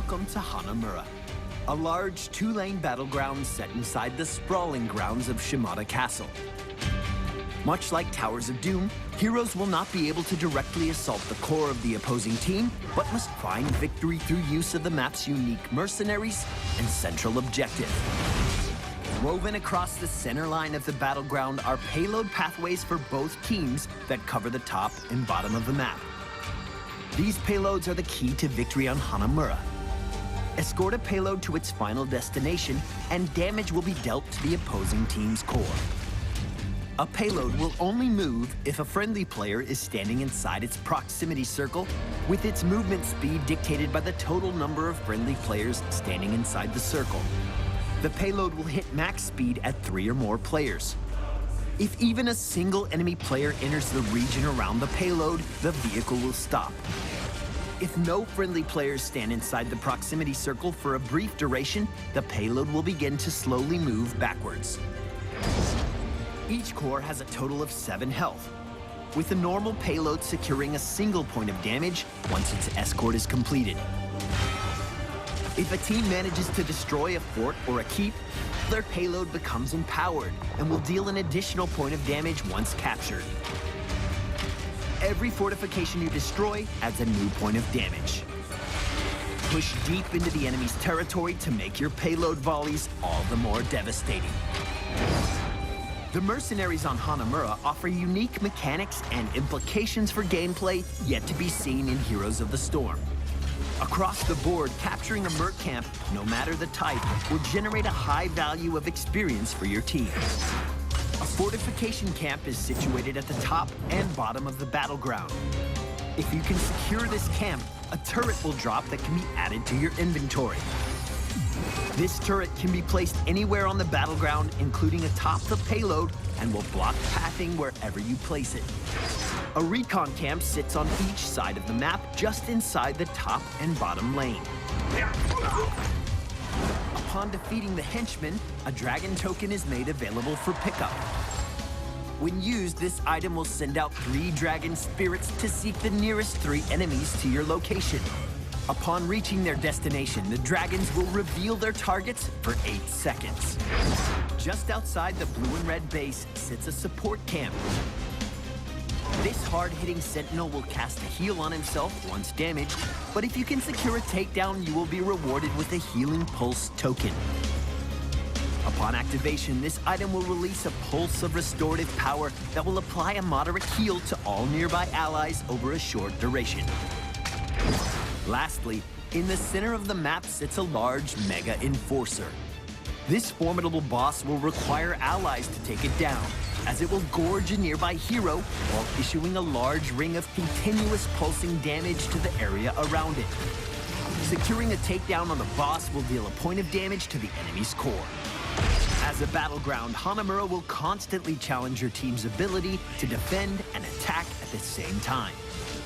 Welcome to Hanamura, a large two-lane battleground set inside the sprawling grounds of Shimada Castle. Much like Towers of Doom, heroes will not be able to directly assault the core of the opposing team, but must find victory through use of the map's unique mercenaries and central objective. Woven across the center line of the battleground are payload pathways for both teams that cover the top and bottom of the map. These payloads are the key to victory on Hanamura. Escort a payload to its final destination, and damage will be dealt to the opposing team's core. A payload will only move if a friendly player is standing inside its proximity circle, with its movement speed dictated by the total number of friendly players standing inside the circle. The payload will hit max speed at 3 or more players. If even a single enemy player enters the region around the payload, the vehicle will stop. If no friendly players stand inside the proximity circle for a brief duration, the payload will begin to slowly move backwards. Each core has a total of 7 health, with a normal payload securing a single point of damage once its escort is completed. If a team manages to destroy a fort or a keep, their payload becomes empowered and will deal an additional point of damage once captured. Every fortification you destroy adds a new point of damage. Push deep into the enemy's territory to make your payload volleys all the more devastating. The mercenaries on Hanamura offer unique mechanics and implications for gameplay yet to be seen in Heroes of the Storm. Across the board, capturing a merc camp, no matter the type, will generate a high value of experience for your team. A fortification camp is situated at the top and bottom of the battleground. If you can secure this camp, a turret will drop that can be added to your inventory. This turret can be placed anywhere on the battleground, including atop the payload, and will block pathing wherever you place it. A recon camp sits on each side of the map, just inside the top and bottom lane. Upon defeating the henchman, a dragon token is made available for pickup. When used, this item will send out 3 dragon spirits to seek the nearest 3 enemies to your location. Upon reaching their destination, the dragons will reveal their targets for 8 seconds. Just outside the blue and red base sits a support camp. This hard-hitting sentinel will cast a heal on himself once damaged, but if you can secure a takedown, you will be rewarded with a Healing Pulse token. Upon activation, this item will release a pulse of restorative power that will apply a moderate heal to all nearby allies over a short duration. Lastly, in the center of the map sits a large Mega Enforcer. This formidable boss will require allies to take it down, as it will gorge a nearby hero while issuing a large ring of continuous pulsing damage to the area around it. Securing a takedown on the boss will deal a point of damage to the enemy's core. As a battleground, Hanamura will constantly challenge your team's ability to defend and attack at the same time.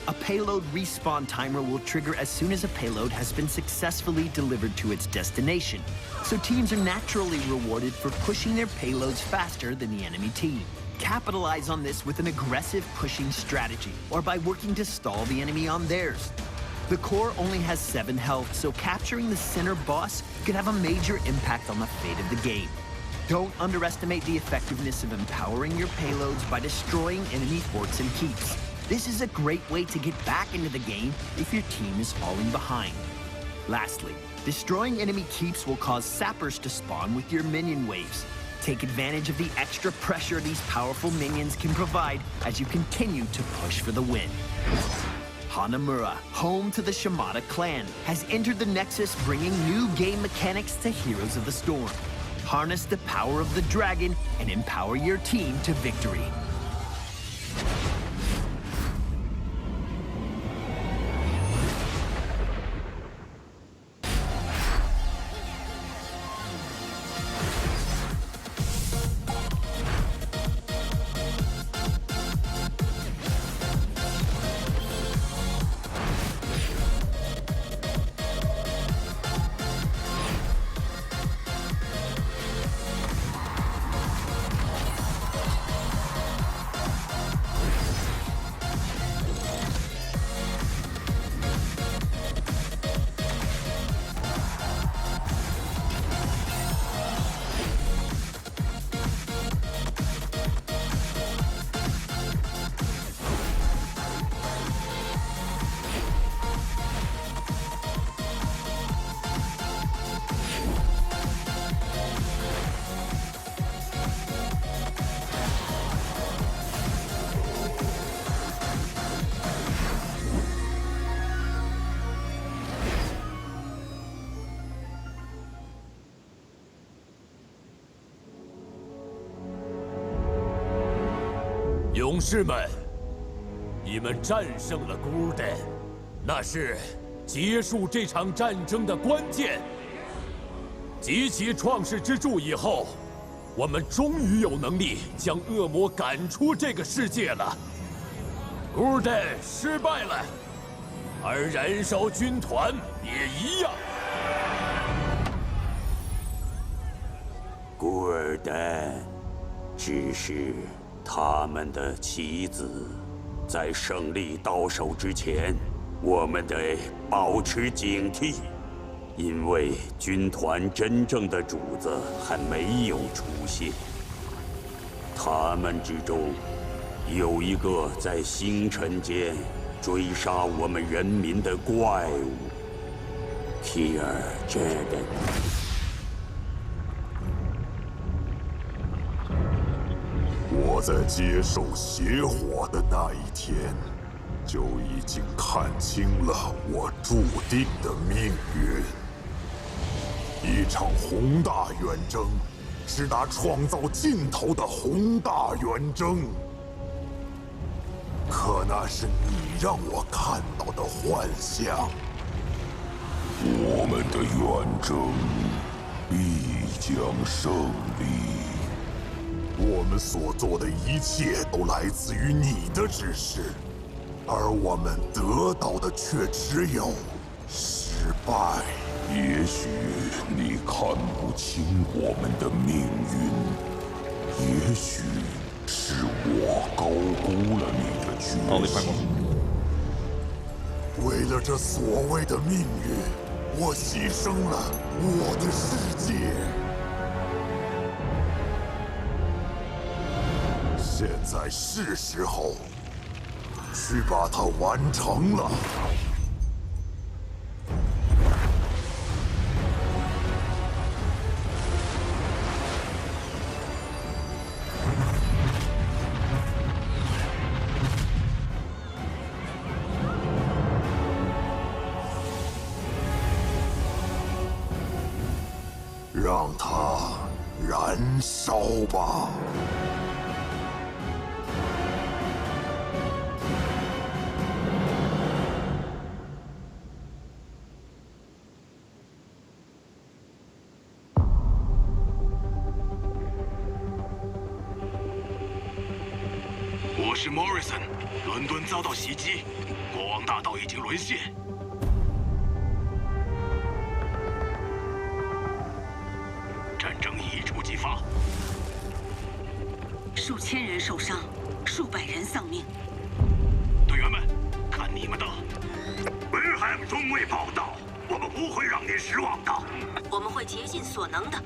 A payload respawn timer will trigger as soon as a payload has been successfully delivered to its destination, so teams are naturally rewarded for pushing their payloads faster than the enemy team. Capitalize on this with an aggressive pushing strategy, or by working to stall the enemy on theirs. The core only has 7 health, so capturing the center boss could have a major impact on the fate of the game. Don't underestimate the effectiveness of empowering your payloads by destroying enemy forts and keeps. This is a great way to get back into the game if your team is falling behind. Lastly, destroying enemy keeps will cause sappers to spawn with your minion waves. Take advantage of the extra pressure these powerful minions can provide as you continue to push for the win. Hanamura, home to the Shimada clan, has entered the Nexus, bringing new game mechanics to Heroes of the Storm. Harness the power of the dragon and empower your team to victory. 勇士们，你们战胜了孤儿丹，那是结束这场战争的关键。集齐创世之柱以后，我们终于有能力将恶魔赶出这个世界了。孤儿丹失败了，而燃烧军团也一样。孤儿丹只是他们的棋子，在胜利到手之前，我们得保持警惕，因为军团真正的主子还没有出现。他们之中有一个在星辰间追杀我们人民的怪物 ，Kier Jaden。我在接受邪火的那一天，就已经看清了我注定的命运。一场宏大远征，是那创造尽头的宏大远征。可那是你让我看到的幻象。我们的远征必将胜利。我们所做的一切都来自于你的指示，而我们得到的却只有失败。也许你看不清我们的命运，也许是我高估了你的决心。为了这所谓的命运，我牺牲了我的世界。现在是时候去把它完成了。让它燃烧吧！我是 Morrison， 伦敦遭到袭击，国王大道已经沦陷。战争一触即发，数千人受伤，数百人丧命。队员们，看你们的！维海姆中尉报道，我们不会让您失望的。我们会竭尽所能的。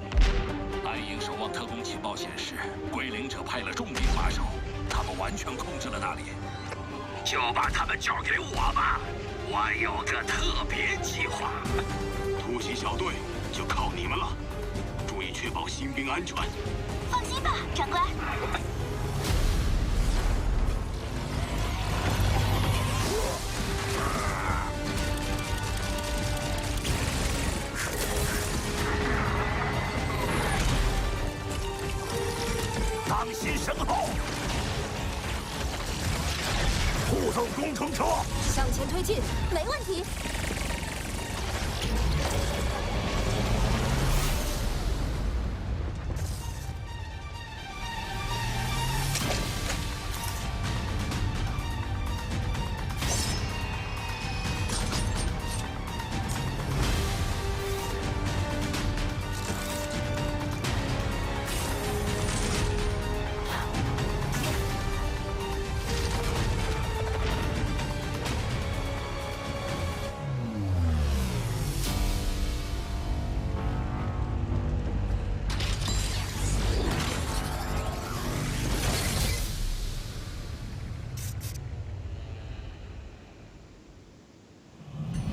暗影守望特工情报显示，归零者派了重兵把守，他们完全控制了那里。就把他们交给我吧，我有个特别计划。突袭小队就靠你们了，注意确保新兵安全。放心吧，长官。当心身后！护送工程车向前推进，没问题。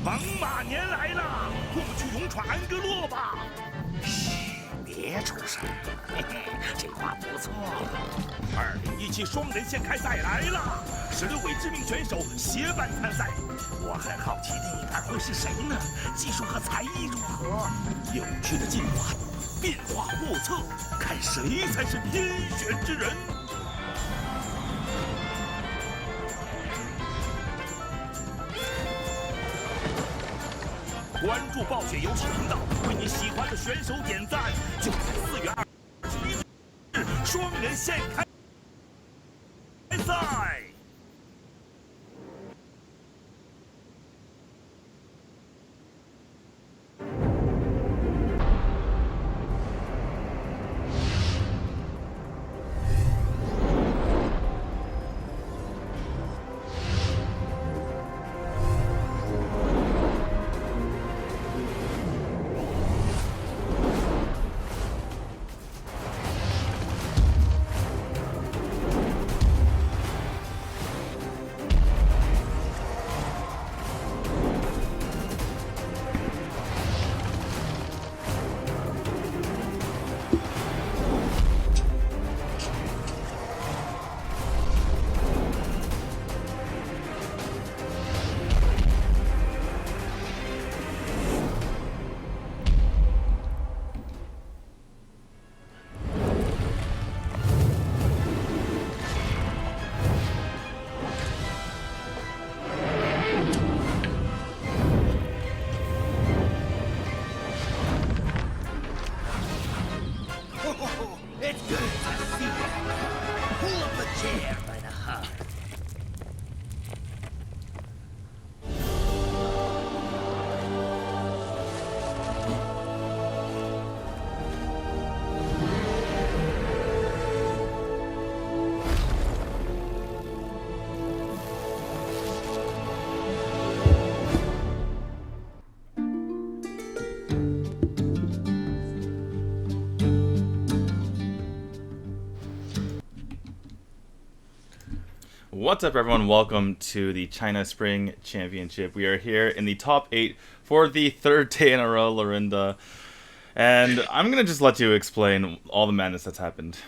猛犸年来了，我们去勇闯安哥洛吧。嘘，别出声。嘿嘿，这话不错。2017双人线开赛来了，16位知名选手协办参赛。我很好奇那一盘会是谁呢？技术和才艺如何？有趣的进化，变化莫测，看谁才是天选之人。关注暴雪游戏频道，为你喜欢的选手点赞。就在4月21日，双人线开赛。What's up, everyone? Welcome to the China Spring Championship. We are here in the top 8 for the third day in a row, Lorinda. And I'm going to just let you explain all the madness that's happened.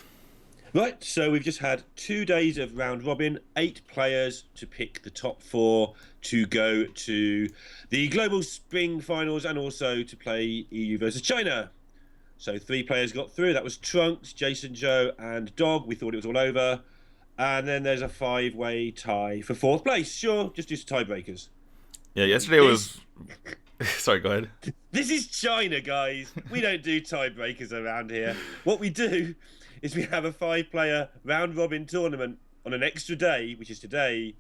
Right, so we've just had 2 days of round robin, 8 players to pick the top 4 to go to the Global Spring Finals and also to play EU versus China. So 3 players got through. That was Trunks, Jason Joe and Dog. We thought it was all over. And then there's a 5-way tie for 4th place. Sure, just do some tiebreakers. Yeah, yesterday was... Sorry, go ahead. This is China, guys. We don't do tiebreakers around here. What we do is we have a 5-player round-robin tournament on an extra day, which is today,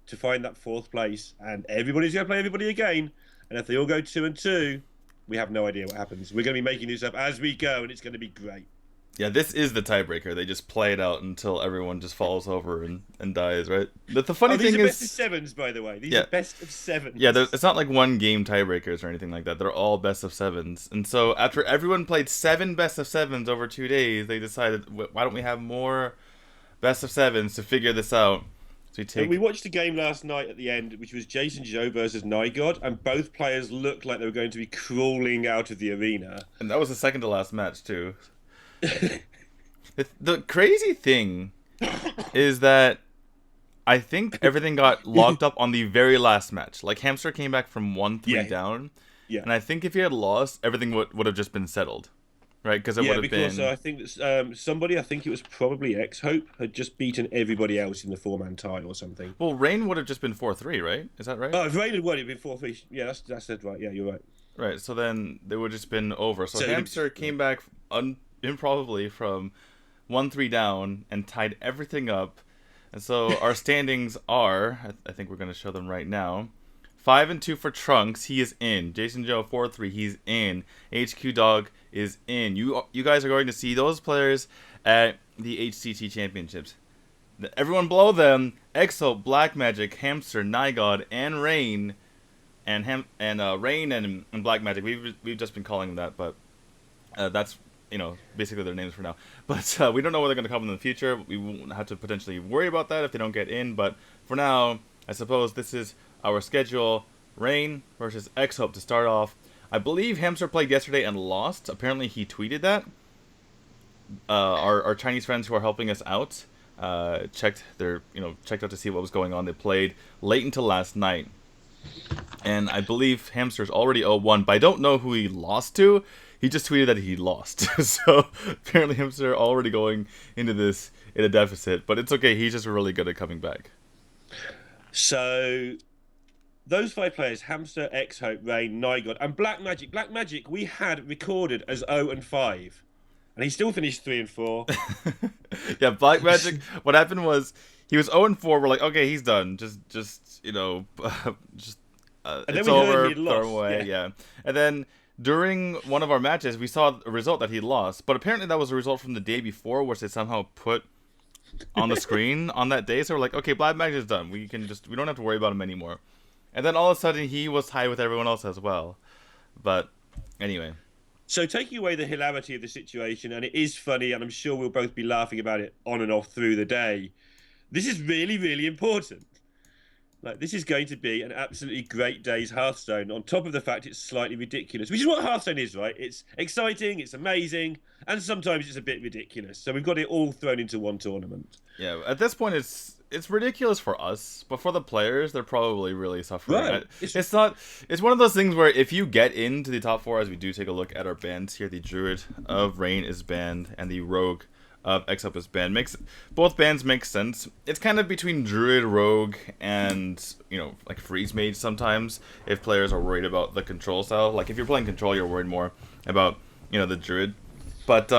to find that 4th place. And everybody's going to play everybody again. And if they all go 2 and 2, we have no idea what happens. We're going to be making this up as we go, and it's going to be great. Yeah, this is the tiebreaker. They just play it out until everyone just falls over and dies, right? But the funny thing is... These are best of 7s, by the way. These are best of 7s. Yeah, it's not like one game tiebreakers or anything like that. They're all best of 7s. And so after everyone played 7 best of 7s over 2 days, they decided, why don't we have more best of 7s to figure this out? So we watched a game last night at the end, which was Jason Joe versus Nigod, and both players looked like they were going to be crawling out of the arena. And that was the second to last match, too. The crazy thing is that I think everything got locked up on the very last match. Like, Hamster came back from 1-3 down, and I think if he had lost, everything would have just been settled, right? Because it would have been... I think that somebody, I think it was probably X-Hope, had just beaten everybody else in the 4-man tie or something. Well, Rain would have just been 4-3, right? Is that right? Oh, if Rain had won, it would have been 4-3. Yeah, that's it, right. Yeah, you're right. Right, so then they would have just been over. So Hamster came back improbably from 1-3 down and tied everything up. And so our standings are, I think we're going to show them right now. 5-2 for Trunks, he is in. Jason Joe 4-3, he's in. HQ Dog is in. You guys are going to see those players at the HCT Championships. Everyone below them, Exo, Black Magic, Hamster, Nigod, and Rain. And Rain and Black Magic. We've just been calling them that, but that's basically their names for now. But we don't know where they're going to come in the future. We won't have to potentially worry about that if they don't get in. But for now, I suppose this is our schedule. Rain versus X-Hope to start off. I believe Hamster played yesterday and lost. Apparently he tweeted that. Our Chinese friends who are helping us out checked out to see what was going on. They played late until last night. And I believe Hamster's already 0-1, but I don't know who he lost to. He just tweeted that he lost. So apparently Hamster already going into this in a deficit. But it's okay. He's just really good at coming back. So those 5 players, Hamster, X-Hope, Rain, Nygod, and Black Magic. Black Magic we had recorded as 0 and 5. And he still finished 3 and 4. Yeah, Black Magic, what happened was, he was 0 and 4, we're like, okay, he's done. Just you know, it's over, throw him away, yeah. And then, during one of our matches, we saw a result that he lost. But apparently that was a result from the day before, which they somehow put on the screen on that day. So we're like, okay, Black Magic is done. We don't have to worry about him anymore. And then all of a sudden, he was tied with everyone else as well. But anyway. So taking away the hilarity of the situation, and it is funny, and I'm sure we'll both be laughing about it on and off through the day, this is really, really important. Like, this is going to be an absolutely great day's Hearthstone, on top of the fact it's slightly ridiculous, which is what Hearthstone is, right? It's exciting, it's amazing, and sometimes it's a bit ridiculous. So we've got it all thrown into one tournament. Yeah, at this point, it's ridiculous for us, but for the players, they're probably really suffering. Right. It's one of those things where if you get into the top 4, as we do take a look at our bans here, the Druid of Rain is banned, and the Rogue of X-Up is banned. Both bans make sense. It's kind of between Druid, Rogue, and, you know, like Freeze Mage sometimes, if players are worried about the control style. Like, if you're playing control, you're worried more about, you know, the Druid. But,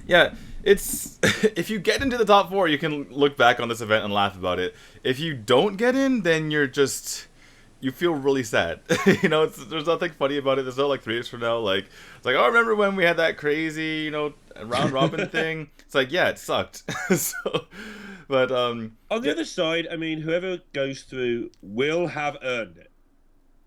yeah, it's if you get into the top 4, you can look back on this event and laugh about it. If you don't get in, then you feel really sad. You know, there's nothing funny about it. There's no like 3 years from now, like it's like, oh, remember when we had that crazy, you know, round robin thing? It's like, yeah, it sucked. But on the other side, I mean, whoever goes through will have earned it.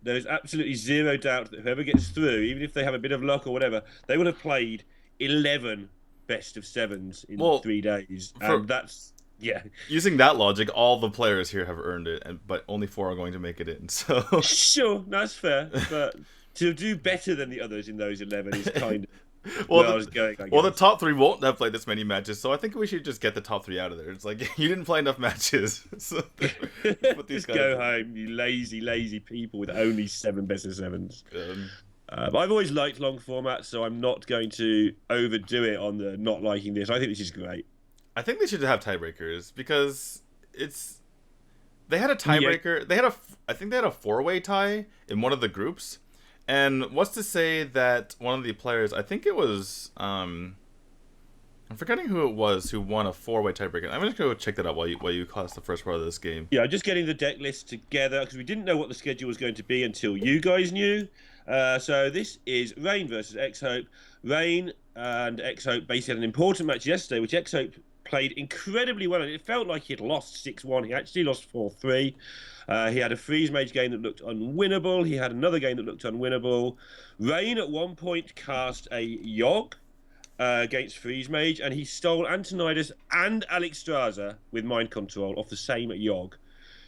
There is absolutely zero doubt that whoever gets through, even if they have a bit of luck or whatever, they will have played 11 best of 7s in 3 days, and that's. Yeah. Using that logic, all the players here have earned it, but only 4 are going to make it in. So sure, that's fair. But to do better than the others in those 11 is kind of well, where I was going. I guess. Well, the top 3 won't have played this many matches, so I think we should just get the top 3 out of there. It's like, you didn't play enough matches. So put these just guys go home, you lazy people with only 7 best of 7s. I've always liked long formats, so I'm not going to overdo it on the not liking this. I think this is great. I think they should have tiebreakers because they had a tiebreaker. Yeah. I think they had a 4-way tie in one of the groups, and what's to say that one of the players, I think it was, I'm forgetting who it was who won a 4-way tiebreaker. I'm just gonna go check that out while you class the first part of this game. Yeah, just getting the deck list together because we didn't know what the schedule was going to be until you guys knew. So this is Rain versus X-Hope. Rain and X-Hope basically had an important match yesterday, which X-Hope played incredibly well, and it felt like he'd lost 6-1. He actually lost 4-3. He had a Freeze Mage game that looked unwinnable. He had another game that looked unwinnable. Rain at one point cast a Yogg against Freeze Mage, and he stole Antonidas and Alexstrasza with Mind Control off the same Yogg,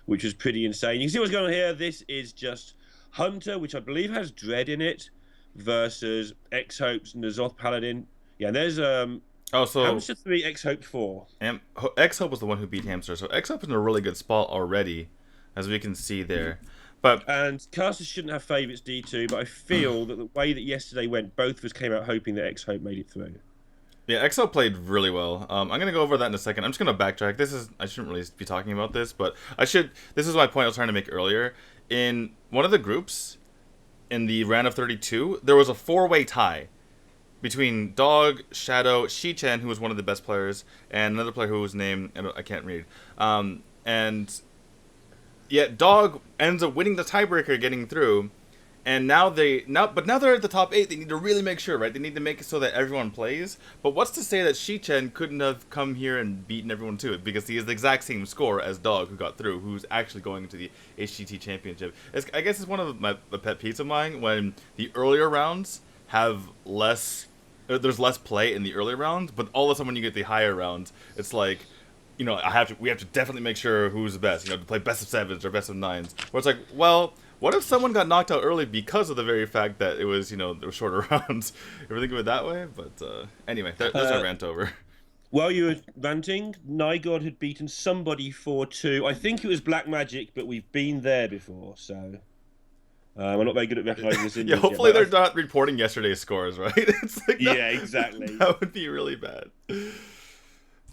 which was pretty insane. You can see what's going on here. This is just Hunter, which I believe has Dread in it, versus X-Hope's N'Zoth Paladin. Yeah, and there's Hamster 3, X-Hope 4. And X-Hope was the one who beat Hamster, so X-Hope is in a really good spot already, as we can see there. And casters shouldn't have favourites D2, but I feel that the way that yesterday went, both of us came out hoping that X-Hope made it through. Yeah, X-Hope played really well. I'm going to go over that in a second. I'm just going to backtrack. I shouldn't really be talking about this, but this is my point I was trying to make earlier. In one of the groups, in the round of 32, there was a 4-way tie between Dog, Shadow, Shi-Chan, who was one of the best players, and another player who was named, I can't read. And yet Dog ends up winning the tiebreaker, getting through. And now they're at the top 8. They need to really make sure, right? They need to make it so that everyone plays. But what's to say that Shi-Chen couldn't have come here and beaten everyone to it? Because he has the exact same score as Dog, who got through, who's actually going into the HCT Championship. I guess it's one of my pet peeves of mine when the earlier rounds have there's less play in the earlier rounds, but all of a sudden when you get the higher rounds, it's like, you know, we have to definitely make sure who's the best, you know, to play best of 7s or best of 9s. Where it's like, well, what if someone got knocked out early because of the very fact that it was, you know, there were shorter rounds? Ever think of it that way? But anyway, there's our rant over. While you were ranting, Nygod had beaten somebody 4-2. I think it was Black Magic, but we've been there before, so I'm not very good at recognizing this. Yeah, hopefully they're not reporting yesterday's scores, right? It's like yeah, exactly. That would be really bad.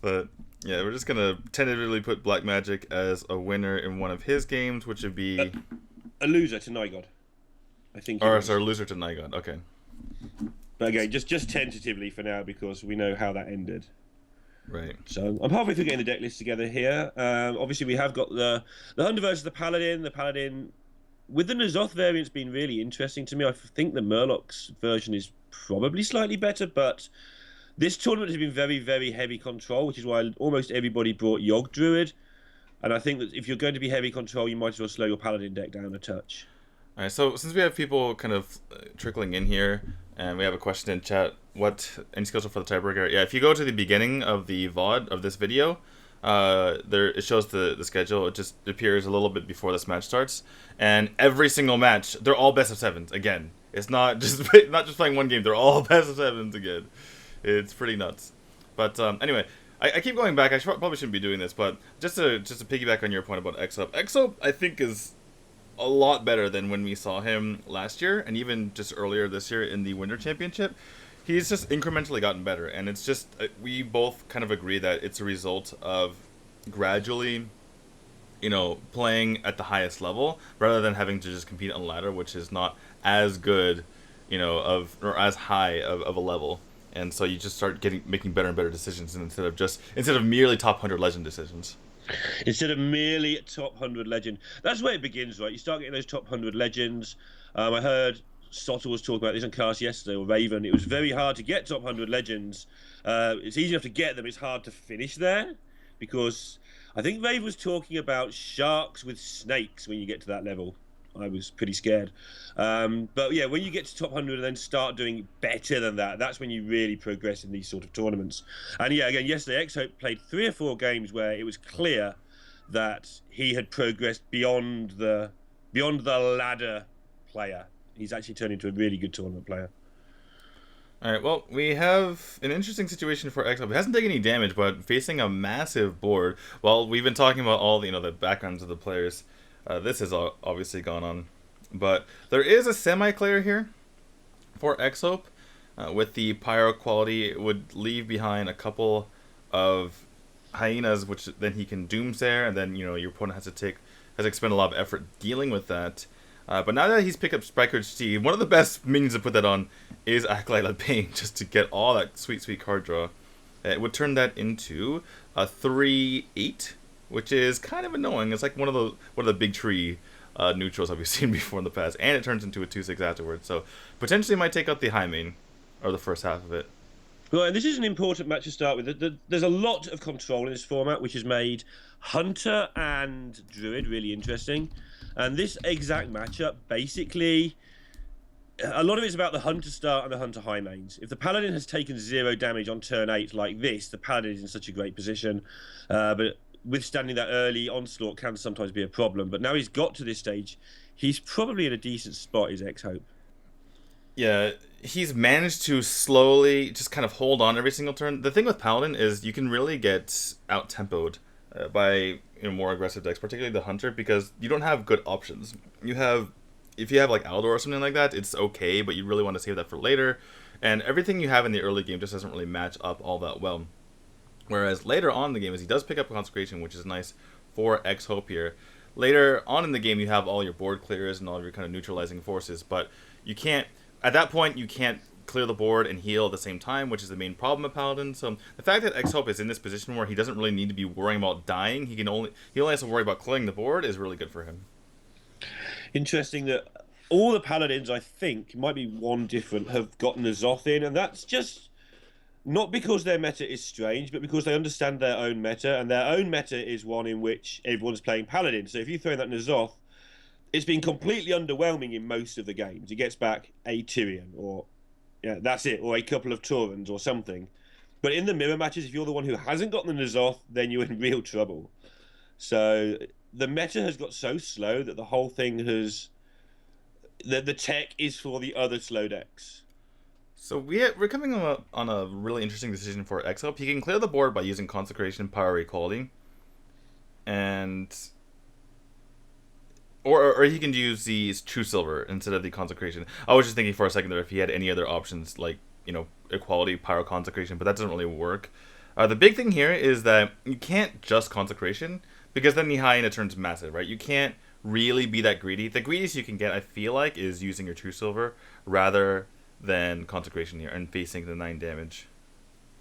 But Yeah, we're just gonna tentatively put Black Magic as a winner in one of his games, which would be a loser to Nigod, I think. Or sorry, loser to Nigod. Okay. But again, just tentatively for now because we know how that ended. Right. So I'm halfway through getting the deck list together here. Obviously, we have got the Hunter versus the Paladin. The Paladin with the N'Zoth variant's been really interesting to me. I think the Murloc's version is probably slightly better, but this tournament has been very, very heavy control, which is why almost everybody brought Yogg Druid. And I think that if you're going to be heavy control, you might as well slow your Paladin deck down a touch. All right, so since we have people kind of trickling in here, and we have a question in chat, any skills for the tiebreaker? Yeah, if you go to the beginning of the VOD of this video, it shows the schedule. It just appears a little bit before this match starts, and every single match, they're all best of sevens again. It's not just playing one game; they're all best of sevens again. It's pretty nuts. But anyway, I keep going back. I probably shouldn't be doing this, but just to piggyback on your point about Exop. Exop, I think, is a lot better than when we saw him last year, and even just earlier this year in the Winter Championship. He's just incrementally gotten better, and it's just we both kind of agree that it's a result of gradually, playing at the highest level rather than having to just compete on a ladder, which is not as good, or as high of a level. And so you just start making better and better decisions instead of merely top 100 legend decisions. Instead of merely top 100 legend. That's where it begins, right? You start getting those top 100 legends. I heard Sottle was talking about this on Cast yesterday, or Raven. It was very hard to get top 100 legends. It's easy enough to get them. It's hard to finish there because I think Raven was talking about sharks with snakes when you get to that level. I was pretty scared. But yeah, when you get to top 100 and then start doing better than that, that's when you really progress in these sort of tournaments. And yeah, again, yesterday, Exhope played 3 or 4 games where it was clear that he had progressed beyond the ladder player. He's actually turned into a really good tournament player. All right, well, we have an interesting situation for Exhope. He hasn't taken any damage, but facing a massive board. Well, we've been talking about all the backgrounds of the players. This has obviously gone on, but there is a semi-clear here for Exhope. With the pyro quality, it would leave behind a couple of hyenas, which then he can doomsayer, and then your opponent has to expend a lot of effort dealing with that. But now that he's picked up Spikeridge Steed, one of the best minions to put that on is Acolyte Bane, just to get all that sweet card draw. It would turn that into a 3/8. Which is kind of annoying. It's like one of the big tree neutrals that we've seen before in the past, and it turns into a 2/6 afterwards. So potentially might take out the high main, or the first half of it. Well, and this is an important match to start with. There's a lot of control in this format, which has made Hunter and Druid really interesting. And this exact matchup, basically, a lot of it's about the Hunter start and the Hunter high mains. If the Paladin has taken 0 damage on turn 8 like this, the Paladin is in such a great position. But withstanding that early onslaught can sometimes be a problem. But now he's got to this stage, he's probably in a decent spot, is Exhope. Yeah, he's managed to slowly just kind of hold on every single turn. The thing with Paladin is you can really get out-tempoed by more aggressive decks, particularly the Hunter, because you don't have good options. If you have like Aldor or something like that, it's okay, but you really want to save that for later. And everything you have in the early game just doesn't really match up all that well. Whereas later on in the game, as he does pick up a Consecration, which is nice for Exhope here. Later on in the game, you have all your board clears and all your kind of neutralizing forces, but you can't, at that point, you can't clear the board and heal at the same time, which is the main problem of Paladin. So the fact that Exhope is in this position where he doesn't really need to be worrying about dying, he only has to worry about clearing the board, is really good for him. Interesting that all the Paladins, I think, might be one different, have gotten a Zoth in, and that's just not because their meta is strange, but because they understand their own meta, and their own meta is one in which everyone's playing Paladin. So if you throw that N'Zoth, it's been completely underwhelming in most of the games. It gets back a Tyrion, or that's it, or a couple of Taurens or something. But in the mirror matches, if you're the one who hasn't got the N'Zoth, then you're in real trouble. So the meta has got so slow that the whole thing has... The tech is for the other slow decks. So we're coming on a really interesting decision for Exhope. He can clear the board by using Consecration, Power Equality, and or he can use the True Silver instead of the Consecration. I was just thinking for a second there if he had any other options like Equality, Power Consecration, but that doesn't really work. The big thing here is that you can't just Consecration, because then the Hyena turns massive, right? You can't really be that greedy. The greediest you can get, I feel like, is using your True Silver rather than Consecration here and facing the 9 damage.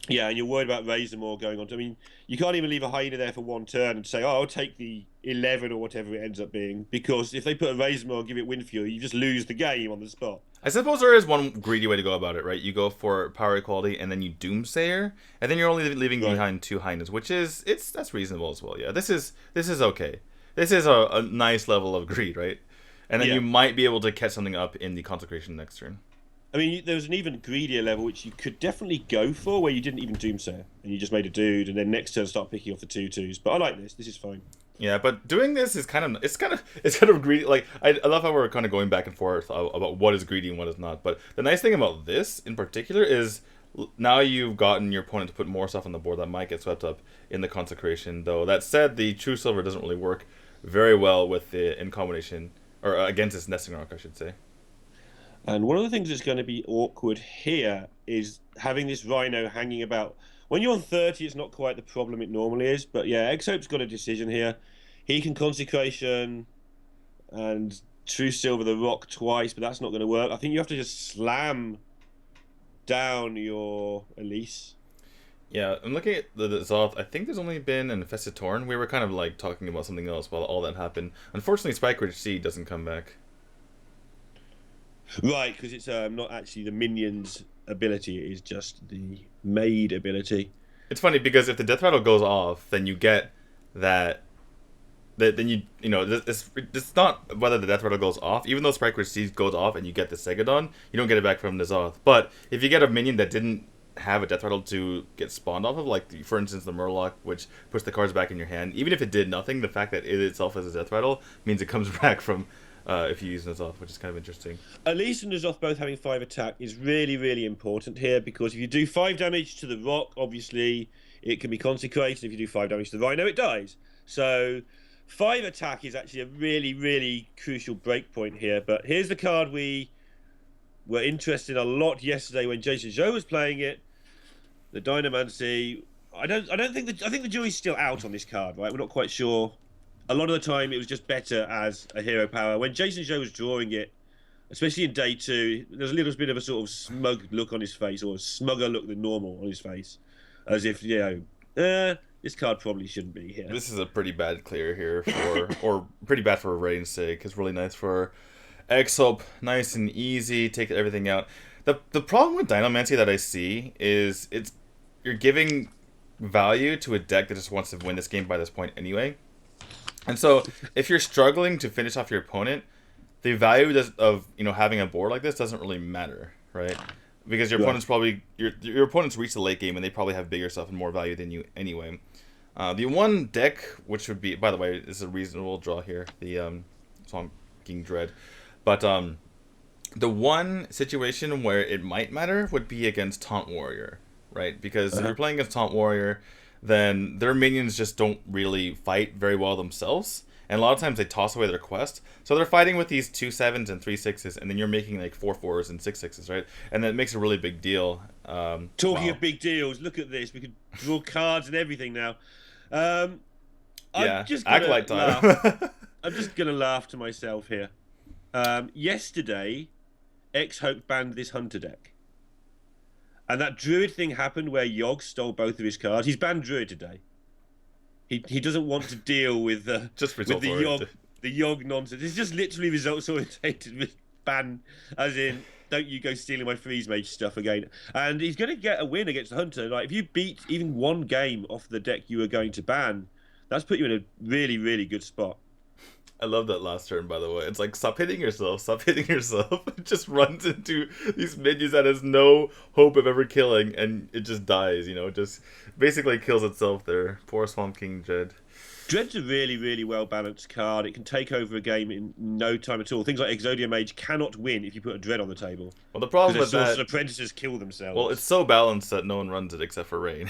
Yeah, and you're worried about Razormaw going on. I mean, you can't even leave a Hyena there for one turn and say, oh, I'll take the 11 or whatever it ends up being, because if they put a Razormaw and give it Wind Fury, you just lose the game on the spot. I suppose there is one greedy way to go about it, right? You go for power equality and then you Doomsayer, and then you're only leaving behind 2 Hyenas, which is that's reasonable as well. Yeah, this is okay. This is a nice level of greed, right? And then you might be able to catch something up in the Consecration next turn. I mean, there was an even greedier level which you could definitely go for, where you didn't even Doomsayer and you just made a dude, and then next turn start picking off the 2/2s. But I like this. This is fine. Yeah, but doing this is kind of greedy. Like I love how we're kind of going back and forth about what is greedy and what is not. But the nice thing about this in particular is now you've gotten your opponent to put more stuff on the board that might get swept up in the Consecration. Though that said, the True Silver doesn't really work very well with the in combination or against this Nesting Rock, I should say. And one of the things that's going to be awkward here is having this Rhino hanging about. When you're on 30, it's not quite the problem it normally is. But yeah, Exhope's got a decision here. He can Consecration and True Silver the Rock twice, but that's not going to work. I think you have to just slam down your Elise. Yeah, I'm looking at the Zoth. I think there's only been an Infested Torn. We were kind of like talking about something else while all that happened. Unfortunately, Spike Ridge C doesn't come back. Right, because it's not actually the minion's ability, it is just the maid ability. It's funny because if the Death Rattle goes off, then you get that. Then you know it's not whether the Death Rattle goes off. Even though Spike Ridge C goes off and you get the Segadon, you don't get it back from the Zoth. But if you get a minion that didn't have a Death Rattle to get spawned off of, like for instance the Murloc, which puts the cards back in your hand, even if it did nothing, the fact that it itself is a Death Rattle means it comes back from. If you use N'Zoth, which is kind of interesting. Elise and N'Zoth both having 5 attack is really, really important here, because if you do 5 damage to the Rock, obviously it can be Consecrated. If you do 5 damage to the Rhino, it dies. So 5 attack is actually a really, really crucial break point here. But here's the card we were interested in a lot yesterday when Jason Zhou was playing it. The Dynamancy. I think the jury's still out on this card, right? We're not quite sure. A lot of the time, it was just better as a hero power. When Jason Zhou was drawing it, especially in day 2, there's a little bit of a sort of smug look on his face, or a smugger look than normal on his face, as if, this card probably shouldn't be here. This is a pretty bad clear here or pretty bad for Rain's sake. It's really nice for Exhope, nice and easy, take everything out. The problem with Dynamancy that I see is you're giving value to a deck that just wants to win this game by this point anyway. And so, if you're struggling to finish off your opponent, the value of having a board like this doesn't really matter, right? Because your opponent's probably your opponent's reached the late game and they probably have bigger stuff and more value than you anyway. The one deck, which would be, by the way, this is a reasonable draw here, the Swamp King Dread, but the one situation where it might matter would be against Taunt Warrior, right? Because if you're playing against Taunt Warrior, then their minions just don't really fight very well themselves. And a lot of times they toss away their quest. So they're fighting with these 2/7s and 3/6s, and then you're making like 4/4s and 6/6s, right? And that makes a really big deal. Talking of big deals, look at this. We could draw cards and everything now. I'm just gonna Acolyte time. laugh. I'm just going to laugh to myself here. Yesterday, Exhope banned this Hunter deck. And that Druid thing happened where Yogg stole both of his cards. He's banned Druid today. He doesn't want to deal with the Yogg nonsense. It's just literally results orientated with ban, as in don't you go stealing my freeze mage stuff again. And he's going to get a win against the Hunter. Like if you beat even one game off the deck you were going to ban, that's put you in a really, really good spot. I love that last turn, by the way. It's like, stop hitting yourself, stop hitting yourself. It just runs into these minions that has no hope of ever killing, and it just dies, It just basically kills itself there. Poor Swamp King Dread. Dread's a really, really well-balanced card. It can take over a game in no time at all. Things like Exodia Mage cannot win if you put a Dread on the table. Well, the problem with that... Apprentices kill themselves. Well, it's so balanced that no one runs it except for Rain.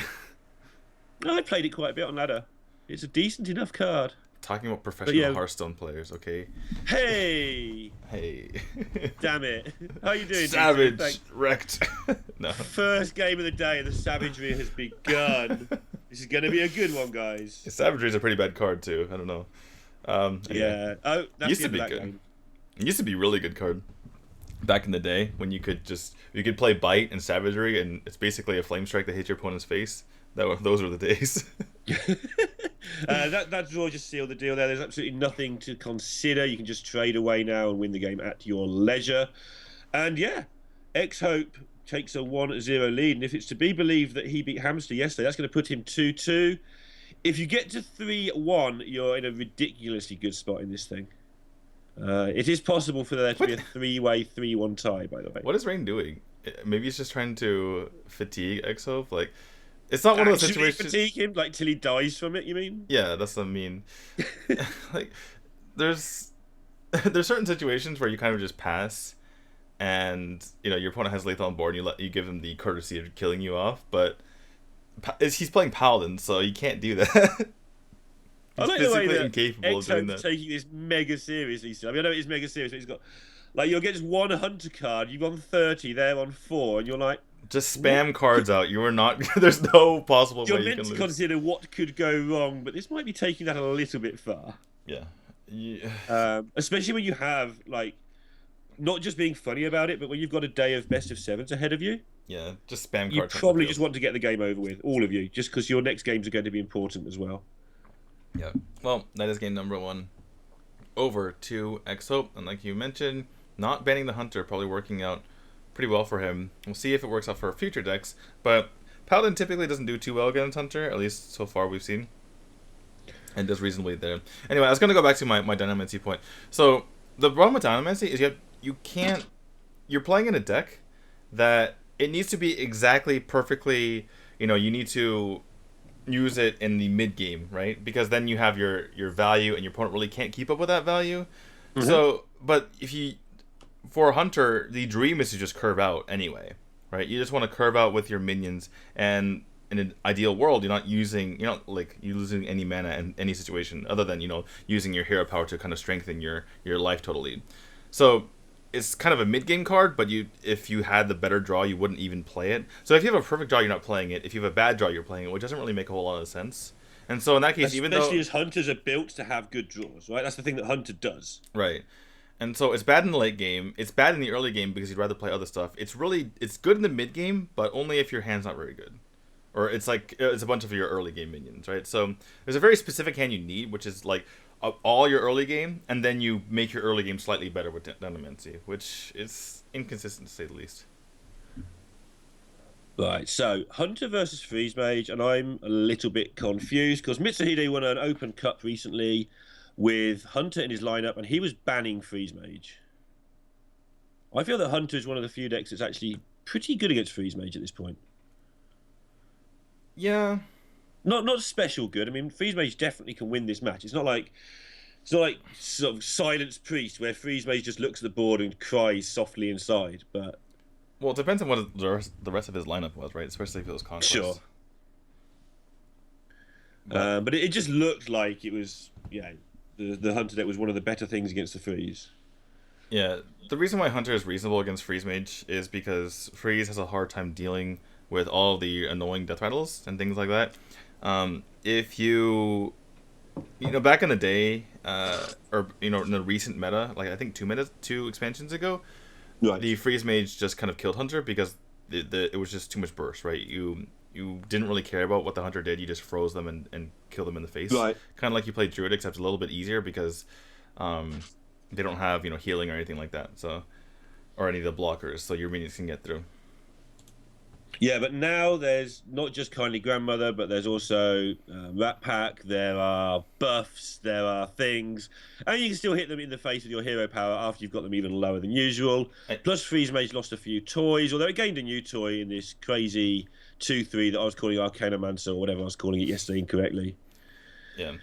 I played it quite a bit on ladder. It's a decent enough card. Talking about professional Hearthstone players, okay? Hey! Hey. Damn it. How you doing, Savage. Wrecked. No. First game of the day, the savagery has begun. This is going to be a good one, guys. Savagery is a pretty bad card, too. I don't know. Yeah. Oh, that's used the to end be of that good. game. It used to be a really good card. Back in the day, when you could play Bite and Savagery, and it's basically a Flame Strike that hits your opponent's face. Those were the days. That draw just sealed the deal there. There's absolutely nothing to consider. You can just trade away now and win the game at your leisure. And yeah, X-Hope takes a 1-0 lead. And if it's to be believed that he beat Hamster yesterday, that's going to put him 2-2. If you get to 3-1, you're in a ridiculously good spot in this thing. It is possible for there to be a three-way 3-1 tie, by the way. What is Rain doing? Maybe he's just trying to fatigue X-Hope. Like, it's not one of those situations. Fatigue him, like till he dies from it. You mean? Yeah, that's what I mean. Like, there's certain situations where you kind of just pass, and your opponent has lethal on board, and you give him the courtesy of killing you off. But he's playing Paladin, so you can't do that. I like the way that incapable of doing that. Taking this mega seriously. I mean, I know it is mega serious, but he's got you'll get just one hunter card. You've on 30, they're on 4, and you're like, just spam what? Cards out. You are not. There's no possible you're way you meant can to lose. Consider what could go wrong, but this might be taking that a little bit far. Yeah. Especially when you have not just being funny about it, but when you've got a day of best of 7s ahead of you. Yeah, just spam cards. You probably just want to get the game over with, all of you, just because your next games are going to be important as well. Yeah. Well, that is game number 1. Over to X-Hope, and like you mentioned, not banning the Hunter probably working out pretty well for him. We'll see if it works out for future decks, but Paladin typically doesn't do too well against Hunter, at least so far we've seen, and does reasonably there. Anyway, I was going to go back to my Dynamancy point. So the problem with Dynamancy is you're playing in a deck that it needs to be exactly perfectly, you need to use it in the mid game, right? Because then you have your value, and your opponent really can't keep up with that value. Mm-hmm. So, but for a Hunter, the dream is to just curve out anyway, right? You just want to curve out with your minions, and in an ideal world, you're not losing any mana in any situation other than using your hero power to kind of strengthen your life total lead. So it's kind of a mid-game card, but if you had the better draw, you wouldn't even play it. So if you have a perfect draw, you're not playing it. If you have a bad draw, you're playing it, which doesn't really make a whole lot of sense. And so in that case, especially as Hunters are built to have good draws, right? That's the thing that Hunter does. Right. And so it's bad in the late game. It's bad in the early game because you'd rather play other stuff. It's good in the mid game, but only if your hand's not very good. Or it's a bunch of your early game minions, right? So there's a very specific hand you need, which is all your early game, and then you make your early game slightly better with Dynamancy, which is inconsistent to say the least. Right, so Hunter versus Freeze Mage, and I'm a little bit confused because Mitsuhide won an Open Cup recently with Hunter in his lineup, and he was banning Freeze Mage. I feel that Hunter is one of the few decks that's actually pretty good against Freeze Mage at this point. Yeah. Not special good. I mean, Freeze Mage definitely can win this match. It's not like sort of Silence Priest where Freeze Mage just looks at the board and cries softly inside. But well, it depends on what the rest of his lineup was, right? Especially if it was Conquest. Sure. But it just looked like it was the Hunter deck was one of the better things against the Freeze. Yeah, the reason why Hunter is reasonable against Freeze Mage is because Freeze has a hard time dealing with all the annoying death rattles and things like that. If back in the day, or in the recent meta, I think 2 expansions ago, right, the Freeze Mage just kind of killed Hunter because it was just too much burst, right? You didn't really care about what the Hunter did. You just froze them and killed them in the face. Right. Kind of like you played Druid, except a little bit easier because they don't have healing or anything like that. So, or any of the blockers, so your minions can get through. Yeah, but now there's not just Kindly Grandmother, but there's also Rat Pack, there are buffs, there are things, and you can still hit them in the face with your hero power after you've got them even lower than usual. Plus, Freeze Mage lost a few toys, although it gained a new toy in this crazy 2-3 that I was calling Arcanomancer, or whatever I was calling it yesterday incorrectly. Yeah.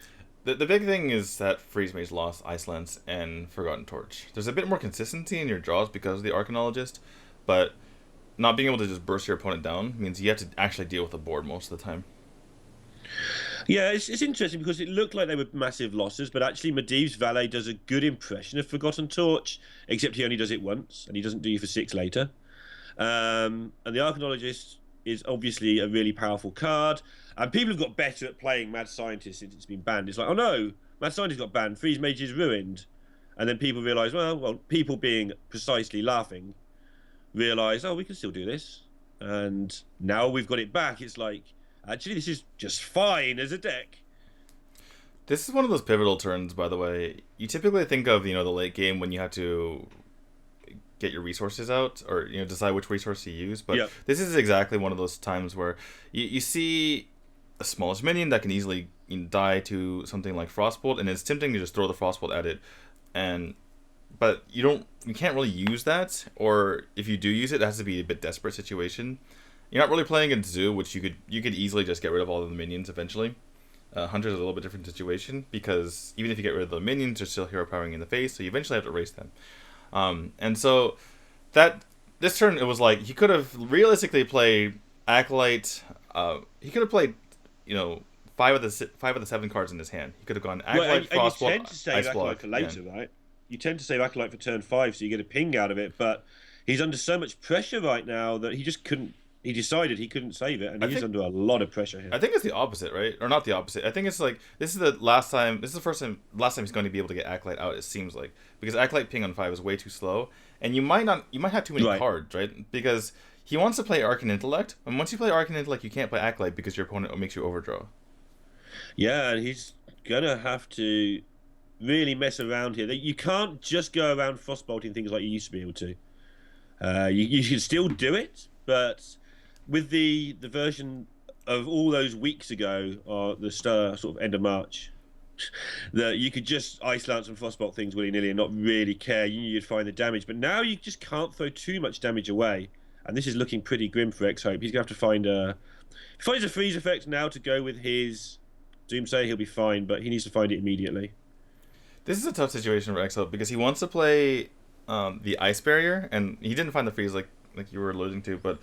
The big thing is that Freeze Mage lost Ice Lance and Forgotten Torch. There's a bit more consistency in your draws because of the Arcanologist, but not being able to just burst your opponent down means you have to actually deal with the board most of the time. Yeah, it's interesting because it looked like they were massive losses, but actually Medivh's Valet does a good impression of Forgotten Torch, except he only does it once, and he doesn't do you for 6 later. And the Archaeologist is obviously a really powerful card, and people have got better at playing Mad Scientist since it's been banned. It's like, oh no, Mad Scientist got banned, Freeze Mage is ruined. And then people realise, well, people being precisely laughing, realise, oh, we can still do this. And now we've got it back. It's like, actually, this is just fine as a deck. This is one of those pivotal turns, by the way. You typically think of, the late game when you have to get your resources out or, decide which resource to use. But This is exactly one of those times where you see a smallish minion that can easily die to something like Frostbolt, and it's tempting to just throw the Frostbolt at it. But you can't really use that, or if you do use it, it has to be a bit desperate situation. You're not really playing against Zoo, which you could easily just get rid of all of the minions eventually. Hunter's a little bit different situation because even if you get rid of the minions, they're still hero powering in the face, so you eventually have to erase them. And so this turn, it was like he could have realistically played Acolyte. He could have played, 5 of the 7 cards in his hand. He could have gone Acolyte, Frostbolt, you tend to save Acolyte for later, right? You tend to save Acolyte for turn 5, so you get a ping out of it. But he's under so much pressure right now that he just couldn't. He decided he couldn't save it, and he's under a lot of pressure here. I think it's the opposite, right? Or not the opposite. I think it's like this is the last time he's going to be able to get Acolyte out. It seems like because Acolyte ping on 5 is way too slow, and you might have too many cards, right? Because he wants to play Arcane Intellect, and once you play Arcane Intellect, you can't play Acolyte because your opponent makes you overdraw. Yeah, and he's gonna have to really mess around here. You can't just go around frostbolting things like you used to be able to. You can still do it, but with the version of all those weeks ago, or the sort of end of March, that you could just ice lance and frostbolt things willy-nilly and not really care. You knew you'd find the damage, but now you just can't throw too much damage away. And this is looking pretty grim for X-Hope. He's gonna have to find if he finds a freeze effect now to go with his Doomsayer, he'll be fine, but he needs to find it immediately. This is a tough situation for X-Hope because he wants to play the Ice Barrier, and he didn't find the freeze like you were alluding to, but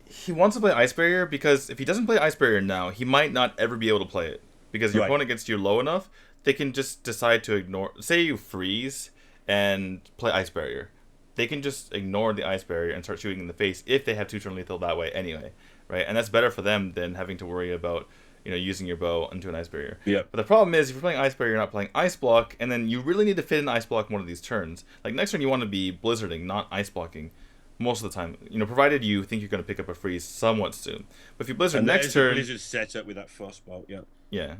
he wants to play Ice Barrier because if he doesn't play Ice Barrier now, he might not ever be able to play it. Because your opponent gets you low enough, they can just decide to ignore... Say you freeze and play Ice Barrier. They can just ignore the Ice Barrier and start shooting in the face if they have 2-turn lethal that way anyway. Right? And that's better for them than having to worry about using your bow into an Ice Barrier. Yeah. But the problem is, if you're playing Ice Barrier, you're not playing Ice Block, and then you really need to fit in Ice Block one of these turns. Like, next turn you want to be Blizzarding, not Ice Blocking. Most of the time, provided you think you're going to pick up a freeze somewhat soon. But if you Blizzard next turn, Blizzard set up with that Frostbolt, yeah.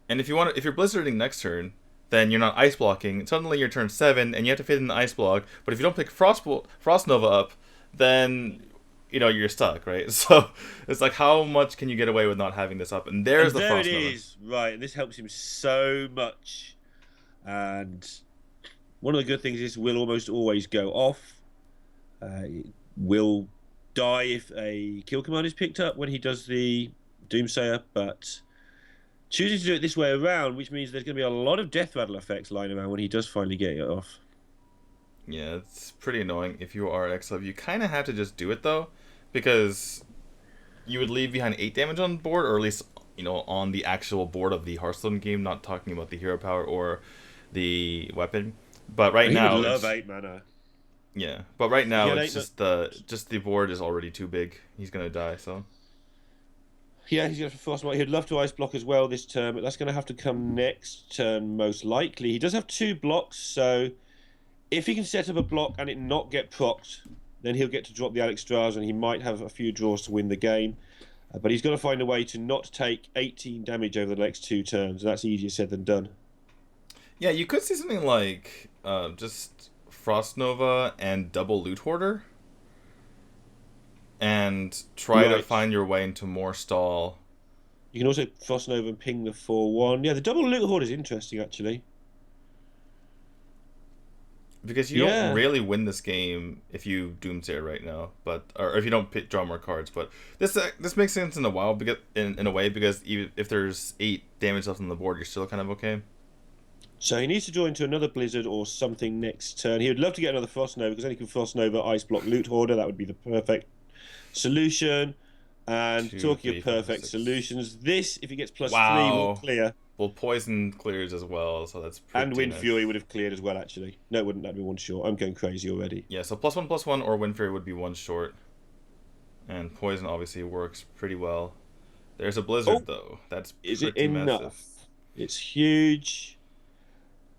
And if you're Blizzarding next turn, then you're not ice blocking. Suddenly you're turn 7, and you have to fit in the ice block. But if you don't pick Frost Nova up, then you're stuck, right? So it's like, how much can you get away with not having this up? And there's the Frost Nova. There it is, right? And this helps him so much. And one of the good things is will almost always go off. Will die if a kill command is picked up when he does the Doomsayer, but choosing to do it this way around, which means there's going to be a lot of Death Rattle effects lying around when he does finally get it off. Yeah, it's pretty annoying if you are X-Love. You kind of have to just do it, though, because you would leave behind 8 damage on the board, or at least, on the actual board of the Hearthstone game, not talking about the hero power or the weapon. But right now... He would love 8 mana. Yeah, but right now it's just the board is already too big. He's gonna die. So yeah, he's gonna Frostbolt. He'd love to ice block as well this turn, but that's gonna have to come next turn most likely. He does have 2 blocks, so if he can set up a block and it not get procced, then he'll get to drop the Alex Straz, and he might have a few draws to win the game. But he's got to find a way to not take 18 damage over the next 2 turns. That's easier said than done. Yeah, you could see something like just Frost Nova and double Loot Hoarder, and try to find your way into more stall. You can also Frost Nova and ping the 4/1. Yeah, the double Loot Hoarder is interesting, actually. Because you don't really win this game if you Doomsayer right now, or if you don't draw more cards. But this makes sense in a while, because in a way, because even if there's 8 damage left on the board, you're still kind of okay. So he needs to draw into another Blizzard or something next turn. He would love to get another Frost Nova, because then he can Frost Nova, Ice Block, Loot Hoarder. That would be the perfect solution. And 2, talking 3, of 5, perfect 6. solutions, this, if it gets +3, Wow. will clear. Well, Poison clears as well, so that's pretty And Wind nice. Fury would have cleared as well, actually. No, it wouldn't. That'd be 1 short. I'm going crazy already. Yeah, so +1/+1 or Wind Fury would be 1 short. And Poison obviously works pretty well. There's a Blizzard, though. That's Is pretty it enough? massive. It's huge.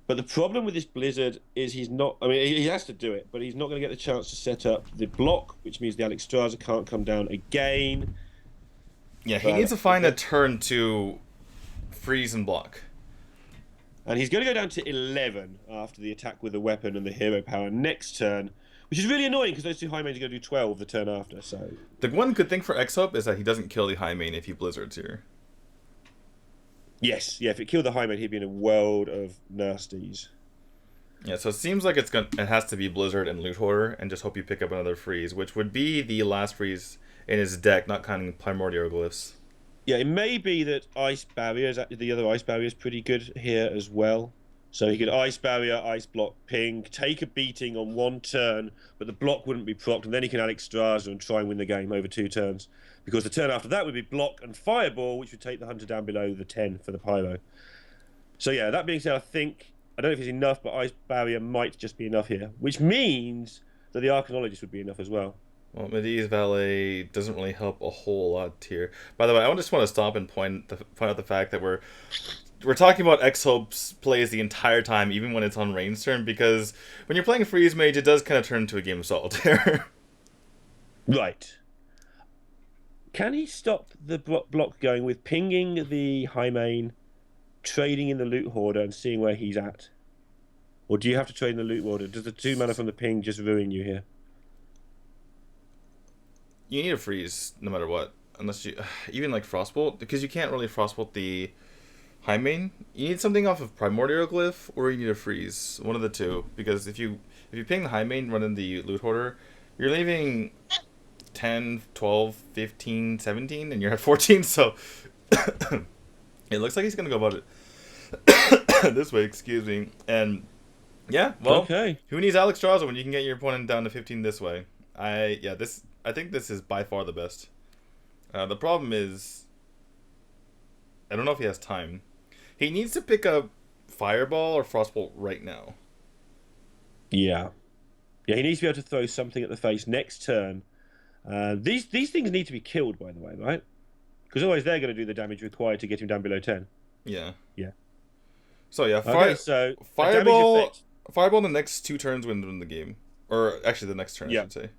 But the problem with this Blizzard is he's not... I mean, he has to do it, but he's not going to get the chance to set up the block, which means the Alexstrasza can't come down again. Yeah, he needs to find a turn to freeze and block. And he's going to go down to 11 after the attack with the weapon and the hero power next turn, which is really annoying because those 2 high mains are going to do 12 the turn after. So the one good thing for X-Hope is that he doesn't kill the high main if he Blizzards here. Yes, yeah, if it killed the high main, he'd be in a world of nasties. Yeah, so it seems like it has to be Blizzard and Loot Hoarder, and just hope you pick up another freeze, which would be the last freeze in his deck, not counting Primordial Glyphs. Yeah, it may be that Ice Barrier, the other Ice Barrier is pretty good here as well. So he could Ice Barrier, Ice Block, Ping, take a beating on 1 turn, but the block wouldn't be procced, and then he can Alexstrasza and try and win the game over 2 turns. Because the turn after that would be Block and Fireball, which would take the Hunter down below the 10 for the Pyro. So yeah, that being said, I don't know if it's enough, but Ice Barrier might just be enough here, which means that the Arcanologist would be enough as well. Well, Medivh's Valet doesn't really help a whole lot here. By the way, I just want to stop and point out the fact that we're talking about X-Hope's plays the entire time, even when it's on Rain's turn, because when you're playing a Freeze Mage, it does kind of turn into a game of solitaire. Right. Can he stop the block going with pinging the high main, trading in the Loot Hoarder, and seeing where he's at? Or do you have to trade in the Loot Hoarder? Does the 2 mana from the ping just ruin you here? You need a freeze no matter what, unless you even like Frostbolt, because you can't really Frostbolt the high main. You need something off of Primordial Glyph, or you need a freeze, one of the two. Because if you ping the high main, run in the Loot Hoarder, you're leaving 10, 12, 15, 17, and you're at 14. So it looks like he's gonna go about it this way. Excuse me. And yeah, well, okay. Who needs Alexstrasza when you can get your opponent down to 15 this way? I think this is by far the best. The problem is, I don't know if he has time. He needs to pick up Fireball or Frostbolt right now. Yeah. Yeah, he needs to be able to throw something at the face next turn. These things need to be killed, by the way, right? Because otherwise they're going to do the damage required to get him down below 10. Yeah. Yeah. So yeah, so Fireball in the next 2 turns win the game. Or actually the next turn, I should say.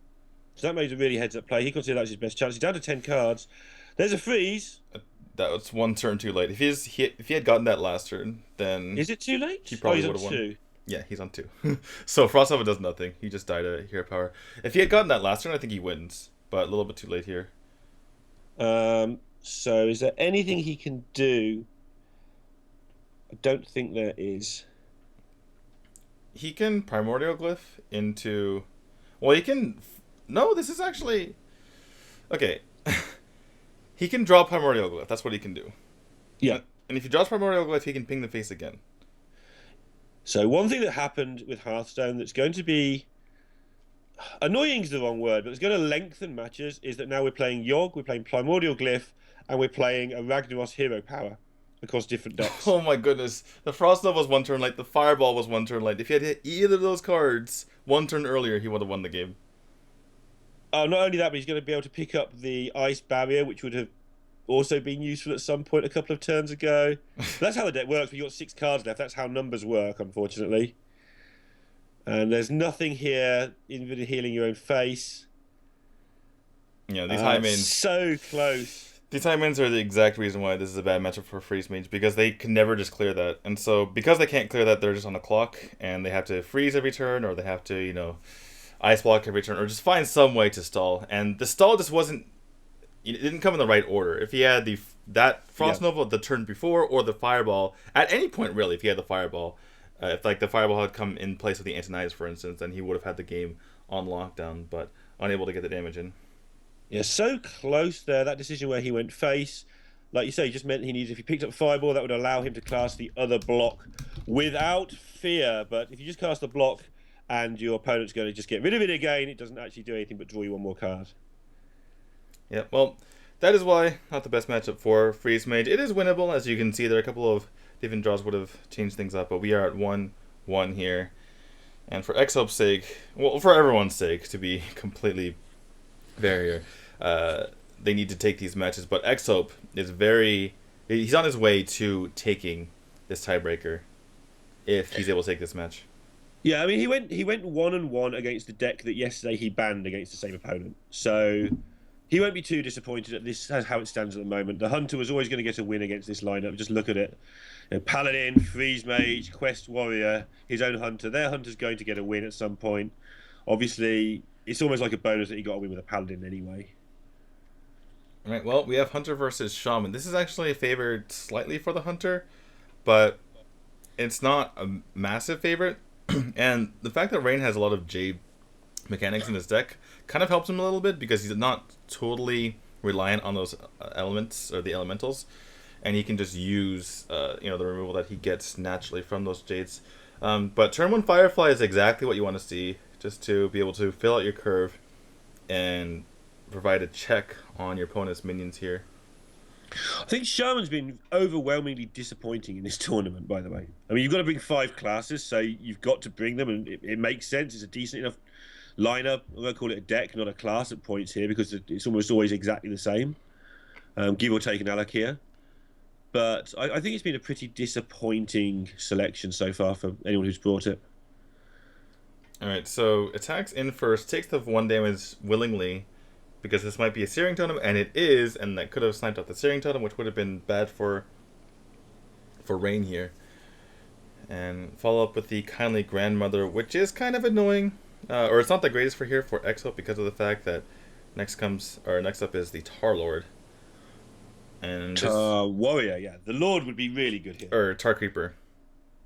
So that made a really heads-up play. He considered that's his best chance. He's down to 10 cards. There's a freeze. That was 1 turn too late. If he had gotten that last turn, then... Is it too late? He probably would have won. 2. Yeah, he's on 2. So Frostnova does nothing. He just died at hero power. If he had gotten that last turn, I think he wins. But a little bit too late here. So is there anything he can do? I don't think there is. He can Primordial Glyph into... Well, he can... No, this is actually... Okay. He can draw Primordial Glyph. That's what he can do. Yeah. And if he draws Primordial Glyph, he can ping the face again. So one thing that happened with Hearthstone that's going to be... Annoying is the wrong word, but it's going to lengthen matches, is that now we're playing Yogg, we're playing Primordial Glyph, and we're playing a Ragnaros hero power across different decks. Oh my goodness. The Frostnova was 1 turn late, the Fireball was 1 turn late. If he had hit either of those cards 1 turn earlier, he would have won the game. Oh, not only that, but he's going to be able to pick up the Ice Barrier, which would have also been useful at some point a couple of turns ago. That's how the deck works. We've got 6 cards left. That's how numbers work, unfortunately. And there's nothing here in healing your own face. Yeah, these high mains... So close. These high mains are the exact reason why this is a bad matchup for Freeze Mage, because they can never just clear that. And so, because they can't clear that, they're just on the clock, and they have to freeze every turn, or they have to, Ice Block every turn, or just find some way to stall. And the stall just wasn't... It didn't come in the right order. If he had that Frost Nova the turn before, or the Fireball, at any point really, if he had the Fireball, if the Fireball had come in place of the Antonidas, for instance, then he would have had the game on lockdown, but unable to get the damage in. Yeah, so close there. That decision where he went face, like you say, just meant if he picked up Fireball, that would allow him to cast the other block without fear. But if you just cast the block and your opponent's going to just get rid of it again, it doesn't actually do anything but draw you 1 more card. Yeah, well, that is why not the best matchup for Freeze Mage. It is winnable, as you can see. There are a couple of different draws would have changed things up, but we are at 1-1 here. And for X-Hope's sake, well, for everyone's sake, to be completely fair here, they need to take these matches. But X-Hope is he's on his way to taking this tiebreaker if he's able to take this match. Yeah, I mean, he went 1-1 against the deck that yesterday he banned against the same opponent. So he won't be too disappointed at this, how it stands at the moment. The Hunter was always going to get a win against this lineup. Just look at it. You know, Paladin, Freeze Mage, Quest Warrior, his own Hunter. Their Hunter's going to get a win at some point. Obviously, it's almost like a bonus that he got a win with a Paladin anyway. All right, well, we have Hunter versus Shaman. This is actually favored slightly for the Hunter, but it's not a massive favorite. And the fact that Rain has a lot of Jade mechanics in his deck kind of helps him a little bit, because he's not totally reliant on those elements or the elementals, and he can just use the removal that he gets naturally from those Jades. But turn 1 Firefly is exactly what you want to see, just to be able to fill out your curve and provide a check on your opponent's minions here. I think Shaman's been overwhelmingly disappointing in this tournament, by the way. I mean, you've got to bring 5 classes, so you've got to bring them, and it makes sense. It's a decent enough lineup. I'm going to call it a deck, not a class at points here, because it's almost always exactly the same, give or take an Alak here. But I think it's been a pretty disappointing selection so far for anyone who's brought it. All right, so attacks in first, takes the 1 damage willingly, because this might be a Searing Totem, and it is, and that could have sniped out the Searing Totem, which would have been bad for Rain here. And follow up with the Kindly Grandmother, which is kind of annoying, or it's not the greatest for here for Exo, because of the fact that next up is the Tar Lord. And Tar Warrior, yeah. The Lord would be really good here. Or Tar Creeper.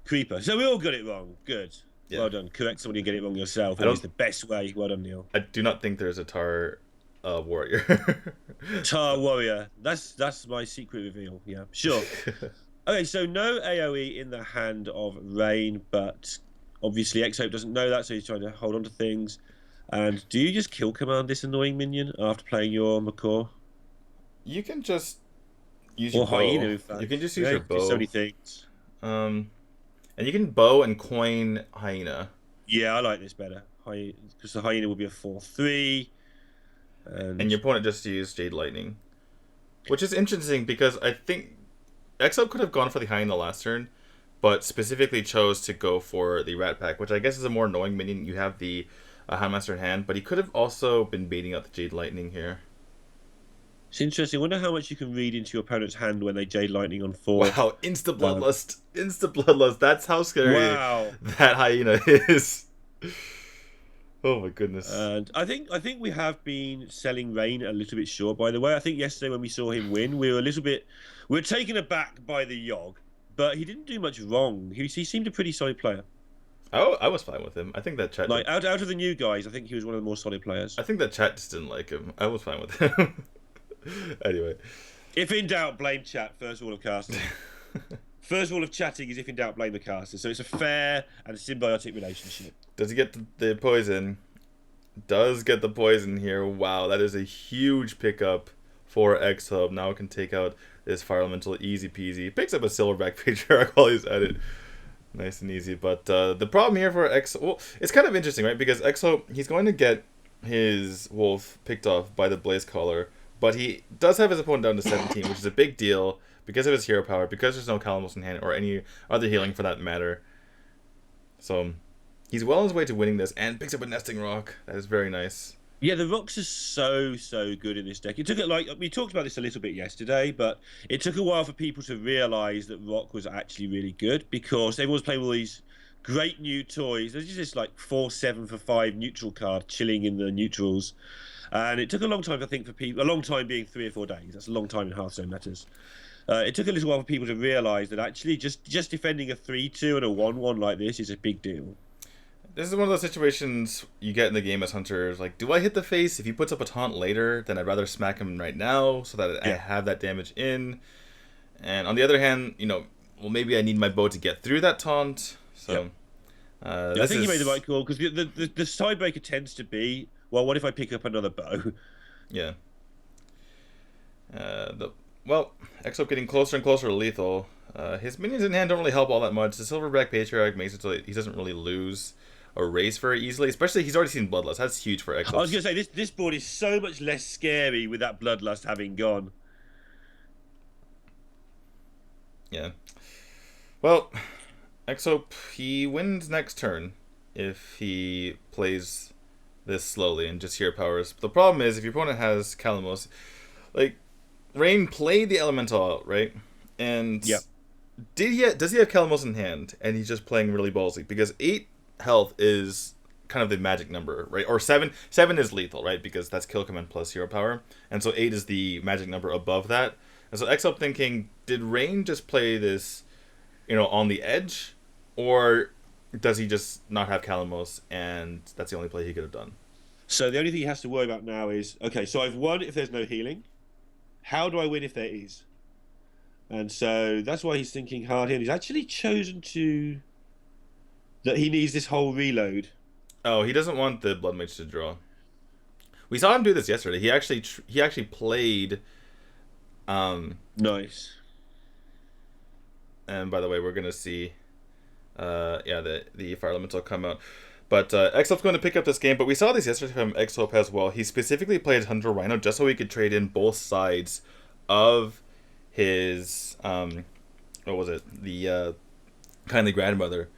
Creeper. So we all got it wrong. Good. Yeah. Well done. Correct somebody and get it wrong yourself. It's the best way. Well done, Neil. I do not think there's a Tar Warrior. Tar Warrior. That's my secret reveal. Yeah, sure. Okay, so no AoE in the hand of Rain, but obviously X-Hope doesn't know that, so he's trying to hold on to things. And do you just kill command this annoying minion after playing your Macaw? You can just use your bow. Hyena, in fact. You can just use your bow. So many things. And you can bow and coin Hyena. Yeah, I like this better. Because the Hyena will be a 4/3. And your opponent just used Jade Lightning. Which is interesting, because I think Exo could have gone for the Hyena last turn, but specifically chose to go for the Rat Pack, which I guess is a more annoying minion. You have the Houndmaster in hand, but he could have also been baiting out the Jade Lightning here. It's interesting. I wonder how much you can read into your opponent's hand when they Jade Lightning on 4. Wow, Insta-Bloodlust. Insta-Bloodlust. That's how scary that Hyena is. Oh my goodness. And I think we have been selling Rain a little bit short, by the way. I think yesterday when we saw him win, we were taken aback by the Yogg, but he didn't do much wrong. He seemed a pretty solid player. Oh, I was fine with him. I think that chat... out of the new guys, I think he was one of the more solid players. I think that chat just didn't like him. I was fine with him. Anyway. If in doubt, blame chat. First rule of casting. First rule of chatting is if in doubt, blame the caster. So it's a fair and symbiotic relationship. Does he get the poison? Does get the poison here. Wow, that is a huge pickup for X-Hub. Now it can take out this Fire Elemental easy peasy. Picks up a Silverback Patriarch while he's at it. Nice and easy. But the problem here for X... Well, it's kind of interesting, right? Because X-Hub, he's going to get his wolf picked off by the Blaze Caller. But he does have his opponent down to 17, which is a big deal because of his hero power, because there's no Calamos in hand, or any other healing for that matter. So he's well on his way to winning this, and picks up a Nesting Rock. That is very nice. Yeah, the rocks are so good in this deck. It took we talked about this a little bit yesterday, but it took a while for people to realise that rock was actually really good, because everyone's playing all these great new toys. There's just this 4/7 for 5 neutral card chilling in the neutrals. And it took a long time, I think, for people... A long time being 3 or 4 days. That's a long time in Hearthstone matters. It took a little while for people to realise that actually just defending a 3/2 and a 1/1 like this is a big deal. This is one of those situations you get in the game as hunters. Like, do I hit the face? If he puts up a taunt later, then I'd rather smack him right now so that I have that damage in. And on the other hand, well, maybe I need my bow to get through that taunt. So, I think you made the right call, because the tiebreaker tends to be... Well, what if I pick up another bow? Yeah. Exo getting closer and closer to lethal. His minions in hand don't really help all that much. The Silverback Patriarch makes it so he doesn't really lose a race very easily. Especially, he's already seen Bloodlust. That's huge for Exo. I was going to say, this board is so much less scary with that Bloodlust having gone. Yeah. Well, Exo, he wins next turn if he plays this slowly and just hero powers. The problem is, if your opponent has Kalamos, like, Rain played the Elemental out, right? And yep. Does he have Kalamos in hand, and he's just playing really ballsy? Because 8 health is kind of the magic number, right? Or 7 is lethal, right? Because that's kill command plus hero power. And so 8 is the magic number above that. And so Exo thinking, did Rain just play this, on the edge? Or does he just not have Kalamos, and that's the only play he could have done? So the only thing he has to worry about now is, okay, so I've won if there's no healing. How do I win if there is? And so that's why he's thinking hard here. He's actually chosen that he needs this whole reload. Oh, he doesn't want the Blood Mage to draw. We saw him do this yesterday. He actually played. Nice. And by the way, we're gonna see, the Fire Elemental come out. But Exo's going to pick up this game. But we saw this yesterday from Exo as well. He specifically played Hunter Rhino just so he could trade in both sides of his the Kindly Grandmother.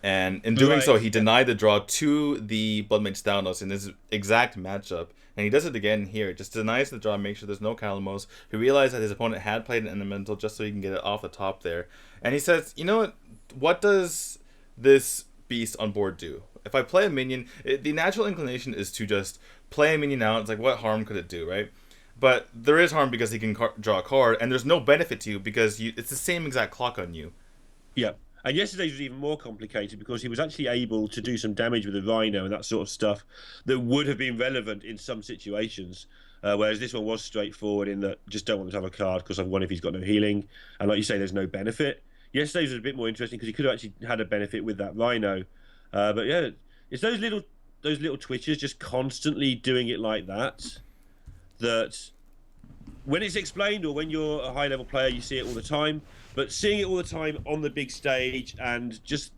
And in doing so, he denied the draw to the Blood Mage Thalnos in this exact matchup. And he does it again here. Just denies the draw, make sure there's no Kalamos. He realized that his opponent had played an Elemental just so he can get it off the top there. And he says, you know what? What does this beast on board do? If I play a minion, the natural inclination is to just play a minion out. It's like, what harm could it do, right? But there is harm because he can draw a card, and there's no benefit to you because it's the same exact clock on you. Yeah. And yesterday's was even more complicated because he was actually able to do some damage with a Rhino and that sort of stuff that would have been relevant in some situations. Whereas this one was straightforward in that just don't want him to have a card because I've won if he's got no healing. And like you say, there's no benefit. Yesterday's was a bit more interesting because he could have actually had a benefit with that Rhino. But yeah, it's those little twitches just constantly doing it like that when it's explained or when you're a high level player, you see it all the time. But seeing it all the time on the big stage and just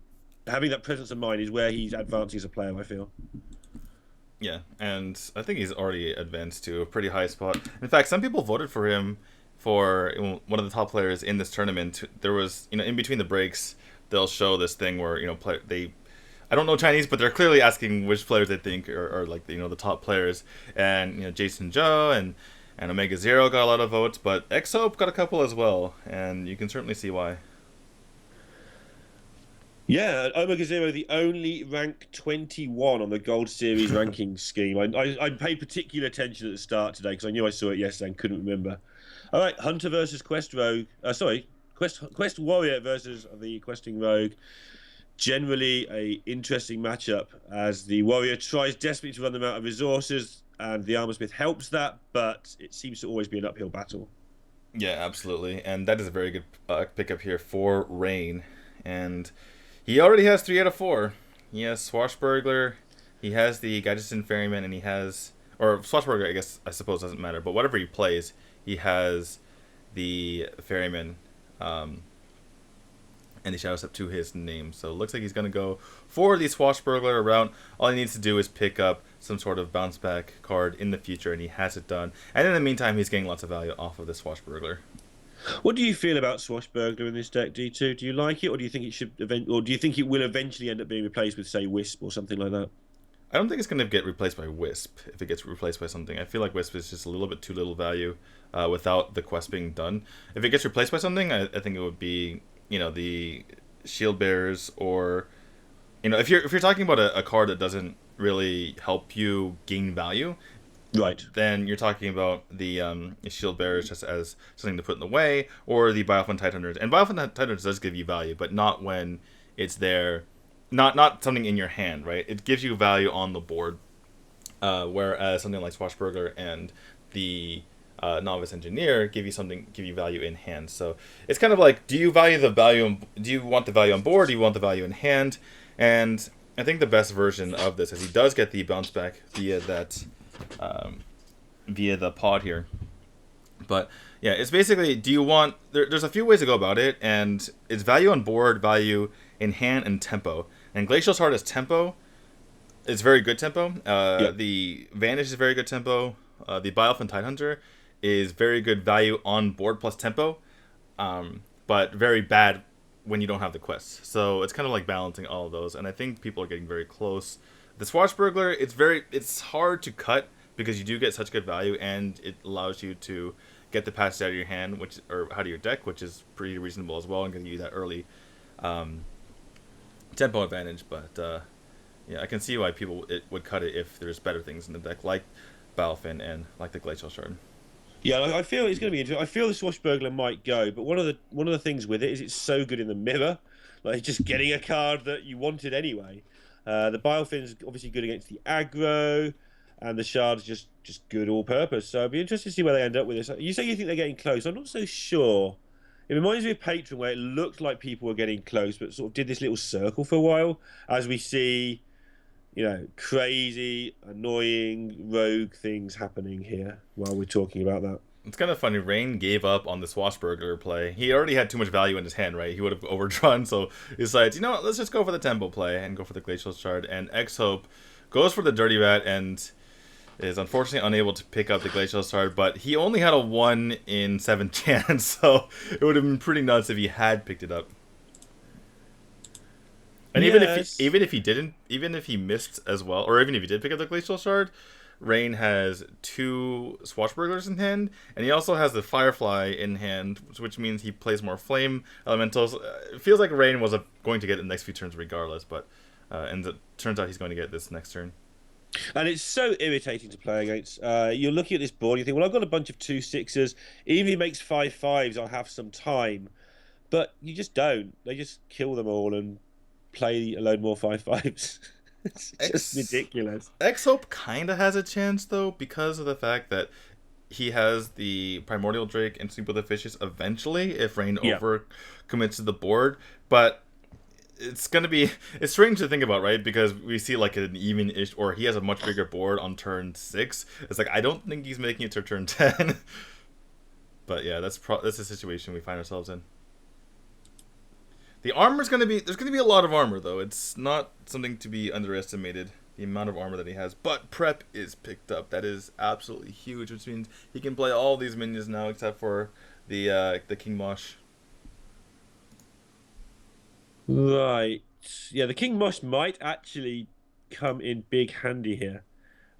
having that presence of mind is where he's advancing as a player, I feel. Yeah, and I think he's already advanced to a pretty high spot. In fact, some people voted for him for one of the top players in this tournament. There was, in between the breaks, they'll show this thing where, I don't know Chinese, but they're clearly asking which players they think are like, the top players. And, Jason Zhou and Omega Zero got a lot of votes, but Exo got a couple as well, and you can certainly see why. Yeah, Omega Zero, the only rank 21 on the Gold Series ranking scheme. I paid particular attention at the start today because I knew I saw it yesterday and couldn't remember. All right, Hunter versus Quest Rogue. Quest Warrior versus the Questing Rogue. Generally a interesting matchup as the Warrior tries desperately to run them out of resources and the Armorsmith helps that, but it seems to always be an uphill battle. Yeah, absolutely. And that is a very good pickup here for Rain. And he already has 3 out of 4. He has Swashbuckler, he has the Gaijin Ferryman, and he has... Or Swashbuckler, I suppose doesn't matter, but whatever he plays, he has the Ferryman. And he shouts up to his name. So it looks like he's going to go for the Swashbuckler route. All he needs to do is pick up some sort of bounce back card in the future, and he has it done. And in the meantime, he's getting lots of value off of the Swashbuckler. What do you feel about Swashbuckler in this deck, D2? Do you like it, or do you think it should or do you think it will eventually end up being replaced with, say, Wisp or something like that? I don't think it's going to get replaced by Wisp if it gets replaced by something. I feel like Wisp is just a little bit too little value without the quest being done. If it gets replaced by something, I think it would be, the Shield Bearers, or if you're talking about a card that doesn't really help you gain value, right, then you're talking about the Shield Bearers just as something to put in the way, or the Biophon Titaners. And Biophon Titaners does give you value, but not when it's there, not something in your hand, right? It gives you value on the board, whereas something like Swashbuckler and the Novice Engineer give you value in hand. So it's kind of like, do you want the value on board? Do you want the value in hand? And I think the best version of this is he does get the bounce back via that via the pod here. But yeah, it's basically, do you want, there's a few ways to go about it, and it's value on board, value in hand, and tempo. And Glacial Shard is tempo. It's very good tempo. The Vanish is very good tempo. The Bioelfin Tidehunter is very good value on board plus tempo, but very bad when you don't have the quests. So it's kind of like balancing all of those, and I think people are getting very close. The Swashbuckler, it's hard to cut because you do get such good value, and it allows you to get the passage out of your hand, or out of your deck, which is pretty reasonable as well, and give you that early tempo advantage. But yeah, I can see why people would cut it if there's better things in the deck, like Bioelfin and like the Glacial Shard. Yeah, I feel it's going to be interesting. I feel the Swashbuckler might go, but one of the things with it is it's so good in the mirror, like just getting a card that you wanted anyway. The Bioelfin's obviously good against the aggro, and the Shard's just good all purpose. So I'd be interested to see where they end up with this. You say you think they're getting close. I'm not so sure. It reminds me of Patron, where it looked like people were getting close, but sort of did this little circle for a while, as we see, you know, crazy, annoying, rogue things happening here while we're talking about that. It's kind of funny. Rain gave up on the Swashbuckler play. He already had too much value in his hand, right? He would have overdrawn, so he decides, you know what, let's just go for the tempo play and go for the Glacial Shard. And X-Hope goes for the Dirty Rat and is unfortunately unable to pick up the Glacial Shard, but he only had a 1 in 7 chance, so it would have been pretty nuts if he had picked it up. And yes. even if he missed as well, or even if he did pick up the Glacial Shard, Rain has 2 Swashbucklers in hand, and he also has the Firefly in hand, which means he plays more Flame Elementals. It feels like Rain was going to get it in the next few turns regardless, but and it turns out he's going to get this next turn. And it's so irritating to play against. You're looking at this board, you think, well, I've got a bunch of 2/6s. Even if he makes 5/5s, I'll have some time. But you just don't. They just kill them all and play a load more 5/5s. It's just ridiculous. X-Hope kind of has a chance, though, because of the fact that he has the Primordial Drake and Sleep with the Fishes eventually, if Rain over commits to the board. But it's strange to think about, right? Because we see like an even-ish, or he has a much bigger board on turn 6. It's like, I don't think he's making it to turn 10. But yeah, that's the situation we find ourselves in. The armor's there's gonna be a lot of armor, though. It's not something to be underestimated, the amount of armor that he has. But prep is picked up. That is absolutely huge, which means he can play all these minions now except for the King Mosh. Right. Yeah, the King Mosh might actually come in big handy here.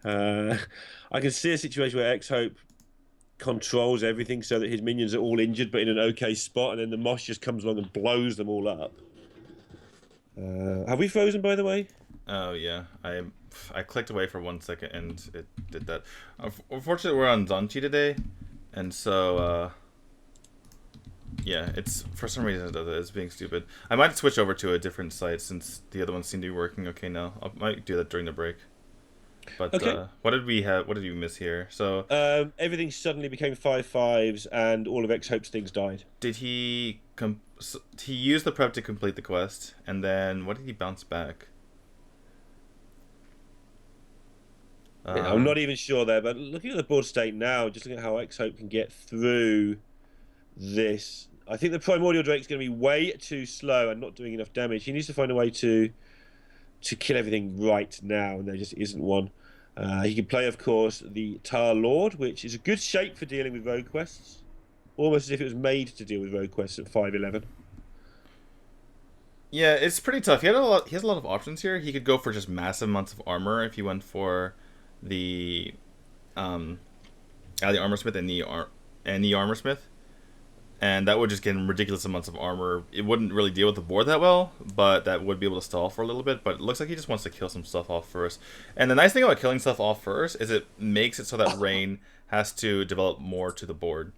I can see a situation where X-Hope controls everything so that his minions are all injured but in an okay spot, and then the Mosh just comes along and blows them all up. Have we frozen, by the way? Oh, yeah. I clicked away for 1 second and it did that. Unfortunately, we're on Zanchi today, and so... yeah, it's for some reason it's being stupid. I might switch over to a different site since the other ones seem to be working okay now. I might do that during the break. But okay. What did we have? What did you miss here? So everything suddenly became 5/5s, and all of X-Hope's things died. Did he he used the prep to complete the quest, and then what did he bounce back? Yeah, I'm not even sure there, but looking at the board state now, just looking at how X-Hope can get through this, I think the Primordial Drake's going to be way too slow and not doing enough damage. He needs to find a way to kill everything right now, and there just isn't one. He can play, of course, the Tar Lord, which is a good shape for dealing with rogue quests, almost as if it was made to deal with rogue quests at 5/11. Yeah, it's pretty tough. He has a lot of options here. He could go for just massive amounts of armor if he went for the Armor Smith and the Armor Smith. And that would just get him ridiculous amounts of armor. It wouldn't really deal with the board that well, but that would be able to stall for a little bit. But it looks like he just wants to kill some stuff off first. And the nice thing about killing stuff off first is it makes it so that Rain has to develop more to the board.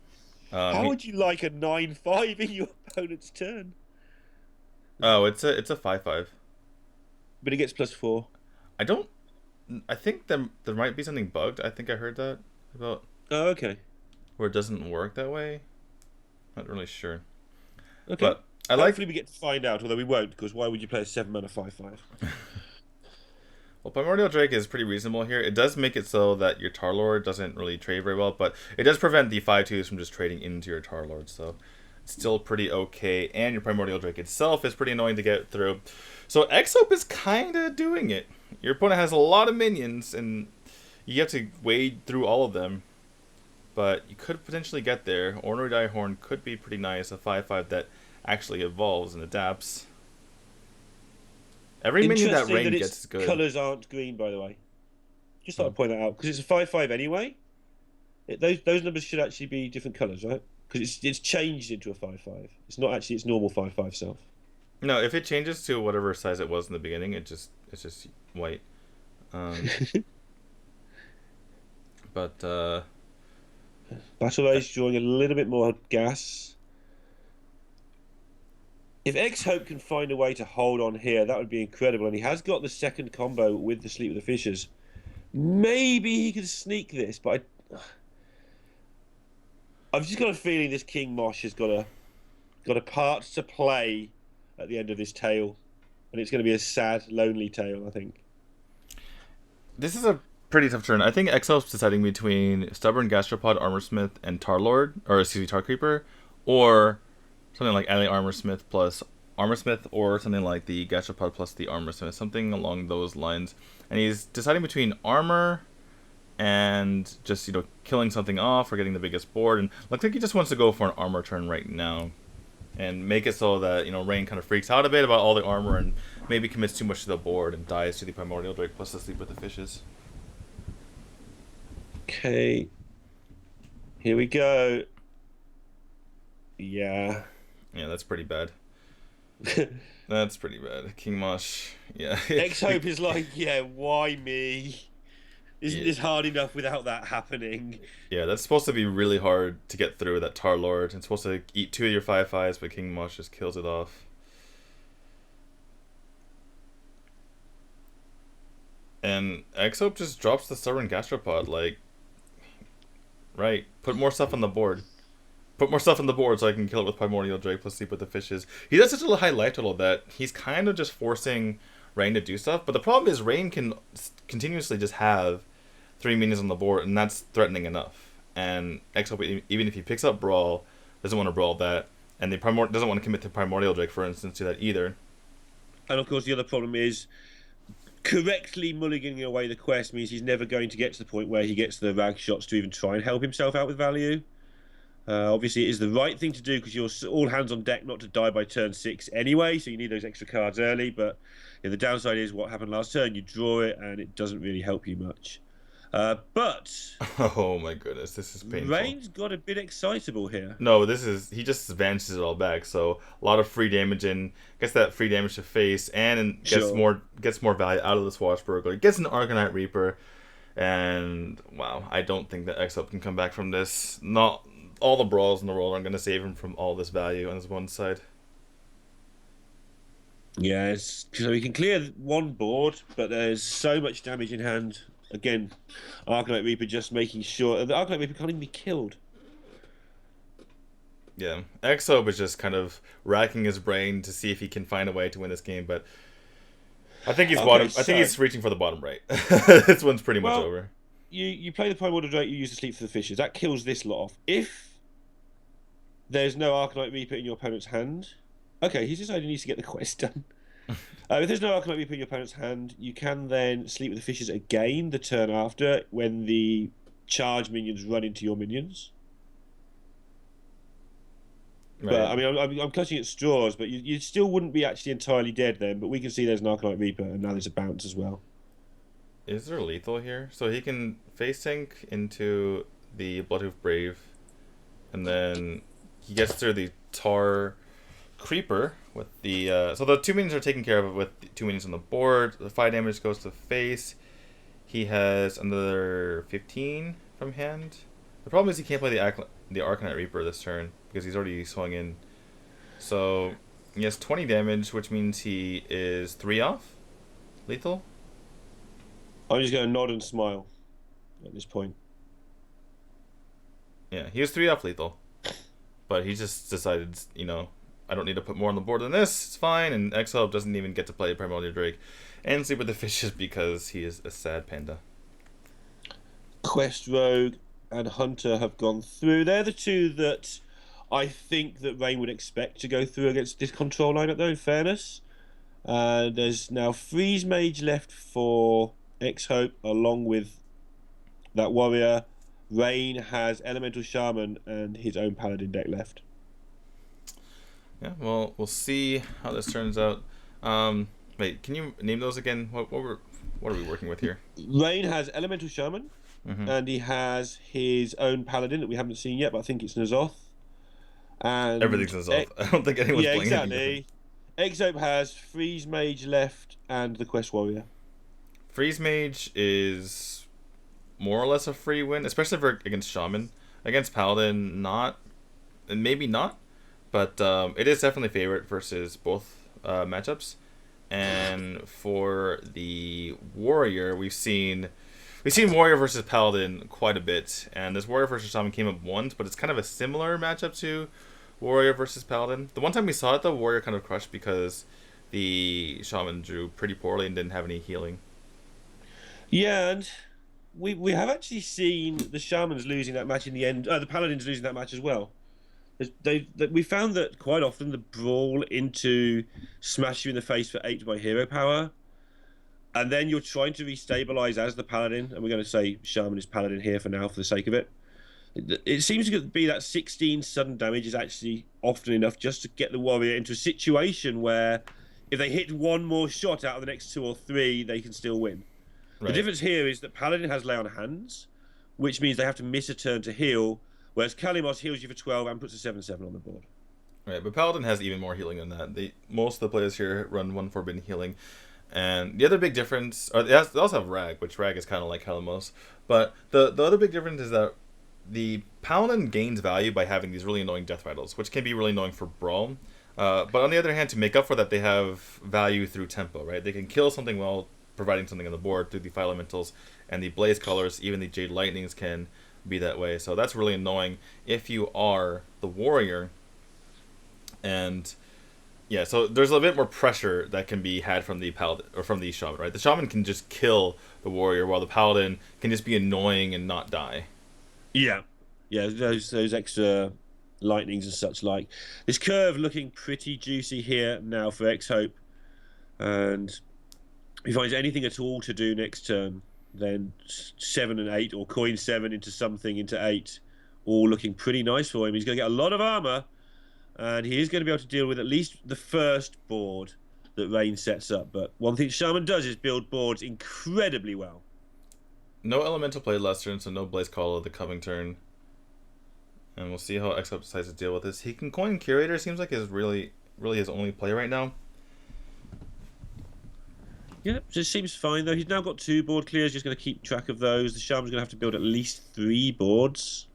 How would you like a 9/5 in your opponent's turn? Oh, it's a 5/5. But it gets +4. I think there might be something bugged. I think I heard that about. Oh, okay. Where it doesn't work that way. Not really sure. Okay. But hopefully we get to find out, although we won't, because why would you play a 7-mana 5/5? Well, Primordial Drake is pretty reasonable here. It does make it so that your Tar Lord doesn't really trade very well, but it does prevent the 5/2s from just trading into your Tar Lord, so it's still pretty okay. And your Primordial Drake itself is pretty annoying to get through. So X-Hope is kind of doing it. Your opponent has a lot of minions, and you have to wade through all of them. But you could potentially get there. Ornery Diehorn could be pretty nice, a 5/5 that actually evolves and adapts. Every minion that Rain gets is good. Colours aren't green, by the way. Just thought I'd point that out, because it's a 5/5 anyway. Those numbers should actually be different colours, right? Because it's changed into a 5/5. It's not actually its normal 5/5 self. No, if it changes to whatever size it was in the beginning, it's just white. But Battle Rage drawing a little bit more gas. If X-Hope can find a way to hold on here, that would be incredible. And he has got the second combo with the Sleep with the Fishes. Maybe he could sneak this, but I've just got a feeling this King Mosh has got a part to play at the end of this tale. And it's going to be a sad, lonely tale, I think. This is a pretty tough turn. I think X-Hope's deciding between Stubborn Gastropod, Armorsmith, and Tar Lord, or Tar Creeper, or something like Ally Armorsmith plus Armorsmith, or something like the Gastropod plus the Armorsmith, something along those lines. And he's deciding between armor and just, killing something off or getting the biggest board. And looks like he just wants to go for an armor turn right now and make it so that, Rain kind of freaks out a bit about all the armor and maybe commits too much to the board and dies to the Primordial Drake plus the Sleep with the Fishes. Okay. Here we go. Yeah. Yeah, that's pretty bad. That's pretty bad. King Mosh. Yeah. X-Hope is like, yeah, why me? Isn't this hard enough without that happening? Yeah, that's supposed to be really hard to get through, that Tar Lord. It's supposed to eat 2 of your 5/5s, but King Mosh just kills it off. And X-Hope just drops the Stubborn Gastropod, right, put more stuff on the board. Put more stuff on the board so I can kill it with Primordial Drake plus Sleep with the Fishes. He does such a high life total that he's kind of just forcing Rain to do stuff. But the problem is Rain can continuously just have 3 minions on the board, and that's threatening enough. And X-Hope, even if he picks up Brawl, doesn't want to Brawl that. And doesn't want to commit to Primordial Drake, for instance, to that either. And of course the other problem is correctly mulliganing away the quest means he's never going to get to the point where he gets the rag shots to even try and help himself out with value. Obviously, it is the right thing to do because you're all hands on deck not to die by turn 6 anyway, so you need those extra cards early. But the downside is what happened last turn. You draw it, and it doesn't really help you much. But oh my goodness, this is painful. Rain's got a bit excitable here. No, he just vanishes it all back. So a lot of free damage in, gets that free damage to face, and gets more value out of the Swashbuckler. Gets an Arcanite Reaper, and wow, I don't think that X-Up can come back from this. Not all the brawls in the world aren't going to save him from all this value on his one side. Yes, so he can clear one board, but there's so much damage in hand. Again, Arcanite Reaper just making sure the Arcanite Reaper can't even be killed. Yeah, X-Hope is just kind of racking his brain to see if he can find a way to win this game, but I think he's I think he's reaching for the bottom right. This one's pretty much over. You play the Primordial Drake, you use the Sleep for the Fishes. That kills this lot off. If there's no Arcanite Reaper in your opponent's hand, okay, he's decided he needs to get the quest done. If there's no Arcanite Reaper in your opponent's hand, you can then Sleep with the Fishes again the turn after when the charge minions run into your minions. Right. But I mean, I'm clutching at straws, but you still wouldn't be actually entirely dead then. But we can see there's an Arcanite Reaper, and now there's a bounce as well. Is there lethal here? So he can face tank into the Bloodhoof Brave, and then he gets through the Tar Creeper with the so the 2 minions are taken care of with the 2 minions on the board. The 5 damage goes to face. He has another 15 from hand. The problem is he can't play the Arcanite Reaper this turn because he's already swung in. So he has 20 damage, which means he is 3 off lethal. I'm just going to nod and smile at this point. Yeah, he was 3 off lethal, but he just decided, I don't need to put more on the board than this. It's fine. And X-Help doesn't even get to play Primordial Drake and Sleep with the Fishes because he is a sad panda. Quest Rogue and Hunter have gone through. They're the two that I think that Rain would expect to go through against this control lineup, though, in fairness. There's now Freeze Mage left for X-Hope, along with that warrior. Rain has Elemental Shaman and his own Paladin deck left. Yeah, well, we'll see how this turns out. Wait, can you name those again? What are we working with here? Rain has Elemental Shaman, and he has his own Paladin that we haven't seen yet, but I think it's N'Zoth. And everything's N'Zoth. I don't think anyone's playing exactly. X-Hope has Freeze Mage left and the Quest Warrior. Freeze Mage is more or less a free win, especially for against Shaman. Against Paladin, not, and maybe not, but it is definitely favorite versus both matchups. And for the Warrior, we've seen Warrior versus Paladin quite a bit, and this Warrior versus Shaman came up once, but it's kind of a similar matchup to Warrior versus Paladin. The one time we saw it, the Warrior kind of crushed because the Shaman drew pretty poorly and didn't have any healing. Yeah, and we have actually seen the Shamans losing that match in the end. The Paladins losing that match as well. We found that quite often the brawl into smash you in the face for 8 by hero power, and then you're trying to restabilize as the Paladin, and we're going to say Shaman is Paladin here for now for the sake of it. It seems to be that 16 sudden damage is actually often enough just to get the Warrior into a situation where if they hit one more shot out of the next 2 or 3, they can still win. Right. The difference here is that Paladin has Lay on Hands, which means they have to miss a turn to heal, whereas Kalimos heals you for 12 and puts a 7/7 on the board. Right, but Paladin has even more healing than that. Most of the players here run 1 Forbidden Healing. And the other big difference, they also have Rag, which Rag is kind of like Kalimos. But the other big difference is that the Paladin gains value by having these really annoying death rattles, which can be really annoying for Brawl. But on the other hand, to make up for that, they have value through tempo, right? They can kill something while providing something on the board through the Fire Elementals, and the Blaze Colors, even the Jade Lightnings can be that way. So that's really annoying if you are the Warrior. And yeah, so there's a bit more pressure that can be had from the Paladin or from the Shaman, right? The Shaman can just kill the Warrior, while the Paladin can just be annoying and not die. Yeah, those extra lightnings and such like. This curve looking pretty juicy here now for X-Hope, and if he finds anything at all to do next turn, then 7 and 8 or coin 7 into something into 8, all looking pretty nice for him. He's going to get a lot of armor, and he is going to be able to deal with at least the first board that Rain sets up. But one thing Shaman does is build boards incredibly well. No Elemental played last turn, so no Blaze Caller the coming turn. And we'll see how X-Hope decides to deal with this. He can coin Curator, seems like is really his only play right now. Yeah, just seems fine though. He's now got 2 board clears, just going to keep track of those. The Shaman's going to have to build at least 3 boards.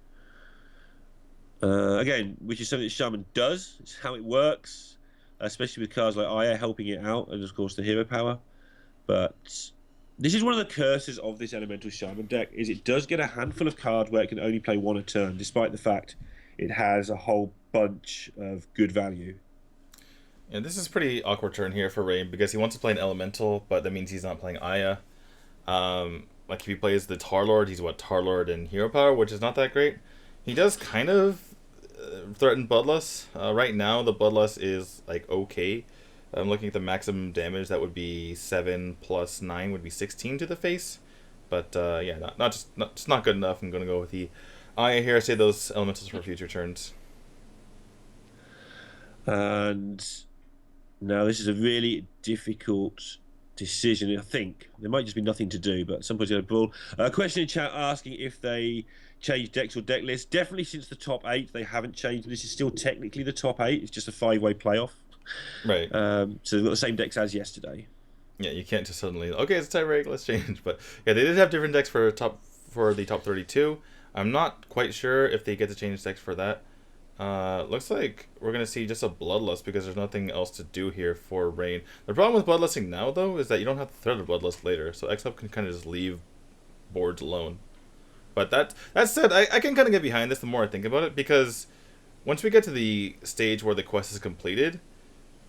Again, which is something that Shaman does. It's how it works, especially with cards like Aya helping it out, and of course the hero power. But this is one of the curses of this Elemental Shaman deck, is it does get a handful of cards where it can only play 1 a turn, despite the fact it has a whole bunch of good value. Yeah, this is a pretty awkward turn here for Rain, because he wants to play an Elemental, but that means he's not playing Aya. Like if he plays the Tarlord, he's Tarlord and Hero Power, which is not that great. He does kind of threaten Bloodlust. Right now, the Bloodlust is like okay. I'm looking at the maximum damage. That would be 7 plus 9 would be 16 to the face. But yeah, just not good enough. I'm gonna go with the Aya here. I say those Elementals for future turns. And now this is a really difficult decision. I think there might just be nothing to do, but at some point he's going to brawl. Question in chat asking if they changed decks or deck lists. Definitely since the top 8 they haven't changed. This is still technically the top 8. It's just a 5-way playoff. Right. So they've got the same decks as yesterday. Yeah, you can't just suddenly, okay, it's a tie break, let's change. But yeah, they did have different decks for the top 32. I'm not quite sure if they get to change decks for that. Looks like we're going to see just a Bloodlust because there's nothing else to do here for Rain. The problem with Bloodlusting now, though, is that you don't have to thread a Bloodlust later, so X-Help can kind of just leave boards alone. But that said, I can kind of get behind this the more I think about it, because once we get to the stage where the quest is completed,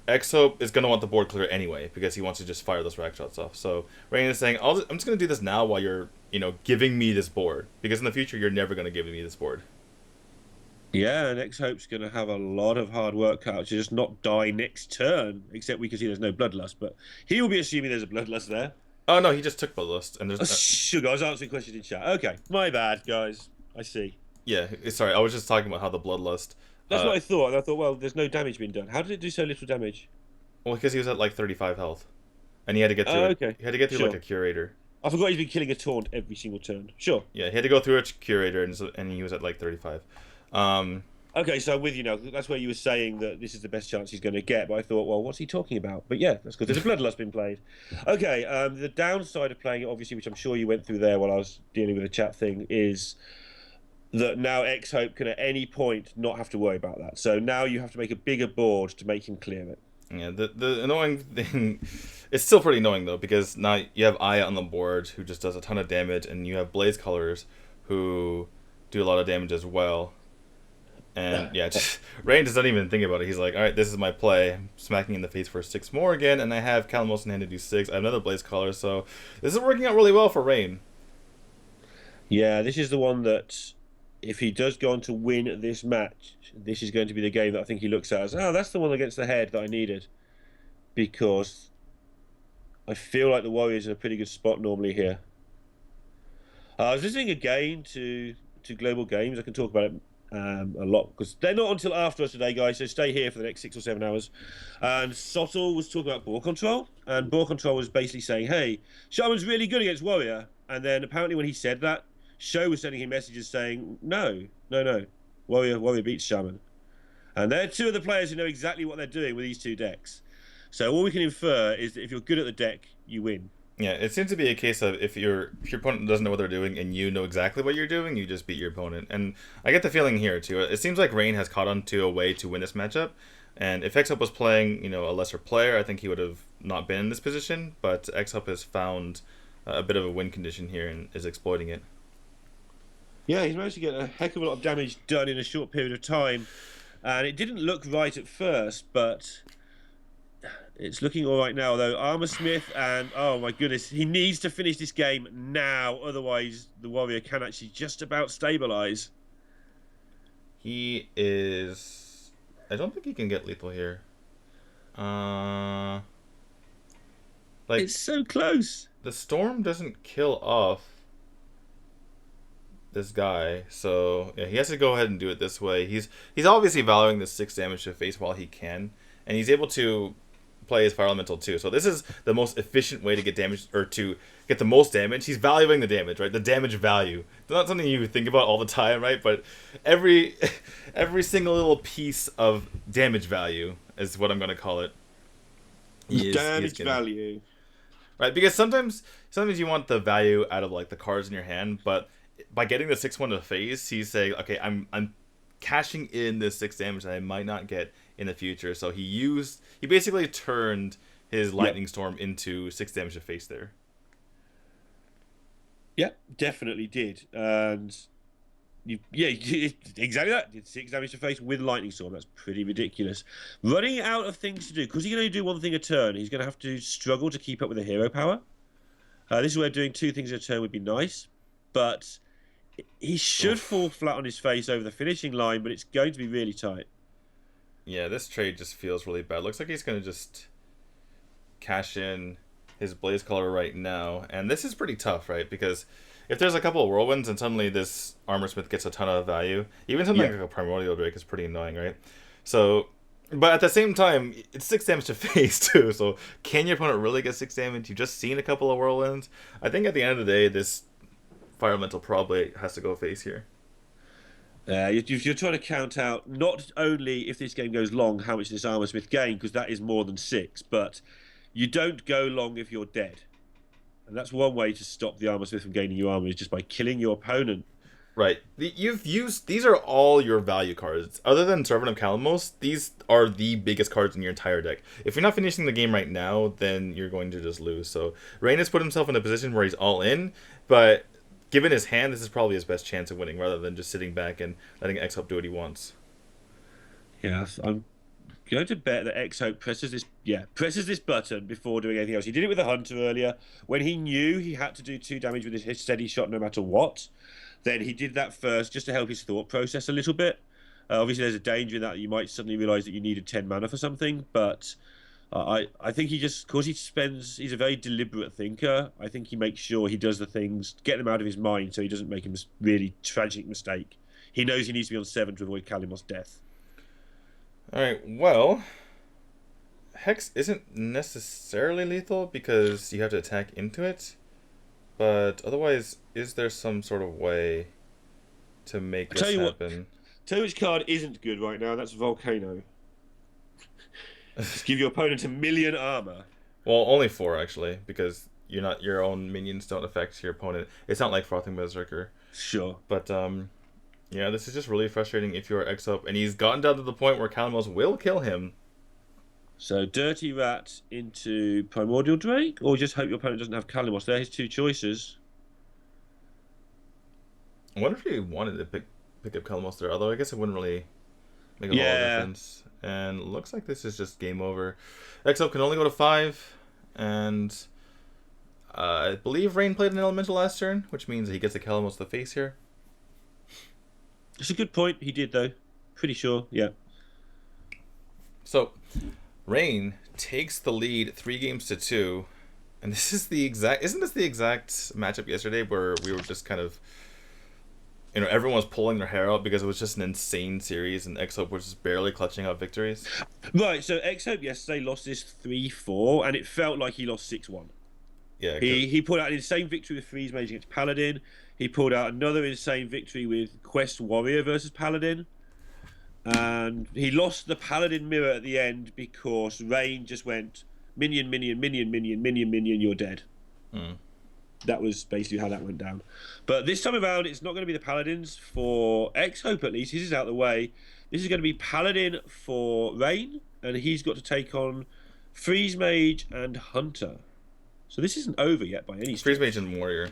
X-Hope is going to want the board clear anyway, because he wants to just fire those rack shots off. So Rain is saying, I'm just going to do this now while you're, giving me this board. Because in the future, you're never going to give me this board. Yeah, and X-Hope's going to have a lot of hard work cut out to just not die next turn, except we can see there's no Bloodlust, but he will be assuming there's a Bloodlust there. Oh, no, he just took Bloodlust. And there's Sugar, I was answering questions in chat. Okay, my bad, guys. I see. Yeah, sorry, I was just talking about how the Bloodlust... That's what I thought. And I thought, well, there's no damage being done. How did it do so little damage? Well, because he was at like 35 health. And he had to get through okay. He had to get through like a Curator. I forgot he's been killing a Taunt every single turn. Sure. Yeah, he had to go through a Curator, and he was at like 35. Okay, so I'm with you now. That's where you were saying that this is the best chance he's going to get. But I thought, well, what's he talking about? But yeah, that's because there's a Bloodlust been played. Okay, the downside of playing it, obviously, which I'm sure you went through there while I was dealing with the chat thing, is that now X-Hope can at any point not have to worry about that. So now you have to make a bigger board to make him clear it. Yeah, the annoying thing... It's still pretty annoying, though, because now you have Aya on the board, who just does a ton of damage, and you have Blaze Colors, who do a lot of damage as well. And, yeah, Rain does not even think about it. He's like, alright, this is my play. I'm smacking in the face for 6 more again, and I have Calamos in hand to do 6. I have another Blaze Color, so this is working out really well for Rain. Yeah, this is the one that... If he does go on to win this match, this is going to be the game that I think he looks at as, that's the one against the head that I needed. Because I feel like the Warriors are in a pretty good spot normally here. I was listening again to Global Games. I can talk about it a lot, because they're not until after us today, guys, so stay here for the next 6 or 7 hours. And Sottle was talking about board control, and board control was basically saying, hey, Shaman's really good against Warrior. And then apparently when he said that, Show was sending him messages saying, no, Warrior beats Shaman. And they're two of the players who know exactly what they're doing with these two decks. So all we can infer is that if you're good at the deck, you win. Yeah, it seems to be a case of if your opponent doesn't know what they're doing and you know exactly what you're doing, you just beat your opponent. And I get the feeling here, too. It seems like Rain has caught on to a way to win this matchup. And if X-Up was playing, a lesser player, I think he would have not been in this position. But X-Up has found a bit of a win condition here and is exploiting it. Yeah, he's managed to get a heck of a lot of damage done in a short period of time. And it didn't look right at first, but it's looking all right now, though. Armor Smith, and oh my goodness, he needs to finish this game now. Otherwise, the Warrior can actually just about stabilize. He is... I don't think he can get lethal here. It's so close. The Storm doesn't kill off this guy, so yeah, he has to go ahead and do it this way. He's obviously valuing the 6 damage to face while he can, and he's able to play his Fire Elemental too. So this is the most efficient way to get damage, or to get the most damage. He's valuing the damage, right? The damage value. It's not something you think about all the time, right? But every single little piece of damage value is what I'm going to call it. Damage value. Right, because sometimes you want the value out of like the cards in your hand, but by getting the 6-1 to face, he's saying, okay, I'm cashing in this 6 damage that I might not get in the future. So he basically turned his Lightning Storm into 6 damage to face there. Yeah, definitely did. And exactly that. Did 6 damage to face with Lightning Storm. That's pretty ridiculous. Running out of things to do, because he can only do one thing a turn, he's going to have to struggle to keep up with the hero power. This is where doing 2 things a turn would be nice, but he should fall flat on his face over the finishing line, but it's going to be really tight. Yeah, this trade just feels really bad. Looks like he's going to just cash in his Blaze Color right now. And this is pretty tough, right? Because if there's a couple of Whirlwinds and suddenly this Armor Smith gets a ton of value, even something like a Primordial Drake is pretty annoying, right? So, but at the same time, it's 6 damage to face too. So can your opponent really get 6 damage? You've just seen a couple of Whirlwinds. I think at the end of the day, this Fire Elemental probably has to go face here. You're trying to count out not only if this game goes long how much this Armor Smith gain, because that is more than 6, but you don't go long if you're dead. And that's one way to stop the Armor Smith from gaining you armor, is just by killing your opponent. Right. These are all your value cards. Other than Servant of Calamos, these are the biggest cards in your entire deck. If you're not finishing the game right now, then you're going to just lose. So Rain has put himself in a position where he's all in, but given his hand, this is probably his best chance of winning, rather than just sitting back and letting X-Help do what he wants. Yeah, I'm going to bet that X-Hope presses this button before doing anything else. He did it with the Hunter earlier when he knew he had to do 2 damage with his steady shot no matter what. Then he did that first just to help his thought process a little bit. Obviously, there's a danger in that you might suddenly realise that you needed 10 mana for something, but I think he just, because he's a very deliberate thinker, I think he makes sure he does the things, get them out of his mind so he doesn't make a really tragic mistake. He knows he needs to be on 7 to avoid Kalimos' death. Alright, well, Hex isn't necessarily lethal because you have to attack into it, but otherwise, is there some sort of way to make this happen? Tell you which card isn't good right now, that's Volcano. Just give your opponent 1,000,000 armor. Well, only 4 actually, because your own minions don't affect your opponent. It's not like Frothing Berserker. Sure. But yeah, this is just really frustrating if you're X-Hope, and he's gotten down to the point where Kalimos will kill him. So Dirty Rat into Primordial Drake, or just hope your opponent doesn't have Kalimos. They're his 2 choices. I wonder if he wanted to pick up Kalimos there, although I guess it wouldn't really make a lot of difference. And looks like this is just game over. X-Hope can only go to 5, and I believe Rain played an Elemental last turn, which means he gets a Kalimos to the face here. It's a good point. He did, though. Pretty sure, yeah. So, Rain takes the lead 3 games to 2, and this is isn't this the exact matchup yesterday where we were just kind of, everyone was pulling their hair out because it was just an insane series, and X-Hope was just barely clutching out victories? Right, so X-Hope yesterday lost this 3-4, and it felt like he lost 6-1. Yeah, he pulled out an insane victory with Freeze Mage against Paladin. He pulled out another insane victory with Quest Warrior versus Paladin. And he lost the Paladin mirror at the end because Rain just went minion, minion, minion, minion, minion, minion, you're dead. That was basically how that went down. But this time around, it's not going to be the Paladins for X-Hope at least. This is out of the way. This is going to be Paladin for Rain, and he's got to take on Freeze Mage and Hunter. So this isn't over yet by any stretch. Freeze Mage and Warrior.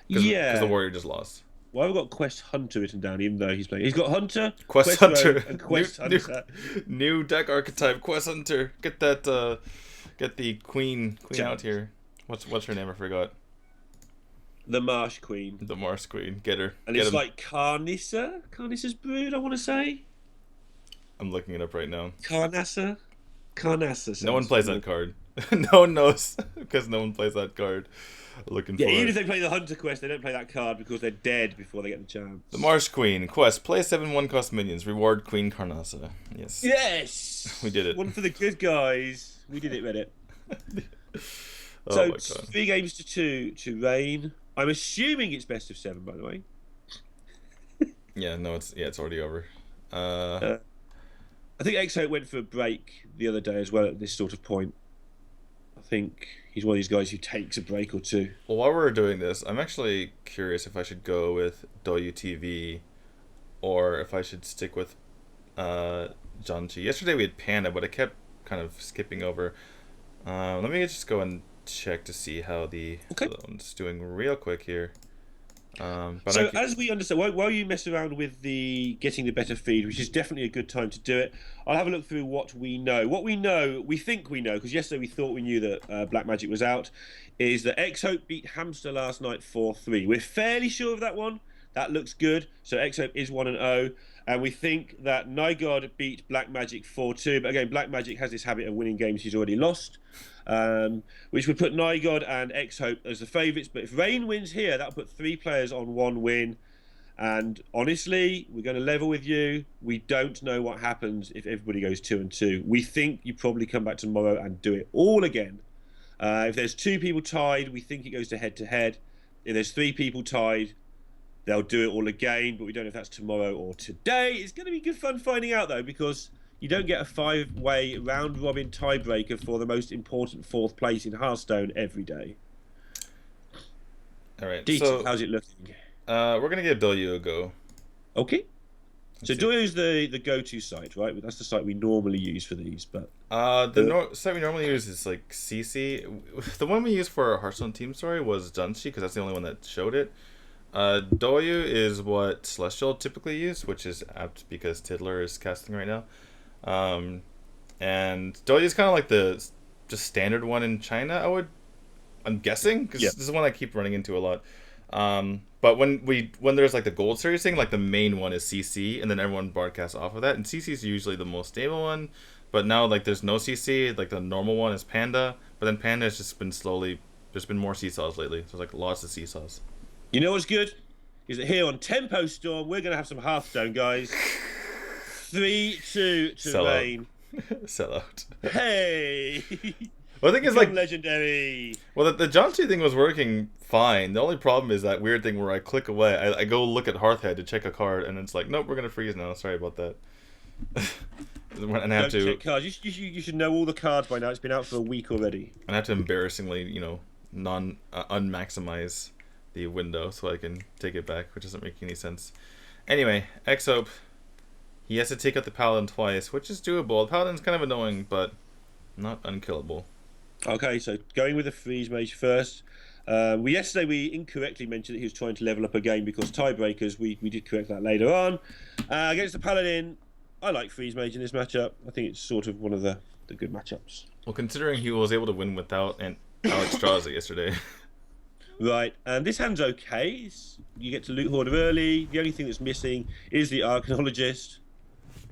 Yeah. Because the Warrior just lost. Well, I've got Quest Hunter written down, even though he's playing. He's got Hunter, Quest Hunter, and Quest Hunter. New deck archetype, Quest Hunter. Get that. Get the queen out here. What's her name? I forgot. The Marsh Queen. The Marsh Queen. Get her. And it's like Carnissa's brood, I want to say. I'm looking it up right now. Carnassa. No one plays that card. No one knows because no one plays that card. Looking for even it. if they play the Hunter quest, they don't play that card because they're dead before they get the chance. The Marsh Queen quest: play 7 1-cost minions. Reward Queen Carnassa. Yes. Yes. We did it. One for the good guys. We did it, Reddit. So 3 games to 2 to Rain. I'm assuming it's best of 7, by the way. Yeah, no, it's already over. I think X-Hope went for a break the other day as well at this sort of point. I think he's one of these guys who takes a break or 2. Well, while we're doing this, I'm actually curious if I should go with WTV or if I should stick with Janchi. Yesterday we had Panda, but I kept kind of skipping over. Let me just go and check to see how the other one's doing real quick here. So as we understand, while you mess around with the getting the better feed, which is definitely a good time to do it, I'll have a look through what we know. What we know, we think we know, because yesterday we thought we knew that Black Magic was out, is that X-Hope beat Hamster last night 4-3. We're fairly sure of that one. That looks good. So X-Hope is 1-0. And we think that Nygod beat Black Magic 4-2. But again, Black Magic has this habit of winning games he's already lost. Which would put Nygod and X-Hope as the favourites. But if Rain wins here, that'll put 3 players on 1 win. And honestly, we're going to level with you. We don't know what happens if everybody goes 2-2. We think you probably come back tomorrow and do it all again. If there's 2 people tied, we think it goes to head-to-head. If there's 3 people tied, they'll do it all again, but we don't know if that's tomorrow or today. It's going to be good fun finding out, though, because you don't get a 5-way round-robin tiebreaker for the most important 4th place in Hearthstone every day. All right, so how's it looking? We're going to give Doyu a go. Okay. So Doyu's the go-to site, right? That's the site we normally use for these, but... the site we normally use is like CC. The one we used for our Hearthstone team story was Dunshi, because that's the only one that showed it. Doyu is what Celestial typically use, which is apt because Tiddler is casting right now. And Doyu is kind of like the just standard one in China, I'm guessing, because this is one I keep running into a lot. But when there's like the Gold Series thing, like the main one is CC, and then everyone broadcasts off of that, and CC is usually the most stable one. But now like there's no CC, like the normal one is Panda, but then Panda has just been there's been more seesaws lately, so like lots of seesaws. You know what's good? Is that here on Tempo Storm, we're going to have some Hearthstone, guys. 3-2 to Rain. Sell out. Hey! Well, the thing is, like, legendary. Well, the Jump 2 thing was working fine. The only problem is that weird thing where I click away. I go look at Hearthhead to check a card, and it's like, nope, we're going to freeze now. Sorry about that. And I have Don't check cards. You should know all the cards by now. It's been out for a week already. I have to embarrassingly, unmaximize the window so I can take it back, which doesn't make any sense. Anyway, X-Hope, he has to take out the Paladin twice, which is doable. The Paladin's kind of annoying, but not unkillable. Okay, so going with the Freeze Mage first. Yesterday we incorrectly mentioned that he was trying to level up a game because tiebreakers. We did correct that later on. Against the Paladin, I like Freeze Mage in this matchup. I think it's sort of one of the good matchups. Well, considering he was able to win without Alex Straza yesterday. Right, and this hand's okay. You get to loot hoarder early. The only thing that's missing is the Arcanologist.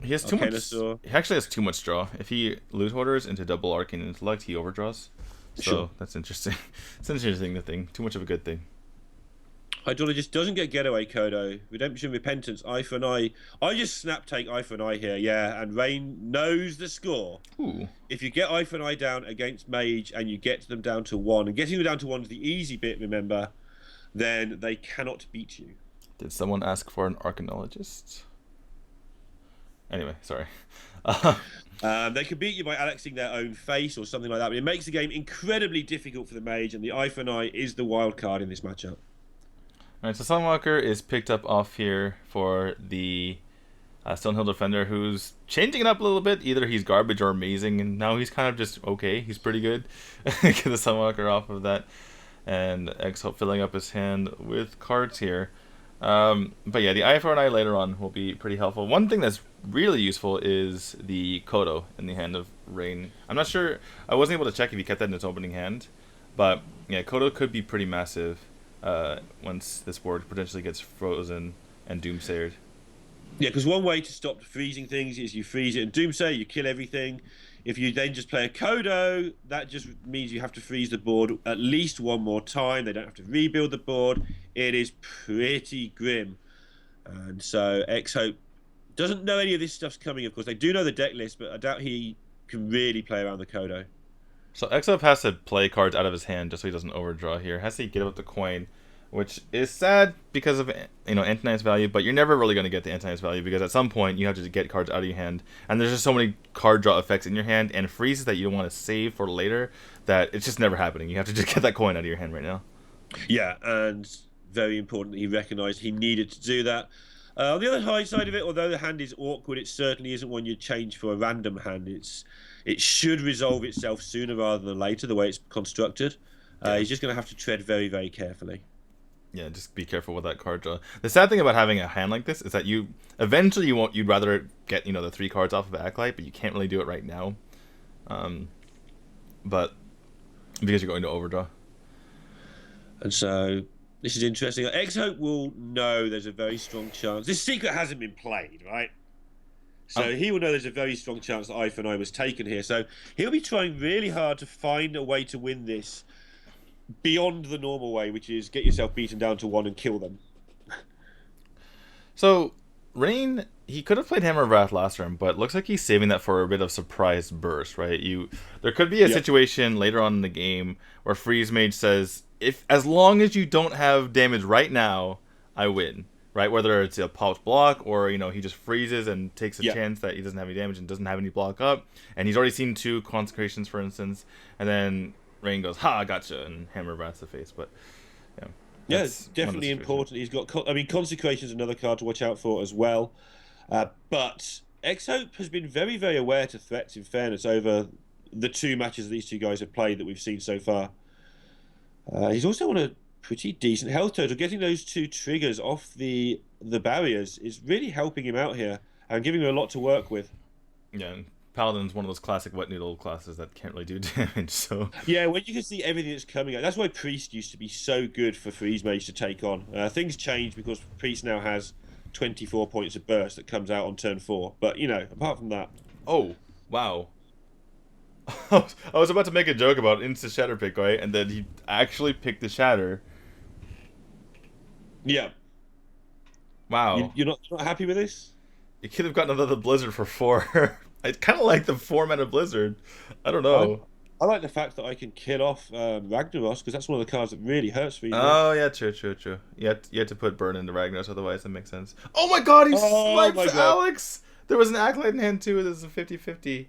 He has too much. He actually has too much draw. If he loot hoarders into double Arcane Intellect, he overdraws. So that's interesting. It's an interesting thing. Too much of a good thing. Hydrologist doesn't get getaway Kodo. Redemption, Repentance, Eye for an Eye. I just snap take Eye for an Eye here, yeah, and Rain knows the score. Ooh. If you get Eye for an Eye down against Mage and you get them down to 1, and getting them down to 1 is the easy bit, remember, then they cannot beat you. Did someone ask for an Arcanologist? Anyway, sorry. They can beat you by Alexing their own face or something like that, but it makes the game incredibly difficult for the Mage, and the Eye for an Eye is the wild card in this matchup. Alright, so Sunwalker is picked up off here for the Stonehill Defender, who's changing it up a little bit. Either he's garbage or amazing, and now he's kind of just okay. He's pretty good. Get the Sunwalker off of that. And X-Hope filling up his hand with cards here. But yeah, the Eye for an Eye later on will be pretty helpful. One thing that's really useful is the Kodo in the hand of Rain. I'm not sure, I wasn't able to check if he kept that in his opening hand, but yeah, Kodo could be pretty massive once this board potentially gets frozen and doomsayed. Yeah, because one way to stop freezing things is you freeze it and doomsay, you kill everything. If you then just play a Kodo, that just means you have to freeze the board at least one more time. They don't have to rebuild the board. It is pretty grim. And so X-Hope doesn't know any of this stuff's coming, of course. They do know the deck list, but I doubt he can really play around the Kodo. So X-Hope has to play cards out of his hand just so he doesn't overdraw here. Has to get up the coin, which is sad because of Antonite's value, but you're never really going to get the Antonite's value because at some point you have to get cards out of your hand, and there's just so many card draw effects in your hand and freezes that you don't want to save for later that it's just never happening. You have to just get that coin out of your hand right now. Yeah, and very important that he recognised he needed to do that. On the other high side of it, although the hand is awkward, it certainly isn't one you'd change for a random hand. It should resolve itself sooner rather than later, the way it's constructed. He's just going to have to tread very, very carefully. Yeah, just be careful with that card draw. The sad thing about having a hand like this is that eventually you'd rather get the 3 cards off of Acolyte, but you can't really do it right now. But because you're going to overdraw. And so this is interesting. X-Hope will know there's a very strong chance. This secret hasn't been played, right? So he will know there's a very strong chance that Eye for an Eye was taken here. So he'll be trying really hard to find a way to win this beyond the normal way, which is get yourself beaten down to 1 and kill them. So Rain, he could have played Hammer of Wrath last turn, but looks like he's saving that for a bit of surprise burst, right? There could be a situation later on in the game where Freeze Mage says, as long as you don't have damage right now, I win. Right, whether it's a popped block or he just freezes and takes a chance that he doesn't have any damage and doesn't have any block up, and he's already seen 2 consecrations, for instance, and then Rain goes, "Ha, I gotcha," and Hammer Brat's the face. But yeah, it's definitely important. He's got, consecration's another card to watch out for as well. But X-Hope has been very, very aware to threats. In fairness, over the 2 matches these 2 guys have played that we've seen so far, he's also want to pretty decent health total. Getting those 2 triggers off the barriers is really helping him out here and giving him a lot to work with. Yeah, and Paladin's one of those classic wet noodle classes that can't really do damage, so... Yeah, when you can see everything that's coming out. That's why Priest used to be so good for Freeze Mage to take on. Things changed because Priest now has 24 points of burst that comes out on turn 4. But, you know, apart from that... Oh, wow. I was about to make a joke about instant shatter pick, right? And then he actually picked the shatter. Yeah. Wow. You're not happy with this? You could have gotten another Blizzard for 4. I kind of like the 4-mana Blizzard. I don't know. I like the fact that I can kill off Ragnaros, because that's one of the cards that really hurts for you. Oh, yeah, true. You had to put burn into Ragnaros, otherwise that makes sense. Oh my god, he snipes Alex! There was an Acolyte in hand too, there's a 50-50.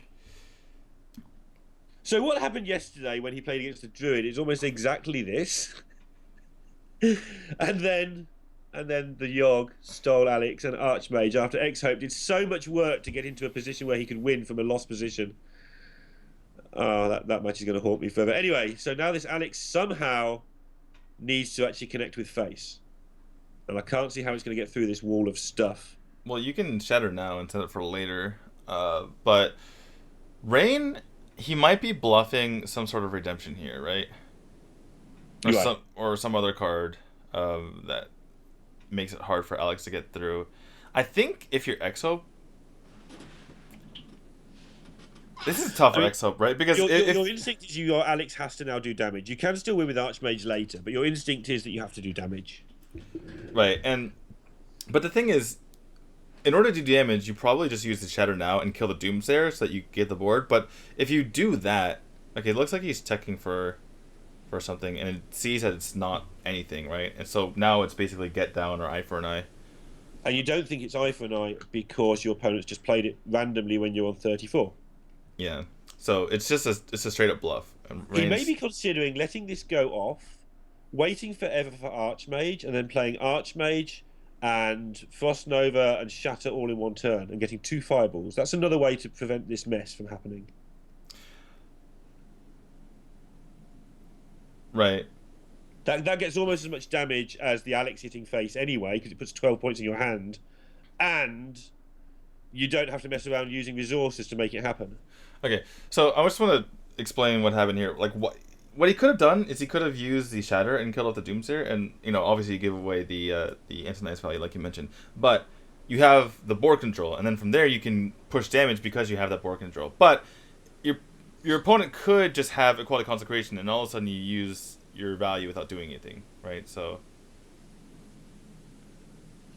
So what happened yesterday when he played against the Druid is almost exactly this. and then the Yogg stole Alex and Archmage after X-Hope did so much work to get into a position where he could win from a lost position. Oh, that match is going to haunt me forever. Anyway, so now this Alex somehow needs to actually connect with Face. And I can't see how it's going to get through this wall of stuff. Well, you can shatter now and set it for later. But Rain, he might be bluffing some sort of redemption here, right? Or some other card that makes it hard for Alex to get through. I think if you're Exo, this is tough for Exo, right? Because your instinct is your Alex has to now do damage. You can still win with Archmage later, but your instinct is that you have to do damage. Right, but the thing is, in order to do damage, you probably just use the Shatter now and kill the Doomsayer so that you get the board. But if you do that, okay, it looks like he's checking for something, and it sees that it's not anything, right? And so now it's basically get down or eye for an eye. And you don't think it's eye for an eye because your opponent's just played it randomly when you're on 34. Yeah, so it's just a straight up bluff. And he may be considering letting this go off, waiting forever for Archmage, and then playing Archmage and Frost Nova and Shatter all in one turn and getting 2 fireballs. That's another way to prevent this mess from happening. Right. That gets almost as much damage as the Alex hitting Face anyway, because it puts 12 points in your hand, and you don't have to mess around using resources to make it happen. Okay, so I just want to explain what happened here. Like, what he could have done is he could have used the Shatter and killed off the Doomsayer, and, you know, obviously give away the anti-nice value like you mentioned. But you have the board control, and then from there you can push damage because you have that board control. But your opponent could just have Equality Consecration, and all of a sudden you use your value without doing anything, right? So...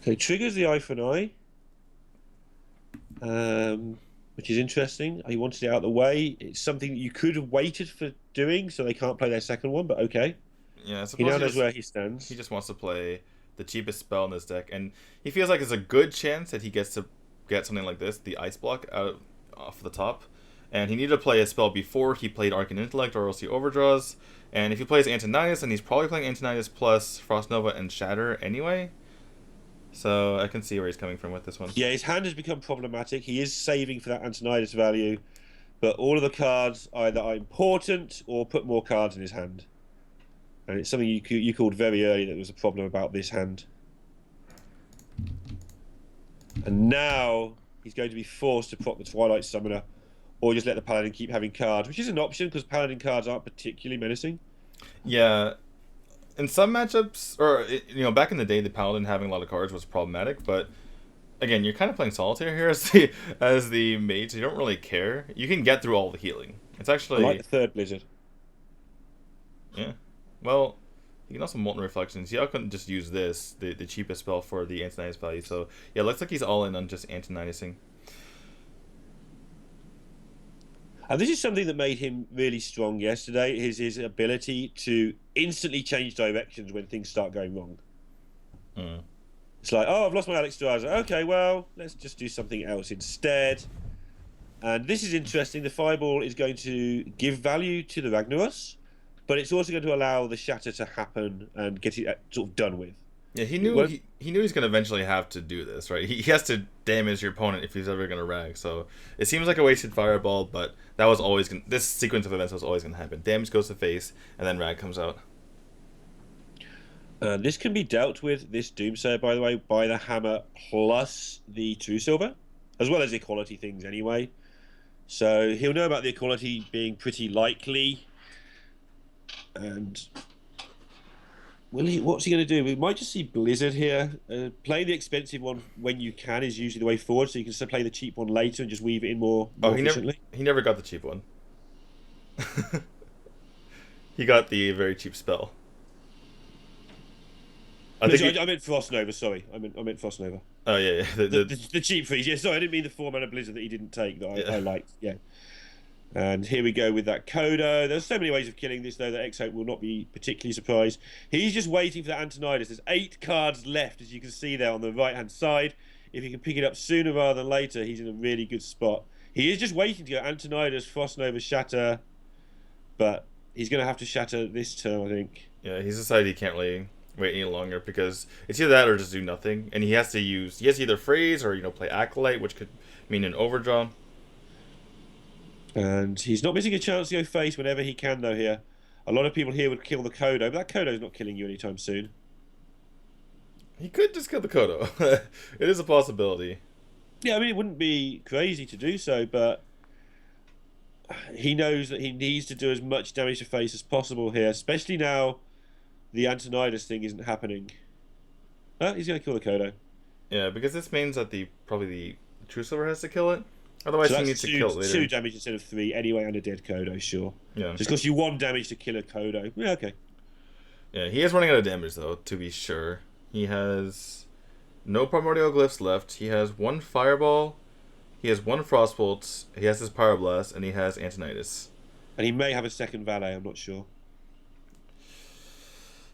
Okay, triggers the eye for an eye. Which is interesting. He wanted it out of the way. It's something that you could have waited for doing, so they can't play their second one, but okay. Yeah, I suppose he now knows where he stands. He just wants to play the cheapest spell in this deck, and he feels like there's a good chance that he gets to get something like this, the Ice Block, off the top. And he needed to play a spell before he played Arcane Intellect, or else he overdraws. And if he plays Antonidas, then he's probably playing Antonidas plus Frost Nova and Shatter anyway. So I can see where he's coming from with this one. Yeah, his hand has become problematic. He is saving for that Antonidas value, but all of the cards either are important or put more cards in his hand. And it's something you called very early that there was a problem about this hand. And now he's going to be forced to prop the Twilight Summoner, or just let the Paladin keep having cards, which is an option because Paladin cards aren't particularly menacing. Yeah. In some matchups, or, you know, back in the day, the Paladin having a lot of cards was problematic, but again, you're kind of playing Solitaire here as the mage, so you don't really care. You can get through all the healing. It's actually... I like the third Blizzard. Yeah. Well, you can also Molten Reflections. Yeah, I couldn't just use this, the cheapest spell for the Antonidas value, so yeah, it looks like he's all in on just Antonidasing. And this is something that made him really strong yesterday, his ability to instantly change directions when things start going wrong. Mm. It's like, oh, I've lost my Alex Driver. Okay, well, let's just do something else instead. And this is interesting. The Fireball is going to give value to the Ragnaros, but it's also going to allow the Shatter to happen and get it sort of done with. Yeah, he knew he knew he's going to eventually have to do this, right? He has to damage your opponent if he's ever going to rag. So it seems like a wasted fireball, but that was always this sequence of events was always going to happen. Damage goes to face, and then rag comes out. This can be dealt with, this Doomsayer, by the way, by the hammer plus the True Silver, as well as equality things anyway. So he'll know about the equality being pretty likely. And what's he going to do? We might just see Blizzard here. Play the expensive one when you can is usually the way forward, so you can still play the cheap one later and just weave it in more efficiently. He never got the cheap one. He got the very cheap spell. I meant Frost Nova. Sorry, I meant Frost Nova. Oh yeah. The cheap freeze. Yeah, sorry, I didn't mean the 4-mana Blizzard that he didn't take that I liked. Yeah. And here we go with that Kodo. There's so many ways of killing this, though, that X-Hope will not be particularly surprised. He's just waiting for the Antonidas. There's 8 cards left, as you can see there on the right-hand side. If he can pick it up sooner rather than later, he's in a really good spot. He is just waiting to go Antonidas, Frost Nova, Shatter, but he's going to have to Shatter this turn, I think. Yeah, he's decided he can't really wait any longer because it's either that or just do nothing. And he has to either Phrase or, play Acolyte, which could mean an overdraw. And he's not missing a chance to go face whenever he can, though, here. A lot of people here would kill the Kodo, but that Kodo's not killing you anytime soon. He could just kill the Kodo. It is a possibility. Yeah, I mean, it wouldn't be crazy to do so, but he knows that he needs to do as much damage to face as possible here, especially now the Antonidas thing isn't happening. He's going to kill the Kodo. Yeah, because this means that probably the True Silver has to kill it. Otherwise, he needs to kill it later. 2 damage instead of 3 anyway, and a dead Kodo, sure. Yeah. Just costs you 1 damage to kill a Kodo. Yeah, okay. Yeah, he is running out of damage, though, to be sure. He has no Primordial Glyphs left. He has 1 Fireball. He has 1 Frostbolt. He has his Pyroblast, and he has Antonidas. And he may have a second Valet, I'm not sure.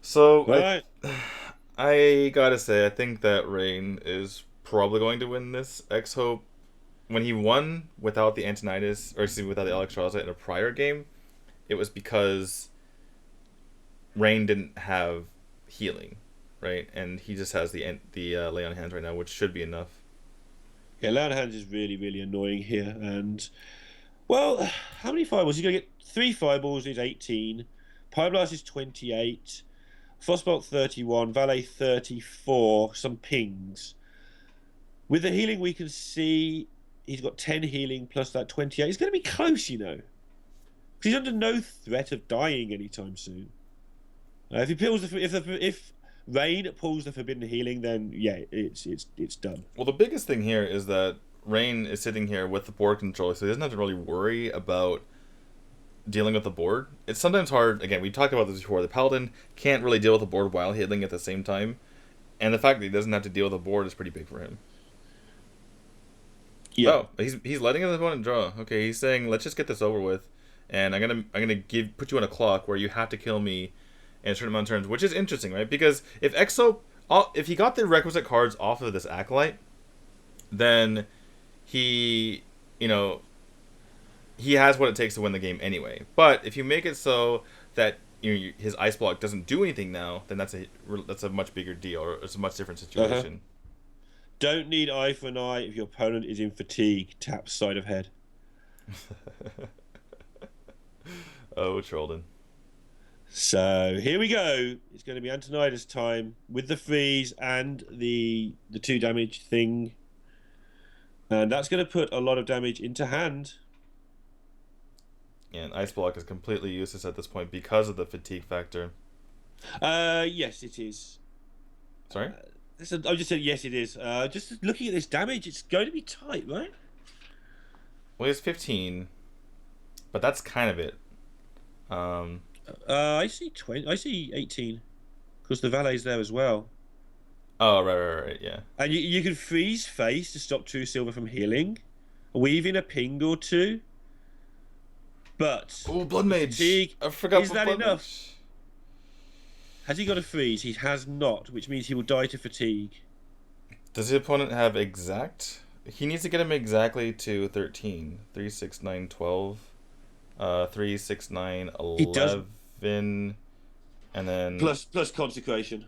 So, right. I gotta say, I think that Rain is probably going to win this. X-Hope, when he won without the Antonidas, or excuse me, without the Alexstrasza in a prior game, it was because Rain didn't have healing, right? And he just has the Lay on Hands right now, which should be enough. Yeah, Lay on Hands is really, really annoying here. And, well, how many fireballs? He's going to get 3 fireballs, is 18. Pyroblast is 28. Frostbolt 31. Valet 34. Some pings. With the healing, we can see he's got 10 healing plus that 28. He's going to be close, Because he's under no threat of dying anytime soon. If he pulls if Rain pulls the Forbidden Healing, then yeah, it's done. Well, the biggest thing here is that Rain is sitting here with the board control, so he doesn't have to really worry about dealing with the board. It's sometimes hard. Again, we talked about this before. The Paladin can't really deal with the board while healing at the same time, and the fact that he doesn't have to deal with the board is pretty big for him. Yeah. Oh, he's letting his opponent draw. Okay, he's saying, let's just get this over with, and I'm gonna put you on a clock where you have to kill me in a certain amount of turns, which is interesting, right? Because if if he got the requisite cards off of this Acolyte, then he has what it takes to win the game anyway. But if you make it so that his Ice Block doesn't do anything now, then that's a much bigger deal, or it's a much different situation. Don't need eye for an eye if your opponent is in fatigue. Tap side of head. Oh, Trolden. So here we go. It's going to be Antonidas time with the freeze and the 2 damage thing, and that's going to put a lot of damage into hand. Yeah, and Ice Block is completely useless at this point because of the fatigue factor. Yes, it is. Sorry? I just said yes, it is. Just looking at this damage, it's going to be tight, right? Well, it's 15, but that's kind of it. I see 20. I see 18, because the valet's there as well. Oh, right, yeah. And you can freeze face to stop True Silver from healing, weave in a ping or 2. But Blood Mage. I forgot. Is that enough? Mage. Has he got a freeze? He has not, which means he will die to fatigue. Does the opponent have exact? He needs to get him exactly to 13. 3, 6, 9, 12. 3, 6, 9, 11. And then... Plus Consecration.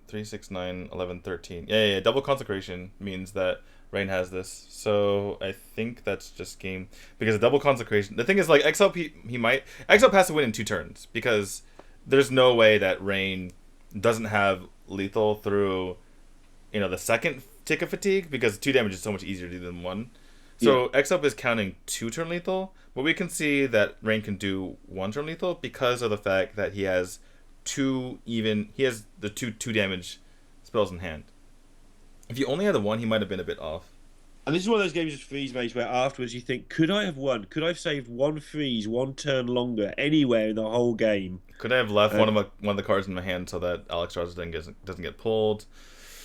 3, 6, 9, 11, 13. Yeah. Double Consecration means that Rain has this. So I think that's just game. Because a double Consecration... The thing is, like, X-Help, he might... X-Help has to win in 2 turns. Because... There's no way that Rain doesn't have lethal through, the second tick of fatigue, because 2 damage is so much easier to do than 1. So X-Up is counting 2 turn lethal, but we can see that Rain can do 1 turn lethal because of the fact that he has the two damage spells in hand. If you only had the 1, he might have been a bit off. And this is one of those games of Freeze Mage where afterwards you think, could I have won? Could I have saved 1 freeze 1 turn longer anywhere in the whole game? Could I have left one of the cards in my hand so that Alex doesn't get pulled?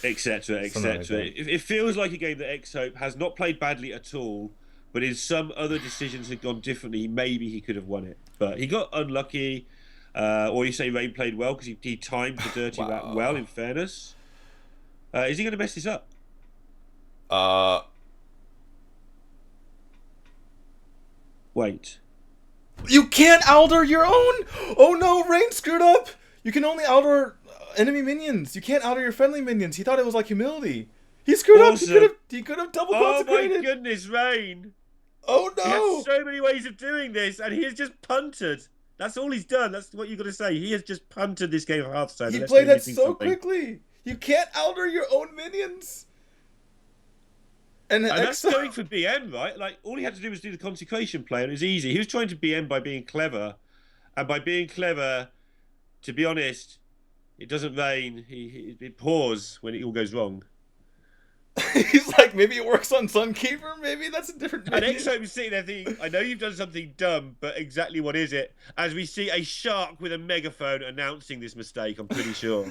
Etc. Etc. It feels like a game that X-Hope has not played badly at all, but in some other decisions had gone differently, maybe he could have won it. But he got unlucky, or you say Rain played well because he timed the dirty rat well, in fairness. Is he going to mess this up? Wait. You can't Alder your own? Oh no, Rain screwed up! You can only Alder enemy minions. You can't Alder your friendly minions. He thought it was like humility. He screwed up. He could have double consecrated. Oh my goodness, Rain! Oh no! He has so many ways of doing this, and he has just punted. That's all he's done. That's what you've got to say. He has just punted this game of Hearthstone. He played that so quickly. You can't Alder your own minions. And that's going for BM, right? Like, all he had to do was do the consecration play, and it was easy. He was trying to BM by being clever. And by being clever, to be honest, it doesn't rain. It pours when it all goes wrong. He's like, maybe it works on Sunkeeper. Maybe that's a different minion. And X-Hope is sitting there thinking, I know you've done something dumb, but exactly what is it? As we see a shark with a megaphone announcing this mistake, I'm pretty sure.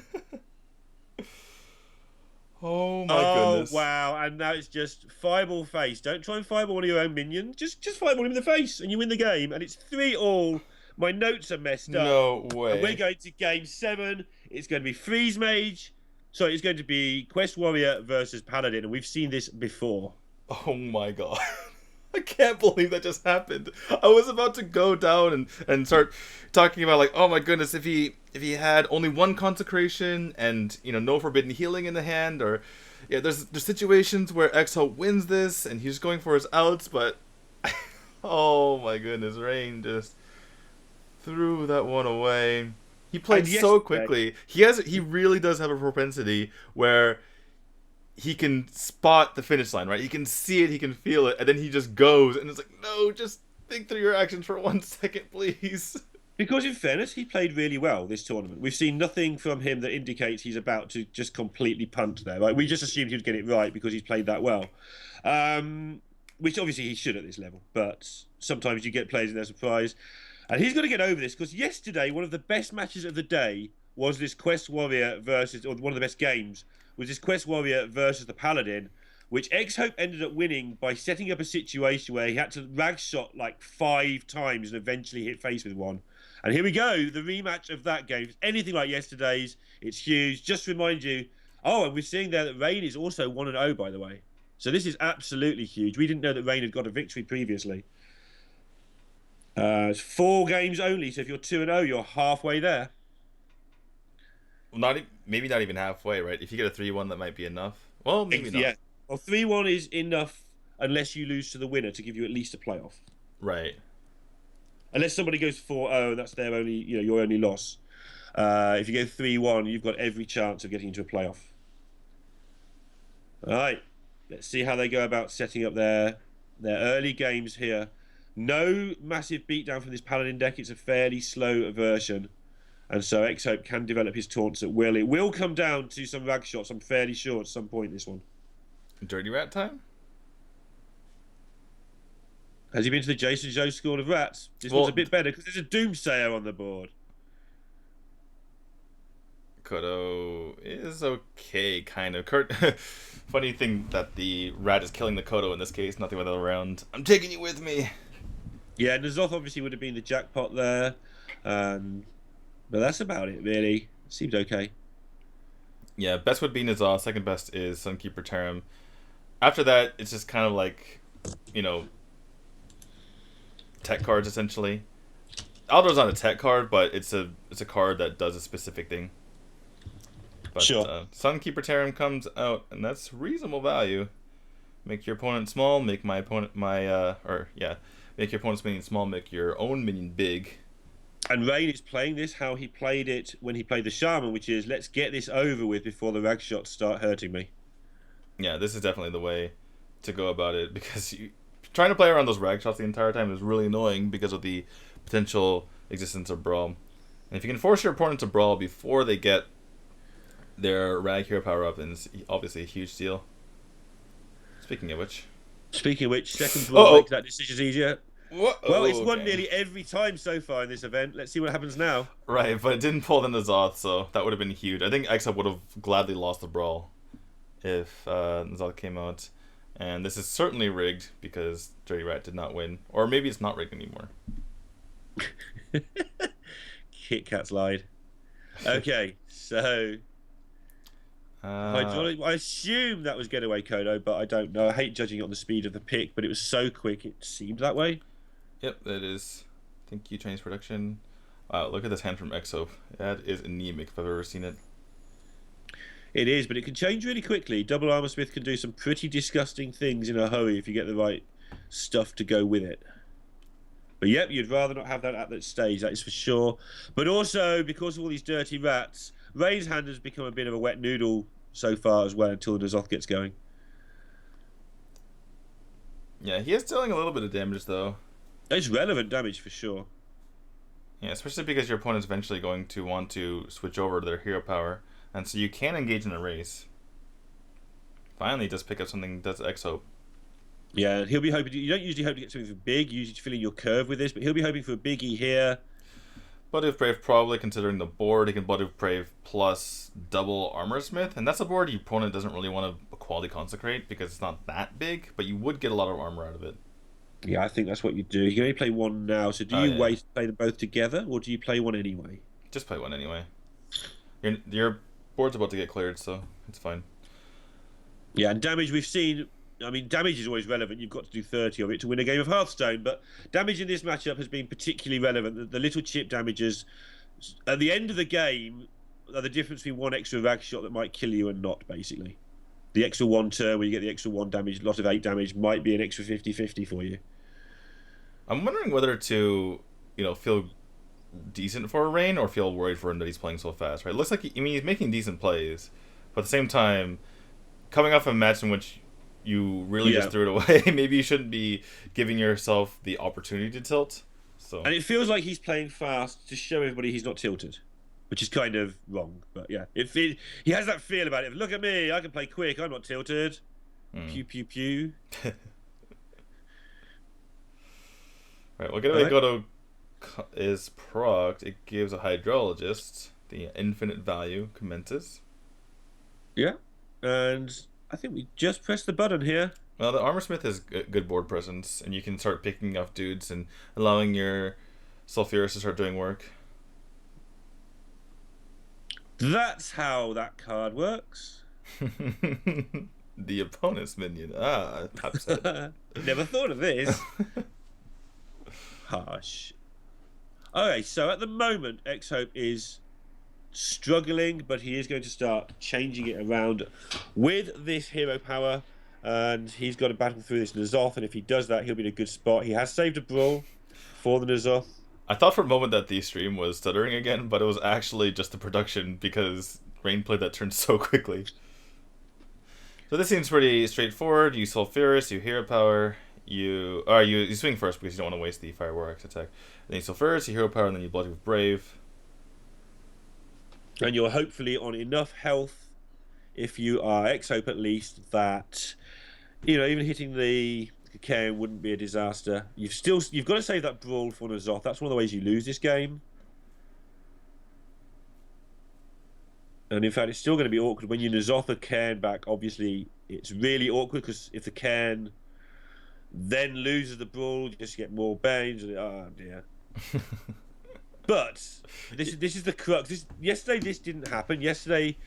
Oh my goodness. Oh wow, and now it's just fireball face. Don't try and fireball one of your own minions. Just fireball him in the face and you win the game. And it's 3-all. My notes are messed up. No way. And we're going to game 7. It's going to be Freeze Mage. So it's going to be Quest Warrior versus Paladin, and we've seen this before. Oh my god. I can't believe that just happened. I was about to go down and start talking about, like, oh my goodness, if he had only 1 consecration and, no forbidden healing in the hand, or there's situations where X-Hope wins this and he's going for his outs, but oh my goodness, Rain just threw that one away. He played so quickly. He really does have a propensity where he can spot the finish line, right? He can see it, he can feel it, and then he just goes, and it's like, no, just think through your actions for 1 second, please. Because in fairness, he played really well this tournament. We've seen nothing from him that indicates he's about to just completely punt there. Right? We just assumed he would get it right because he's played that well. Which obviously he should at this level, but sometimes you get players in their surprise. And he's got to get over this, because yesterday, one of the best matches of the day was this Quest Warrior versus, or one of the best games, was this Quest Warrior versus the Paladin, which X-Hope ended up winning by setting up a situation where he had to rag shot like 5 times and eventually hit face with 1. And here we go, the rematch of that game. If it's anything like yesterday's, it's huge. Just to remind you, and we're seeing there that Rain is also 1-0, by the way. So this is absolutely huge. We didn't know that Rain had got a victory previously. It's 4 games only, so if you're 2-0, you're halfway there. Maybe not even halfway, right? If you get a 3-1, that might be enough. Well, maybe not. Yeah. Well, 3-1 is enough unless you lose to the winner to give you at least a playoff. Right. Unless somebody goes 4-0, that's their only, your only loss. If you go 3-1, you've got every chance of getting into a playoff. All right. Let's see how they go about setting up their early games here. No massive beatdown from this Paladin deck. It's a fairly slow version. And so X-Hope can develop his taunts at will. It will come down to some rag shots, I'm fairly sure, at some point, this one. Dirty rat time? Has he been to the Jason Joe School of Rats? This one's a bit better, because there's a Doomsayer on the board. Kodo is okay, kind of. Funny thing that the rat is killing the Kodo in this case, not the other way around. I'm taking you with me. Yeah, N'Zoth obviously would have been the jackpot there. But that's about it, really. Seems okay. Yeah, best would be N'Zoth. Second best is Sunkeeper Tarim. After that, it's just kind of like, tech cards, essentially. Aldor's not a tech card, but it's a card that does a specific thing. But, sure. Sunkeeper Tarim comes out, and that's reasonable value. Make your opponent small, make make your opponent's minion small, make your own minion big. And Rain is playing this how he played it when he played the Shaman, which is, let's get this over with before the rag shots start hurting me. Yeah, this is definitely the way to go about it, because trying to play around those rag shots the entire time is really annoying because of the potential existence of Brawl. And if you can force your opponent to Brawl before they get their rag hero power up, then it's obviously a huge deal. Speaking of which, second Brawl makes that decision easier. What? Well, it's won nearly every time so far in this event. Let's see what happens now. Right, but it didn't pull in the Zoth, so that would have been huge. I think Exo would have gladly lost the Brawl if Zoth came out. And this is certainly rigged because Dirty Rat did not win. Or maybe it's not rigged anymore. Kit Kat's lied. Okay, so... Hydraulic, I assume that was Getaway Kodo, but I don't know. I hate judging it on the speed of the pick, but it was so quick it seemed that way. Yep, that is. Thank you, Chinese production. Wow, look at this hand from Exo. That is anemic if I've ever seen it. It is, but it can change really quickly. Double Armor Smith can do some pretty disgusting things in a hurry if you get the right stuff to go with it. But yep, you'd rather not have that at that stage, that is for sure. But also, because of all these dirty rats, Ray's hand has become a bit of a wet noodle so far as well until the Zoth gets going. Yeah, he is dealing a little bit of damage though. It's relevant damage for sure. Yeah, especially because your opponent's eventually going to want to switch over to their hero power, and so you can engage in a race. Finally, just pick up something that's X-Hope. Yeah, he'll be hoping. You don't usually hope to get something big. You usually fill in your curve with this, but he'll be hoping for a biggie here. Body of Brave, probably considering the board, he can Body of Brave plus double Armor Smith, and that's a board your opponent doesn't really want to quality consecrate because it's not that big, but you would get a lot of armor out of it. Yeah, I think that's what you do. You can only play one now, so do you wait to play them both together, or do you play one anyway? Just play one anyway. Your board's about to get cleared, so it's fine. Yeah, and damage we've seen. I mean, damage is always relevant. You've got to do 30 of it to win a game of Hearthstone, but damage in this matchup has been particularly relevant. The little chip damages at the end of the game are the difference between one extra rag shot that might kill you and not, basically. The extra one turn where you get the extra 1 damage, lot of 8 damage, might be an extra 50-50 for you. I'm wondering whether to, feel decent for Rain or feel worried for him that he's playing so fast, right? It looks like, he's making decent plays, but at the same time, coming off a match in which you really just threw it away, maybe you shouldn't be giving yourself the opportunity to tilt. So. And it feels like he's playing fast to show everybody he's not tilted, which is kind of wrong. But yeah, he has that feel about it. Look at me, I can play quick, I'm not tilted. Pew, pew, pew. Right, well, Getaway Goto is procced. It gives a Hydrologist the infinite value commences. Yeah, and I think we just pressed the button here. Well, the Armor Smith has good board presence, and you can start picking off dudes and allowing your Sulfuras to start doing work. That's how that card works. The opponent's minion. Upset. Never thought of this. Harsh. Okay, so at the moment, X-Hope is struggling, but he is going to start changing it around with this hero power, and he's got to battle through this N'Zoth, and if he does that, he'll be in a good spot. He has saved a brawl for the N'Zoth. I thought for a moment that the stream was stuttering again, but it was actually just the production because Rain played that turn so quickly. So this seems pretty straightforward. You Sulfuras, you hero power, you swing first because you don't want to waste the Fire War Axe attack. Then you Sulfuras, you hero power, and then you Bloody with Brave. And you're hopefully on enough health, if you are X-Hope at least, that even hitting the Cairn wouldn't be a disaster. You've got to save that brawl for N'Zoth. That's one of the ways you lose this game. And in fact, it's still going to be awkward when you N'Zoth a Cairn back. Obviously, it's really awkward because if the Cairn then loses the brawl, you just get more Banes. Oh dear. But this is the crux. Yesterday this didn't happen. Yesterday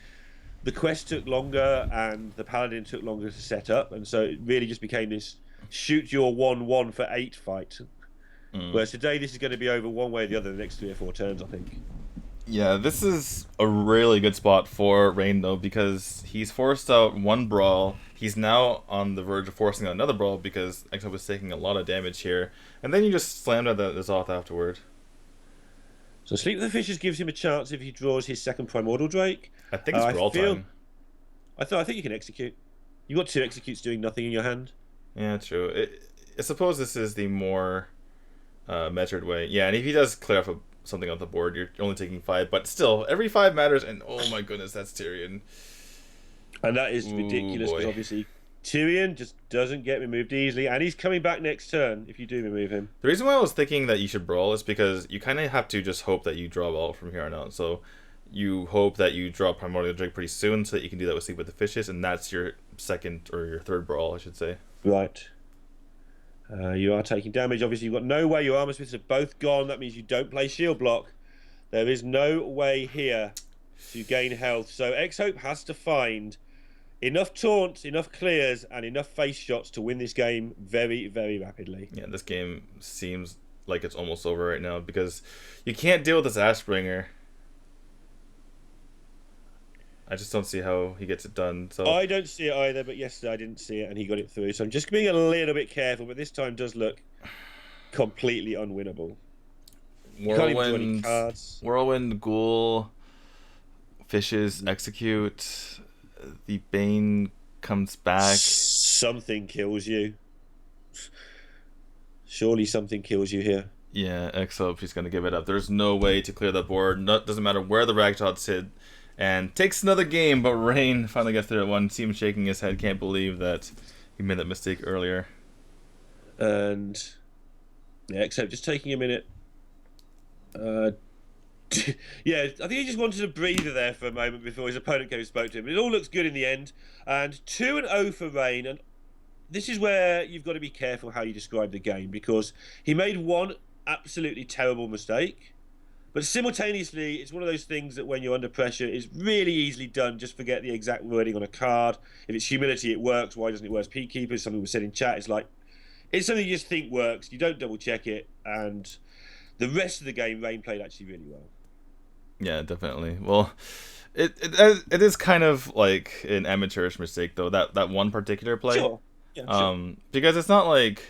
the quest took longer and the Paladin took longer to set up, and so it really just became this shoot your 1-1 for 8 fight. Whereas today this is going to be over one way or the other the next 3 or 4 turns, I think. Yeah, this is a really good spot for Rain though, because he's forced out one brawl. He's now on the verge of forcing out another brawl because X-Hope was taking a lot of damage here, and then you just slammed out the Zoth afterward. So Sleep of the Fishes gives him a chance if he draws his second Primordial Drake. I think it's brawl time. I think you can execute. You've got 2 executes doing nothing in your hand. Yeah, true. I suppose this is the more measured way. Yeah, and if he does clear off something off the board, you're only taking 5. But still, every 5 matters. And oh my goodness, that's Tyrion. And that is ridiculous because obviously Tyrion just doesn't get removed easily, and he's coming back next turn if you do remove him. The reason why I was thinking that you should brawl is because you kind of have to just hope that you draw a ball from here on out. So you hope that you draw Primordial Drake pretty soon so that you can do that with Sleep with the Fishes, and that's your second or your third brawl, I should say. Right. You are taking damage. Obviously, you've got no way. Your Armor Smiths are both gone. That means you don't play shield block. There is no way here to gain health. So X-Hope has to find enough taunts, enough clears, and enough face shots to win this game very, very rapidly. Yeah, this game seems like it's almost over right now because you can't deal with this Ashbringer. I just don't see how he gets it done. So I don't see it either, but yesterday I didn't see it and he got it through. So I'm just being a little bit careful, but this time does look completely unwinnable. Whirlwind, Ghoul, Fishes, Execute. The Bane comes back. Something kills you. Surely something kills you here. Yeah, X-Hope, he's going to give it up. There's no way to clear that board. Doesn't matter where the Ragdots hit. And takes another game, but Rain finally gets there at 1. See him shaking his head. Can't believe that he made that mistake earlier. And yeah, except just taking a minute. Yeah, I think he just wanted a breather there for a moment before his opponent came and spoke to him. It all looks good in the end. And 2-0 for Rain. And this is where you've got to be careful how you describe the game, because he made one absolutely terrible mistake. But simultaneously, it's one of those things that when you're under pressure is really easily done. Just forget the exact wording on a card. If it's humility, it works. Why doesn't it work? Peacekeepers, something we said in chat, it's like, it's something you just think works. You don't double check it. And the rest of the game, Rain played actually really well. Yeah, definitely. Well, it is kind of like an amateurish mistake, though, that one particular play. Sure. Yeah, sure. Because it's not like...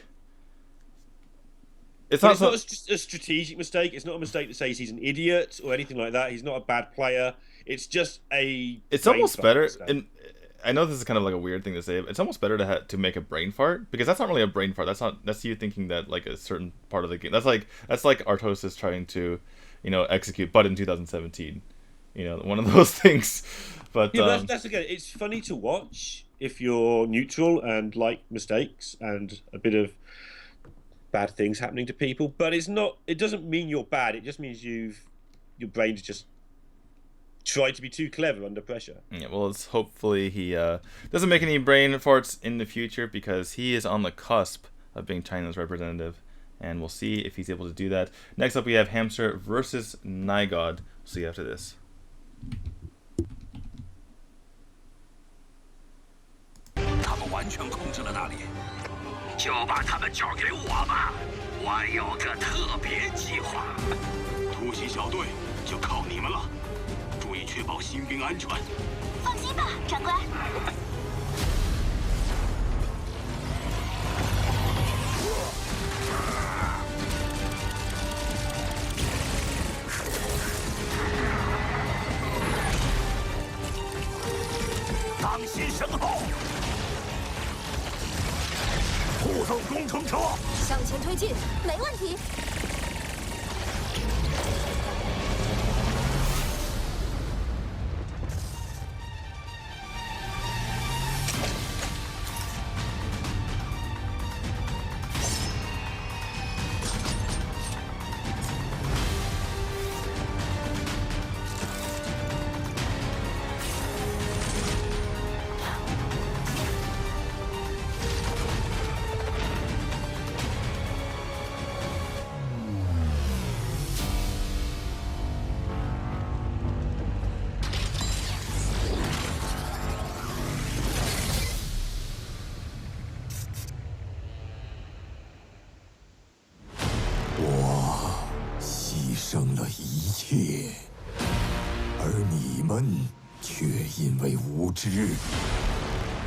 It's not a strategic mistake. It's not a mistake that says he's an idiot or anything like that. He's not a bad player. It's just a... It's almost better... And I know this is kind of like a weird thing to say, but it's almost better to make a brain fart, because that's not really a brain fart. That's you thinking that like a certain part of the game. That's like Artosis trying to, execute, but in 2017. One of those things. But yeah, that's again. It's funny to watch if you're neutral and like mistakes and a bit of bad things happening to people, but it's not. It doesn't mean you're bad. It just means your brain's just tried to be too clever under pressure. Yeah, well, it's hopefully he doesn't make any brain farts in the future, because he is on the cusp of being China's representative, and we'll see if he's able to do that. Next up, we have Hamster versus Nigod. We'll see after this. 他们完全控制了那里，就把他们交给我吧。我有个特别计划，突袭小队就靠你们了。注意确保新兵安全。放心吧，长官。当心身后！护送工程车，向前推进，没问题。生了一切，而你们却因为无知，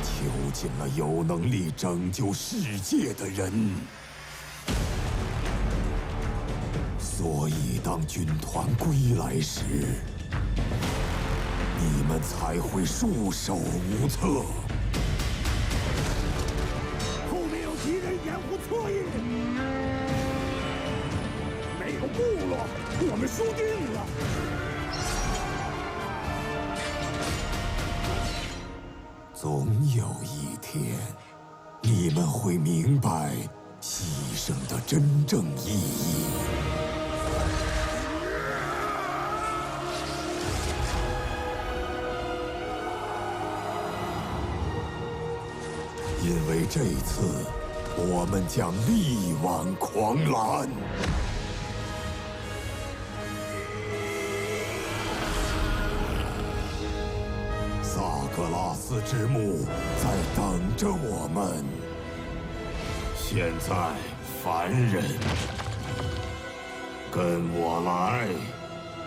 囚禁了有能力拯救世界的人。所以当军团归来时，你们才会束手无策。后面有敌人掩护侧翼，没有部落，我们输定了。总有一天，你们会明白牺牲的真正意义。因为这次，我们将力挽狂澜。萨格拉斯之墓在等着我们。现在，凡人，跟我来，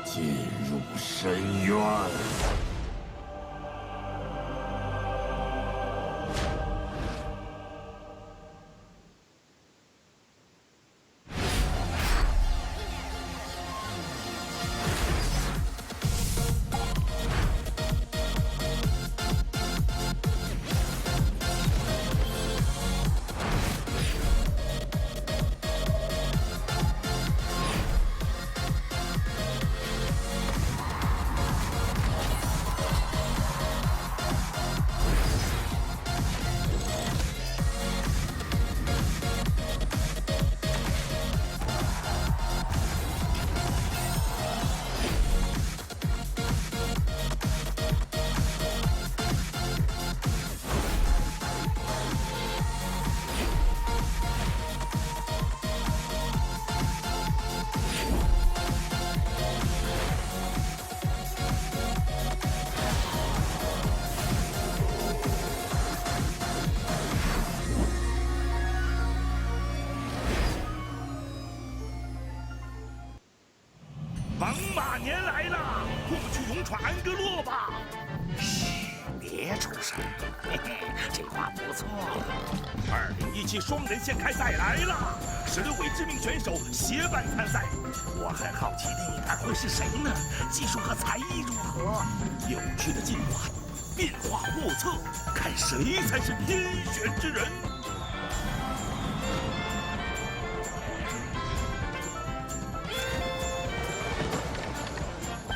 进入深渊。王马年来了，我们去勇闯安格洛吧。嘘，别出声。嘿嘿，这话不错。2017双人线开赛来了，16位知名选手协办参赛。我很好奇另一杆会是谁呢？技术和才艺如何？有趣的进化，变化莫测，看谁才是天选之人。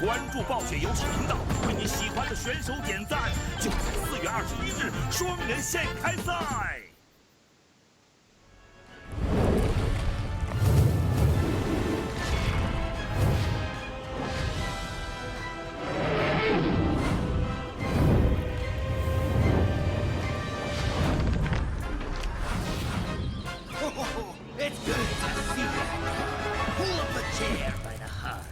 关注暴雪游戏频道，为你喜欢的选手点赞。就在4月21日，双人线开赛。It's good to see you. Pull up a chair by the heart.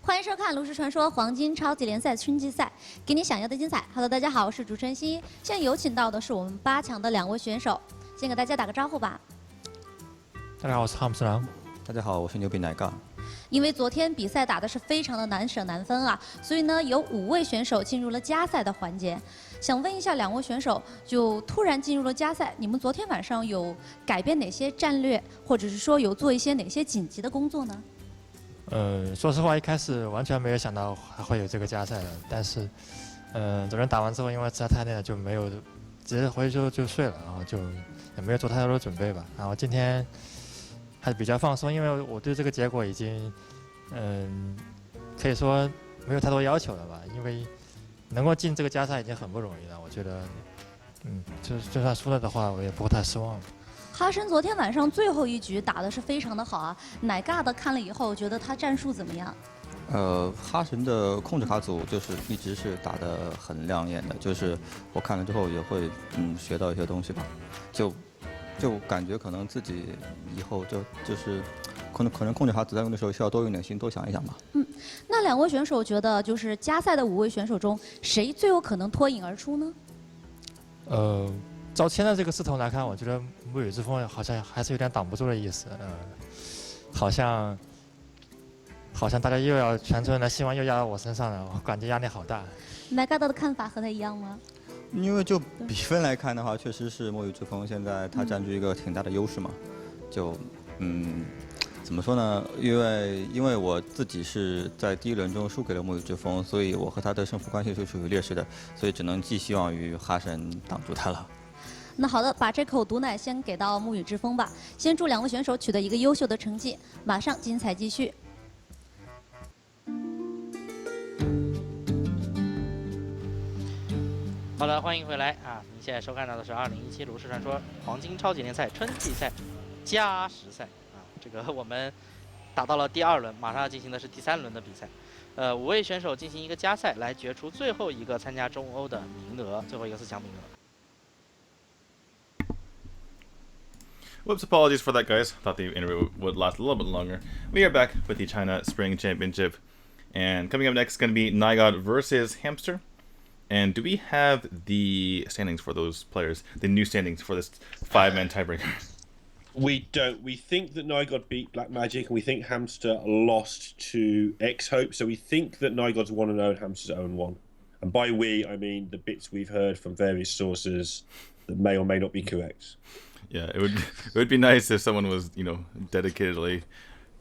欢迎收看《炉石传说黄金超级联赛春季赛》，给你想要的精彩。Hello， 大家好，我是主持人欣欣。现在有请到的是我们8强的2位选手，先给大家打个招呼吧。大家好，我是哈姆斯郎。大家好，我是牛比奶尬。因为昨天比赛打的是非常的难舍难分啊，所以呢有5位选手进入了加赛的环节。想问一下2位选手，就突然进入了加赛，你们昨天晚上有改变哪些战略，或者是说有做一些哪些紧急的工作呢？说实话，一开始完全没有想到还会有这个加赛的，但是，昨天打完之后，因为实在太累了，就没有直接回去就睡了，然后就也没有做太多的准备吧。然后今天还比较放松，因为我对这个结果已经，可以说没有太多要求了吧。因为能够进这个加赛已经很不容易了，我觉得，就算输了的话，我也不会太失望。哈神昨天晚上最后一局打的是非常的好啊，奶尬的看了以后觉得他战术怎么样？哈神的控制卡组就是一直是打得很亮眼的，就是我看了之后也会学到一些东西吧，就感觉可能自己以后就是可能控制卡组在用的时候需要多用点心，多想一想吧。那2位选手觉得就是加赛的5位选手中，谁最有可能脱颖而出呢？照现在这个势头来看，我觉得沐雨之风好像还是有点挡不住的意思。好像大家又要全村人的希望又压到我身上了，我感觉压力好大。奶尬的看法和他一样吗？因为就比分来看的话，确实是沐雨之风现在他占据一个挺大的优势嘛，就怎么说呢？因为我自己是在第一轮中输给了沐雨之风，所以我和他的胜负关系是处于劣势的，所以只能寄希望于哈神挡住他了。那好的，把这口毒奶先给到沐雨之风吧。先祝两位选手取得一个优秀的成绩，马上精彩继续。好的，欢迎回来啊！您现在收看到的是2017炉石传说黄金超级联赛春季赛加时赛啊，这个我们打到了第2轮，马上要进行的是第3轮的比赛。5位选手进行一个加赛，来决出最后一个参加中欧的名额，最后一个4强名额。Whoops, apologies for that, guys. Thought the interview would last a little bit longer. We are back with the China Spring Championship. And coming up next is going to be Nygod versus Hamster. And do we have the standings for those players? The new standings for this 5-man tiebreaker? We don't. We think that Nygod beat Black Magic, and we think Hamster lost to X-Hope. So we think that Nygod's 1-0 and Hamster's 0-1. And by we, I mean the bits we've heard from various sources that may or may not be correct. Yeah, it would be nice if someone was, dedicatedly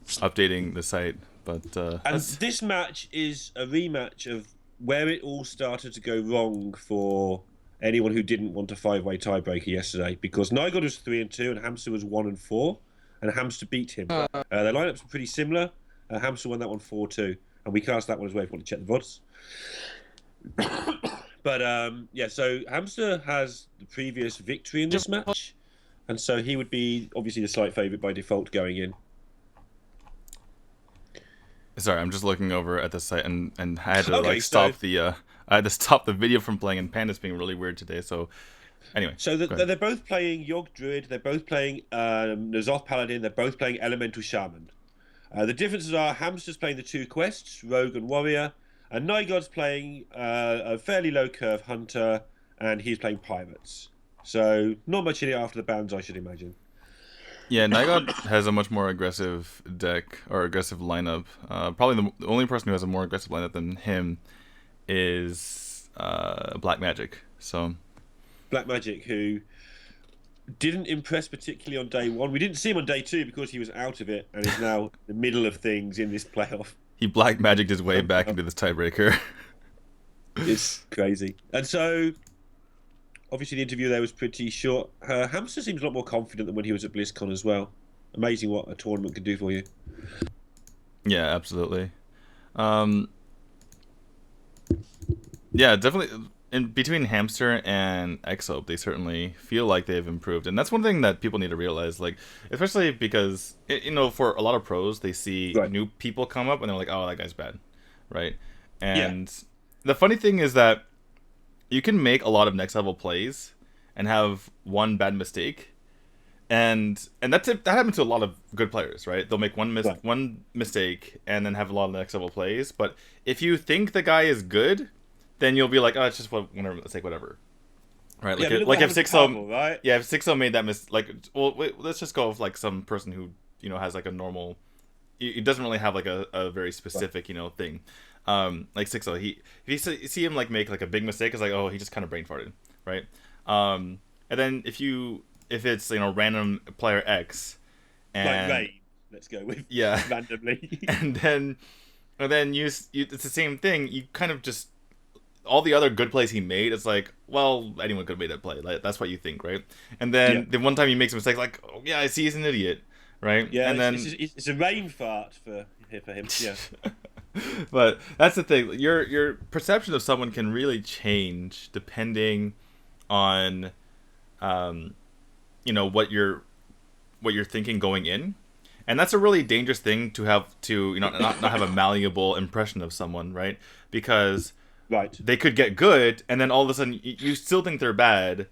updating the site. But and this match is a rematch of where it all started to go wrong for anyone who didn't want a 5-way tiebreaker yesterday, because Nygod was 3-2 and Hamster was 1-4, and Hamster beat him. Their lineups were pretty similar. Hamster won that one 4-2, and we cast that one as well if you want to check the VODs. But yeah, so Hamster has the previous victory in this match, and so he would be obviously the slight favourite by default going in. Sorry, I'm just looking over at the site and I had to stop the I had to stop the video from playing, and Panda's being really weird today. So anyway, so they're both playing Yogg Druid, they're both playing N'Zoth Paladin, they're both playing Elemental Shaman. The differences are Hamster's playing the 2 quests, Rogue and Warrior, and Nygod's playing a fairly low curve Hunter, and he's playing Pirates. So not much in it after the bans, I should imagine. Yeah, Nygod has a much more aggressive deck, or aggressive lineup. Probably the only person who has a more aggressive lineup than him is Black Magic. So Black Magic, who didn't impress particularly on day 1. We didn't see him on day 2 because he was out of it, and is now in the middle of things in this playoff. He Black Magicked his way back into this tiebreaker. It's crazy. And so obviously, the interview there was pretty short. Hamster seems a lot more confident than when he was at BlizzCon as well. Amazing what a tournament can do for you. Yeah, absolutely. Yeah, definitely. In between Hamster and X-Hope, they certainly feel like they've improved, and that's one thing that people need to realize. Like, especially because for a lot of pros, they see new people come up and they're like, "Oh, that guy's bad," right? And the funny thing is that you can make a lot of next level plays and have one bad mistake, and that happens to a lot of good players, right? They'll make one mistake and then have a lot of next level plays. But if you think the guy is good, then you'll be like, oh, it's just whatever, let's take whatever, right? Like, if 6-0, right? Yeah, if 6-0 made that let's just go with like some person who has like a normal, it doesn't really have like a very specific thing. Like 6-0, if you see him like make like a big mistake, it's like, oh, he just kind of brain farted, right? And then if it's random player X, and like Rain, let's go with randomly, and then it's the same thing. You kind of just all the other good plays he made, it's like, well, anyone could have made that play. Like, that's what you think, right? And then the one time he makes a mistake, like, oh yeah, I see he's an idiot, right? Yeah, and then it's a rain fart for him. Yeah. But that's the thing. Your perception of someone can really change depending on, what you're thinking going in, and that's a really dangerous thing to have to not have a malleable impression of someone, right? Because they could get good, and then all of a sudden you still think they're bad,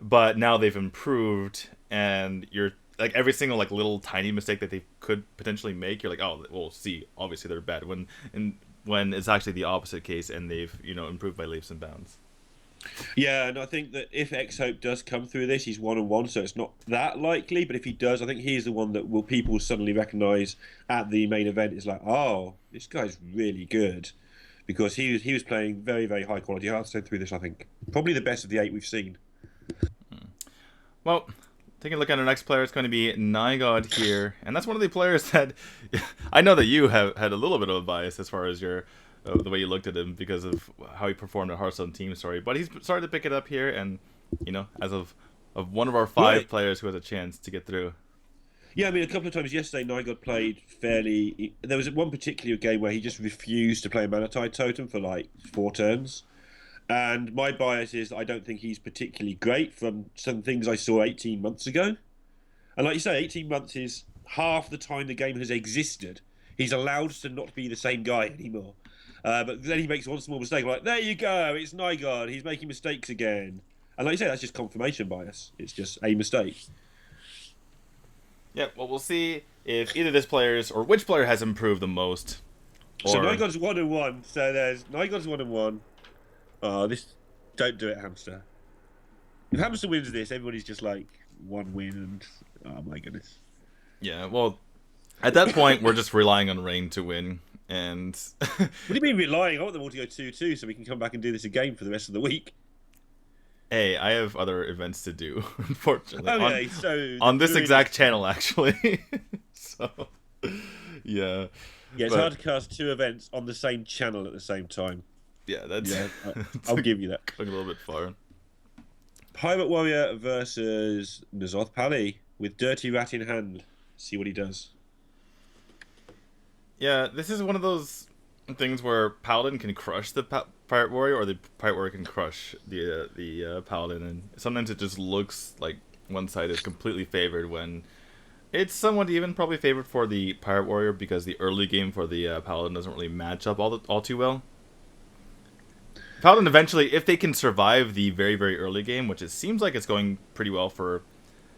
but now they've improved, and you're like every single like little tiny mistake that they could potentially make, you're like, oh, well, see, obviously they're bad. When it's actually the opposite case, and they've improved by leaps and bounds. Yeah, and I think that if X-Hope does come through this, he's 1-1, so it's not that likely. But if he does, I think he's the one that people suddenly recognise at the main event. It's like, oh, this guy's really good, because he was playing very, very high quality Hearthstone through this. I think probably the best of the 8 we've seen. Well, taking a look at our next player, it's going to be Nygod here. And that's one of the players that I know that you have had a little bit of a bias as far as your the way you looked at him because of how he performed at Hearthstone Team Story. But he's started to pick it up here, and, you know, as of one of our 5 players who has a chance to get through. Yeah, I mean, a couple of times yesterday, Nygod played fairly... There was one particular game where he just refused to play a Mana Tide Totem for, like, 4 turns. And my bias is I don't think he's particularly great from some things I saw 18 months ago. And like you say, 18 months is half the time the game has existed. He's allowed to not be the same guy anymore. But then he makes one small mistake. I'm like, there you go, it's Nygod. He's making mistakes again. And like you say, that's just confirmation bias. It's just a mistake. Yeah, well, we'll see if either this player's or which player has improved the most. So Nygod's 1-1. So there's Nygod's 1-1. Oh, this... Don't do it, Hamster. If Hamster wins this, everybody's just like, 1 win and... Oh, my goodness. Yeah, well, at that point, we're just relying on Rain to win, and... What do you mean relying? I want them all to go 2-2 so we can come back and do this again for the rest of the week. Hey, I have other events to do, unfortunately. Okay, so... On this exact channel, actually. So, yeah. Yeah, it's hard to cast 2 events on the same channel at the same time. Yeah, that's... Yeah, I'll give you that. Going a little bit far. Pirate Warrior versus N'Zoth Pally with Dirty Rat in hand. See what he does. Yeah, this is one of those things where Paladin can crush the Pirate Warrior, or the Pirate Warrior can crush the Paladin, and sometimes it just looks like one side is completely favored when it's somewhat even probably favored for the Pirate Warrior because the early game for the Paladin doesn't really match up all too well. Paladin eventually, if they can survive the very, very early game, which it seems like it's going pretty well for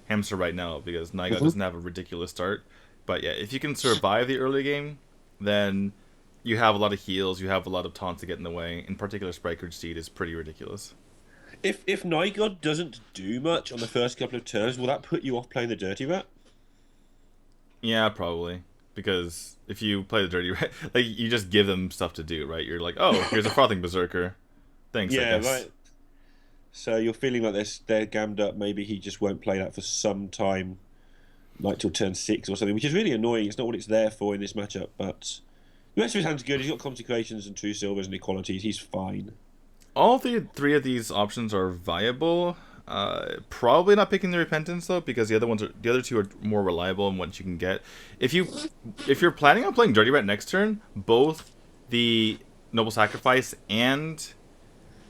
Hamster right now because Nygod doesn't have a ridiculous start. But yeah, if you can survive the early game, then you have a lot of heals, you have a lot of taunts to get in the way. In particular, Sprite Steed is pretty ridiculous. If Nygod doesn't do much on the first couple of turns, will that put you off playing the Dirty Rat? Yeah, probably. Because if you play the Dirty Rat, like you just give them stuff to do, right? You're like, oh, here's a Frothing Berserker. Thanks, yeah, right. So you're feeling like they're gammed up. Maybe he just won't play that for some time, like till turn 6 or something, which is really annoying. It's not what it's there for in this matchup, but the rest of his hand's good. He's got Consecrations and True Silvers and Equalities. He's fine. All 3 of these options are viable. Probably not picking the Repentance though, because the other 2 are more reliable in what you can get. If you're planning on playing Dirty Rat next turn, both the Noble Sacrifice and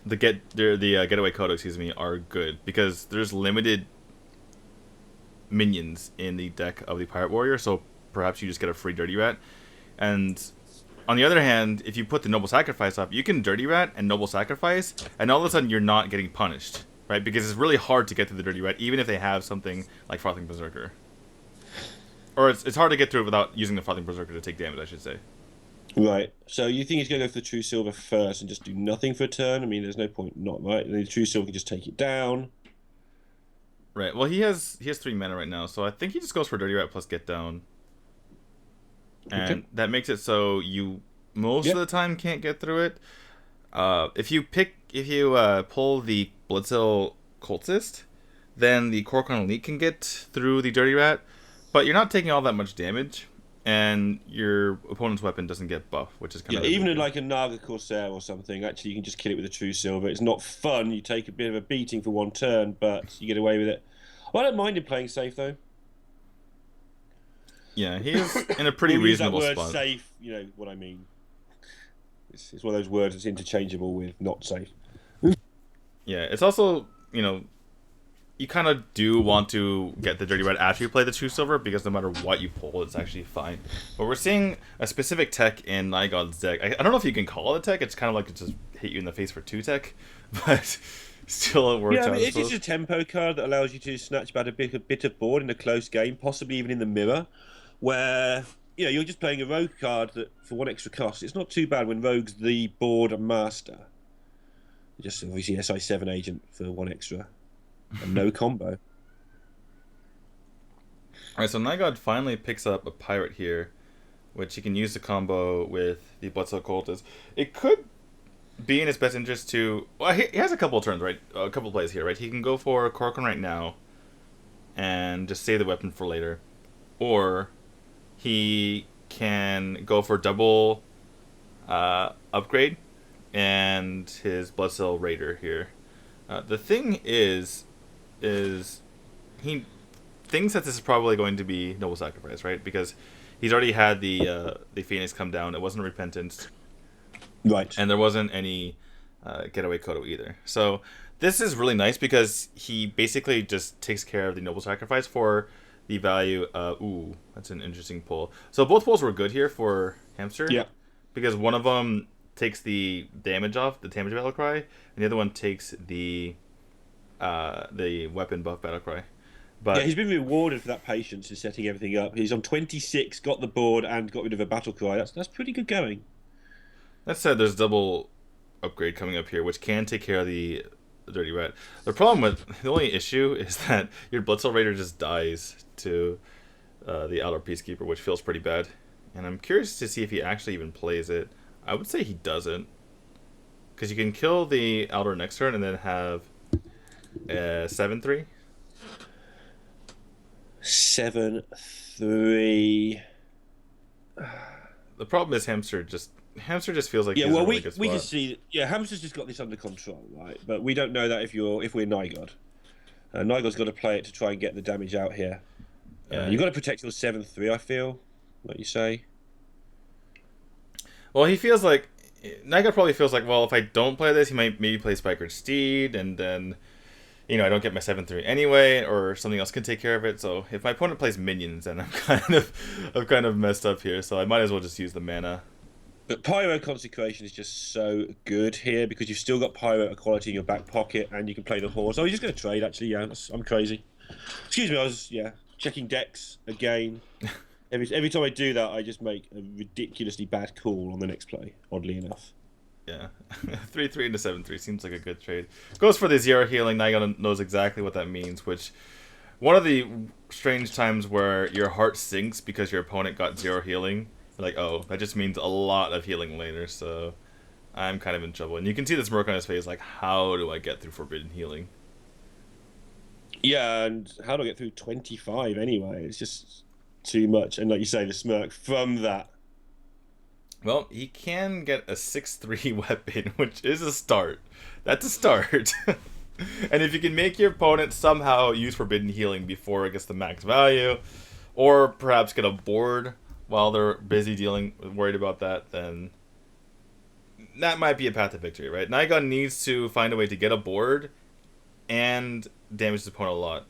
the Getaway Kodo, are good because there's limited minions in the deck of the Pirate Warrior, so perhaps you just get a free Dirty Rat. And on the other hand, if you put the Noble Sacrifice up, you can Dirty Rat and Noble Sacrifice, and all of a sudden you're not getting punished, right? Because it's really hard to get through the Dirty Rat, even if they have something like Frothing Berserker. Or it's hard to get through it without using the Frothing Berserker to take damage, I should say. Right. So you think he's going to go for the True Silver first and just do nothing for a turn? I mean, there's no point not, right? The True Silver can just take it down. Right. Well, he has 3 mana right now, so I think he just goes for Dirty Rat plus Get Down. And that makes it so you most of the time can't get through it. If you pull the Bloodsail Cultist, then the Kor'kon Elite can get through the Dirty Rat, but you're not taking all that much damage. And your opponent's weapon doesn't get buff, which is kind of... even in like a Naga Corsair or something, actually you can just kill it with a True Silver. It's not fun, you take a bit of a beating for 1 turn, but you get away with it. Well, I don't mind him playing safe, though. Yeah, he is in a pretty reasonable use that word spot. Safe, you know what I mean. It's one of those words that's interchangeable with not safe. Yeah, it's also, you kind of do want to get the Dirty Rat after you play the True Silver, because no matter what you pull, it's actually fine. But we're seeing a specific tech in Nygod's deck. I don't know if you can call it a tech. It's kind of like it just hit you in the face for 2 tech, but still it works out. Yeah, I mean, it's just a tempo card that allows you to snatch back a bit of board in a close game, possibly even in the mirror, where you're just playing a rogue card that for 1 extra cost. It's not too bad when Rogue's the board master. Just obviously SI7 agent for 1 extra. And no combo. Alright, so Nygod finally picks up a Pirate here, which he can use to combo with the Bloodsail Cultist. It could be in his best interest to... Well, he has a couple of turns, right? A couple of plays here, right? He can go for Kor'kon right now, and just save the weapon for later. Or he can go for double upgrade and his Bloodsail Raider here. The thing is he thinks that this is probably going to be Noble Sacrifice, right? Because he's already had the Phoenix come down. It wasn't Repentance. Right. And there wasn't any Getaway Kodo either. So this is really nice because he basically just takes care of the Noble Sacrifice for the value of... Ooh, that's an interesting pull. So both pulls were good here for Hamster. Yeah. Because one of them takes the damage off, the damage battle cry, and the other one takes the weapon buff battle cry. But yeah, he's been rewarded for that patience in setting everything up. He's on 26, got the board, and got rid of a battle cry. That's pretty good going. That said, there's double upgrade coming up here, which can take care of the Dirty Rat. The only issue is that your Bloodsail Raider just dies to the Outer Peacekeeper, which feels pretty bad. And I'm curious to see if he actually even plays it. I would say he doesn't, because you can kill the Outer next turn and then have 7/3. 7/3. The problem is Hamster just feels like yeah. he's Well, in a really good we can spot. see. Yeah, Hamster's just got this under control, right? But we don't know that if we're Nygod. Nygod's got to play it to try and get the damage out here. You've got to protect your 7/3. I feel, like you say. Well, he feels like Nygod probably feels like, well, if I don't play this, he might maybe play Spikered Steed, and then I don't get my 7/3 anyway, or something else can take care of it. So if my opponent plays minions, then I'm kind of messed up here. So I might as well just use the mana. But Pyro Consecration is just so good here because you've still got Pyro Equality in your back pocket, and you can play the horse. Oh, you're just going to trade, actually. Yeah, I'm crazy. Excuse me, I was checking decks again. Every time I do that, I just make a ridiculously bad call on the next play. Oddly enough. Yeah, 3/3 into 7/3 seems like a good trade. Goes for the 0 healing. Nygod knows exactly what that means. Which one of the strange times where your heart sinks because your opponent got 0 healing. You're like, oh, that just means a lot of healing later. So I'm kind of in trouble. And you can see the smirk on his face, like, how do I get through Forbidden Healing? Yeah, and how do I get through 25 anyway? It's just too much. And like you say, the smirk from that. Well, he can get a 6/3 weapon, which is a start. That's a start. And if you can make your opponent somehow use Forbidden Healing before it gets the max value, or perhaps get a board while they're busy worried about that, then that might be a path to victory, right? Nygod needs to find a way to get a board and damage his opponent a lot.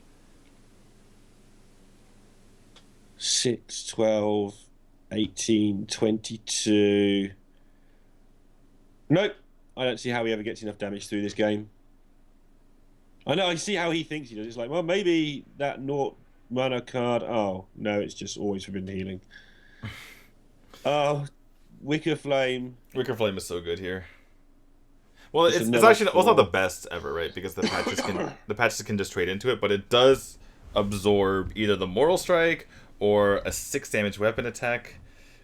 6, 12, 18, 22. Nope. I don't see how he ever gets enough damage through this game. I know, I see how he thinks he does. It's like, well, maybe that Naught mana card. Oh, no, it's just always Forbidden Healing. Oh, Wicker Flame. Wicker Flame is so good here. Well, it's actually also not the best ever, right? Because the patches can just trade into it, but it does absorb either the Moral Strike or a 6 damage weapon attack.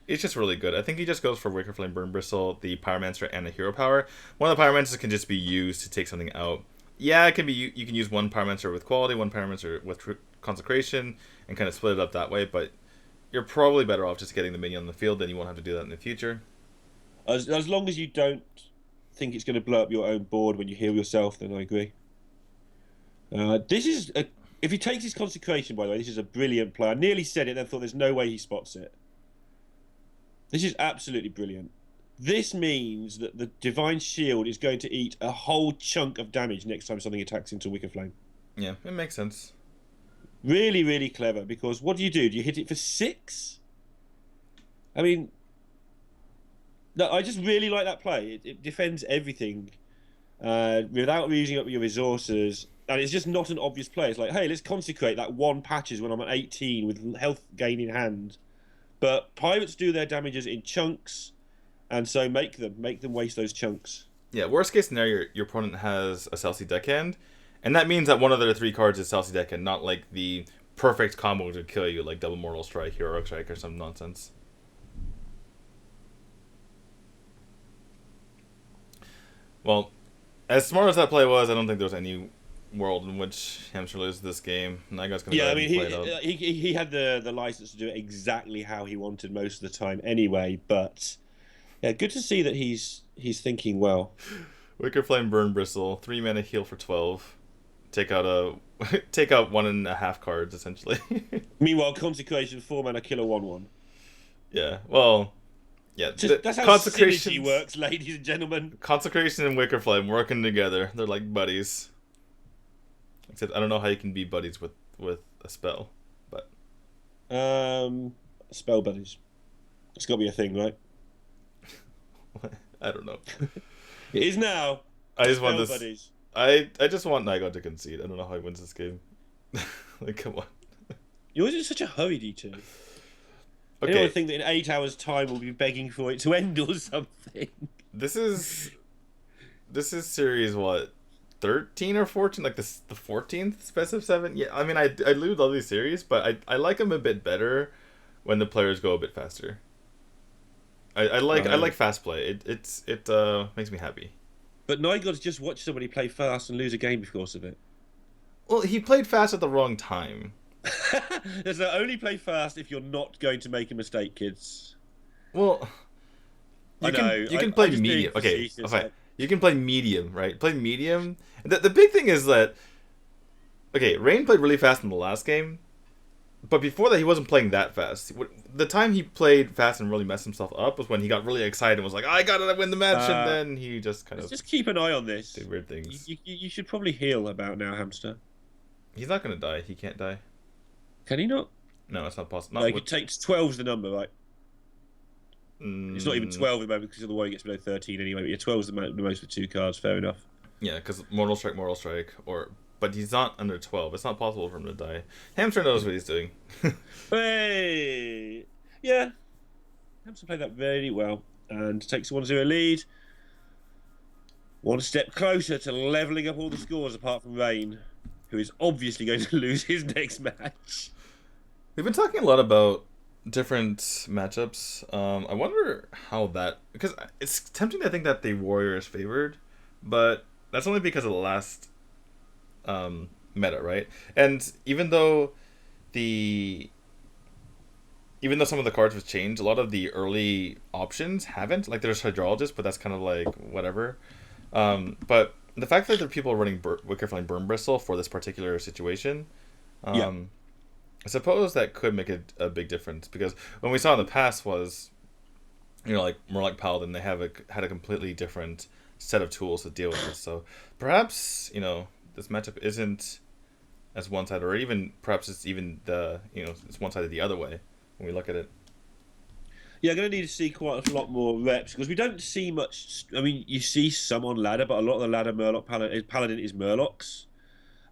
It's just really good. I think he just goes for Wicker Flame, Burn Bristle, the Pyromancer, and a Hero Power. One of the Pyromancers can just be used to take something out. Yeah, it can be. You can use one Pyromancer with Quality, one Pyromancer with Consecration, and kind of split it up that way, but you're probably better off just getting the minion on the field, then you won't have to do that in the future. As long as you don't think it's going to blow up your own board when you heal yourself, then I agree. If he takes his Consecration, by the way, this is a brilliant play. I nearly said it, then thought there's no way he spots it. This is absolutely brilliant. This means that the Divine Shield is going to eat a whole chunk of damage next time something attacks into Wicker Flame. Yeah, it makes sense. Really, really clever, because what do? Do you hit it for 6? I mean, no, I just really like that play. It defends everything without using up your resources, and it's just not an obvious play. It's like, hey, let's consecrate that one patches when I'm at 18 with health gain in hand. But pirates do their damages in chunks, and so make them waste those chunks. Yeah, worst case scenario, your opponent has a Celsi deckhand, and that means that one of their 3 cards is Celsi deckhand, not like the perfect combo to kill you, like Double Mortal Strike, Heroic Strike, or some nonsense. Well, as smart as that play was, I don't think there was any world in which Hamster loses this game. Naigod's gonna Yeah, go I ahead mean, and play it up. he had the license to do it exactly how he wanted most of the time anyway. But yeah, good to see that he's thinking well. Wicker Flame, Burn Bristle, 3 mana heal for 12. Take out 1.5 cards essentially. Meanwhile, Consecration, 4 mana killer 1/1. Yeah, well, yeah. That's how synergy works, ladies and gentlemen. Consecration and Wicker Flame working together. They're like buddies. Except I don't know how you can be buddies with a spell, but spell buddies. It's got to be a thing, right? I don't know. It is now. I just want Spell this. buddies. I just want Naigod to concede. I don't know how he wins this game. Like, come on. You're always in such a hurry, D2. Okay. Anyone think that in 8 hours' time we'll be begging for it to end or something? This is series what, 13 or 14? Like the 14th best of 7. Yeah, I mean I lose all these series, but I like them a bit better when the players go a bit faster. I like fast play. It makes me happy. But Nygod's just watched somebody play fast and lose a game because of it. Well, he played fast at the wrong time. So only play fast if you're not going to make a mistake, kids. Well, you can play medium. Okay, you can play medium, right? Play medium. The big thing is that, okay, Rain played really fast in the last game, but before that he wasn't playing that fast. The time he played fast and really messed himself up was when he got really excited and was like, I gotta win the match, and then he just kind of... Just keep an eye on this. Did weird things. You should probably heal about now, Hamster. He's not gonna die. He can't die. Can he not? No, it's not possible. Like, it takes 12's the number, right? It's not even 12 at the moment because of the way it gets below 13 anyway. But yeah, 12's the most for 2 cards. Fair enough. Yeah, because Mortal Strike, but he's not under 12. It's not possible for him to die. Hamster knows what he's doing. Hey, yeah, Hamster played that very well and takes a 1-0 lead. One step closer to leveling up all the scores, apart from Rain, who is obviously going to lose his next match. We've been talking a lot about different matchups. I wonder how that... Because it's tempting to think that the Warrior is favored, but that's only because of the last meta, right? And even though some of the cards have changed, a lot of the early options haven't. Like, there's Hydrologist, but that's kind of like, whatever. But the fact that there are people running Wicker Flame Burn Bristle for this particular situation... I suppose that could make a big difference, because when we saw in the past was, like more like Paladin, they had a completely different set of tools to deal with this. So perhaps this matchup isn't as one-sided, or even perhaps it's even it's one-sided the other way when we look at it. Yeah, I'm going to need to see quite a lot more reps, because we don't see much. I mean, you see some on ladder, but a lot of the ladder Paladin is Murlocs.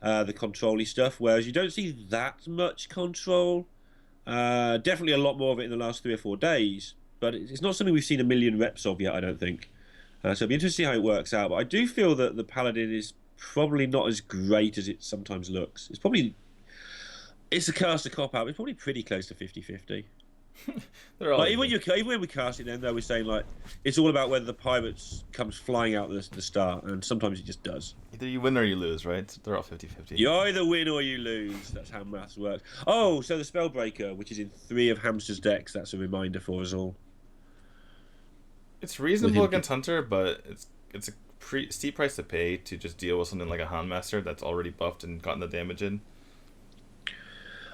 The control-y stuff, whereas you don't see that much control. Definitely a lot more of it in the last 3 or 4 days, but it's not something we've seen a million reps of yet, I don't think. So it'll be interesting to see how it works out, but I do feel that the Paladin is probably not as great as it sometimes looks. It's a caster cop-out, but it's probably pretty close to 50-50. Like, even when we cast it, then though, we're saying like it's all about whether the pirates comes flying out the start, and sometimes it just does. Either you win or you lose, right? They're all 50-50. You either win or you lose. That's how maths works. Oh, so the Spellbreaker, which is in 3 of Hamster's decks, that's a reminder for us all. It's reasonable against Hunter, but it's a steep price to pay to just deal with something like a Houndmaster that's already buffed and gotten the damage in.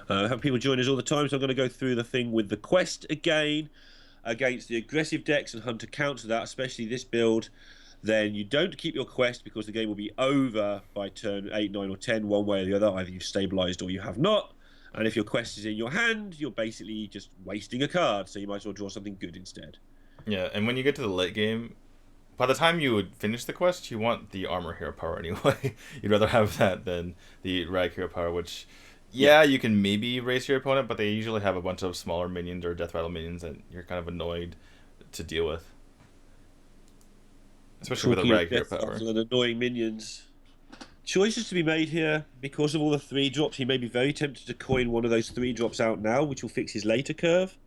Have people join us all the time, so I'm going to go through the thing with the quest again. Against the aggressive decks, and Hunter counts that, especially this build, then you don't keep your quest because the game will be over by turn 8, 9 or 10, one way or the other. Either you've stabilised or you have not. And if your quest is in your hand, you're basically just wasting a card, so you might as well draw something good instead. Yeah, and when you get to the late game, by the time you would finish the quest, you want the Armor Hero power anyway. You'd rather have that than the Rag Hero power, which... Yeah, you can maybe race your opponent, but they usually have a bunch of smaller minions or Death Rattle minions that you're kind of annoyed to deal with. Especially with a Rag Hero power. And annoying minions. Choices to be made here. Because of all the 3-drops, he may be very tempted to coin one of those 3-drops out now, which will fix his later curve.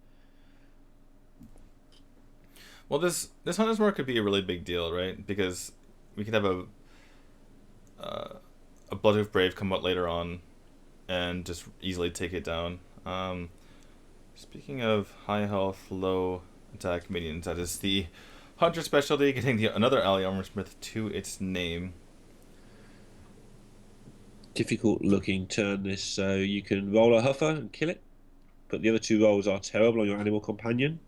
Well, this Hunter's Mark could be a really big deal, right? Because we could have a Bloodhoof Brave come out later on and just easily take it down. Speaking of high health, low attack minions, that is the Hunter specialty, getting another Ally Armorsmith to its name. Difficult looking turn this, so you can roll a Huffer and kill it, but the other two rolls are terrible on your animal companion.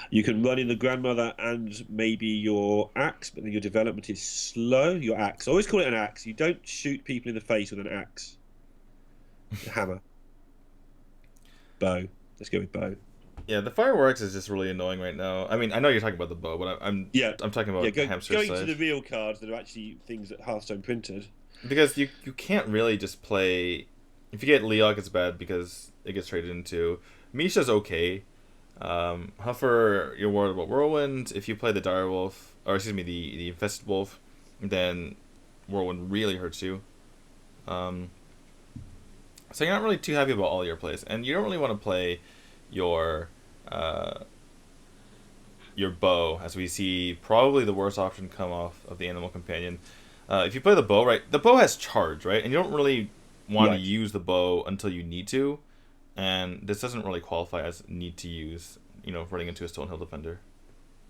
You can run in the grandmother and maybe your axe, but then your development is slow. Your axe, I always call it an axe. You don't shoot people in the face with an axe. A hammer. Bow. Let's go with bow. Yeah, the fireworks is just really annoying right now. I mean, I know you're talking about the bow, but I'm talking about hamster going side. to the real cards that are actually things that Hearthstone printed. Because you can't really just play. If you get Leok, it's bad because it gets traded into. Misha's okay. Huffer, you're worried about Whirlwind. If you play the Direwolf, or excuse me, the Infested Wolf, then Whirlwind really hurts you. So you're not really too happy about all your plays, and you don't really want to play your bow, as we see probably the worst option come off of the Animal Companion. If you play the bow, right, the bow has charge, right, and you don't really want to use the bow until you need to. And this doesn't really qualify as need to use, running into a Stonehill Defender.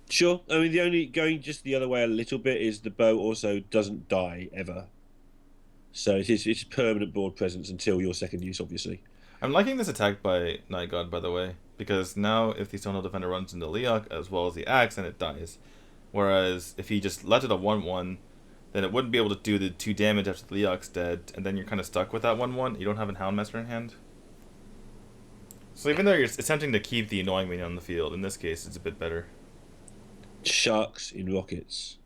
Sure. I mean, the only going just the other way a little bit is the bow also doesn't die ever. So it's permanent board presence until your second use, obviously. I'm liking this attack by Night God, by the way, because now if the Stonehill Defender runs into Leok as well as the axe, then it dies. Whereas if he just left it a 1/1, then it wouldn't be able to do the 2 damage after the Leok's dead, and then you're kind of stuck with that 1/1. You don't have a Houndmaster in hand. So even though you're attempting to keep the annoying minion on the field, in this case, it's a bit better. Sharks in rockets.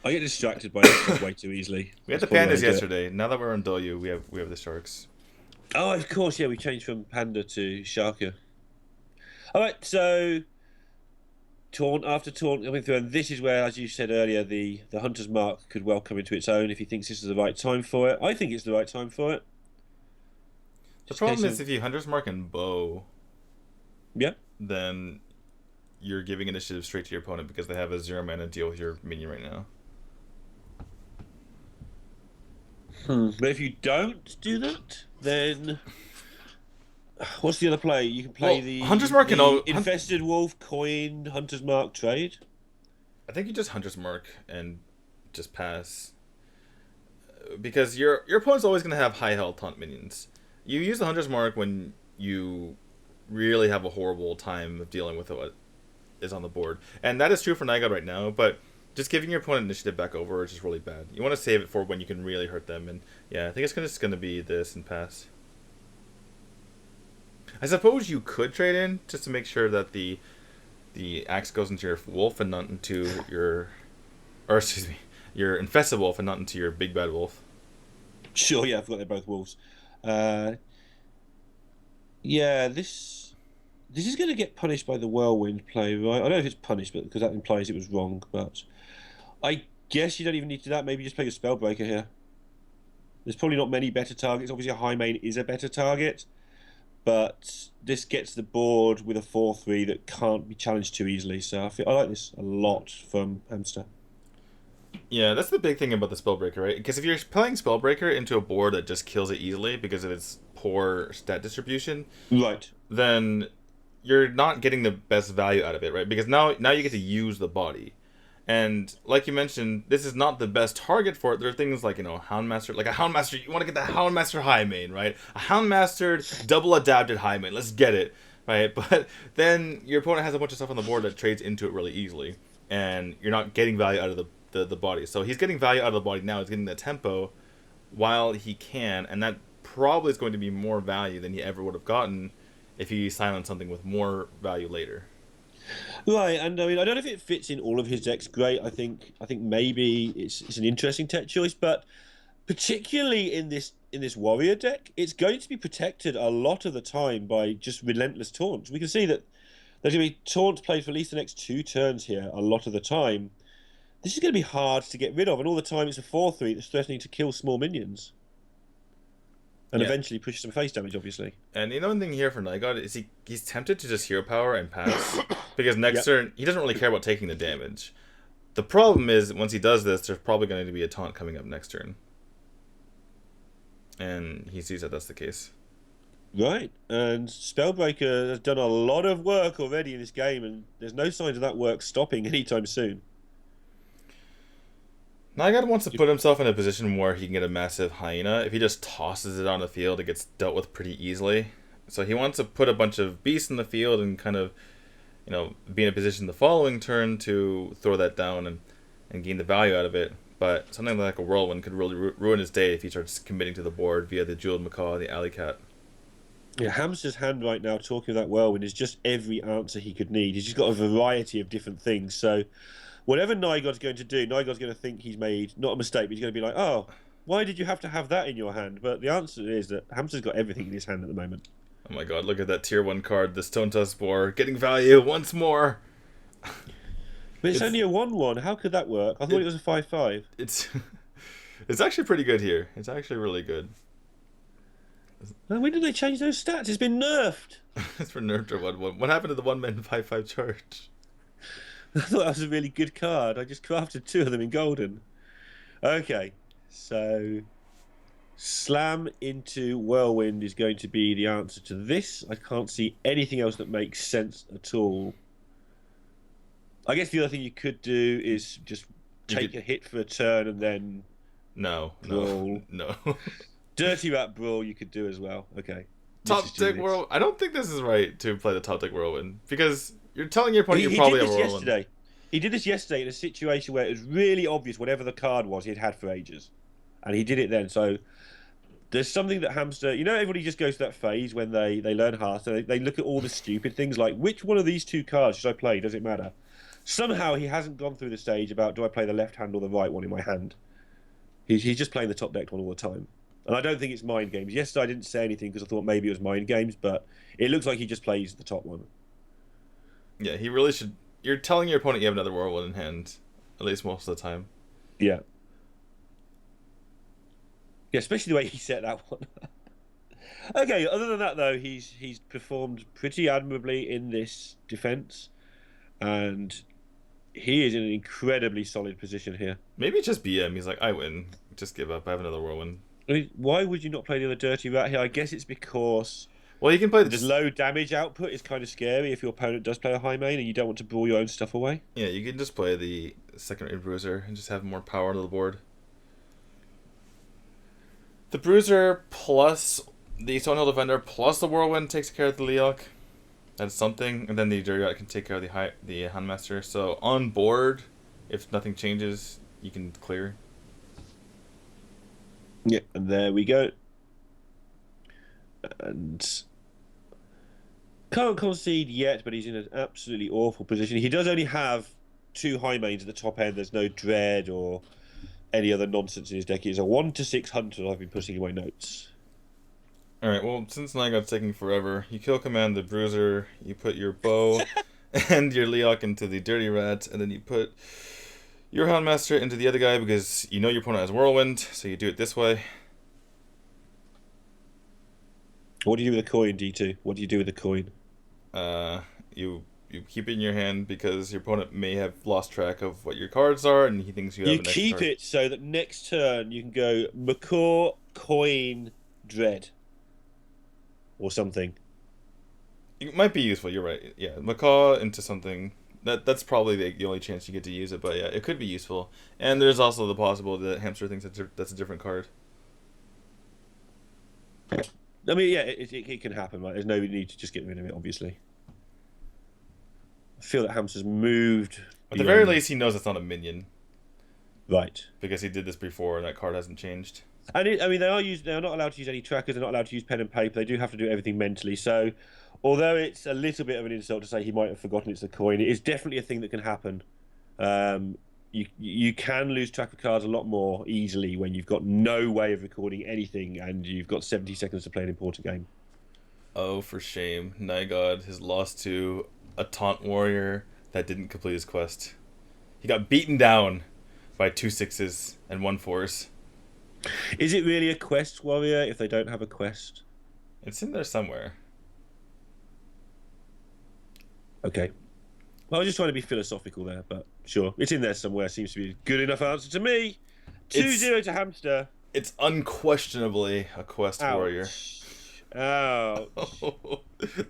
I get distracted by this way too easily. We had the pandas yesterday. Now that we're on Dolyu, we have the sharks. Oh, of course, yeah. We changed from panda to sharka. All right, so taunt after taunt coming through, and this is where, as you said earlier, the Hunter's Mark could well come into its own if he thinks this is the right time for it. I think it's the right time for it. The problem is if you Hunter's Mark and bow, then you're giving initiative straight to your opponent because they have a 0 mana deal with your minion right now. But if you don't do that, then what's the other play? You can play the Hunter's Mark the Infested Wolf coin Hunter's Mark trade. I think you just Hunter's Mark and just pass, because your opponent's always going to have high health taunt minions. You use the Hunter's Mark when you really have a horrible time of dealing with what is on the board. And that is true for Night God right now, but just giving your opponent initiative back over is just really bad. You want to save it for when you can really hurt them. And yeah, I think it's just going to be this and pass. I suppose you could trade in just to make sure that the axe goes into your wolf and not into your... Or excuse me, your infested wolf and not into your big bad wolf. Sure, yeah, I forgot they're both wolves. Yeah, this is going to get punished by the Whirlwind play, right? I don't know if it's punished, but because that implies it was wrong. But I guess you don't even need to do that. Maybe just play a Spellbreaker here. There's probably not many better targets. Obviously, a High Main is a better target, but this gets the board with a 4/3 that can't be challenged too easily. So I like this a lot from Hamster. Yeah, that's the big thing about the Spellbreaker, right? Because if you're playing Spellbreaker into a board that just kills it easily because of its poor stat distribution, right, then you're not getting the best value out of it, right? Because now you get to use the body. And like you mentioned, this is not the best target for it. There are things like, Houndmaster. Like a Houndmaster, you want to get the Houndmaster High Main, right? A Houndmaster double adapted High Main. Let's get it, right? But then your opponent has a bunch of stuff on the board that trades into it really easily. And you're not getting value out of the body. So he's getting value out of the body now. He's getting the tempo while he can. And that probably is going to be more value than he ever would have gotten if he silenced something with more value later. Right, and I mean, I don't know if it fits in all of his decks great. I think maybe it's an interesting tech choice, but particularly in this warrior deck, it's going to be protected a lot of the time by just relentless taunts. We can see that there's going to be taunts played for at least the next 2 turns here a lot of the time. This is going to be hard to get rid of, and all the time it's a 4/3 that's threatening to kill small minions. And eventually push some face damage, obviously. And one thing here for Night God is he's tempted to just hero power and pass. Because next turn, he doesn't really care about taking the damage. The problem is, once he does this, there's probably going to be a taunt coming up next turn. And he sees that that's the case. Right, and Spellbreaker has done a lot of work already in this game, and there's no signs of that work stopping anytime soon. Nygaard wants to put himself in a position where he can get a massive hyena. If he just tosses it on the field, it gets dealt with pretty easily. So he wants to put a bunch of beasts in the field and kind of, be in a position the following turn to throw that down and gain the value out of it. But something like a Whirlwind could really ruin his day if he starts committing to the board via the Jeweled Macaw, the Alley Cat. Yeah, Hamster's hand right now, talking of that Whirlwind, is just every answer he could need. He's just got a variety of different things. So whatever Nygaard's going to do, Nygaard's going to think he's made, not a mistake, but he's going to be like, oh, why did you have to have that in your hand? But the answer is that Hamster's got everything in his hand at the moment. Oh my god, look at that tier 1 card, the Stone Tusk Boar, getting value once more. But it's only a 1/1. How could that work? I thought it was a 5/5. It's actually pretty good here. It's actually really good. When did they change those stats? It's been nerfed. It's for nerfed or 1/1. What happened to the 1-man 5/5 charge? I thought that was a really good card. I just crafted 2 of them in golden. Okay, so Slam into Whirlwind is going to be the answer to this. I can't see anything else that makes sense at all. I guess the other thing you could do is just take a hit for a turn and then brawl. No. Dirty Rat Brawl you could do as well. Okay. Top deck Whirlwind. I don't think this is right to play the top deck Whirlwind because you're telling your opponent you're probably a Whirlwind. Yesterday. He did this yesterday in a situation where it was really obvious whatever the card was he'd had for ages. And he did it then. So there's something that Hamster... everybody just goes to that phase when they learn Hearthstone. They look at all the stupid things like, which one of these 2 cards should I play? Does it matter? Somehow he hasn't gone through the stage about do I play the left hand or the right one in my hand. He's just playing the top decked one all the time. And I don't think it's mind games. Yesterday I didn't say anything because I thought maybe it was mind games, but it looks like he just plays the top one. Yeah, he really should... You're telling your opponent you have another Whirlwind in hand, at least most of the time. Yeah. Yeah, especially the way he set that one. Okay, other than that though, he's performed pretty admirably in this defense, and he is in an incredibly solid position here. Maybe it's just BM. He's like, I win. Just give up. I have another Whirlwind. I mean, why would you not play the other Dirty Rat here? I guess it's because... Well, you can play the low damage output is kind of scary if your opponent does play a high main and you don't want to brawl your own stuff away. Yeah, you can just play the second-rate Bruiser and just have more power on the board. The Bruiser plus the Stonehill Defender plus the Whirlwind takes care of the Leok. That's something. And then the Dirty Rat can take care of the Handmaster. So on board, if nothing changes, you can clear. Yeah, and there we go. And can't concede yet, but he's in an absolutely awful position. He does only have 2 high mains at the top end. There's no Dread or any other nonsense in his deck. It's a 1/6 Hunter I've been putting in my notes. Alright, well, since Nygaard's taking forever, you kill command the Bruiser, you put your bow and your Leok into the Dirty Rat, and then you put your Houndmaster into the other guy because you know your opponent has Whirlwind, so you do it this way. What do you do with the coin, D2? What do you do with the coin? You keep it in your hand because your opponent may have lost track of what your cards are, and he thinks you have. You keep it so that next turn you can go Macaw, Coin, Dread, or something. It might be useful. You're right. Yeah, Macaw into something. That's probably the only chance you get to use it. But yeah, it could be useful. And there's also the possibility that Hamster thinks that's a different card. I mean, yeah, it can happen. Right? There's no need to just get rid of it, obviously. I feel that Hamster's moved. At the very least, he knows it's not a minion. Right. Because he did this before, and that card hasn't changed. And I mean, they're not allowed to use any trackers. They're not allowed to use pen and paper. They do have to do everything mentally. So, although it's a little bit of an insult to say he might have forgotten it's a coin, it is definitely a thing that can happen. You can lose track of cards a lot more easily when you've got no way of recording anything and you've got 70 seconds to play an important game. Oh, for shame. Nygaard has lost to a taunt warrior that didn't complete his quest. He got beaten down by 2 6s and 1 4s. Is it really a quest warrior if they don't have a quest? It's in there somewhere. Okay. Well, I was just trying to be philosophical there, but sure. It's in there somewhere. Seems to be a good enough answer to me. 2-0 to Hamster. It's unquestionably a quest warrior. Oh,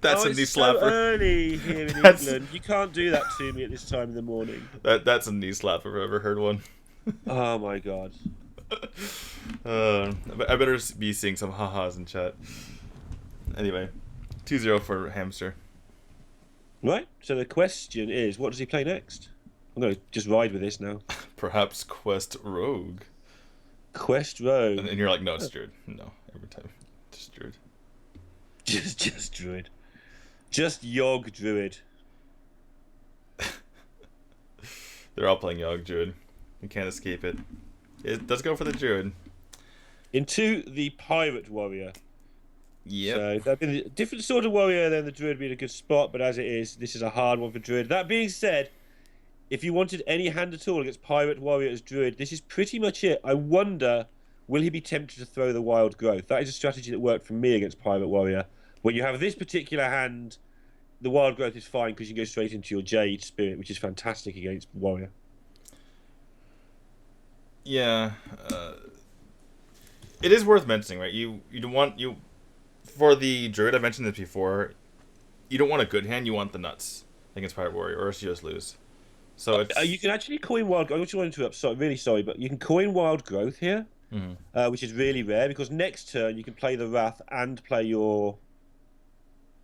That's a knee slapper. So early here in England. You can't do that to me at this time in the morning. That's a knee slapper if I've ever heard one. Oh my god. I better be seeing some ha-has in chat. Anyway, 2-0 for Hamster. Right. So the question is, what does he play next? I'm going to just ride with this now. Perhaps Quest Rogue. Quest Rogue. And you're like, no, it's Druid. No, every time. Just Druid. Just Druid. Just Yogg Druid. They're all playing Yogg Druid. You can't escape it. It does go for the Druid. Into the Pirate Warrior. Yeah. So that'd be a different sort of warrior than the Druid being a good spot, but as it is, this is a hard one for Druid. That being said, if you wanted any hand at all against Pirate Warrior as Druid, this is pretty much it. I wonder, will he be tempted to throw the Wild Growth? That is a strategy that worked for me against Pirate Warrior. When you have this particular hand, the Wild Growth is fine because you can go straight into your Jade Spirit, which is fantastic against Warrior. Yeah. It is worth mentioning, right? You don't want... For the Druid, I mentioned this before, you don't want a good hand, you want the nuts against Pirate Warrior, or else you just lose. So it's... you can actually coin Wild Growth. I just want to interrupt, really sorry, but you can coin Wild Growth here, which is really rare, because next turn you can play the Wrath and play your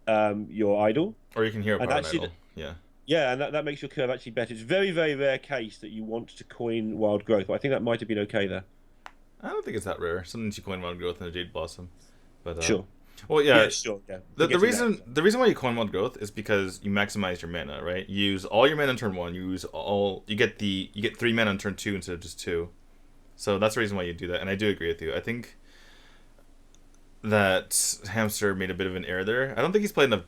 Idol. Or you can hear Power Idol, yeah. Yeah, and that makes your curve actually better. It's a very, very rare case that you want to coin Wild Growth, but I think that might have been okay there. I don't think it's that rare. Sometimes you coin Wild Growth and a Jade Blossom. But, sure. Well, yeah. Sure. Yeah. The reason why you coin Wild Growth is because you maximize your mana, right? You use all your mana on turn 1. You get 3 mana on turn 2 instead of just 2. So that's the reason why you do that, and I do agree with you. I think that Hamster made a bit of an error there. I don't think he's played enough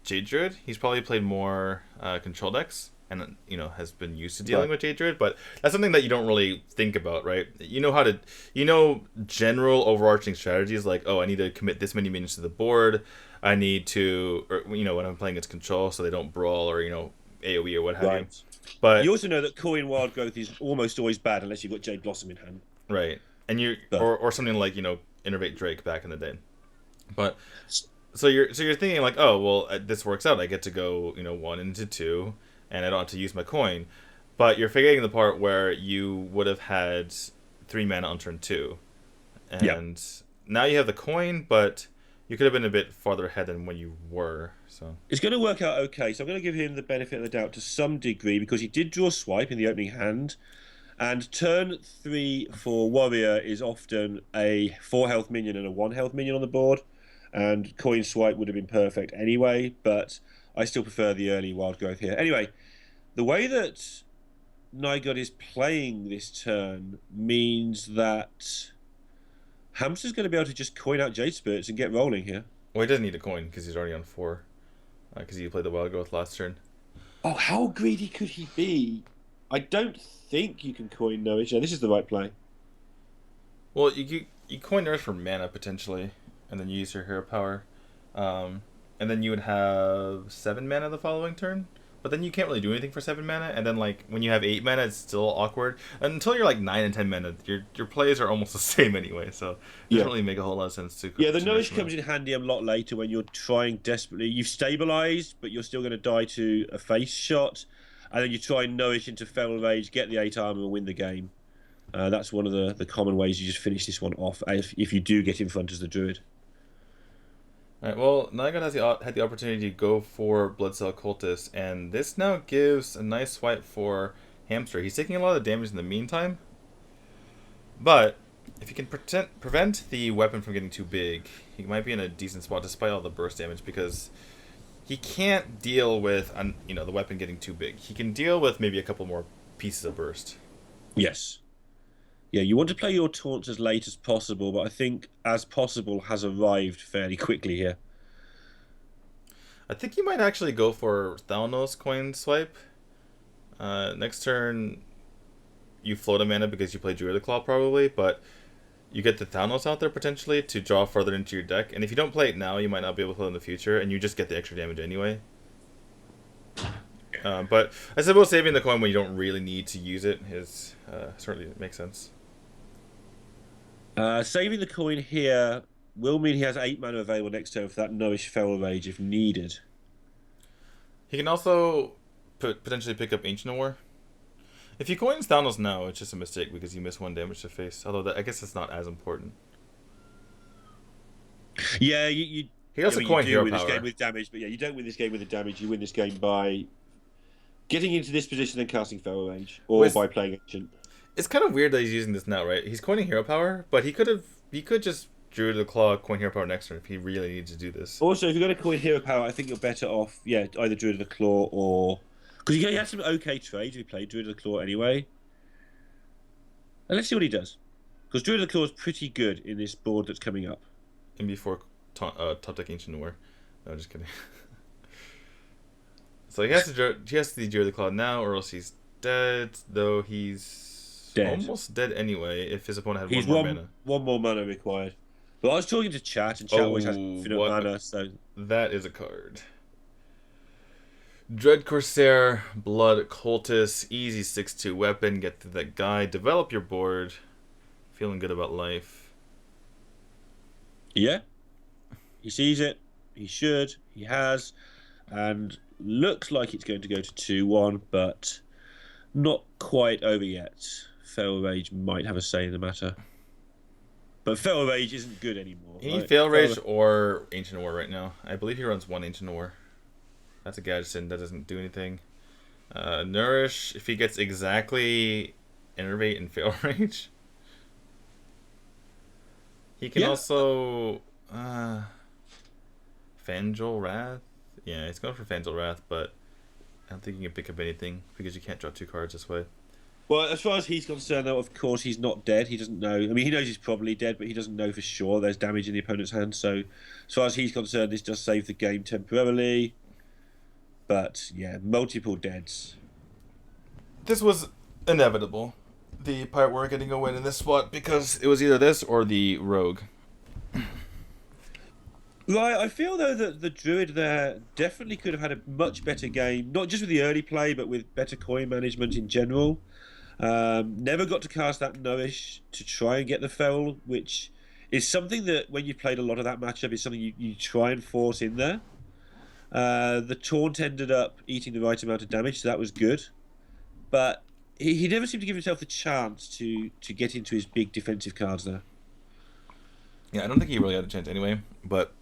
Jade Druid. He's probably played more control decks, and has been used to dealing with Jade Druid. But that's something that you don't really think about, right? You know general overarching strategies like, oh, I need to commit this many minions to the board. I need to, when I'm playing against control, so they don't brawl or AOE or what have you. But you also know that coin Wild Growth is almost always bad unless you've got Jade Blossom in hand. Right, and or something like Innervate Drake back in the day. But so you're thinking like, oh well, this works out. I get to go 1 into 2. And I don't have to use my coin. But you're forgetting the part where you would have had 3 mana on turn 2. And now you have the coin, but you could have been a bit farther ahead than when you were. So it's going to work out okay. So I'm going to give him the benefit of the doubt to some degree, because he did draw Swipe in the opening hand. And turn 3 for Warrior is often a 4 health minion and a 1 health minion on the board. And coin Swipe would have been perfect anyway, but I still prefer the early Wild Growth here. Anyway, the way that Nygod is playing this turn means that Hamster's going to be able to just coin out Jade Spirits and get rolling here. Well, he doesn't need a coin because he's already on 4. Because he played the Wild Growth last turn. Oh, how greedy could he be? I don't think you can coin Nourish. Yeah, this is the right play. Well, you coin Nourish for mana, potentially, and then you use your hero power. And then you would have 7 mana the following turn. But then you can't really do anything for 7 mana. And then when you have 8 mana, it's still awkward. Until you're 9 and 10 mana, your plays are almost the same anyway. So it doesn't really make a whole lot of sense to... Yeah, the Nourish comes in handy a lot later when you're trying desperately. You've stabilized, but you're still going to die to a face shot. And then you try and Nourish into Feral Rage, get the 8 armor and win the game. That's one of the common ways you just finish this one off if you do get in front as the Druid. Alright, well, Nygod had the opportunity to go for Bloodcell Cultist, and this now gives a nice swipe for Hamster. He's taking a lot of damage in the meantime, but if he can prevent the weapon from getting too big, he might be in a decent spot despite all the burst damage, because he can't deal with the weapon getting too big. He can deal with maybe a couple more pieces of burst. Yes. Yeah, you want to play your taunts as late as possible, but I think as possible has arrived fairly quickly here. I think you might actually go for Thalnos coin swipe. Next turn, you float a mana because you play Druid Claw probably, but you get the Thalnos out there potentially to draw further into your deck. And if you don't play it now, you might not be able to play it in the future, and you just get the extra damage anyway. But I suppose saving the coin when you don't really need to use it is certainly makes sense. Saving the coin here will mean he has 8 mana available next turn for that Nourish Feral Rage if needed. He can also potentially pick up Ancient War. If he coins Thanos now, it's just a mistake because you miss 1 damage to face. Although I guess it's not as important. Yeah, he also coined hero power. This game with damage, but yeah, you don't win this game with the damage. You win this game by getting into this position and casting Feral Rage, or by playing Ancient. It's kind of weird that he's using this now, right? He's coining hero power, but he could just Druid of the Claw, coin hero power next turn if he really needs to do this. Also, if you're going to coin hero power, I think you're better off, either Druid of the Claw or... Because he had some okay trades we played Druid of the Claw anyway. And let's see what he does. Because Druid of the Claw is pretty good in this board that's coming up. And before top deck Ancient War. No, just kidding. So he has to Druid of the Claw now, or else he's dead, though he's... almost dead anyway if his opponent had 1 more mana. 1 more mana required. But I was talking to chat, and chat always has infinite mana, so... That is a card. Dread Corsair, Blood Cultist, easy 6/2 weapon, get to that guy, develop your board. Feeling good about life. Yeah. He sees it, he should, he has, and looks like it's going to go to 2-1, but not quite over yet. Feral Rage might have a say in the matter. But Feral Rage isn't good anymore. He needs Feral Rage or Ancient War right now. I believe he runs 1 Ancient War. That's a Gadgetzin. That doesn't do anything. Nourish, if he gets exactly Innervate and Feral Rage. He can also... Fangel Wrath? Yeah, he's going for Fangel Wrath, but I don't think you can pick up anything because you can't draw 2 cards this way. Well, as far as he's concerned, though, of course, he's not dead. He doesn't know. I mean, he knows he's probably dead, but he doesn't know for sure there's damage in the opponent's hand. So, as far as he's concerned, this does save the game temporarily. But, yeah, multiple deads. This was inevitable. The Pirate were getting a win in this spot because it was either this or the Rogue. Right, I feel, though, that the Druid there definitely could have had a much better game. Not just with the early play, but with better coin management in general. Never got to cast that Nourish to try and get the Feral, which is something that when you've played a lot of that matchup is something you try and force in there. The Taunt ended up eating the right amount of damage, so that was good. But he never seemed to give himself the chance to get into his big defensive cards there. Yeah, I don't think he really had a chance anyway, but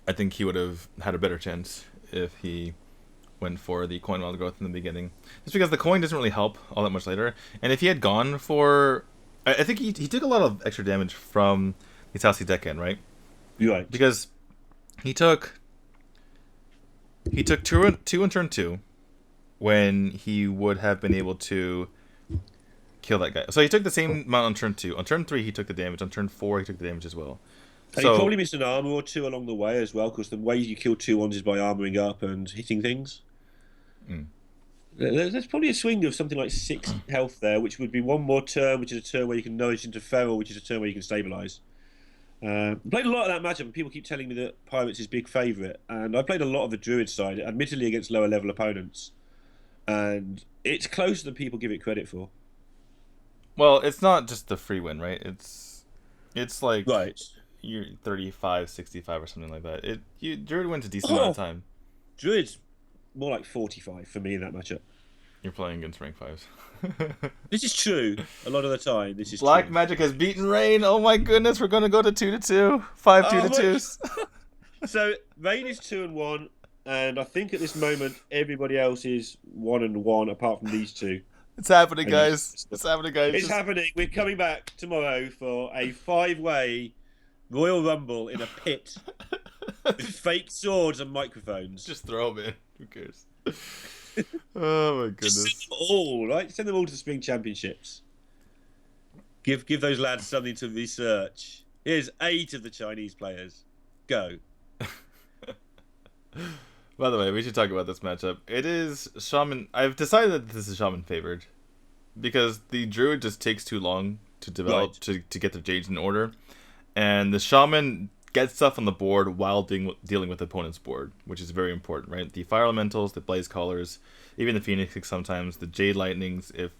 I think he would have had a better chance if he went for the coin wild growth in the beginning. Just because the coin doesn't really help all that much later. And if he had gone for... I think he took a lot of extra damage from the South Sea Deckhand, right? Right. Because he took 2 on turn 2 when he would have been able to kill that guy. So he took the same amount on turn 2. On turn 3 he took the damage. On turn 4 he took the damage as well. And he probably missed an armor or 2 along the way as well, because the way you kill 2-1s is by armoring up and hitting things. There's probably a swing of something like 6 health there, which would be 1 more turn, which is a turn where you can nourish into Feral, which is a turn where you can stabilise. Played a lot of that matchup, and people keep telling me that Pirate's his big favourite, and I played a lot of the Druid side, admittedly against lower level opponents, and it's closer than people give it credit for. Well, it's not just the free win, right? It's like you're 35-65 or something like that. Druid wins a decent amount of time. Druid's more like 45 for me in that matchup. You're playing against rank 5s. This is true. A lot of the time, this is Black true. Magic has beaten Rain. Oh my goodness, we're gonna go to 2-2. 5 2-2s. So Rain is 2-1, and I think at this moment everybody else is 1-1 apart from these two. It's happening, guys. It's happening, guys. It's happening. We're coming back tomorrow for a 5-way Royal Rumble in a pit with fake swords and microphones. Just throw them in. Who cares? Oh my goodness. Just send them all, right? Send them all to the Spring Championships. Give those lads something to research. Here's 8 of the Chinese players. Go. By the way, we should talk about this matchup. It is Shaman. I've decided that this is Shaman favored because the Druid just takes too long to develop to get the Jades in order, and the Shaman get stuff on the board while dealing with the opponent's board, which is very important, right? The Fire Elementals, the Blaze Callers, even the Phoenix sometimes, the Jade Lightnings if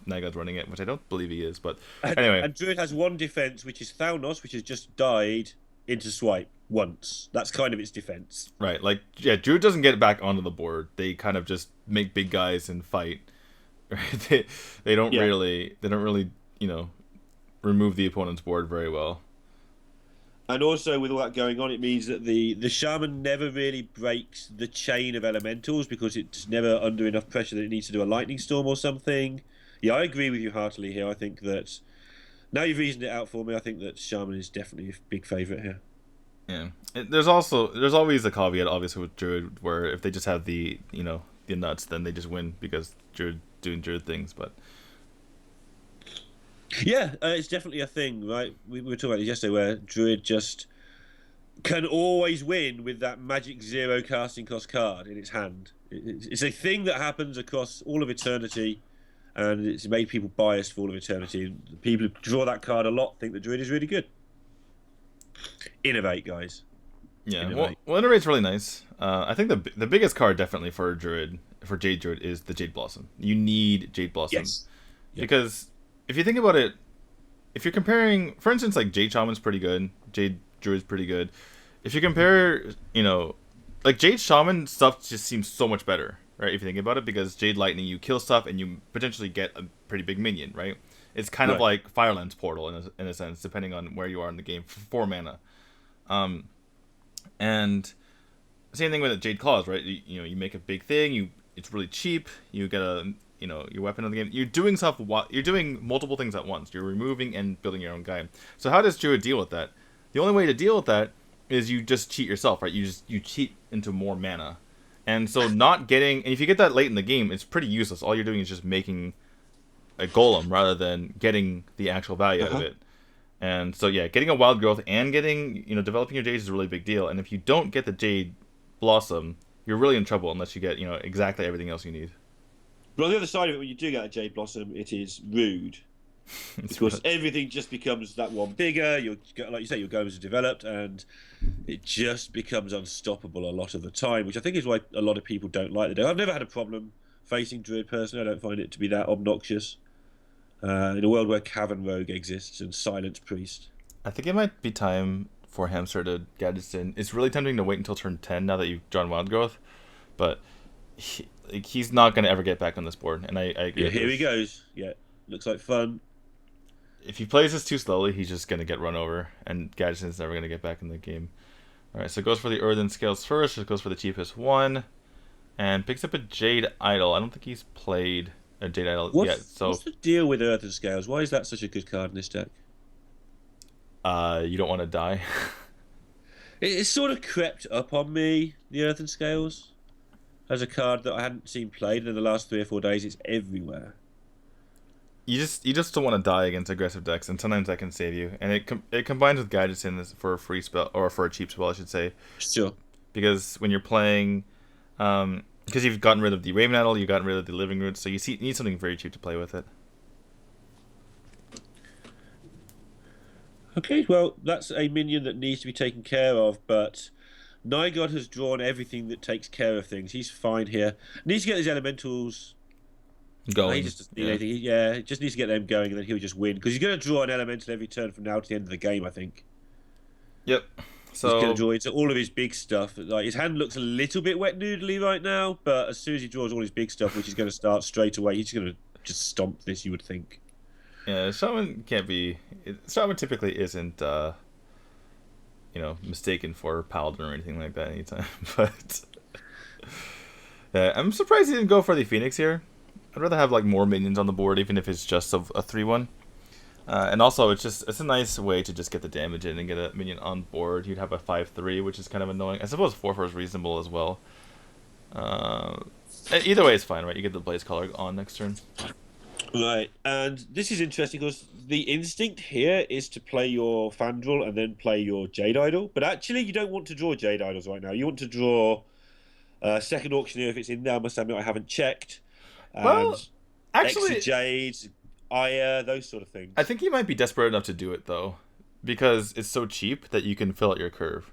Naga's running it, which I don't believe he is, but anyway. And Druid has one defense, which is Thalnos, which has just died into swipe once. That's kind of its defense. Right, like, yeah, Druid doesn't get back onto the board. They kind of just make big guys and fight. Right? They don't really, you know, remove the opponent's board very well. And also, with all that going on, it means that the Shaman never really breaks the chain of elementals because it's never under enough pressure that it needs to do a lightning storm or something. Yeah, I agree with you heartily here. I think that, now you've reasoned it out for me, I think that Shaman is definitely a big favourite here. Yeah. There's always a caveat, obviously, with Druid, where if they just have the nuts, then they just win because Druid doing Druid things, but... Yeah, it's definitely a thing, right? We were talking about this yesterday, where Druid just can always win with that magic 0 casting cost card in its hand. It's a thing that happens across all of eternity, and it's made people biased for all of eternity. The people who draw that card a lot think that Druid is really good. Innovate, guys. Yeah, Innovate. well, Innovate's really nice. I think the biggest card definitely for Jade Druid is the Jade Blossom. You need Jade Blossom. Yes. Because if you think about it, if you're comparing, for instance, like Jade Shaman's pretty good, Jade Druid's pretty good. If you compare, you know, like Jade Shaman stuff just seems so much better, right? If you think about it, because Jade Lightning, you kill stuff and you potentially get a pretty big minion, right? It's kind of like Firelands Portal in a sense, depending on where you are in the game, for 4 mana. And same thing with the Jade Claws, right? You make a big thing, it's really cheap, you get your weapon in the game. You're doing stuff. You're doing multiple things at once. You're removing and building your own guy. So how does Druid deal with that? The only way to deal with that is you just cheat yourself, right? You cheat into more mana, and so not getting. And if you get that late in the game, it's pretty useless. All you're doing is just making a golem rather than getting the actual value out of it. And so yeah, getting a wild growth and getting developing your jades is a really big deal. And if you don't get the Jade Blossom, you're really in trouble unless you get exactly everything else you need. But on the other side of it, when you do get a Jade Blossom, it is rude. Because everything just becomes that one bigger. Like you say, your golems are developed, and it just becomes unstoppable a lot of the time, which I think is why a lot of people don't like the deck. I've never had a problem facing Druid personally. I don't find it to be that obnoxious. In a world where Cavern Rogue exists and Silence Priest. I think it might be time for Hamster to Gadsden. It's really tempting to wait until turn 10 now that you've drawn Wild Growth, but he's not going to ever get back on this board, and I agree. Yeah, here he goes. Yeah, looks like fun. If he plays this too slowly, he's just going to get run over, and Gadsden's never going to get back in the game. Alright, so it goes for the Earthen Scales first, it goes for the cheapest one, and picks up a Jade Idol. I don't think he's played a Jade Idol yet. So what's the deal with Earthen Scales? Why is that such a good card in this deck? You don't want to die. It's sort of crept up on me, the Earthen Scales, as a card that I hadn't seen played in the last 3 or 4 days. It's everywhere. You just don't want to die against aggressive decks, and sometimes that can save you. And it combines with Guidance in this for a free spell, or for a cheap spell, I should say. Sure. Because when you're playing, because you've gotten rid of the Raven Idol, you've gotten rid of the Living Roots, so you need something very cheap to play with it. Okay, well, that's a minion that needs to be taken care of, but Nygod has drawn everything that takes care of things. He's fine here. Needs to get his elementals going. He just doesn't need anything. Yeah, he just needs to get them going, and then he'll just win. Because he's going to draw an elemental every turn from now to the end of the game, I think. Yep. So he's going to draw into all of his big stuff. Like, his hand looks a little bit wet noodly right now, but as soon as he draws all his big stuff, which is going to start straight away, he's going to just stomp this, you would think. Yeah, Shaman can't be... Shaman typically isn't, mistaken for Paladin or anything like that anytime, but... yeah, I'm surprised he didn't go for the Phoenix here. I'd rather have, more minions on the board, even if it's just a 3-1. And also, it's a nice way to just get the damage in and get a minion on board. You'd have a 5-3, which is kind of annoying. I suppose 4-4 is reasonable as well. Either way, it's fine, right? You get the Blaze Caller on next turn. Right, and this is interesting because the instinct here is to play your Fandral and then play your Jade Idol. But actually, you don't want to draw Jade Idols right now. You want to draw Second Auctioneer if it's in there. I must admit, I haven't checked. Well, actually... Exit Jades, Aya, those sort of things. I think he might be desperate enough to do it, though. because it's so cheap that you can fill out your curve,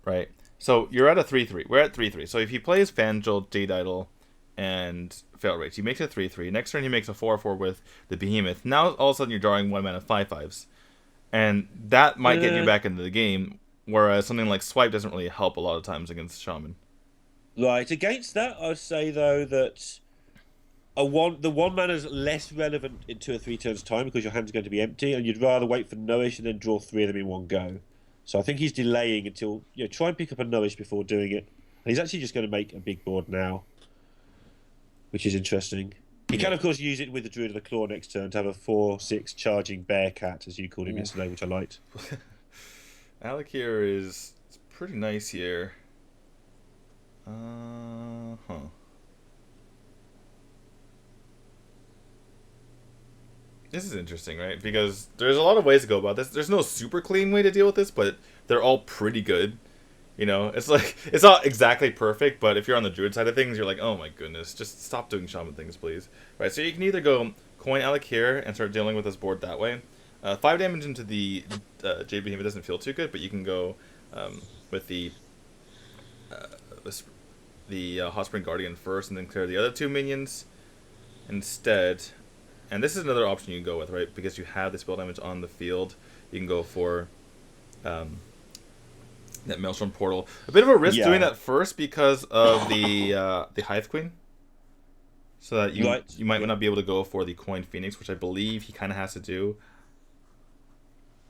right? So you're at a 3-3. We're at 3-3. So if he plays Fangel, Jade Idol, and Fail Rage, he makes a 3-3. Next turn he makes a 4-4 with the Behemoth. Now all of a sudden you're drawing 1 mana 5/5s, and that might get you back into the game. Whereas something like Swipe doesn't really help a lot of times against Shaman. Right. Against that, I'd say though that the 1 mana's less relevant in 2 or 3 turns time because your hand's going to be empty, and you'd rather wait for Nourish and then draw 3 of them in one go. So I think he's delaying until try and pick up a Nourish before doing it. And he's actually just going to make a big board now, which is interesting. He can of course use it with the Druid of the Claw next turn to have a 4/6 charging bear cat, as you called him yesterday, which I liked. Alec here is pretty nice here. This is interesting, right? Because there's a lot of ways to go about this. There's no super clean way to deal with this, but they're all pretty good. You know, it's like, it's not exactly perfect, but if you're on the Druid side of things, you're like, oh my goodness, just stop doing Shaman things, please. Right, so you can either go coin Alec here and start dealing with this board that way. 5 damage into the Jade Behemoth doesn't feel too good, but you can go with the Hot Spring Guardian first and then clear the other 2 minions instead. And this is another option you can go with, right? Because you have the spell damage on the field. You can go for that Maelstrom Portal. A bit of a risk doing that first because of the Hive Queen. So that you might not be able to go for the Coin Phoenix, which I believe he kind of has to do.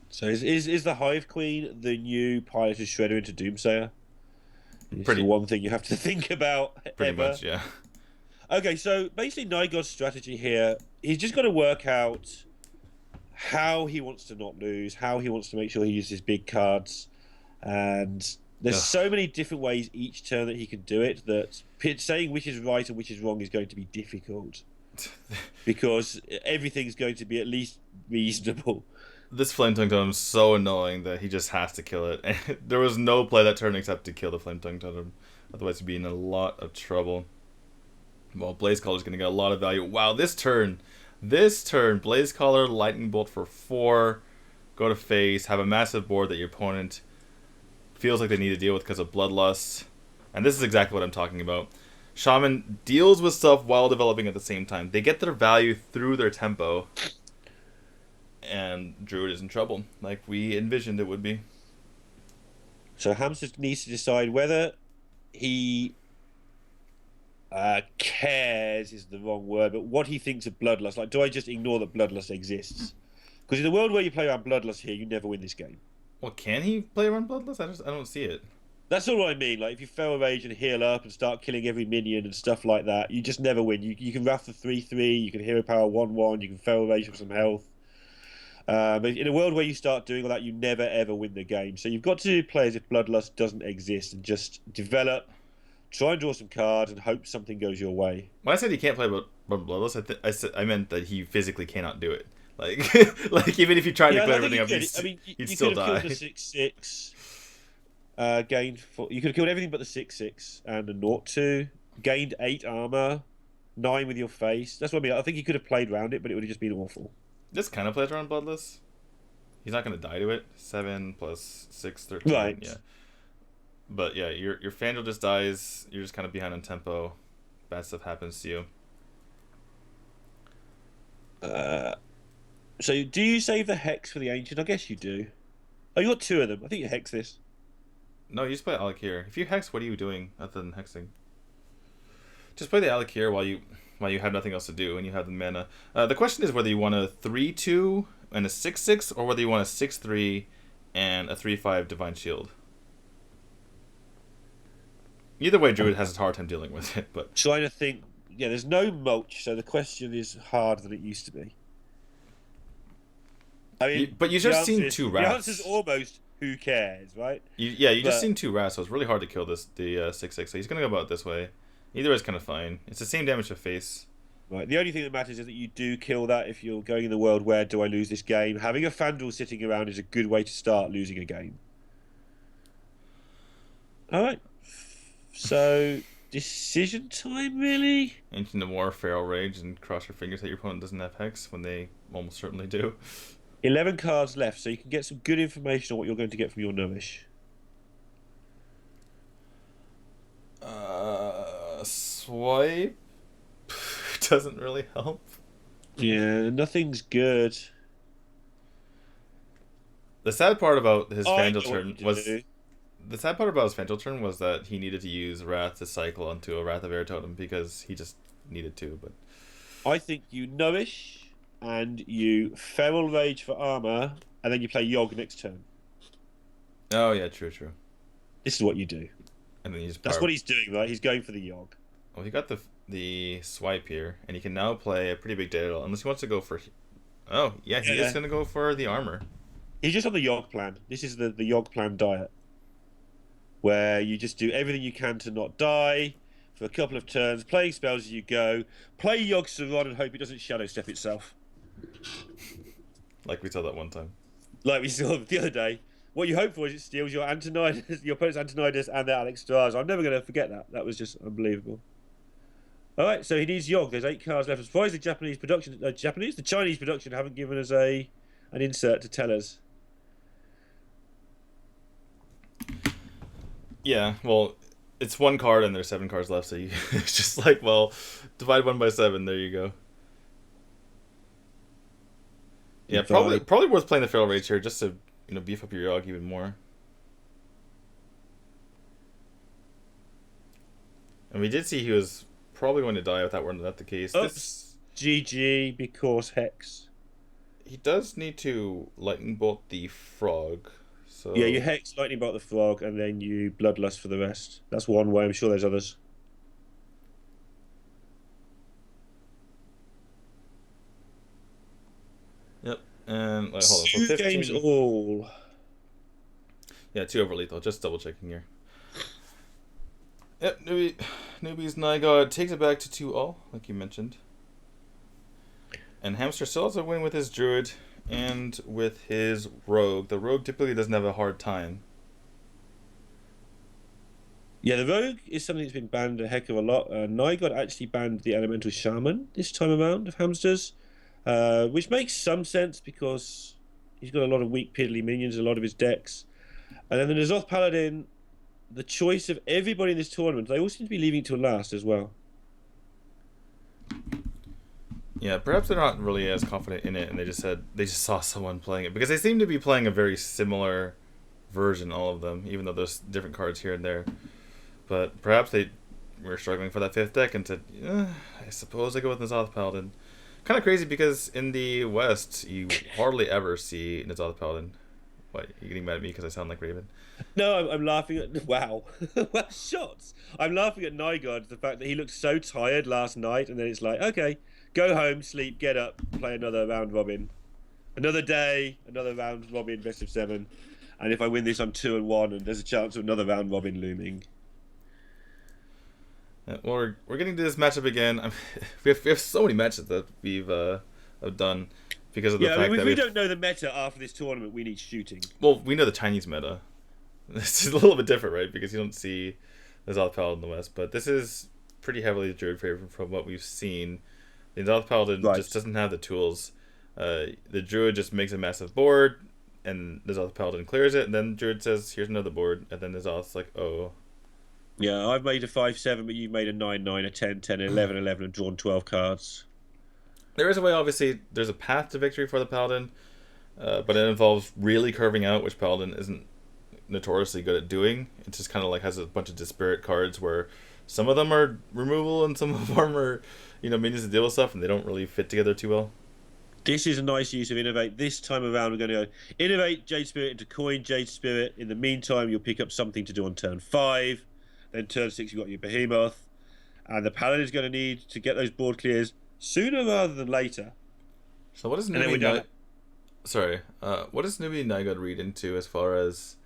So is the Hive Queen the new piloted Shredder into Doomsayer? Pretty one thing you have to think about. Pretty much, yeah. Okay, so basically Nygod's strategy here, he's just got to work out how he wants to not lose, how he wants to make sure he uses big cards, and there's so many different ways each turn that he can do it that saying which is right and which is wrong is going to be difficult because everything's going to be at least reasonable. This Flame Tongue Totem is so annoying that he just has to kill it. There was no play that turn except to kill the Flame Tongue Totem, otherwise he'd be in a lot of trouble. Well, Blaze Caller is going to get a lot of value. Wow, this turn, Blaze Caller, Lightning Bolt for 4, go to face, have a massive board that your opponent feels like they need to deal with because of Bloodlust. And this is exactly what I'm talking about. Shaman deals with stuff while developing at the same time. They get their value through their tempo. And Druid is in trouble, like we envisioned it would be. So Hamster needs to decide whether he cares is the wrong word, but what he thinks of Bloodlust. Like, do I just ignore that Bloodlust exists? Because in the world where you play around Bloodlust here, you never win this game. Well, can he play around Bloodlust? I don't see it. That's all I mean. Like, if you Feral Rage and heal up and start killing every minion and stuff like that, you just never win. You can Wrath for 3/3, you can Hero Power 1/1, you can Feral Rage for some health. In a world where you start doing all that, you never ever win the game. So you've got to play as if Bloodlust doesn't exist and just develop, try and draw some cards, and hope something goes your way. When I said he can't play Bloodlust, I meant that he physically cannot do it. Like, like even if you tried to clear everything up, you'd still die. You could have killed the 6/6, gained 4. You could have killed everything but the 6/6 and the 0/2, gained 8 armor, 9 with your face. That's what I mean. I think he could have played around it, but it would have just been awful. This kind of plays around Bloodless. He's not going to die to it. 7 + 6, 13. Right. Yeah. But yeah, your Fangel just dies. You're just kind of behind on tempo. Bad stuff happens to you. So do you save the Hex for the Ancient? I guess you do. Oh, you got 2 of them. I think you Hex this. No, you just play Alec here. If you Hex, what are you doing other than Hexing? Just play the Alec here while you have nothing else to do and you have the mana. The question is whether you want a 3/2 and a 6/6 or whether you want a 6/3 and a 3/5 Divine Shield. Either way, Druid has a hard time dealing with it. But trying to think, yeah, there's no mulch, so the question is harder than it used to be. I mean, but you just seen 2 rats. The answer's almost who cares, right? You just seen 2 rats, so it's really hard to kill the 6/6. So he's gonna go about it this way. Either way is kind of fine. It's the same damage to face. Right. The only thing that matters is that you do kill that if you're going in the world where do I lose this game. Having a Fandral sitting around is a good way to start losing a game. All right. So decision time, really? Ancient of War, Feral Rage, and cross your fingers that your opponent doesn't have Hex when they almost certainly do. 11 cards left, so you can get some good information on what you're going to get from your Novish. Swipe doesn't really help. Yeah, nothing's good. The sad part about his Fangel turn was do. the sad part about his Fangel turn was that he needed to use Wrath to cycle onto a Wrath of Air totem because he just needed to. But I think you Novish and you Feral Rage for armor, and then you play Yogg next turn. Oh yeah, true. This is what you do. And then you just That's what he's doing, right? He's going for the Yogg. Well, he got the swipe here, and he can now play a pretty big data unless he wants to go for. Oh yeah, he is going to go for the armor. He's just on the Yogg plan. This is the Yogg plan diet, where you just do everything you can to not die for a couple of turns, playing spells as you go, play Yogg Saron and hope it doesn't shadow step itself. Like we saw that one time. Like we saw the other day. What you hope for is it steals your Antonidas, your opponent's Antonidas and their Alex Straz. I'm never going to forget that. That was just unbelievable. All right, so he needs Yogg. There's 8 cards left. I'm surprised the the Chinese production haven't given us an insert to tell us. Yeah, well, it's 1 card and there's 7 cards left, so it's just like, well, divide 1 by 7. There you go. Yeah, probably worth playing the Feral Rage here just to beef up your Yogg even more. And we did see he was probably going to die if that were not the case. Oops. GG because Hex. He does need to Lightning Bolt the Frog. So yeah, you Hex, Lightning Bolt the Frog, and then you Bloodlust for the rest. That's one way. I'm sure there's others. Yep. And hold on. So 2 games all. Yeah, 2 over lethal. Just double checking here. Yep, Newbie's Nigod takes it back to 2-all, like you mentioned. And Hamster still has a win with his Druid and with his Rogue. The Rogue typically doesn't have a hard time. Yeah, the Rogue is something that's been banned a heck of a lot. Nigod actually banned the Elemental Shaman this time around of Hamsters, which makes some sense because he's got a lot of weak piddly minions in a lot of his decks. And then the N'Zoth Paladin, the choice of everybody in this tournament, they all seem to be leaving it till last as well. Yeah, perhaps they're not really as confident in it, and they just saw someone playing it because they seem to be playing a very similar version, all of them, even though there's different cards here and there. But perhaps they were struggling for that 5th deck and said, I suppose I go with N'Zoth Paladin. Kind of crazy because in the West you hardly ever see N'Zoth Paladin. What, you getting mad at me because I sound like Raven? No, I'm laughing at... Wow. Well, shots. I'm laughing at Nigod, the fact that he looked so tired last night, and then it's like, okay, go home, sleep, get up, play another round robin. Another day, another round robin, best of 7. And if I win this, I'm 2-1, and there's a chance of another round robin looming. Yeah, well, we're getting to this matchup again. We have so many matches that we've done because of the fact that we don't know the meta after this tournament. We need shooting. Well, we know the Chinese meta. It's a little bit different, right? Because you don't see the N'Zoth Paladin in the West, but this is pretty heavily Druid favorite from what we've seen. The N'Zoth Paladin just doesn't have the tools. The Druid just makes a massive board, and the N'Zoth Paladin clears it, and then Druid says, "Here's another board," and then N'Zoth's like, "Oh." Yeah, I've made a 5-7, but you've made a 9-9, a 10-10, 11-11, and drawn 12 cards. There is a way, obviously, there's a path to victory for the Paladin, but it involves really curving out, which Paladin isn't notoriously good at doing. It just kind of like has a bunch of disparate cards where some of them are removal and some of them are, minions to deal with stuff, and they don't really fit together too well. This is a nice use of Innovate. This time around, we're going to go Innovate Jade Spirit into Coin Jade Spirit. In the meantime, you'll pick up something to do on turn 5. Then turn 6, you've got your Behemoth. And the Paladin is going to need to get those board clears sooner rather than later. So what does Newbie Nigod read into as far as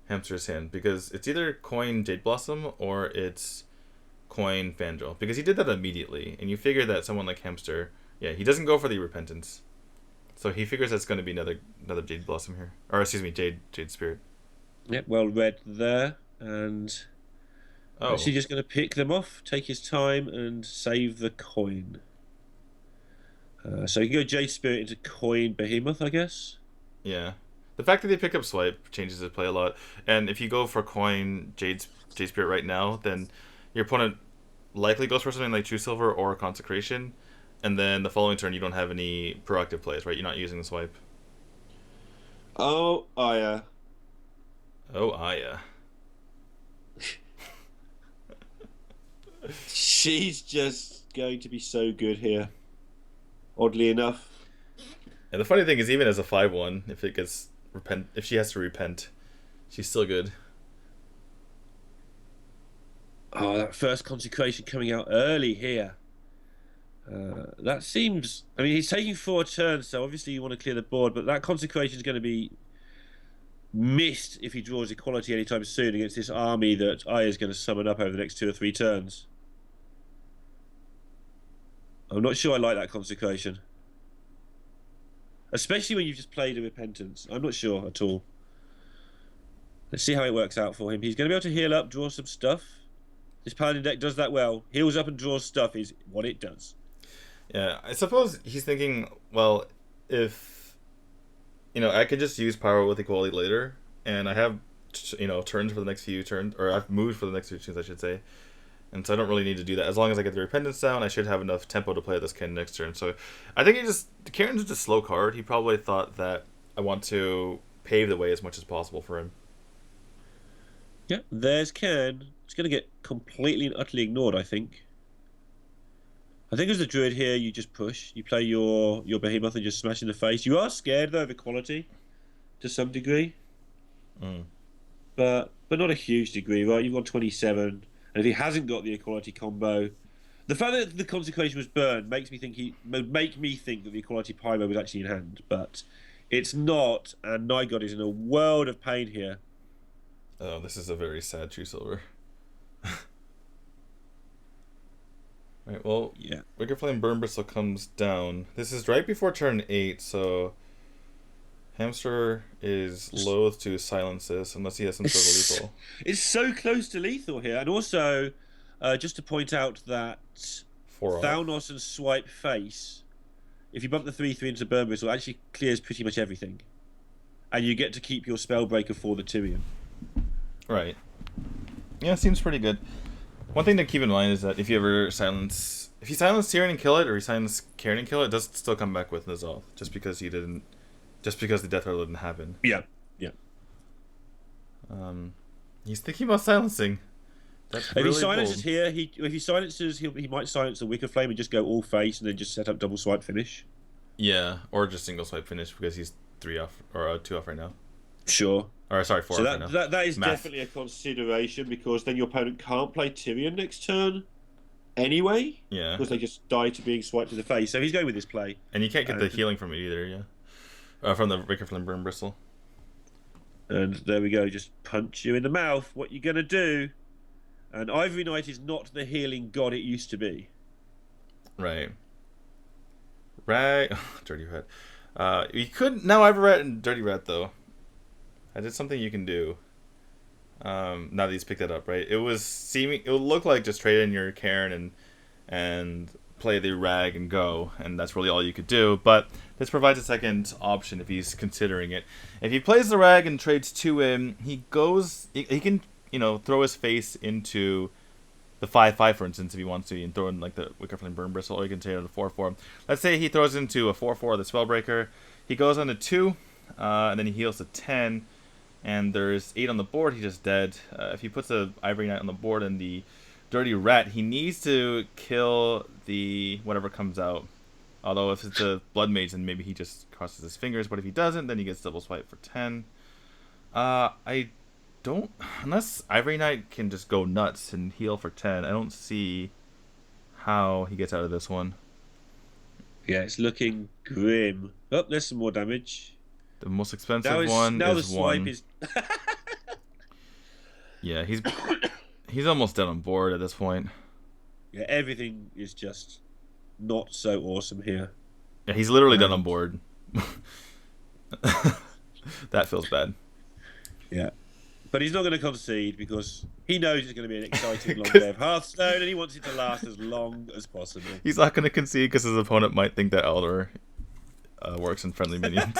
Hamster's hand? Because it's either Coin Jade Blossom or it's Coin Fangel. Because he did that immediately. And you figure that someone like Hamster, he doesn't go for the Repentance. So he figures that's going to be another Jade Blossom here. Or excuse me, Jade Spirit. Yep, well read there. And... Oh. Is he just going to pick them off, take his time, and save the coin? So you can go Jade Spirit into Coin Behemoth, I guess. Yeah. The fact that they pick up Swipe changes the play a lot. And if you go for Coin Jade Spirit right now, then your opponent likely goes for something like True Silver or Consecration. And then the following turn, you don't have any proactive plays, right? You're not using the Swipe. Oh, Aya. Oh, Aya. She's just going to be so good here. Oddly enough. And the funny thing is, even as a 5/1, if she has to repent, she's still good. Oh, that first Consecration coming out early here. That seems... I mean, he's taking 4 turns, so obviously you want to clear the board, but that Consecration is going to be missed if he draws Equality anytime soon against this army that Aya is going to summon up over the next 2 or 3 turns. I'm not sure I like that Consecration. Especially when you've just played a Repentance. I'm not sure at all. Let's see how it works out for him. He's going to be able to heal up, draw some stuff. This Paladin deck does that well. Heals up and draws stuff is what it does. Yeah, I suppose he's thinking, well, if, I could just use Power with Equality later, and I have, turns for the next few turns, or I've moved for the next few turns, I should say. And so I don't really need to do that. As long as I get the Repentance down, I should have enough tempo to play this Ken next turn. So I think Karen's just a slow card. He probably thought that I want to pave the way as much as possible for him. Yeah, there's Ken. It's going to get completely and utterly ignored, I think. I think as a Druid here, you just push. You play your Behemoth and just smash in the face. You are scared, though, of Equality to some degree. But not a huge degree, right? You've got 27. And if he hasn't got the Equality combo, the fact that the Consecration was burned makes me think that the Equality Pyro was actually in hand, but it's not, and Nightgod is in a world of pain here. Oh, this is a very sad True Silver. Right, well, yeah. Wicked Flame Burn Bristle comes down. This is right before turn 8, so Hamster is loath to silence this unless he has some sort of lethal. It's so close to lethal here. And also, just to point out that Thalnos and Swipe Face, if you bump the 3/3 into Burn Bristle, it actually clears pretty much everything. And you get to keep your Spellbreaker for the Tyrion. Right. Yeah, seems pretty good. One thing to keep in mind is that if you silence Tyrion and kill it, or you silence Karen and kill it, it does still come back with N'Zoth, just because the Death Rattle didn't happen. Yeah. He's thinking about silencing. That's if really he silences bold. here, if he silences, he might silence the Wicked Flame and just go all face and then just set up double swipe finish. Yeah, or just single swipe finish because he's 3 off or 2 off right now. Sure. Or sorry, 4 so off right now. That is Math. definitely a consideration, because then your opponent can't play Tyrion next turn anyway. Yeah. Because they just die to being swiped to the face. So he's going with this play. And you can't get the healing from it either, yeah. From the Wicked Flame Burn Bristle. And there we go, just punch you in the mouth. What you gonna do? And Ivory Knight is not the healing god it used to be. Right. Dirty Rat. You could now Ivory Rat and Dirty Rat though. That is something you can do. Now that he's picked that up, right? It would look like just trade in your Karen and play the Rag and go, and that's really all you could do. But this provides a second option if he's considering it. If he plays the Rag and trades 2 in, he can throw his face into the 5/5, for instance, if he wants to, and throw in like the Wicked Flame Burn Bristle, or he can trade out a 4/4. Let's say he throws into a 4/4 the Spellbreaker. He goes on to 2, and then he heals to 10. And there's 8 on the board, he's just dead. If he puts a Ivory Knight on the board and the Dirty Rat, he needs to kill the whatever comes out. Although if it's a Blood Mage, then maybe he just crosses his fingers. But if he doesn't, then he gets double swipe for 10. I don't... Unless Ivory Knight can just go nuts and heal for 10, I don't see how he gets out of this one. Yeah, it's looking grim. Oh, there's some more damage. The most expensive one now is the swipe 1. is... Yeah, he's almost dead on board at this point. Yeah, everything is just not so awesome here. Yeah, he's literally dead on board. That feels bad. Yeah. But he's not going to concede because he knows it's going to be an exciting long day of Hearthstone, and he wants it to last as long as possible. He's not going to concede because his opponent might think that Elder works in friendly minions.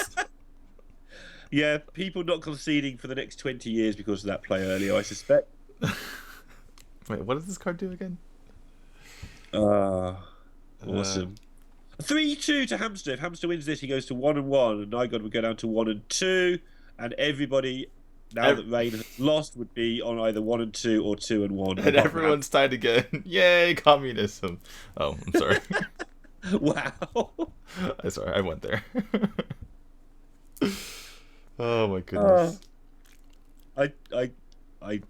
Yeah, people not conceding for the next 20 years because of that play earlier, I suspect. Wait, what does this card do again? Awesome. 3-2 to Hamster. If Hamster wins this, he goes to 1-1, and Nygod would go down to 1-2, and everybody, now that Rain has lost, would be on either 1-2 or 2-1. And everyone's tied again. Yay, communism. Oh, I'm sorry. Wow. I'm sorry, I went there. Oh my goodness. I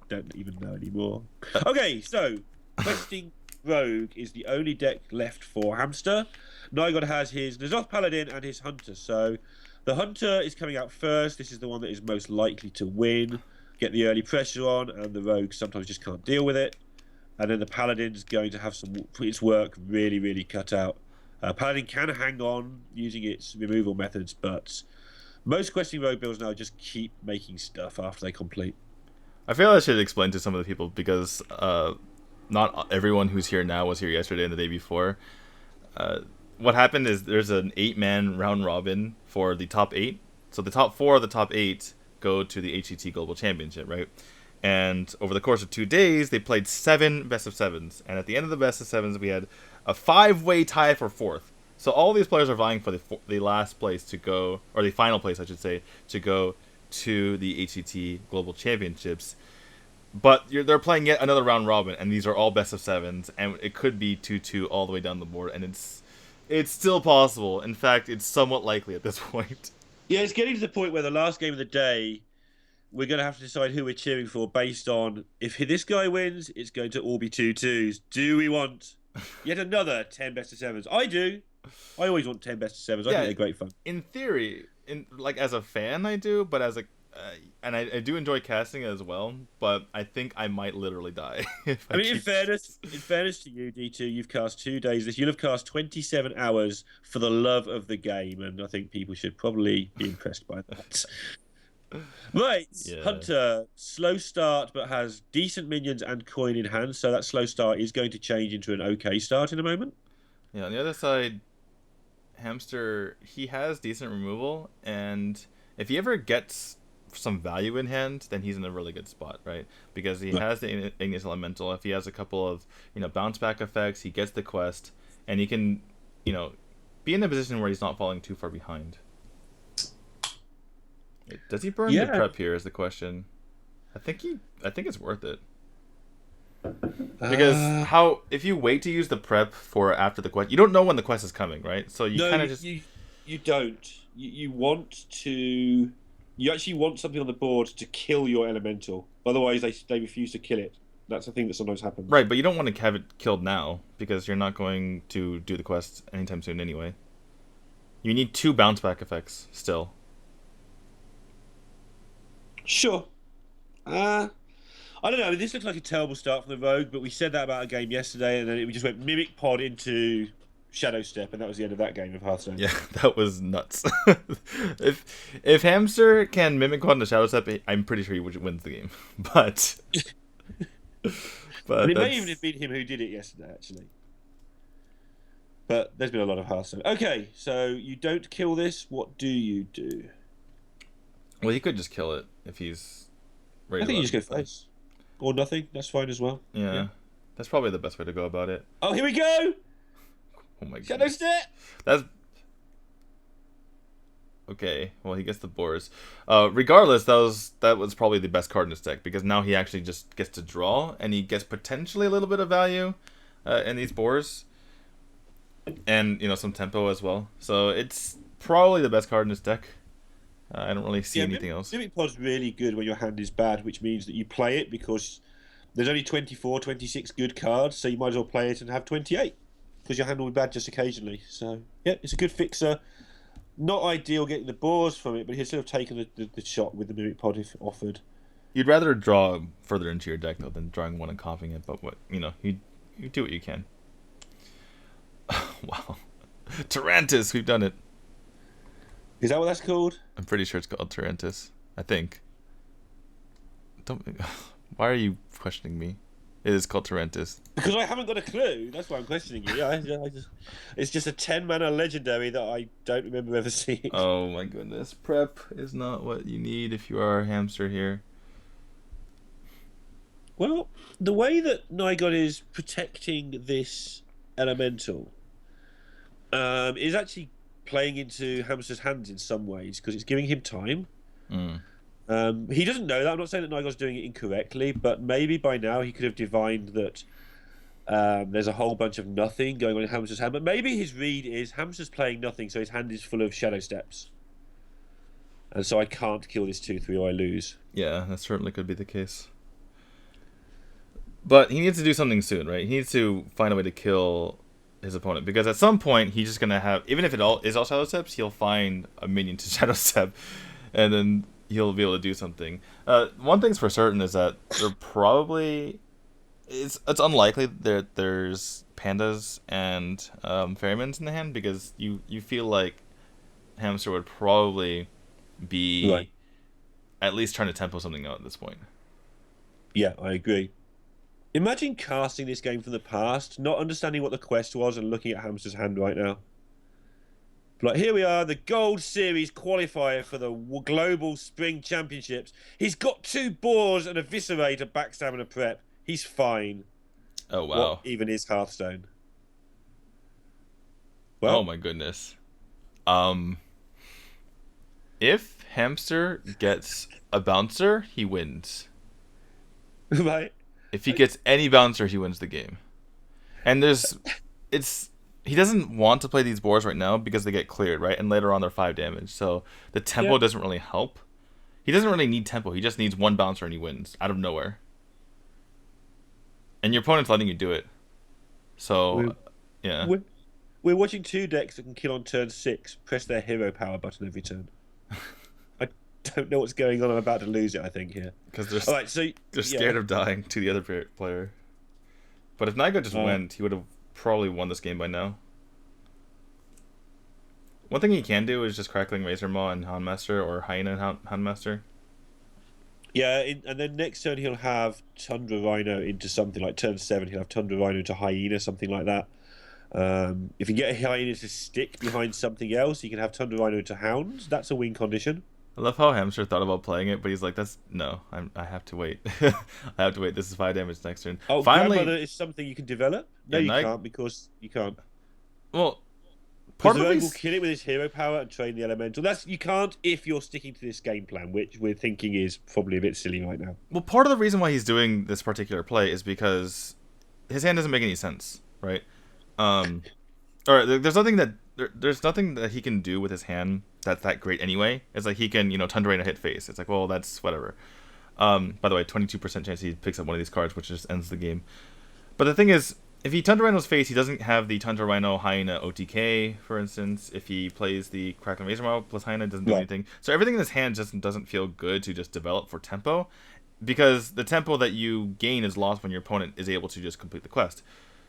don't even know anymore. Okay, so Questing Rogue is the only deck left for Hamster. Nygod has his N'Zoth Paladin and his Hunter. So the Hunter is coming out first. This is the one that is most likely to win, get the early pressure on, and the Rogue sometimes just can't deal with it. And then the Paladin's going to have its work really, really cut out. Paladin can hang on using its removal methods, but most Questing Rogue builds now just keep making stuff after they complete. I feel I should explain to some of the people because not everyone who's here now was here yesterday and the day before. What happened is there's an 8-man round robin for the top 8. So the top 4 of the top 8 go to the HCT Global Championship, right? And over the course of 2 days, they played 7 best of 7s. And at the end of the best of 7s, we had a 5-way tie for 4th. So all these players are vying for the last place to go, or the final place, I should say, to go to the HCT Global Championships. But they're playing yet another round robin, and these are all best of 7s, and it could be 2-2 all the way down the board, and it's still possible. In fact, it's somewhat likely at this point. Yeah, it's getting to the point where the last game of the day, we're going to have to decide who we're cheering for based on if this guy wins, it's going to all be 2-2s. Do we want yet another 10 best of 7s? I do. I always want 10 best of 7s. I think they're great fun. In theory, as a fan, I do, but as a and I do enjoy casting it as well, but I think I might literally die. I mean, in fairness to you, D2, you've cast 2 days. You'll have cast 27 hours for the love of the game, and I think people should probably be impressed by that. Right, yeah. Hunter, slow start, but has decent minions and coin in hand, so that slow start is going to change into an okay start in a moment. Yeah, on the other side, Hamster, he has decent removal, and if he ever gets some value in hand, then he's in a really good spot, right? Because he has the Igneous Elemental. If he has a couple of bounce back effects, he gets the quest, and he can be in a position where he's not falling too far behind. Does he burn the prep here is the question. I think it's worth it. Because if you wait to use the prep for after the quest, you don't know when the quest is coming, right? So you kind of just you don't. You actually want something on the board to kill your elemental. Otherwise, they refuse to kill it. That's the thing that sometimes happens. Right, but you don't want to have it killed now because you're not going to do the quest anytime soon anyway. You need 2 bounce back effects still. Sure. I don't know. I mean, this looks like a terrible start for the Rogue, but we said that about a game yesterday, and then we just went Mimic Pod into Shadow Step, and that was the end of that game of Hearthstone. Yeah, that was nuts. If Hamster can Mimic Pod into Shadow Step, I'm pretty sure he wins the game. But it may even have been him who did it yesterday, actually. But there's been a lot of Hearthstone. Okay, so you don't kill this. What do you do? Well, he could just kill it if he's ready. I think you just go face. Or nothing. That's fine as well. Yeah. That's probably the best way to go about it. Oh, here we go! Oh my god. Shadow Step! That's... Okay, well, he gets the boars. Regardless, that was probably the best card in his deck, because now he actually just gets to draw, and he gets potentially a little bit of value in these boars. And, some tempo as well. So it's probably the best card in his deck. I don't really see anything else. Mimic Pod's really good when your hand is bad, which means that you play it because there's only 24, 26 good cards, so you might as well play it and have 28 because your hand will be bad just occasionally. So, yeah, it's a good fixer. Not ideal getting the boars from it, but he'd sort of taken the shot with the Mimic Pod if offered. You'd rather draw further into your deck, though, than drawing one and coughing it, but you do what you can. Wow. Tarantus, we've done it. Is that what that's called? I'm pretty sure it's called Tarantus. I think. Don't. Why are you questioning me? It is called Torrentis. Because I haven't got a clue. That's why I'm questioning you. It's just a 10-mana legendary that I don't remember ever seeing. Oh my goodness. Prep is not what you need if you are a hamster here. Well, the way that Nygon is protecting this elemental is actually playing into Hamster's hands in some ways, because it's giving him time. He doesn't know that. I'm not saying that Nygon's doing it incorrectly, but maybe by now he could have divined that there's a whole bunch of nothing going on in Hamster's hand. But maybe his read is Hamster's playing nothing, so his hand is full of Shadow Steps. And so I can't kill this 2/3 or I lose. Yeah, that certainly could be the case. But he needs to do something soon, right? He needs to find a way to kill his opponent, because at some point he's just gonna have, even if it all is all Shadow Steps, he'll find a minion to Shadow Step, and then he'll be able to do something. One thing's for certain is that there probably it's unlikely that there's pandas and ferrymans in the hand, because you feel like Hamster would probably be at least trying to tempo something out at this point. Yeah, I agree. Imagine casting this game from the past, not understanding what the quest was, and looking at Hamster's hand right now. Like, here we are, the Gold Series qualifier for the Global Spring Championships. He's got 2 boars and a Viscerate, a backstab and a prep. He's fine. Oh, wow. What even is Hearthstone? Well, oh my goodness. If Hamster gets a bouncer, he wins. Right. If he gets any bouncer, he wins the game. And he doesn't want to play these boars right now because they get cleared, right? And later on they're 5 damage. So the tempo doesn't really help. He doesn't really need tempo. He just needs 1 bouncer and he wins out of nowhere. And your opponent's letting you do it. So, yeah. We're watching 2 decks that can kill on turn 6. Press their hero power button every turn. I don't know what's going on. I'm about to lose it, I think, here. Because they're scared of dying to the other player. But if Nygon just went, he would have probably won this game by now. One thing he can do is just Crackling Razor Maw and Houndmaster, or Hyena and Houndmaster. Yeah, and then next turn he'll have Tundra Rhino into something like turn 7. He'll have Tundra Rhino into Hyena, something like that. If you get a Hyena to stick behind something else, you can have Tundra Rhino into Hounds. That's a win condition. I love how Hamster thought about playing it, but he's like, I have to wait. I have to wait. This is 5 damage next turn. Oh, finally, Grandmother is something you can develop? No, you can't, because you can't. Well, part of the rogue will kill it with his hero power and train the elemental. You can't if you're sticking to this game plan, which we're thinking is probably a bit silly right now. Well, part of the reason why he's doing this particular play is because his hand doesn't make any sense, right? Or there's nothing that he can do with his hand that's that great anyway. It's like he can, Tundra Rhino hit face. It's like, well, that's whatever. By the way, 22% chance he picks up one of these cards, which just ends the game. But the thing is, if he Tundra Rhino's face, he doesn't have the Tundra Rhino Hyena OTK, for instance. If he plays the Crackling Razor Maw plus Hyena, it doesn't do anything. So everything in his hand just doesn't feel good to just develop for tempo, because the tempo that you gain is lost when your opponent is able to just complete the quest.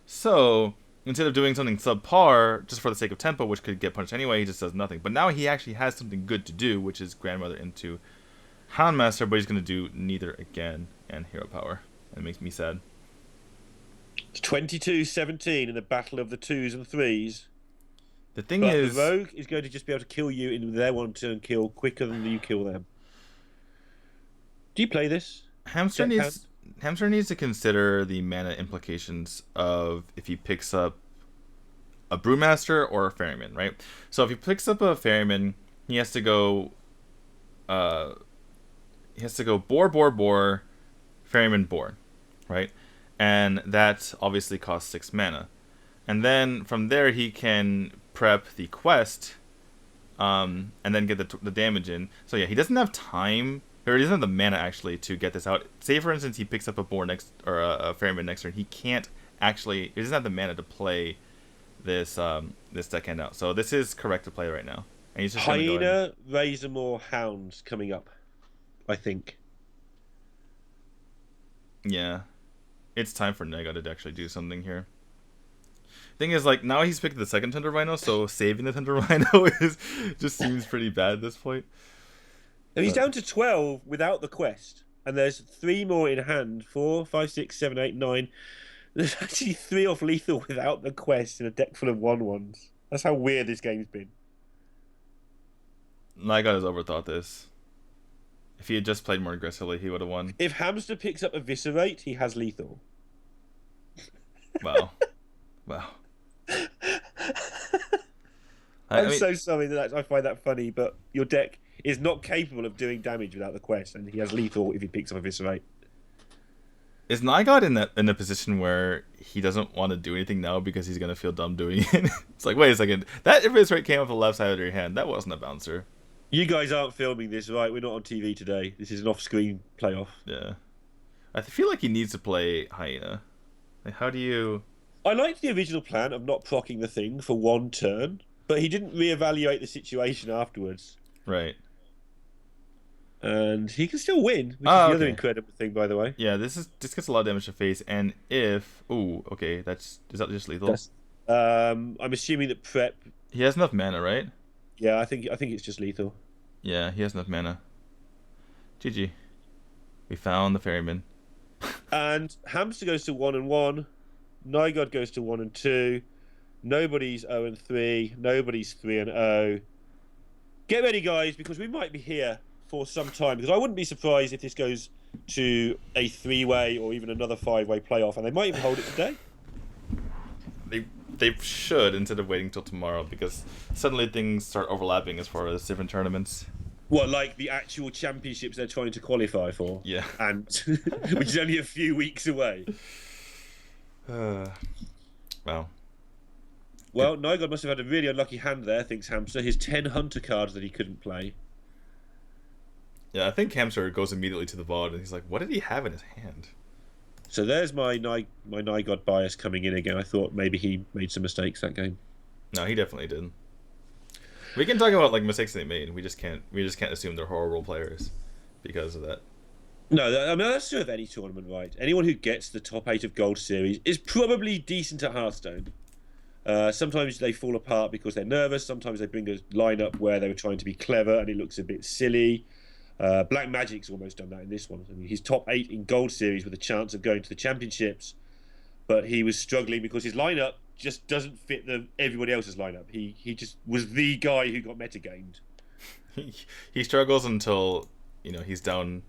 So instead of doing something subpar just for the sake of tempo, which could get punished anyway, he just does nothing. But now he actually has something good to do, which is Grandmother into Houndmaster, but he's going to do neither again and hero power. It makes me sad. It's 22-17 in the battle of the 2s and 3s. The thing is, the rogue is going to just be able to kill you in their 1-turn kill quicker than you kill them. Do you play this? Hamster needs to consider the mana implications of if he picks up a Brewmaster or a Ferryman, right? So if he picks up a Ferryman, he has to go boar, Ferryman, boar, right? And that obviously costs 6 mana. And then from there he can prep the quest, and then get the damage in. So yeah, he doesn't have time, or he doesn't have the mana actually to get this out. Say for instance he picks up a boar next, or a Ferryman next turn, he doesn't have the mana to play this this deckhand out. So this is correct to play right now. And he's just Hyena, Razor Maw, Hounds coming up, I think. Yeah. It's time for Nega to actually do something here. Thing is, like, now he's picked the second Tundra Rhino, so saving the Tundra Rhino just seems pretty bad at this point. And he's down to 12 without the quest. and there's 3 more in hand. 4, 5, 6, 7, 8, 9. There's actually 3 off lethal without the quest in a deck full of 1/1s. That's how weird this game's been. Nygot has overthought this. If he had just played more aggressively, he would have won. If Hamster picks up Eviscerate, he has lethal. Wow. Wow. I'm so sorry that I find that funny, but your deck is not capable of doing damage without the quest, and he has lethal if he picks up Eviscerate. Is Nygot in a position where he doesn't want to do anything now because he's gonna feel dumb doing it? It's like, wait a second, that Eviscerate came off the left side of your hand. That wasn't a bouncer. You guys aren't filming this, right? We're not on TV today. This is an off-screen playoff. Yeah. I feel like he needs to play Hyena. Like, how do you... I liked the original plan of not proccing the thing for 1 turn, but he didn't reevaluate the situation afterwards. Right. And he can still win, which is the other incredible thing, by the way. Yeah, this gets a lot of damage to face, and if... Ooh, okay, is that just lethal? I'm assuming that prep... He has enough mana, right? Yeah, I think it's just lethal. Yeah, he has enough mana. GG. We found the ferryman. And Hamster goes to 1 and 1. Nygot goes to 1 and 2. Nobody's 0 and 3. Nobody's 3 and 0. Get ready, guys, because we might be here for some time. Because I wouldn't be surprised if this goes to a 3-way or even another 5-way playoff, and they might even hold it today. They should, instead of waiting till tomorrow, because suddenly things start overlapping as far as different tournaments. What, like the actual championships they're trying to qualify for? Yeah. And which is only a few weeks away. Wow. Well, Nygot must have had a really unlucky hand there, thinks Hamster. His 10 Hunter cards that he couldn't play. Yeah, I think Hamster goes immediately to the VOD, and he's like, what did he have in his hand? So there's my Nygot bias coming in again. I thought maybe he made some mistakes that game. No, he definitely did. We can talk about like mistakes they made. We just can't assume they're horrible players because of that. No, I mean that's true of any tournament, right? Anyone who gets the top 8 of Gold Series is probably decent at Hearthstone. Sometimes they fall apart because they're nervous. Sometimes they bring a lineup where they were trying to be clever and it looks a bit silly. Black Magic's almost done that in this one. I mean, he's top 8 in Gold Series with a chance of going to the championships, but he was struggling because his lineup just doesn't fit everybody else's lineup. He just was the guy who got metagamed. He struggles until he's down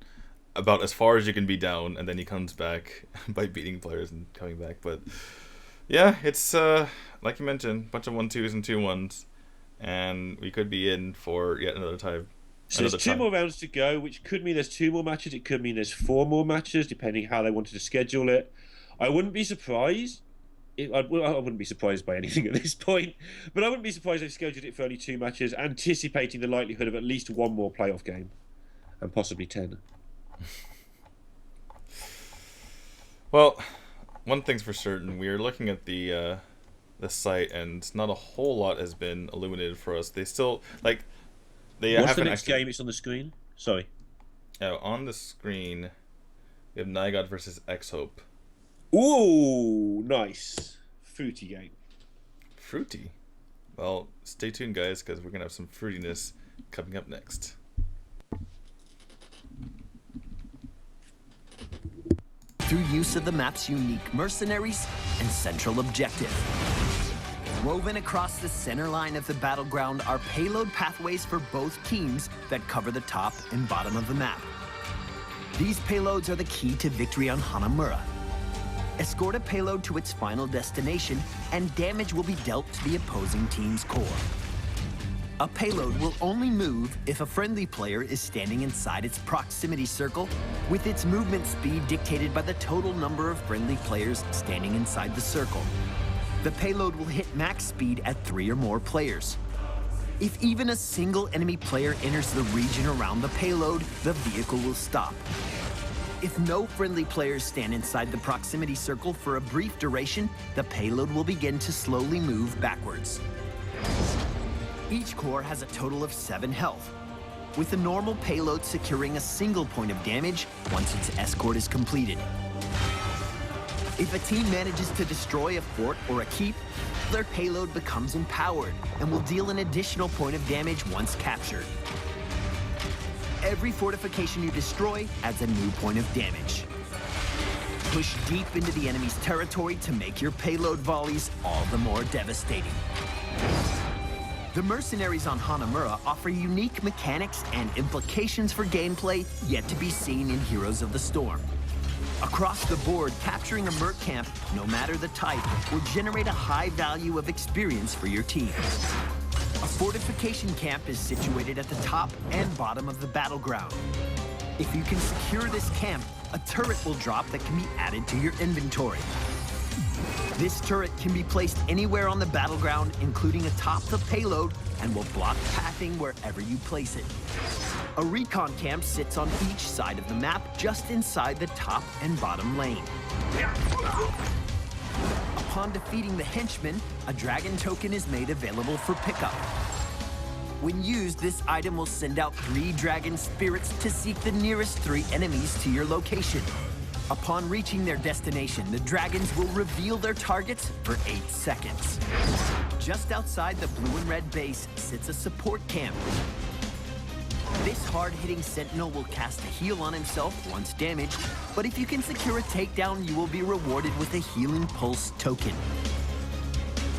about as far as you can be down, and then he comes back by beating players and coming back. But yeah, it's like you mentioned, a bunch of 1-2s and 2-1s, and we could be in for yet another time. So there's 2 more rounds to go, which could mean there's 2 more matches. It could mean there's 4 more matches, depending how they wanted to schedule it. I wouldn't be surprised. I wouldn't be surprised by anything at this point, but I wouldn't be surprised if they scheduled it for only 2 matches, anticipating the likelihood of at least 1 more playoff game, and possibly 10. Well, one thing's for certain: we are looking at the site, and not a whole lot has been illuminated for us. They still What's the next game? It's on the screen. Sorry. Oh, on the screen, we have Nygot versus X-Hope. Ooh, nice. Fruity game. Fruity? Well, stay tuned, guys, because we're going to have some fruitiness coming up next. Through use of the map's unique mercenaries and central objective. Woven across the center line of the battleground are payload pathways for both teams that cover the top and bottom of the map. These payloads are the key to victory on Hanamura. Escort a payload to its final destination, and damage will be dealt to the opposing team's core. A payload will only move if a friendly player is standing inside its proximity circle, with its movement speed dictated by the total number of friendly players standing inside the circle. The payload will hit max speed at 3 or more players. If even a single enemy player enters the region around the payload, the vehicle will stop. If no friendly players stand inside the proximity circle for a brief duration, the payload will begin to slowly move backwards. Each core has a total of 7 health, with the normal payload securing a single point of damage once its escort is completed. If a team manages to destroy a fort or a keep, their payload becomes empowered and will deal an additional point of damage once captured. Every fortification you destroy adds a new point of damage. Push deep into the enemy's territory to make your payload volleys all the more devastating. The mercenaries on Hanamura offer unique mechanics and implications for gameplay yet to be seen in Heroes of the Storm. Across the board, capturing a merc camp, no matter the type, will generate a high value of experience for your team. A fortification camp is situated at the top and bottom of the battleground. If you can secure this camp, a turret will drop that can be added to your inventory. This turret can be placed anywhere on the battleground, including atop the payload, and will block pathing wherever you place it. A recon camp sits on each side of the map, just inside the top and bottom lane. Upon defeating the henchmen, a dragon token is made available for pickup. When used, this item will send out 3 dragon spirits to seek the nearest 3 enemies to your location. Upon reaching their destination, the dragons will reveal their targets for 8 seconds. Just outside the blue and red base sits a support camp. This hard-hitting sentinel will cast a heal on himself once damaged, but if you can secure a takedown, you will be rewarded with a healing pulse token.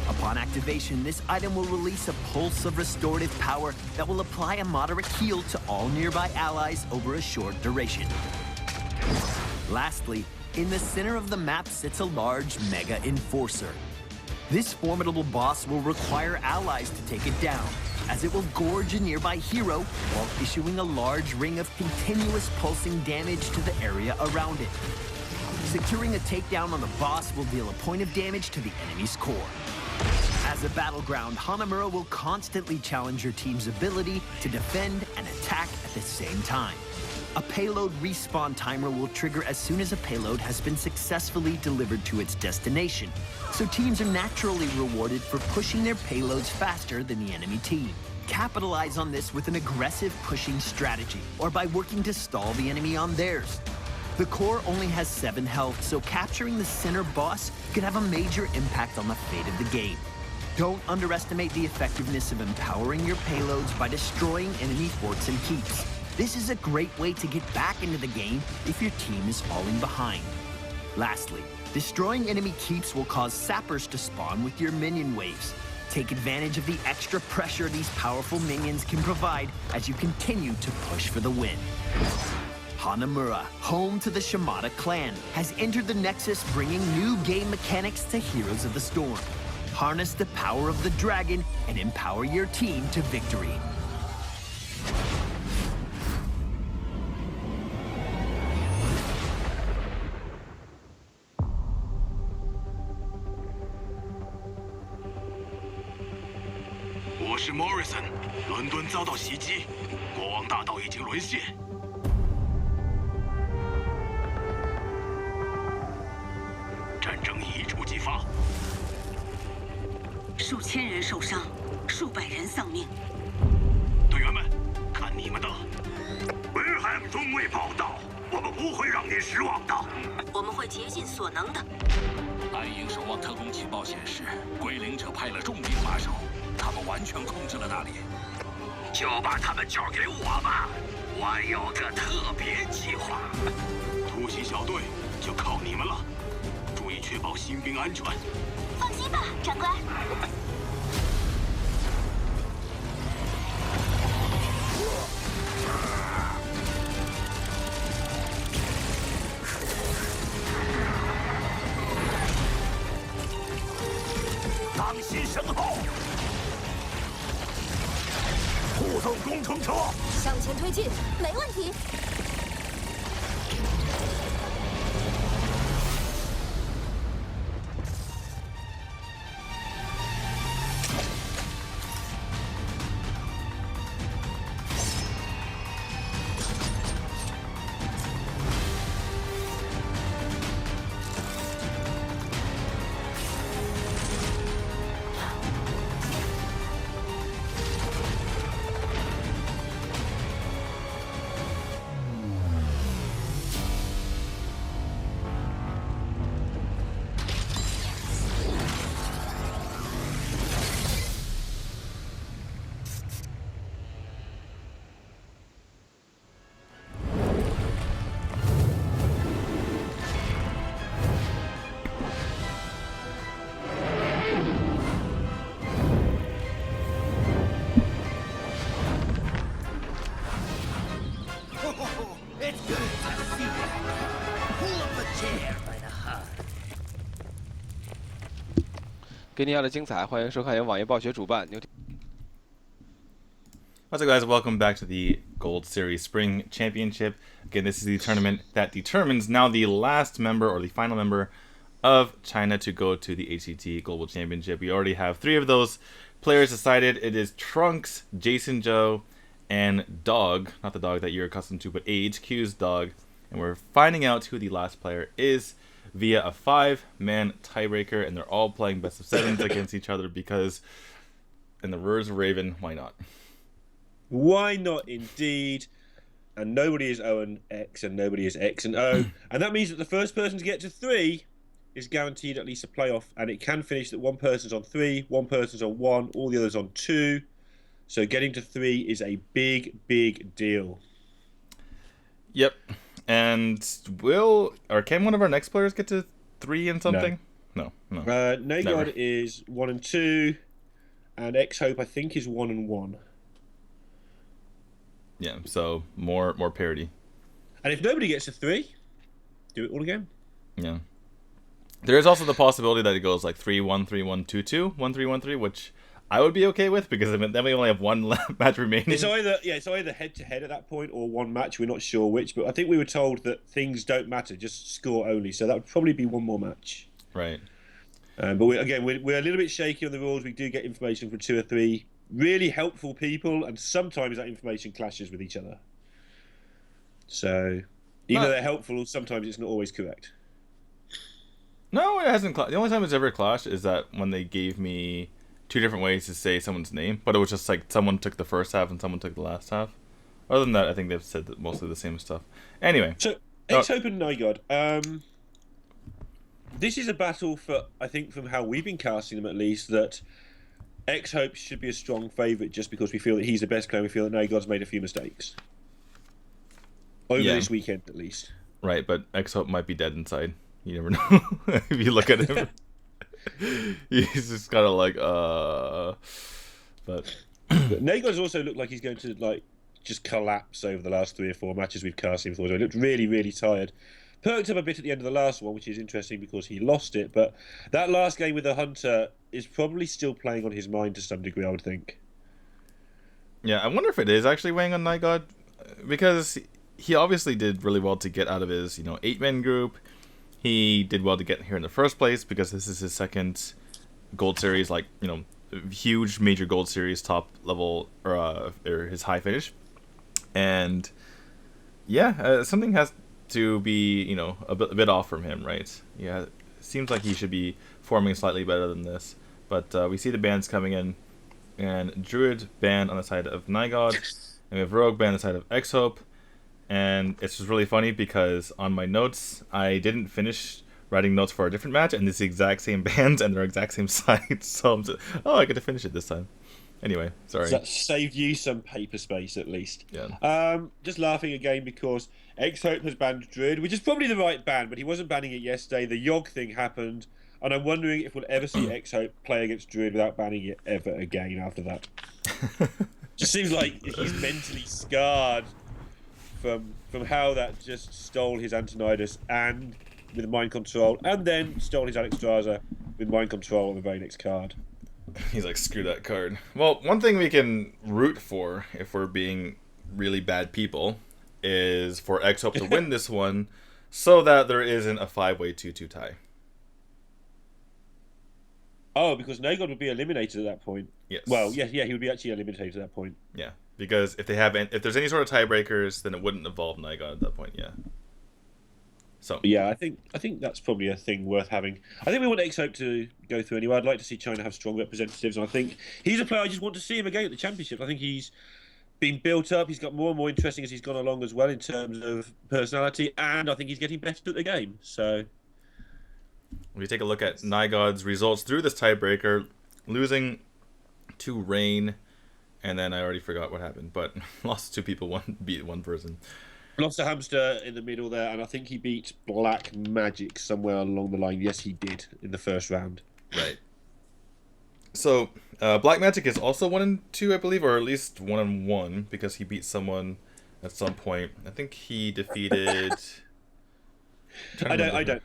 Upon activation, this item will release a pulse of restorative power that will apply a moderate heal to all nearby allies over a short duration. Lastly, in the center of the map sits a large Mega Enforcer. This formidable boss will require allies to take it down, as it will gorge a nearby hero while issuing a large ring of continuous pulsing damage to the area around it. Securing a takedown on the boss will deal a point of damage to the enemy's core. As a battleground, Hanamura will constantly challenge your team's ability to defend and attack at the same time. A payload respawn timer will trigger as soon as a payload has been successfully delivered to its destination, so teams are naturally rewarded for pushing their payloads faster than the enemy team. Capitalize on this with an aggressive pushing strategy, or by working to stall the enemy on theirs. The core only has 7 health, so capturing the center boss could have a major impact on the fate of the game. Don't underestimate the effectiveness of empowering your payloads by destroying enemy forts and keeps. This is a great way to get back into the game if your team is falling behind. Lastly, destroying enemy keeps will cause sappers to spawn with your minion waves. Take advantage of the extra pressure these powerful minions can provide as you continue to push for the win. Hanamura, home to the Shimada clan, has entered the Nexus, bringing new game mechanics to Heroes of the Storm. Harness the power of the dragon and empower your team to victory.我是 Morrison， 伦敦遭到袭击，国王大道已经沦陷。战争一触即发，数千人受伤，数百人丧命。队员们，看你们的！维海姆中尉报道，我们不会让您失望的。我们会竭尽所能的。暗影守望特工情报显示，归零者派了重兵把守。 他们完全控制了那里，就把他们交给我吧，我有个特别计划。突袭小队就靠你们了，注意确保新兵安全。放心吧，长官。当心身后！ 护送工程车向前推进，没问题。给你要的精彩，欢迎收看由网页暴雪主办。 What's up, guys? Welcome back to the Gold Series Spring Championship. Again, this is the tournament that determines now the last member or the final member of China to go to the HCT Global Championship. We already have 3 of those players decided. It is Trunks, Jason Joe, and Dog. Not the dog that you're accustomed to, but AHQ's Dog. And we're finding out who the last player is via a 5-man tiebreaker, and they're all playing best of 7s against each other because, in the words of Raven, why not? Why not, indeed? And nobody is O and X, and nobody is X and O. And that means that the first person to get to 3 is guaranteed at least a playoff. And it can finish that one person's on 3, one person's on 1, all the others on 2. So getting to 3 is a big, big deal. Yep. And can one of our next players get to 3 and something? No. Nagod is 1 and 2, and X Hope I think is 1 and 1. Yeah, so more parity. And if nobody gets to 3, do it all again. Yeah. There is also the possibility that it goes like 3-1, 3-1, 2-2, 1-3, 1-3, which I would be okay with because then we only have 1 match remaining. It's either head-to-head at that point or 1 match. We're not sure which, but I think we were told that things don't matter, just score only. So that would probably be 1 more match. Right. But we're a little bit shaky on the rules. We do get information from 2 or 3 really helpful people, and sometimes that information clashes with each other. So either they're helpful, sometimes it's not always correct. No, it hasn't. The only time it's ever clashed is that when they gave me 2 different ways to say someone's name, but it was just like someone took the first half and someone took the last half. Other than that, I think they've said mostly the same stuff. Anyway. So, X-Hope and Nigod, this is a battle for, I think, from how we've been casting them at least, that X-Hope should be a strong favourite just because we feel that he's the best player. We feel that Nagod's made a few mistakes. Over this weekend, at least. Right, but X-Hope might be dead inside. You never know. If you look at him. He's just kind of like, But Nagod's also looked like he's going to, just collapse over the last 3 or 4 matches we've cast him for. So he looked really, really tired. Perked up a bit at the end of the last one, which is interesting because he lost it. But that last game with the Hunter is probably still playing on his mind to some degree, I would think. Yeah, I wonder if it is actually weighing on Nigod, because he obviously did really well to get out of his, 8-man group. He did well to get here in the first place because this is his second Gold Series, huge major Gold Series top level, or his high finish. And yeah, something has to be, a bit off from him, right? Yeah, it seems like he should be forming slightly better than this. But we see the bans coming in, and Druid ban on the side of Nigod, and we have Rogue ban on the side of X-Hope. And it's just really funny because on my notes, I didn't finish writing notes for a different match, and it's the exact same bands and their exact same sides. So I'm just, I get to finish it this time. Anyway, sorry. So that saved you some paper space, at least. Yeah. Just laughing again because X-Hope has banned Druid, which is probably the right ban, but he wasn't banning it yesterday. The Yogg thing happened, and I'm wondering if we'll ever see X-Hope play against Druid without banning it ever again after that. Just seems like he's mentally scarred from how that just stole his Antonidas and with mind control, and then stole his Alexstrasza with mind control on the very next card. He's like, screw that card. Well, one thing we can root for, if we're being really bad people, is for X-Hope to win this one so that there isn't a 5-way 2-2 tie. Oh, because Nagod would be eliminated at that point. Yes. Well, yeah, he would be actually eliminated at that point. Yeah, because if there's any sort of tiebreakers, then it wouldn't involve Nigod at that point. Yeah. So yeah, I think that's probably a thing worth having. I think we want X-Hope to go through anyway. I'd like to see China have strong representatives, and I think he's a player I just want to see him again at the championship. I think he's been built up. He's got more and more interesting as he's gone along as well in terms of personality, and I think he's getting better at the game. So if we take a look at Nigod's results through this tiebreaker, losing to Rain, and then I already forgot what happened, but lost to 2 people, beat 1 person. Lost a hamster in the middle there, and I think he beat Black Magic somewhere along the line. Yes, he did in the first round. Right. So Black Magic is also 1 and 2, I believe, or at least 1 and 1 because he beat someone at some point. I think he defeated. I don't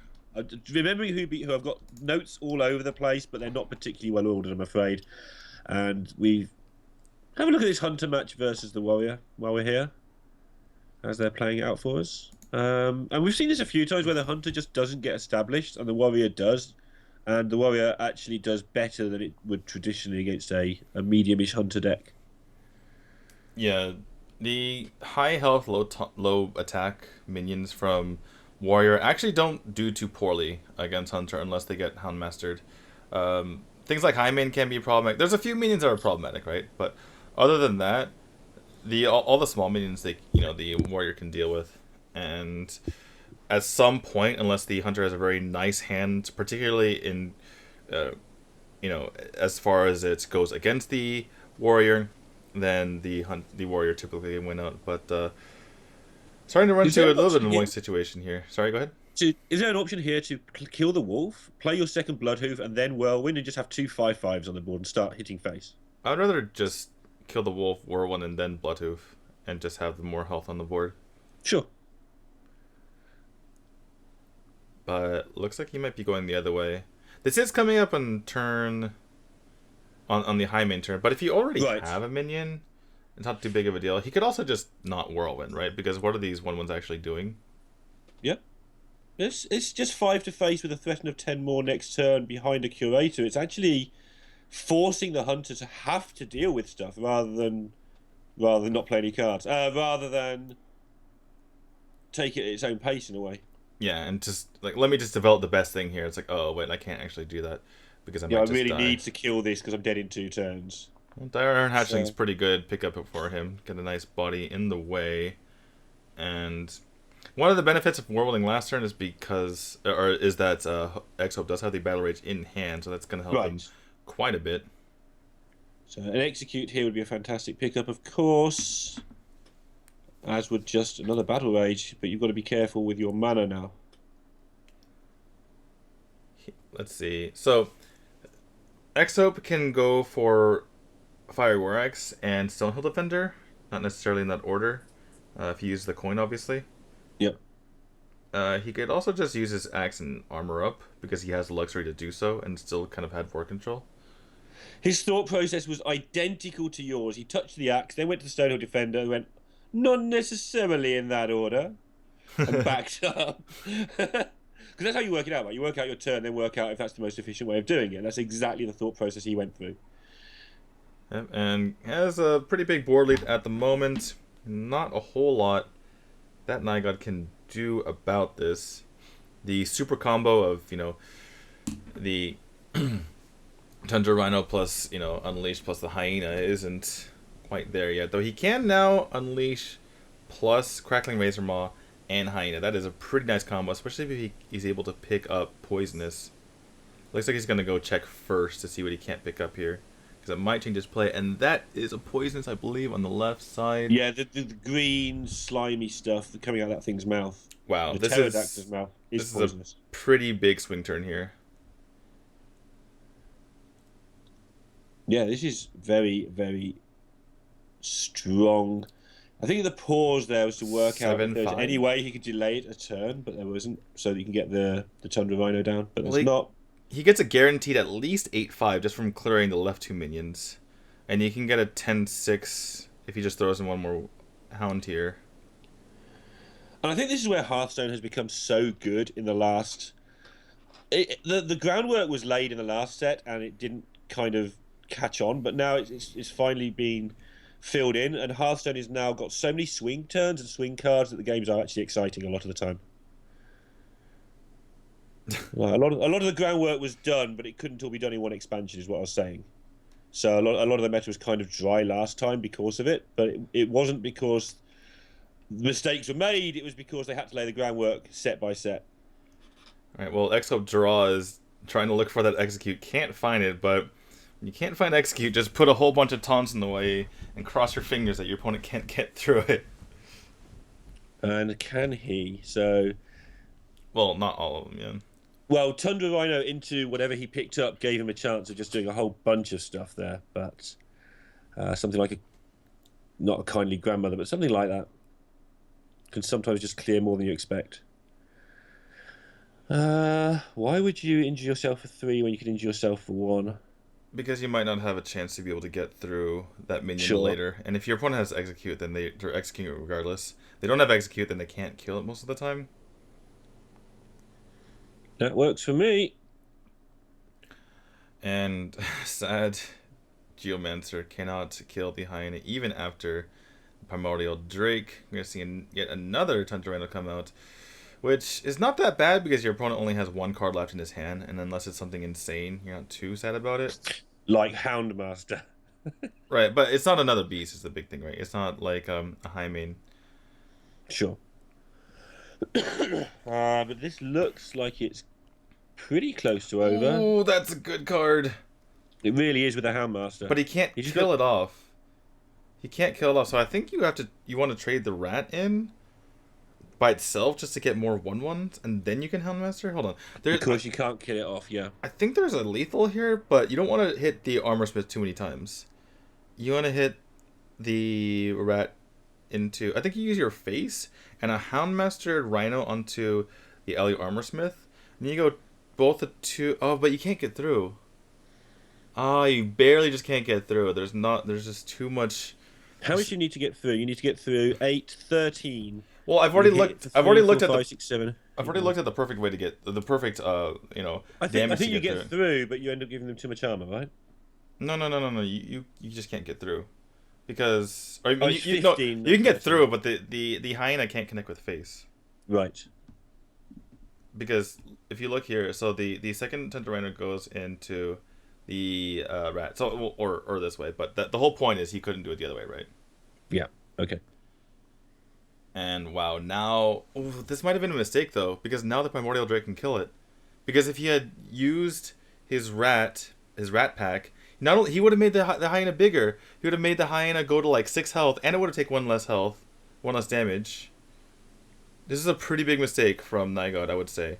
remembering who I've got notes all over the place, but they're not particularly well ordered, I'm afraid. And we have a look at this Hunter match versus the Warrior while we're here, as they're playing it out for us. And we've seen this a few times where the Hunter just doesn't get established, and the Warrior does. And the Warrior actually does better than it would traditionally against a medium-ish Hunter deck. Yeah, the high health, low attack minions from Warrior actually don't do too poorly against Hunter unless they get Houndmastered. Things like High Main can be problematic. There's a few minions that are problematic, right? But other than that, all the small minions the Warrior can deal with. And at some point, unless the Hunter has a very nice hand, particularly in as far as it goes against the Warrior, then the Warrior typically win out. But starting to run into a little bit of a annoying situation here. Sorry, go ahead. Is there an option here to kill the Wolf, play your second Bloodhoof, and then Whirlwind, and just have 2 5/5s on the board and start hitting face? I'd rather just kill the Wolf, Whirlwind, and then Bloodhoof, and just have more health on the board. Sure. But looks like he might be going the other way. This is coming up on turn... On the high main turn. But if you already have a minion, it's not too big of a deal. He could also just not Whirlwind, right? Because what are these 1/1s actually doing? Yeah. It's just 5 to face with a threat of 10 more next turn behind a Curator. It's actually forcing the Hunter to have to deal with stuff rather than not play any cards. Rather than take it at its own pace in a way. Yeah, and just like, let me just develop the best thing here. It's like, oh wait, I can't actually do that because I really need to kill this because I'm dead in 2 turns. Well, Dire Iron Hatchling's pretty good. Pick up for him, get a nice body in the way, and one of the benefits of Warwielding last turn is that X-Hope does have the Battle Rage in hand, so that's going to help him quite a bit. So an Execute here would be a fantastic pickup, of course. As would just another Battle Rage, but you've got to be careful with your mana now. Let's see. So, X-Hope can go for Fire War Axe and Stonehill Defender, not necessarily in that order, if you use the coin, obviously. Yep. He could also just use his Axe and Armor Up, because he has the luxury to do so, and still kind of had board control. His thought process was identical to yours. He touched the Axe, then went to the Stonehill Defender, and went, not necessarily in that order, and backed up. Because that's how you work it out, right? You work out your turn, then work out if that's the most efficient way of doing it. That's exactly the thought process he went through. Yep, and has a pretty big board lead at the moment. Not a whole lot that Nightgod can do about this. The super combo of, the Tundra Rhino plus, Unleash plus the Hyena isn't quite there yet. Though he can now Unleash plus Crackling Razor Maw and Hyena. That is a pretty nice combo, especially if he's able to pick up Poisonous. Looks like he's going to go check first to see what he can't pick up here, because it might change his play, and that is a Poisonous, I believe, on the left side. Yeah, the green, slimy stuff coming out of that thing's mouth. Wow, this is a pretty big swing turn here. Yeah, this is very, very strong. I think the pause there was to work out if there's any way he could delay it a turn, but there wasn't, so that you can get the Tundra Rhino down. But there's not. He gets a guaranteed at least 8/5 just from clearing the left 2 minions. And you can get a 10/6 if he just throws in one more Hound here. And I think this is where Hearthstone has become so good in the last... The groundwork was laid in the last set, and it didn't kind of catch on, but now it's finally been filled in, and Hearthstone has now got so many swing turns and swing cards that the games are actually exciting a lot of the time. Well, a lot of the groundwork was done, but it couldn't all be done in one expansion, is what I was saying. So a lot of the meta was kind of dry last time because of it, but it wasn't because mistakes were made, it was because they had to lay the groundwork set by set. Alright, well, X-Hope Draw is trying to look for that Execute. Can't find it, but when you can't find Execute, just put a whole bunch of taunts in the way and cross your fingers that your opponent can't get through it. And can he? So... Well, not all of them, yeah. Well, Tundra Rhino into whatever he picked up gave him a chance of just doing a whole bunch of stuff there, but something like not a kindly grandmother, but something like that can sometimes just clear more than you expect. Why would you injure yourself for 3 when you could injure yourself for 1? Because you might not have a chance to be able to get through that minion Sure. later. And if your opponent has execute, then they're executing it regardless. They don't have execute, then they can't kill it most of the time. That works for me. And sad, Geomancer cannot kill the Hyena even after Primordial Drake. We're seeing yet another Tundra Rhino come out, which is not that bad because your opponent only has 1 card left in his hand, and unless it's something insane, you're not too sad about it. Like Houndmaster. Right, but it's not another beast is the big thing, right? It's not like a high main. Sure. But this looks like it's pretty close to over. Oh, that's a good card. It really is with the Houndmaster. But he can't kill it off. He can't kill it off, so I think you want to trade the rat in by itself just to get more 1/1s, and then you can Houndmaster? Hold on. Because you can't kill it off, yeah. I think there's a lethal here, but you don't want to hit the Armorsmith too many times. You want to hit the rat into... I think you use your face and a Houndmaster Rhino onto the Ellie Armorsmith. And you go both the 2... Oh, but you can't get through. Ah, you barely just can't get through. There's just too much... How much do you need to get through? You need to get through 8, 13. Well, I've already looked. I've already looked at 5, 6, 7. I've already looked at the perfect way to get the perfect. You know, I think you get get through, but you end up giving them too much armor, right? No. You just can't get through, because or, Oh, you can get through, but the hyena can't connect with face. Right. Because if you look here, so the second Tentariner goes into the rat. So or this way, but the whole point is he couldn't do it the other way, right? Yeah. Okay. And wow, now this might have been a mistake though, because now the Primordial Drake can kill it. Because if he had used his rat pack, not only he would have made the hyena bigger, he would have made the hyena go to like 6 health, and it would have taken 1 less health, 1 less damage. This is a pretty big mistake from Nygod, I would say,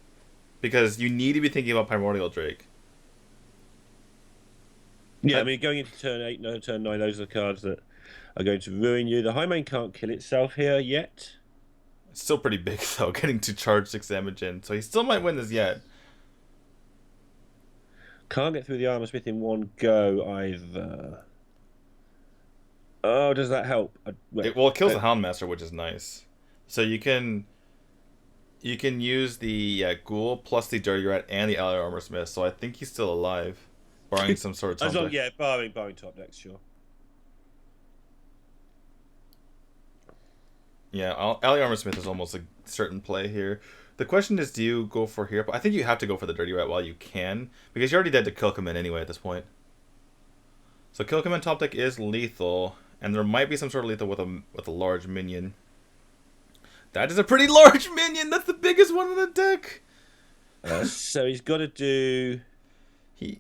because you need to be thinking about Primordial Drake. Yeah, I mean, going into turn 8, no, turn 9, those are the cards that are going to ruin you. The High Main can't kill itself here yet. It's still pretty big, though, getting to charge 6 damage in, so he still might win this yet. Can't get through the Armorsmith in one go, either. Oh, does that help? It kills the Houndmaster, which is nice. So you can use the Ghoul plus the Dirty Rat and the Ally Armorsmith, so I think he's still alive. Barring some sort of top deck. Yeah, barring top decks, sure. Yeah, Ally Armorsmith is almost a certain play here. The question is, do you go for Hero? I think you have to go for the Dirty Rat while you can, because you're already dead to Kilkaman anyway at this point. So Kilkaman top deck is lethal, and there might be some sort of lethal with a large minion. That is a pretty large minion! That's the biggest one in the deck! So he's got to do...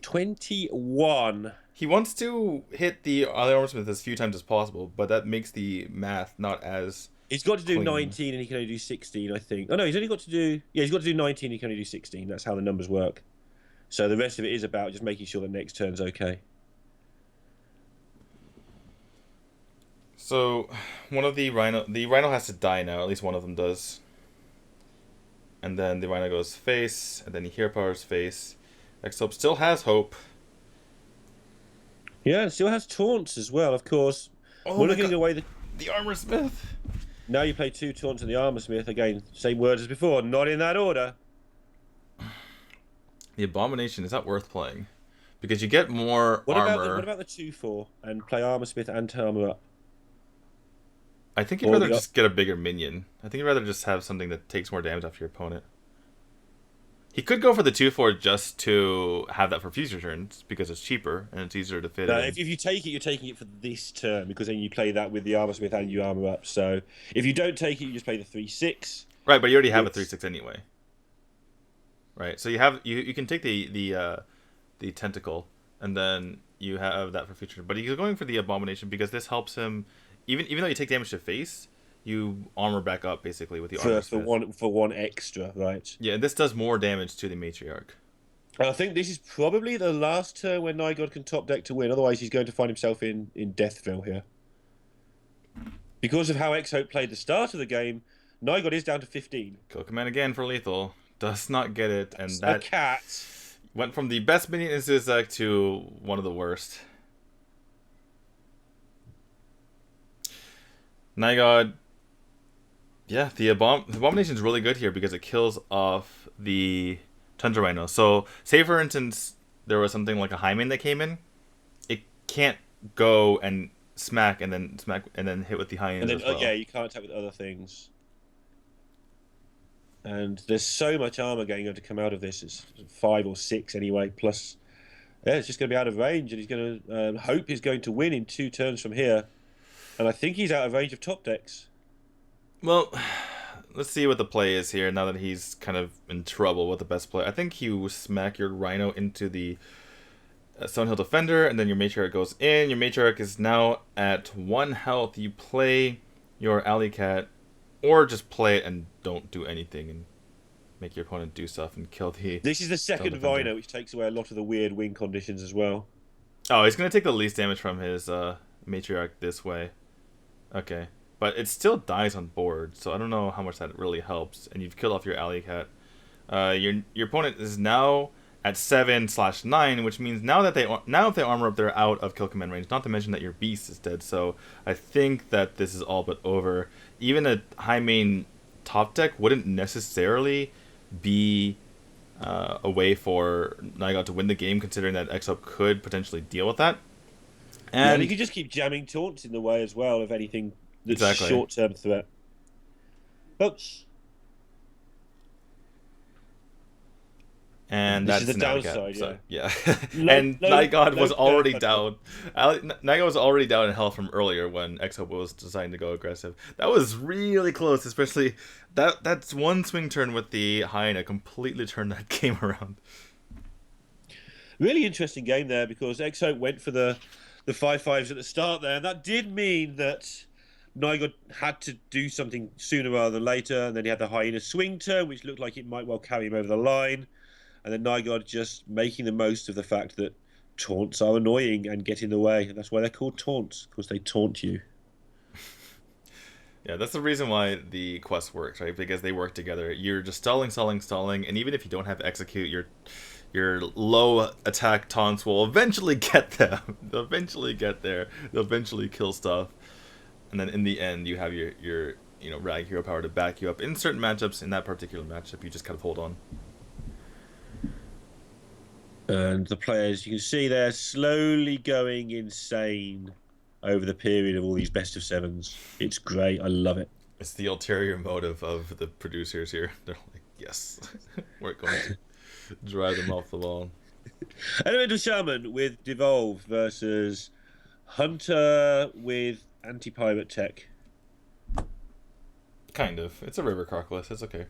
21. He wants to hit the Ally Armorsmith as few times as possible, but that makes the math not as... He's got to do clean. 19 and he can only do 16, I think. Oh no, he's only got to do... Yeah, he's got to do 19 and he can only do 16. That's how the numbers work. So the rest of it is about just making sure the next turn's okay. So, one of the Rhino has to die now, at least one of them does. And then the Rhino goes face, and then Hero Power's face. X-Hope still has hope. Yeah, it still has taunts as well, of course. Oh, we're looking away the Armorsmith. Now you play 2 taunts on the Armorsmith. Again, same words as before, not in that order. The Abomination, is that worth playing? Because you get more armor. What about the 2/4 and play Armorsmith and armor up? I think you'd rather just get a bigger minion. I think you'd rather just have something that takes more damage off your opponent. He could go for the 2/4 just to have that for future turns, because it's cheaper and it's easier to fit in. If you take it, you're taking it for this turn, because then you play that with the Armorsmith and you armor up. So if you don't take it, you just play the 3/6. Right, but you already have a 3/6 anyway. Right, so you can take the Tentacle, and then you have that for future. But he's going for the Abomination because this helps him, even though you take damage to face, you armor back up basically with the Armorsmith. For one extra, right? Yeah, and this does more damage to the Matriarch. I think this is probably the last turn where Nygod can top deck to win. Otherwise, he's going to find himself in Deathville here. Because of how X-Hope played the start of the game, Nygod is down to 15. Kill command again for lethal. does not get it, and that a cat went from the best minion in his deck to one of the worst. Nigod, yeah, the Abomination is really good here because it kills off the Tundra Rhino. So, say for instance, there was something like a Hyman that came in, it can't go and smack and then hit with the Hyenas as well. Yeah, you can't attack with other things. And there's so much armor going to come out of this. It's 5 or 6 anyway. Plus, yeah, it's just going to be out of range, and he's going to hope he's going to win in 2 turns from here. And I think he's out of range of top decks. Well, let's see what the play is here now that he's kind of in trouble with the best play. I think you smack your Rhino into the Stonehill Defender, and then your Matriarch goes in. Your Matriarch is now at 1 health. You play your Alley Cat, or just play it and don't do anything and make your opponent do stuff and kill the... This is the second Rhino, which takes away a lot of the weird win conditions as well. Oh, he's going to take the least damage from his Matriarch this way. Okay. But it still dies on board, so I don't know how much that really helps. And you've killed off your Alley Cat. Your opponent is now at 7/9, which means now if they armor up, they're out of kill command range. Not to mention that your beast is dead. So I think that this is all but over. Even a high main top deck wouldn't necessarily be a way for Nigod to win the game, considering that Exop could potentially deal with that. And you could just keep jamming taunts in the way as well, if anything that's a short-term threat. Oops. And this that's is the downside, yeah. And Nigod was already down. Nigod was already down in health from earlier when Exop was deciding to go aggressive. That was really close, especially that's one swing turn with the Hyena completely turned that game around. Really interesting game there because Exop went for the 5/5s at the start there, and that did mean that Nigod had to do something sooner rather than later, and then he had the Hyena swing turn, which looked like it might well carry him over the line. And then Nigod just making the most of the fact that taunts are annoying and get in the way. And that's why they're called taunts, because they taunt you. Yeah, that's the reason why the quest works, right? Because they work together. You're just stalling, and even if you don't have execute, your low attack taunts will eventually get them. They'll eventually get there. They'll eventually kill stuff. And then in the end, you have your Rag Hero power to back you up. In certain matchups, in that particular matchup, you just kind of hold on. And the players, you can see they're slowly going insane over the period of all these best of 7s. It's great. I love it. It's the ulterior motive of the producers here. They're like, yes, we're going to drive them off the wall. Elemental Shaman with Devolve versus Hunter with Anti-Pirate Tech. Kind of. It's a River Crocodile. It's okay.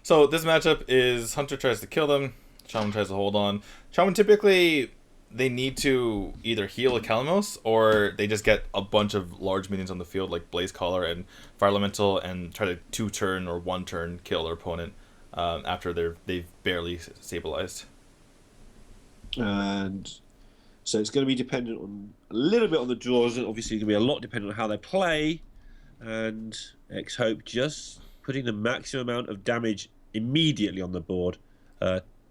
So this matchup is Hunter tries to kill them. Shaman tries to hold on. Shaman typically, they need to either heal a Kalamos or they just get a bunch of large minions on the field like Blaze Caller and Fire Elemental and try to 2-turn or 1-turn kill their opponent after they've barely stabilized. And so it's going to be dependent on a little bit on the draws, and obviously going to be a lot dependent on how they play. And X-Hope just putting the maximum amount of damage immediately on the board.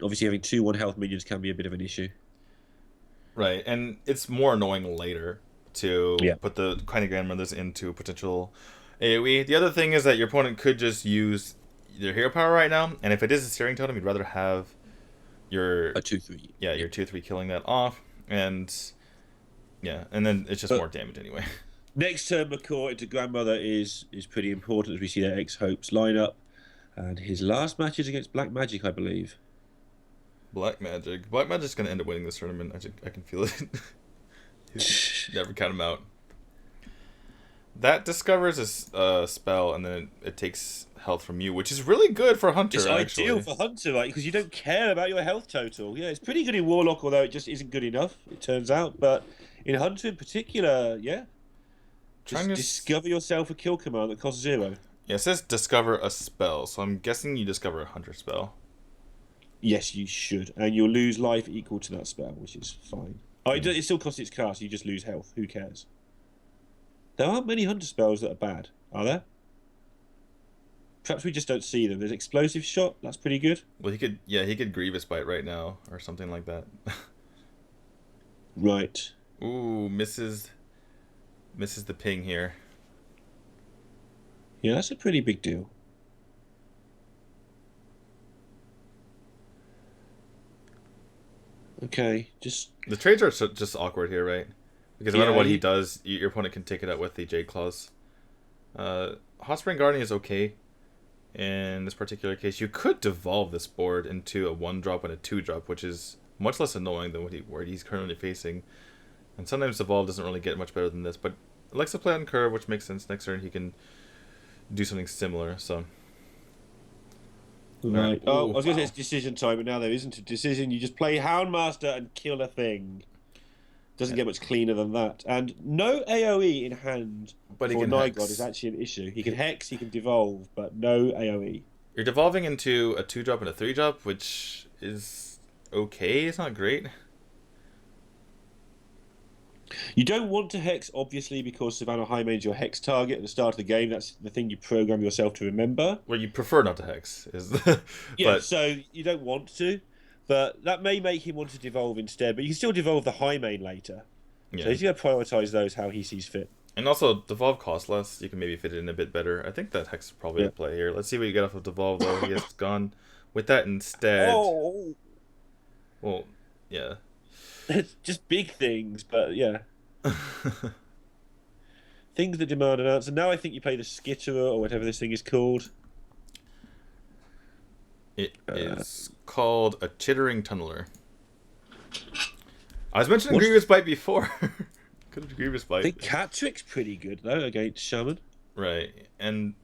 Obviously, having 2 1-health minions can be a bit of an issue. Right, and it's more annoying later to put the kind of grandmothers into potential AoE. The other thing is that your opponent could just use their hero power right now, and if it is a steering totem, you'd rather have your... A 2/3. Yeah, your 2/3 killing that off, and then it's just more damage anyway. Next turn, McCaw into Grandmother is pretty important as we see that X-Hope's lineup. And his last match is against Black Magic, I believe. Black Magic's going to end up winning this tournament. I can feel it. Never count him out. That discovers a spell, and then it takes health from you, which is really good for Hunter, It's ideal for Hunter, right? Because you don't care about your health total. Yeah, it's pretty good in Warlock, although it just isn't good enough, it turns out. But in Hunter in particular, yeah. Just discover yourself a kill command that costs 0. Yeah, it says discover a spell, so I'm guessing you discover a Hunter spell. Yes, you should. And you'll lose life equal to that spell, which is fine. Oh, it still costs its cast, you just lose health. Who cares? There aren't many Hunter spells that are bad, are there? Perhaps we just don't see them. There's explosive shot. That's pretty good. Well, he could Grievous Bite right now or something like that. Right. Ooh, misses the ping here. Yeah, that's a pretty big deal. Okay, just... The trades are just awkward here, right? Because no matter what he does, your opponent can take it out with the Jade Claws. Hot Spring Guardian is okay in this particular case. You could devolve this board into a 1-drop and a 2-drop, which is much less annoying than what he's currently facing. And sometimes devolve doesn't really get much better than this, but it likes to play on curve, which makes sense. Next turn he can do something similar, so... Right. Oh, I was going to say it's decision time, but now there isn't a decision. You just play Houndmaster and kill a thing. Doesn't get much cleaner than that. And no AoE in hand but for Nigod is actually an issue. He can Hex, he can Devolve, but no AoE. You're devolving into a 2-drop and a 3-drop, which is okay. It's not great. You don't want to Hex, obviously, because Savannah Highmane is your Hex target at the start of the game. That's the thing you program yourself to remember. Well, you prefer not to Hex. Yeah, so you don't want to. But that may make him want to devolve instead. But you can still devolve the Highmane later. Yeah. So he's going to prioritise those how he sees fit. And also, devolve costs less. You can maybe fit it in a bit better. I think that Hex is probably a play here. Let's see what you get off of devolve, though. He has gone with that instead. Oh! Well, yeah. It's just big things, but yeah. Things that demand an answer. Now I think you play the Skitterer, or whatever this thing is called. It is called a Chittering Tunneler. I was mentioning Grievous Bite before. Could have Grievous Bite. I think Catrick's pretty good, though, against Shaman. Right. And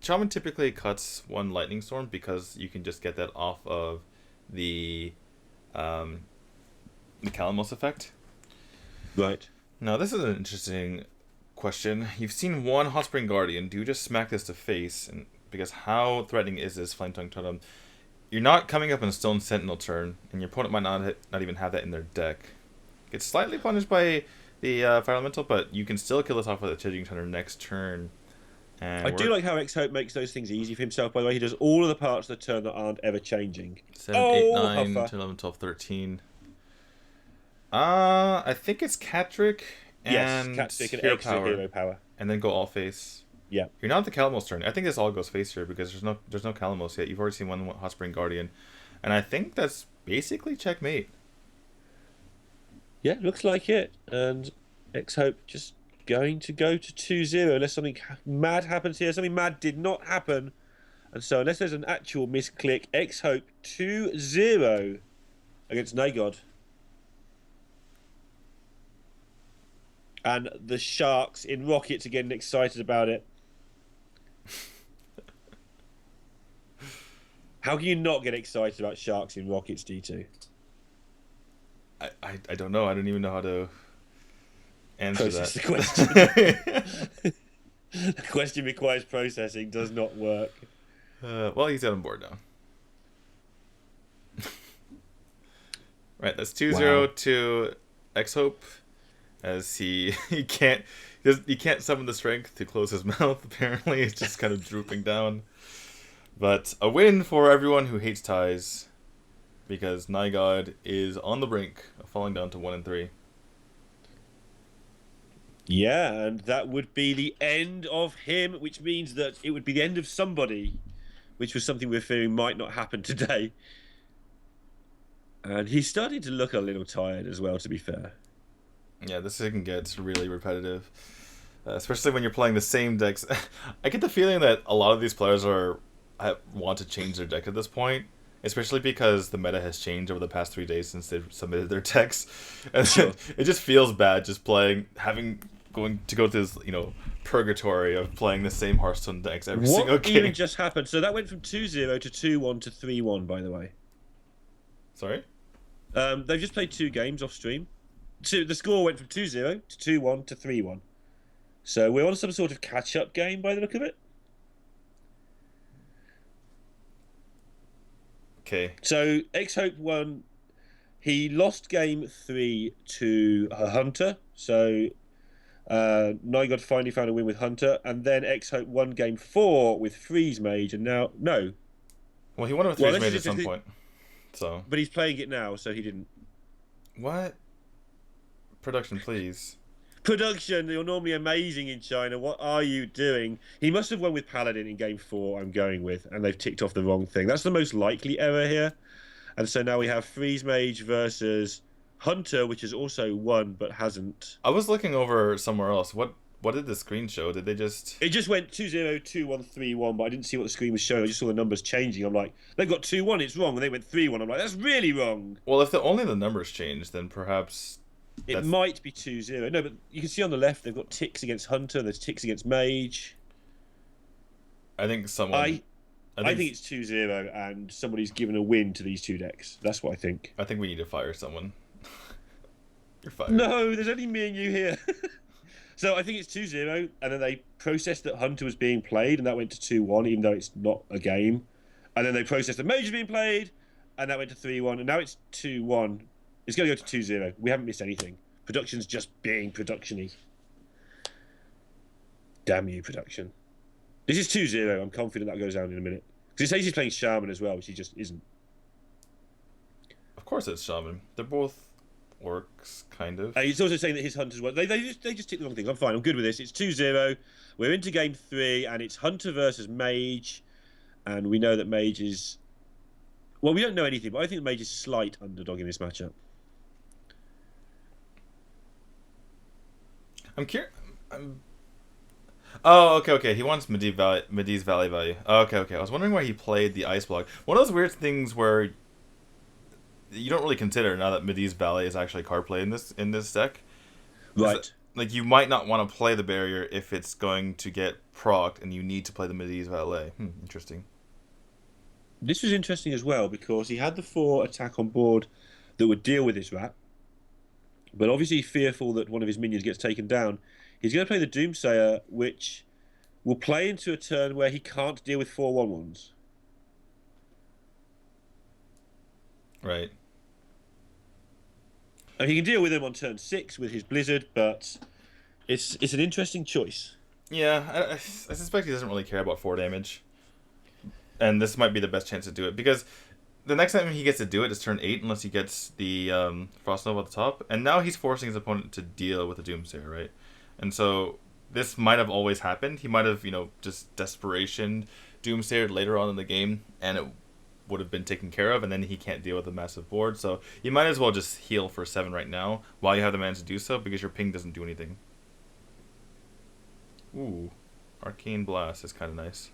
Shaman typically cuts 1 Lightning Storm because you can just get that off of the Calamos effect. Right. Now, this is an interesting question. You've seen 1 Hot Spring Guardian. Do you just smack this to face? And because how threatening is this Flame Tongue Totem? You're not coming up on a Stone Sentinel turn, and your opponent might not even have that in their deck. It's slightly punished by the Fire Elemental, but you can still kill this off with a Chittering Tunneler next turn. And I do like how X-Hope makes those things easy for himself, by the way. He does all of the parts of the turn that aren't ever changing. 7, 8, 9, 10, 11, 12, 13. I think it's Catrick and Catrick and Hero extra Power. Hero Power. And then go all face. Yeah. You're not at the Calamos turn. I think this all goes face here because there's no Calamos yet. You've already seen 1 Hot Spring Guardian. And I think that's basically checkmate. Yeah, looks like it. And X-Hope just going to go to 2-0 unless something mad happens here. Something mad did not happen. And so unless there's an actual misclick, X-Hope 2-0 against Nagod. And the Sharks in Rockets are getting excited about it. How can you not get excited about Sharks in Rockets, D2? I don't know. I don't even know how to answer Process that. The question. The question requires processing, does not work. Well, he's on board now. Right, that's 2-0 to X-Hope. As he can't summon the strength to close his mouth. Apparently, it's just kind of drooping down. But a win for everyone who hates ties, because Nigod is on the brink of falling down to 1-3. Yeah, and that would be the end of him, which means that it would be the end of somebody, which was something we're fearing might not happen today. And he's starting to look a little tired as well, to be fair. Yeah, this thing gets really repetitive, especially when you're playing the same decks. I get the feeling that a lot of these players want to change their deck at this point, especially because the meta has changed over the past 3 days since they've submitted their decks. And Sure. It just feels bad just going through this, purgatory of playing the same Hearthstone decks every single game. What even just happened? So that went from 2-0 to 2-1 to 3-1, by the way. Sorry? They've just played 2 games off stream. So the score went from 2-0 to 2-1 to 3-1. So we're on some sort of catch-up game by the look of it. Okay. So X-Hope won. He lost game 3 to Hunter. So Nygod finally found a win with Hunter, and then X-Hope won game 4 with Freeze Mage, and now no. Well, he won with Freeze Mage at some point, so. But he's playing it now, so he didn't. What? Production, please. Production, you're normally amazing in China. What are you doing? He must have won with Paladin in game 4, I'm going with, and they've ticked off the wrong thing. That's the most likely error here. And so now we have Freeze Mage versus Hunter, which has also won but hasn't. I was looking over somewhere else. What did the screen show? Did they just... It just went 2-0, 2-1, 3-1, but I didn't see what the screen was showing. I just saw the numbers changing. I'm like, they've got 2-1, it's wrong. And they went 3-1. I'm like, that's really wrong. Well, if only the numbers changed, then perhaps... It might be 2-0. No, but you can see on the left, they've got ticks against Hunter, there's ticks against Mage. I think someone... I think it's 2-0, and somebody's given a win to these two decks. That's what I think. I think we need to fire someone. You're fired. No, there's only me and you here. So I think it's 2-0, and then they processed that Hunter was being played, and that went to 2-1, even though it's not a game. And then they processed that Mage was being played, and that went to 3-1, and now it's 2-1. It's going to go to 2-0. We haven't missed anything. Production's just being production-y. Damn you, production. This is 2-0. I'm confident that goes down in a minute. Because it says he's playing Shaman as well, which he just isn't. Of course it's Shaman. They're both orcs, kind of. He's also saying that his Hunters were... They just tick the wrong things. I'm fine. I'm good with this. It's 2-0. We're into game 3, and it's Hunter versus Mage. And we know that Mage is... Well, we don't know anything, but I think Mage is slight underdog in this matchup. I'm curious... Oh, okay. He wants Medee's Valley value. Okay. I was wondering why he played the Ice Block. One of those weird things where you don't really consider now that Medee's Valley is actually card play in this deck. Right. Like, you might not want to play the barrier if it's going to get procced and you need to play the Medee's Valley. Interesting. This was interesting as well because he had the 4 attack on board that would deal with this rat. But obviously fearful that one of his minions gets taken down, he's going to play the Doomsayer, which will play into a turn where he can't deal with 4 1/1s. Right. I mean, he can deal with them on turn 6 with his Blizzard, but it's an interesting choice. Yeah, I suspect he doesn't really care about 4 damage. And this might be the best chance to do it, because the next time he gets to do it is turn 8, unless he gets the Frost Nova at the top. And now he's forcing his opponent to deal with the Doomsayer, right? And so this might have always happened. He might have, just desperation Doomsayer later on in the game, and it would have been taken care of, and then he can't deal with a massive board. So you might as well just heal for 7 right now while you have the mana to do so, because your ping doesn't do anything. Ooh, Arcane Blast is kind of nice.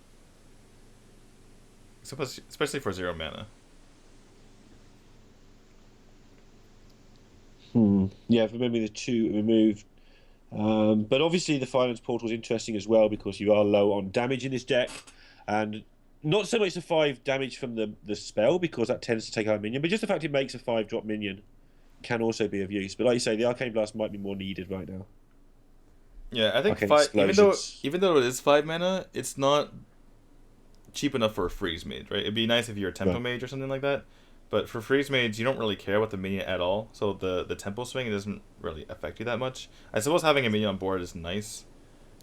Especially for 0 mana. Yeah, remember the 2 removed. But obviously the Finance Portal is interesting as well because you are low on damage in this deck. And not so much the 5 damage from the spell because that tends to take out a minion, but just the fact it makes a 5-drop minion can also be of use. But like you say, the Arcane Blast might be more needed right now. Yeah, I think 5, even though it is 5 mana, it's not cheap enough for a Freeze Mage, right? It'd be nice if you're a Tempo Mage or something like that. But for Freeze Mage, you don't really care about the minion at all. So the tempo swing, it doesn't really affect you that much. I suppose having a minion on board is nice.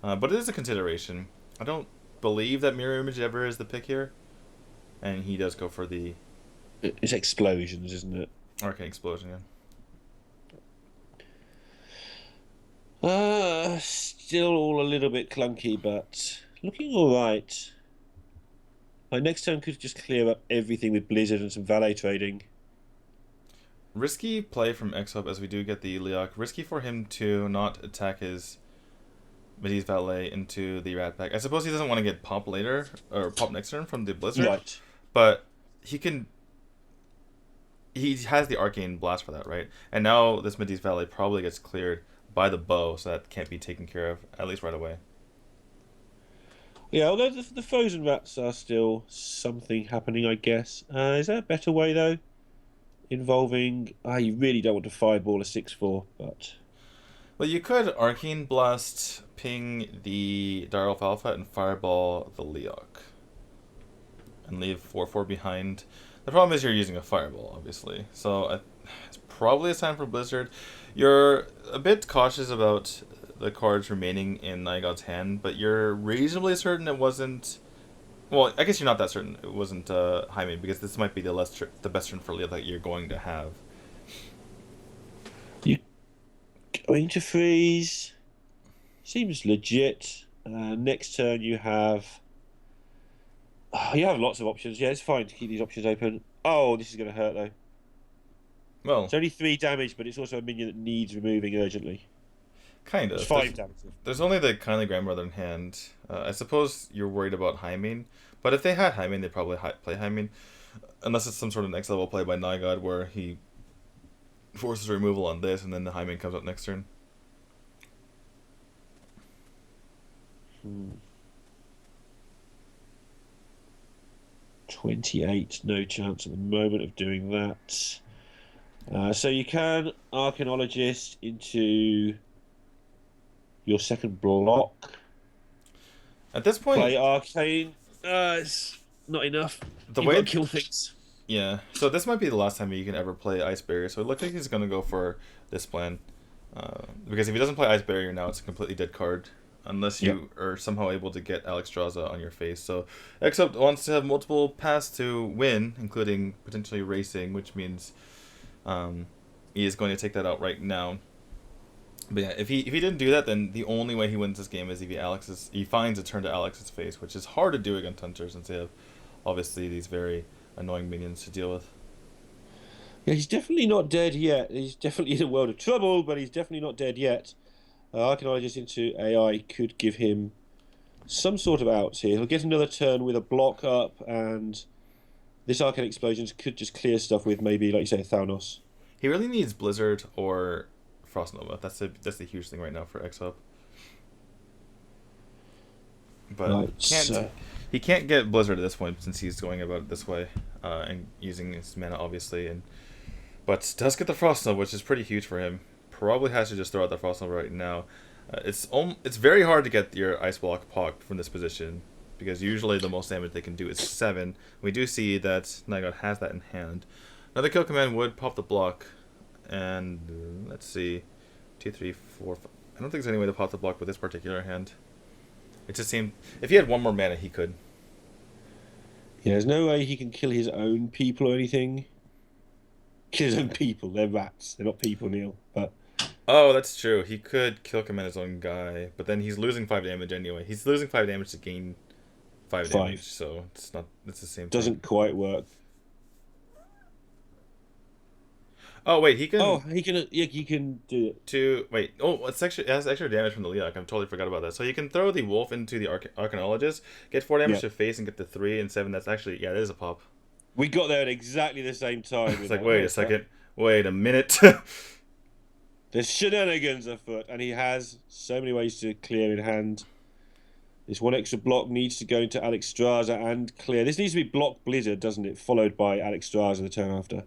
But it is a consideration. I don't believe that Mirror Image ever is the pick here. And he does go for the... It's Explosions, isn't it? Arcane Explosion, yeah. Still all a little bit clunky, but looking alright. Like next turn could just clear up everything with Blizzard and some valet trading. Risky play from X-Hub as we do get the Leok. Risky for him to not attack his Medee's Valet into the Rat Pack. I suppose he doesn't want to get pop later, or pop next turn from the Blizzard. Right. But he can... He has the Arcane Blast for that, right? And now this Medee's Valet probably gets cleared by the bow, so that can't be taken care of, at least right away. Yeah, although the frozen rats are still something happening, I guess. Is there a better way, though? Involving... you really don't want to fireball a 6/4, but... Well, you could Arcane Blast, ping the Direwolf Alpha, and fireball the Leok. And leave 4/4 behind. The problem is you're using a fireball, obviously. So it's probably a time for Blizzard. You're a bit cautious about the cards remaining in Nygod's hand, but you're reasonably certain it wasn't. Well, I guess you're not that certain it wasn't Jaime, because this might be the best turn for Leo that you're going to have. You going to freeze seems legit. Next turn you have. Oh, you have lots of options. Yeah, it's fine to keep these options open. Oh, this is going to hurt though. Well, it's only 3 damage, but it's also a minion that needs removing urgently. Kind of. It's 5 damage. There's only the Kindly Grandmother in hand. I suppose you're worried about Hymen, but if they had Hymen, they'd probably play Hymen. Unless it's some sort of next level play by Nygod where he forces removal on this and then the Hymen comes up next turn. 28, no chance at the moment of doing that. So you can Arcanologist into your second block. At this point, play Arcane. It's not enough. The You've way got to kill things. Yeah, so this might be the last time you can ever play Ice Barrier. So it looks like he's going to go for this plan. Because if he doesn't play Ice Barrier now, it's a completely dead card. Unless you are somehow able to get Alexstrasza on your face. So Except wants to have multiple paths to win, including potentially racing, which means he is going to take that out right now. But yeah, if he didn't do that, then the only way he wins this game is if he finds a turn to Alex's face, which is hard to do against Hunter since they have obviously these very annoying minions to deal with. Yeah, he's definitely not dead yet. He's definitely in a world of trouble, but he's definitely not dead yet. Arcanologist into AI could give him some sort of outs here. He'll get another turn with a block up, and this Arcane Explosions could just clear stuff with maybe, like you say, Thanos. He really needs Blizzard or Frost Nova. That's the huge thing right now for X-Up. But right, he can't get Blizzard at this point since he's going about it this way and using his mana, obviously. But does get the Frost Nova, which is pretty huge for him. Probably has to just throw out the Frost Nova right now. It's very hard to get your Ice Block Pock from this position, because usually the most damage they can do is 7. We do see that Nygod has that in hand. Another kill command would pop the block, and let's see, 2, 3, 4, 5. I don't think there's any way to pop the block with this particular hand. It just seemed if he had one more mana, he could. Yeah, there's no way he can kill his own people or anything. Kill his own people. They're rats. They're not people, Neil. But oh, that's true. He could kill command his own guy, but then he's losing 5 damage anyway. He's losing 5 damage to gain 5 damage, so it's not. It's the same. Doesn't quite work. Oh wait, he can. Oh, he can. Yeah, he can do it. Wait. Oh, it has extra damage from the Leok. I totally forgot about that. So you can throw the wolf into the Arcanologist, get 4 damage to face, and get the 3 and 7. That's actually that is a pop. We got there at exactly the same time. It's like, wait a second, wait a minute. There's shenanigans afoot, and he has so many ways to clear in hand. This one extra block needs to go into Alexstrasza and clear. This needs to be block Blizzard, doesn't it? Followed by Alexstrasza the turn after.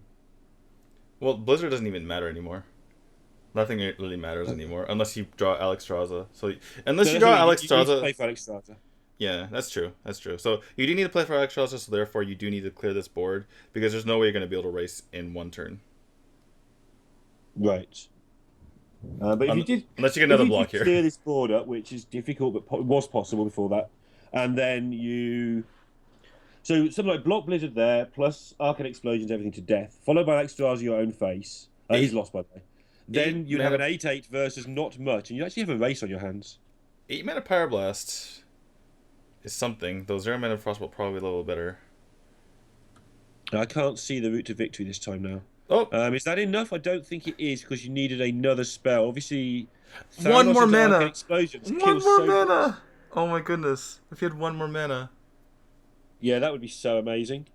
Well, Blizzard doesn't even matter anymore. Nothing really matters anymore unless you draw Alexstrasza. So unless you draw Alexstrasza, you play for Alexstrasza. Yeah, that's true. That's true. So you do need to play for Alexstrasza, so therefore you do need to clear this board because there's no way you're going to be able to race in one turn. Right. But if you did, unless you get another block here, clear this board up, which is difficult, but was possible before that, and then so something like block Blizzard there, plus Arcane Explosions, everything to death, followed by Alexstrasza your own face. He's lost by the way. Then you'd have an 8/8 versus not much, and you actually have a race on your hands. 8 mana Pyroblast is something. Those 0 mana Frostbolt probably a little better. I can't see the route to victory this time now. Oh, is that enough? I don't think it is, because you needed another spell. Obviously, Thanos one more mana. Explosions one more mana. Oh my goodness! If you had one more mana, yeah, that would be so amazing.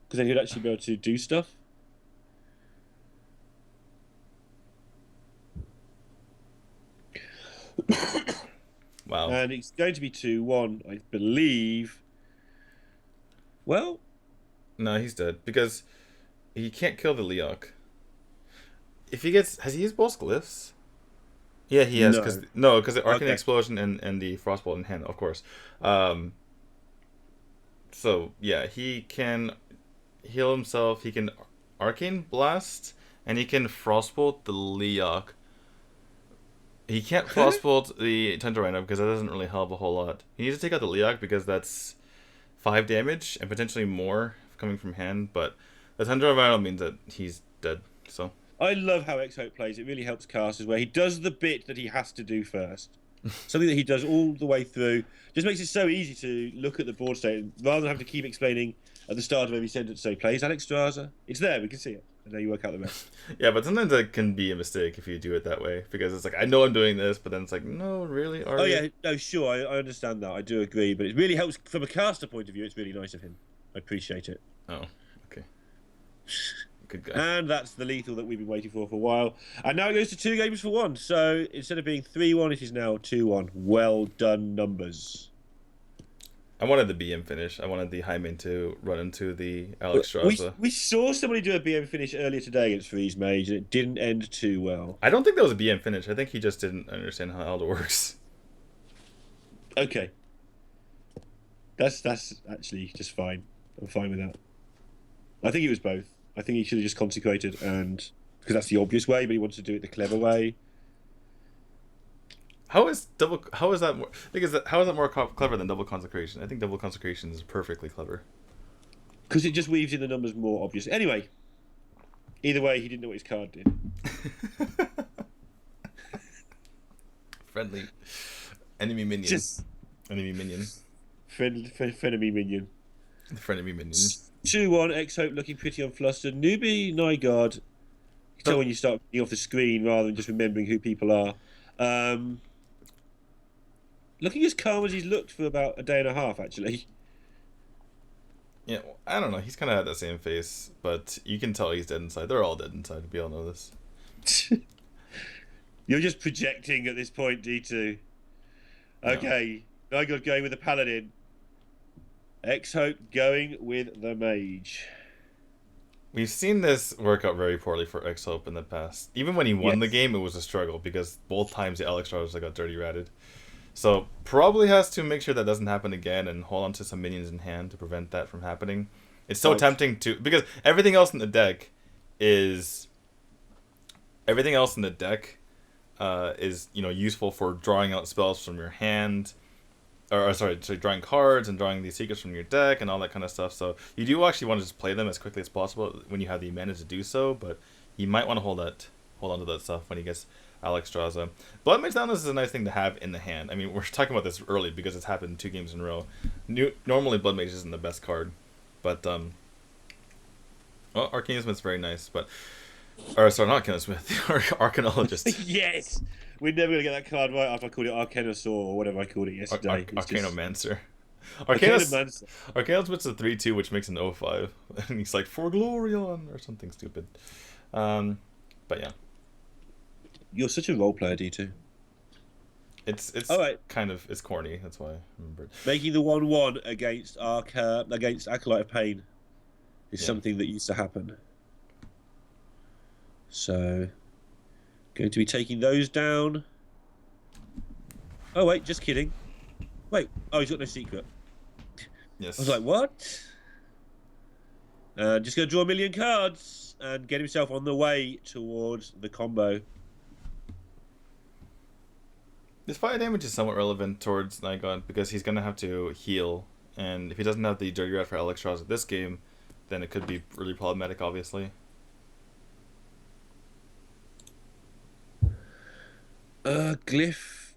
Because then you'd actually be able to do stuff. Wow. And it's going to be 2-1, I believe. Well, no, he's dead because he can't kill the Leok. If he gets, has he used both glyphs? Yeah, he has. Because the Arcane Explosion and the Frostbolt in hand, of course. So yeah, he can heal himself. He can Arcane Blast, and he can Frostbolt the Leok. He can't frostbolt the Tundra Rhino because that doesn't really help a whole lot. He needs to take out the Leok because that's 5 damage and potentially more coming from hand, but the Tundra Rhino means that he's dead. So I love how X-Hope plays. It really helps casters where he does the bit that he has to do first. Something that he does all the way through. Just makes it so easy to look at the board state rather than having to keep explaining at the start of every sentence, say, plays Alex Straza. It's there, we can see it. And then you work out the rest. Yeah, but sometimes that can be a mistake if you do it that way. Because it's like, I know I'm doing this, but then it's like, no, really? Are you? Yeah, no, sure, I understand that. I do agree. But it really helps from a caster point of view. It's really nice of him. I appreciate it. Oh, okay. Good guy. And that's the lethal that we've been waiting for a while. And now it goes to 2 games for 1. So instead of being 3-1, it is now 2-1. Well done numbers. I wanted the BM finish. I wanted the Hyman to run into the Alex Straza. We saw somebody do a BM finish earlier today against Freeze Mage, and it didn't end too well. I don't think that was a BM finish. I think he just didn't understand how Elder works. Okay. That's actually just fine. I'm fine with that. I think it was both. I think he should have just consecrated, and because that's the obvious way, but he wanted to do it the clever way. How is that more? How is that more clever than double consecration? I think double consecration is perfectly clever. Because it just weaves in the numbers more obvious. Anyway, either way, he didn't know what his card did. Friendly enemy minion. Enemy minion. Frenemy minion. The frenemy minion. 2-1, X-Hope looking pretty unflustered. Newbie, Nygaard. You can tell when you start getting off the screen rather than just remembering who people are. Looking as calm as he's looked for about a day and a half, actually. Yeah, well, I don't know. He's kind of had that same face, but you can tell he's dead inside. They're all dead inside. We all know this. You're just projecting at this point, D2. Okay, Nygaard going with the Paladin. X-Hope going with the Mage. We've seen this work out very poorly for X-Hope in the past. Even when he won the game, it was a struggle because both times the Alex Straza got dirty ratted. So probably has to make sure that doesn't happen again and hold on to some minions in hand to prevent that from happening. It's so tempting to, because everything else in the deck is useful for drawing out spells from your hand. Drawing cards and drawing these secrets from your deck and all that kind of stuff. So you do actually want to just play them as quickly as possible when you have the mana to do so, but you might want to hold on to that stuff when he gets Alex Straza. Blood Mage Downless is a nice thing to have in the hand. I mean, we're talking about this early because it's happened 2 games in a row. Normally Blood Mage isn't the best card, but Arcane Smith's very nice, but not Arcane Smith, Arcanologist. Yes! We're never going to get that card right after I called it Arcanosaur or whatever I called it yesterday. Arcanomancer. Arcanosmith's a 3-2, which makes an 0-5. And he's like, for Glorion, or something stupid. But yeah. You're such a role player, D2. It's kind of, it's corny, that's why I remembered. Making the 1-1 against Acolyte of Pain is something that used to happen. So, going to be taking those down. Oh, wait, just kidding. Wait, he's got no secret. Yes. I was like, what? Just going to draw a million cards and get himself on the way towards the combo. This fire damage is somewhat relevant towards Nygaard because he's going to have to heal. And if he doesn't have the Dirty Rat for Alex Straza this game, then it could be really problematic, obviously. Glyph.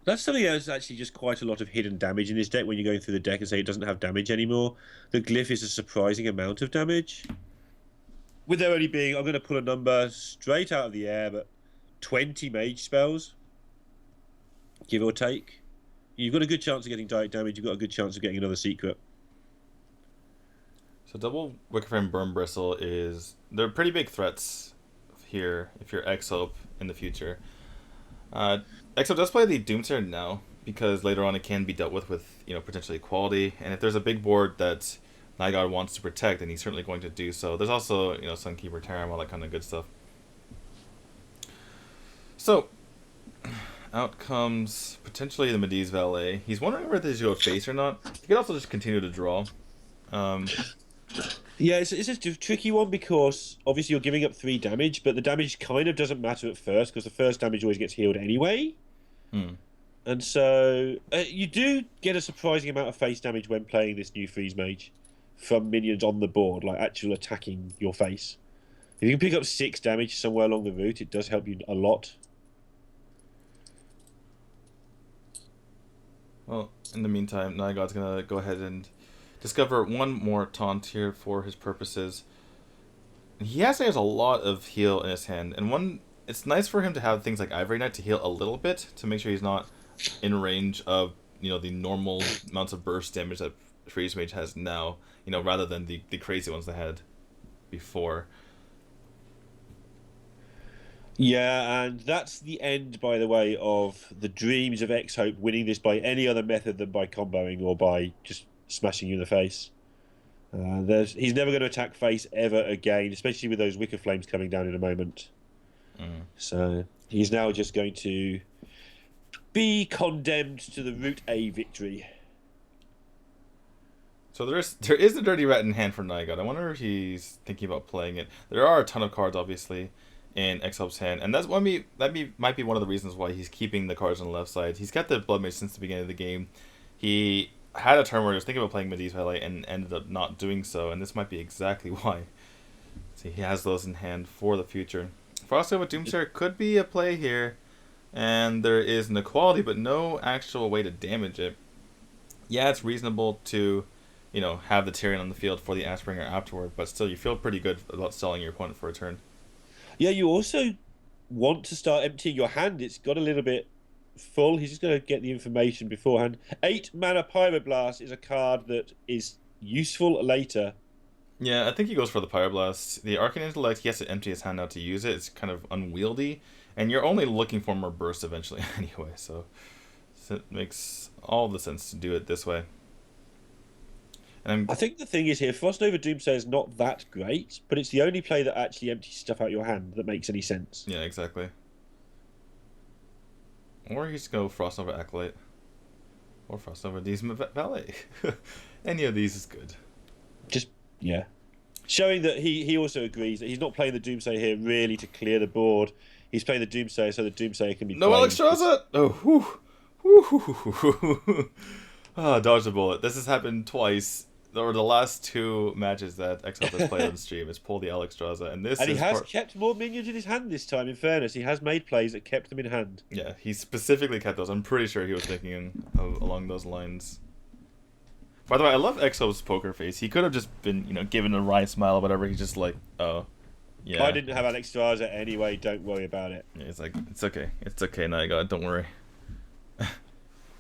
That's something else, actually, just quite a lot of hidden damage in his deck when you're going through the deck and say it doesn't have damage anymore. The Glyph is a surprising amount of damage. With there only being, I'm going to pull a number straight out of the air, but 20 mage spells, give or take. You've got a good chance of getting direct damage, you've got a good chance of getting another secret. So double Wickerframe Burn Bristle they're pretty big threats here if you're X-Hope in the future. X-Hope does play the Doomsayer now because later on it can be dealt with potentially equality, and if there's a big board that Nygaard wants to protect, then he's certainly going to do so. There's also Sunkeeper Tarim, all that kind of good stuff. So out comes potentially the Mediz Valet. He's wondering whether he should go face or not. He could also just continue to draw. Yeah, it's a tricky one because obviously you're giving up 3 damage, but the damage kind of doesn't matter at first because the first damage always gets healed anyway. And so you do get a surprising amount of face damage when playing this new Freeze Mage from minions on the board, like actual attacking your face. If you can pick up 6 damage somewhere along the route, it does help you a lot. Well, in the meantime, Nygod's gonna go ahead and discover one more taunt here for his purposes. He actually has a lot of heal in his hand, and it's nice for him to have things like Ivory Knight to heal a little bit to make sure he's not in range of the normal amounts of burst damage that Freeze Mage has now, rather than the crazy ones they had before. Yeah, and that's the end, by the way, of the dreams of X-Hope winning this by any other method than by comboing or by just smashing you in the face. He's never going to attack face ever again, especially with those Wicker Flames coming down in a moment. So he's now just going to be condemned to the Route A victory. So there is a Dirty Rat in hand for Nygod. I wonder if he's thinking about playing it. There are a ton of cards, obviously, in X-Hope's hand, and that might be one of the reasons why he's keeping the cards on the left side. He's kept the Blood Mage since the beginning of the game. He had a turn where he was thinking about playing Medivh Valet and ended up not doing so, and this might be exactly why. See, he has those in hand for the future. Frostnova Doomsayer could be a play here, and there is an equality, but no actual way to damage it. Yeah, it's reasonable to, have the Tyrion on the field for the Ashbringer afterward, but still, you feel pretty good about selling your opponent for a turn. Yeah, you also want to start emptying your hand. It's got a little bit full. He's just going to get the information beforehand. 8 mana Pyroblast is a card that is useful later. Yeah, I think he goes for the Pyroblast. The Arcane Intellect, he has to empty his hand out to use it. It's kind of unwieldy, and you're only looking for more burst eventually anyway, so it makes all the sense to do it this way. I think the thing is here, Frostnova Doomsayer is not that great, but it's the only play that actually empties stuff out your hand that makes any sense. Yeah, exactly. Or he's go Frostnova Acolyte. Or Frostnova Demon Valet. Any of these is good. Yeah. Showing that he also agrees that he's not playing the Doomsayer here really to clear the board. He's playing the Doomsayer so the Doomsayer can be No Alexstrasza! Oh, whew. Whew. Dodge the bullet. This has happened twice. Or the last 2 matches that X-Hope has played on stream is pull the Alexstrasza, and he has kept more minions in his hand this time. In fairness, he has made plays that kept them in hand. Yeah, he specifically kept those. I'm pretty sure he was thinking along those lines. By the way, I love X-Hope's poker face. He could have just been, given a wry smile or whatever. He's just like, oh, yeah. I didn't have Alexstrasza anyway. Don't worry about it. Yeah, it's like, it's okay, Nygod. Don't worry.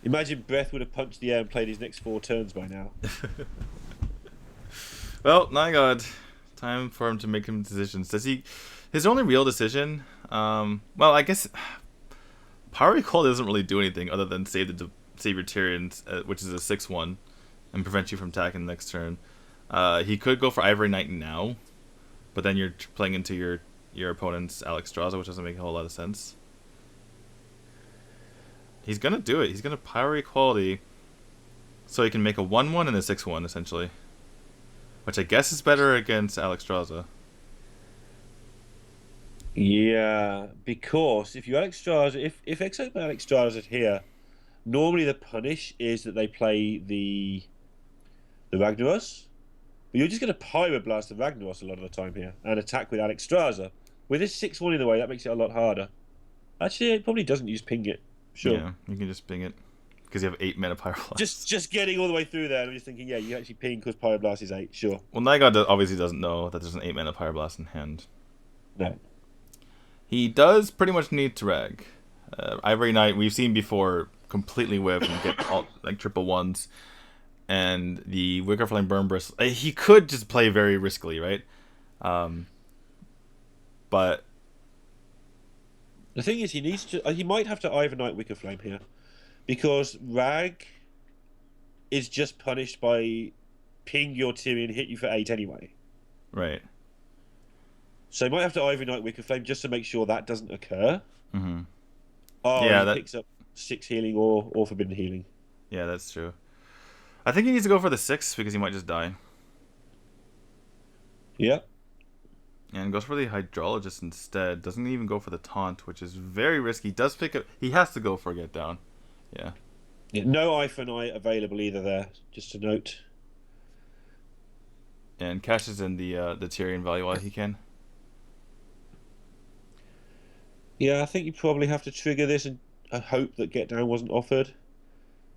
Imagine Breath would have punched the air and played his next 4 turns by now. Well, Nygod, time for him to make some decisions. His only real decision, well, I guess Power Recall doesn't really do anything other than save your Tyrion, which is a 6/1, and prevent you from attacking the next turn. He could go for Ivory Knight now, but then you're playing into your opponent's Alexstrasza, which doesn't make a whole lot of sense. He's gonna do it. He's gonna Power Equality, so he can make a 1/1 and a 6/1 essentially. Which I guess is better against Alexstrasza. Yeah, because if you Alexstrasza, if X-Hope Alexstrasza here, normally the punish is that they play the Ragnaros, but you're just going to Pyroblast the Ragnaros a lot of the time here and attack with Alexstrasza. With this 6/1 in the way, that makes it a lot harder. Actually, it probably doesn't use ping it. Sure. Yeah, you can just ping it. Because you have 8 mana Pyroblast. Just getting all the way through there, and I'm just thinking, yeah, you actually ping because Pyroblast is 8, sure. Well, Nygod obviously doesn't know that there's an 8 mana Pyroblast in hand. No. He does pretty much need to rag. Ivory Knight, we've seen before, completely whiff and get all, like triple 1s. And the Wicker Flame Burn Bristle, he could just play very riskily, right? But the thing is, he might have to Ivory Knight Wicker Flame here. Because Rag is just punished by ping your Tyrion, hit you for 8 anyway. Right. So he might have to Ivory Knight Wicker Flame just to make sure that doesn't occur. Mm-hmm. Oh, yeah, he picks up 6 healing or Forbidden Healing. Yeah, that's true. I think he needs to go for the 6 because he might just die. Yeah. And goes for the Hydrologist instead. Doesn't even go for the Taunt, which is very risky. Does pick up. He has to go for a Get Down. Yeah. No Eye for an Eye available either there, just to note. And cashes in the Tyrion value while he can. Yeah, I think you probably have to trigger this and hope that Get Down wasn't offered.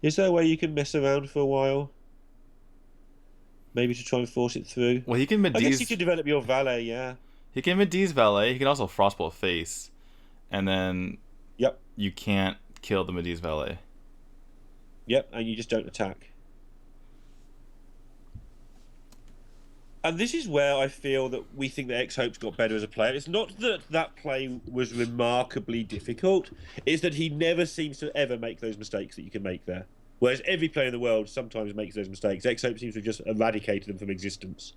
Is there a way you can mess around for a while? Maybe to try and force it through? Well, he can I guess you could develop your Valet, yeah. He can Medivh Valet. He can also Frostbolt face. And then you can't kill the Medivh Valet. Yep, and you just don't attack. And this is where I feel that we think that X-Hope's got better as a player. It's not that that play was remarkably difficult. It's that he never seems to ever make those mistakes that you can make there. Whereas every player in the world sometimes makes those mistakes. X-Hope seems to have just eradicated them from existence.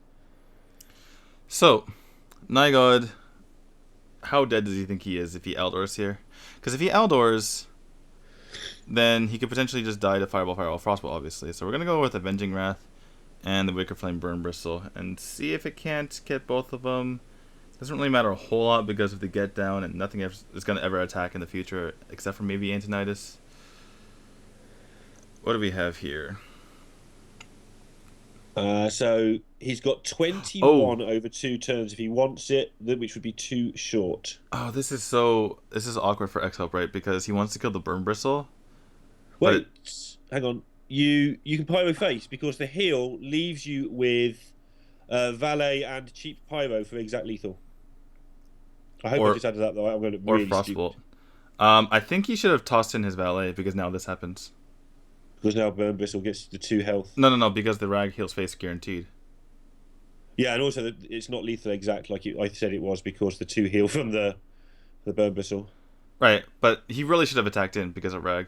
So, Nygod, how dead does he think he is if he Eldors here? Because if he Eldors, then he could potentially just die to Fireball, Frostbolt, obviously. So we're going to go with Avenging Wrath and the Wicker Flame Burn Bristle and see if it can't get both of them. Doesn't really matter a whole lot because of the Get Down, and nothing is going to ever attack in the future except for maybe Antonidas. What do we have here? So he's got 21 over 2 turns if he wants it, which would be too short. Oh, this is awkward for X-Hope, right? Because he wants to kill the Burn Bristle. Wait, hang on. You can Pyro face because the heal leaves you with Valet and cheap Pyro for exact lethal. I hope I just added that though. I'm going to really Frostbolt. I think he should have tossed in his Valet because now this happens. Because now Burn Bristle gets the 2 health. No, because the Rag heals face guaranteed. Yeah, and also it's not lethal exact like I said it was because the 2 heal from the Burn Bristle. Right, but he really should have attacked in because of Rag.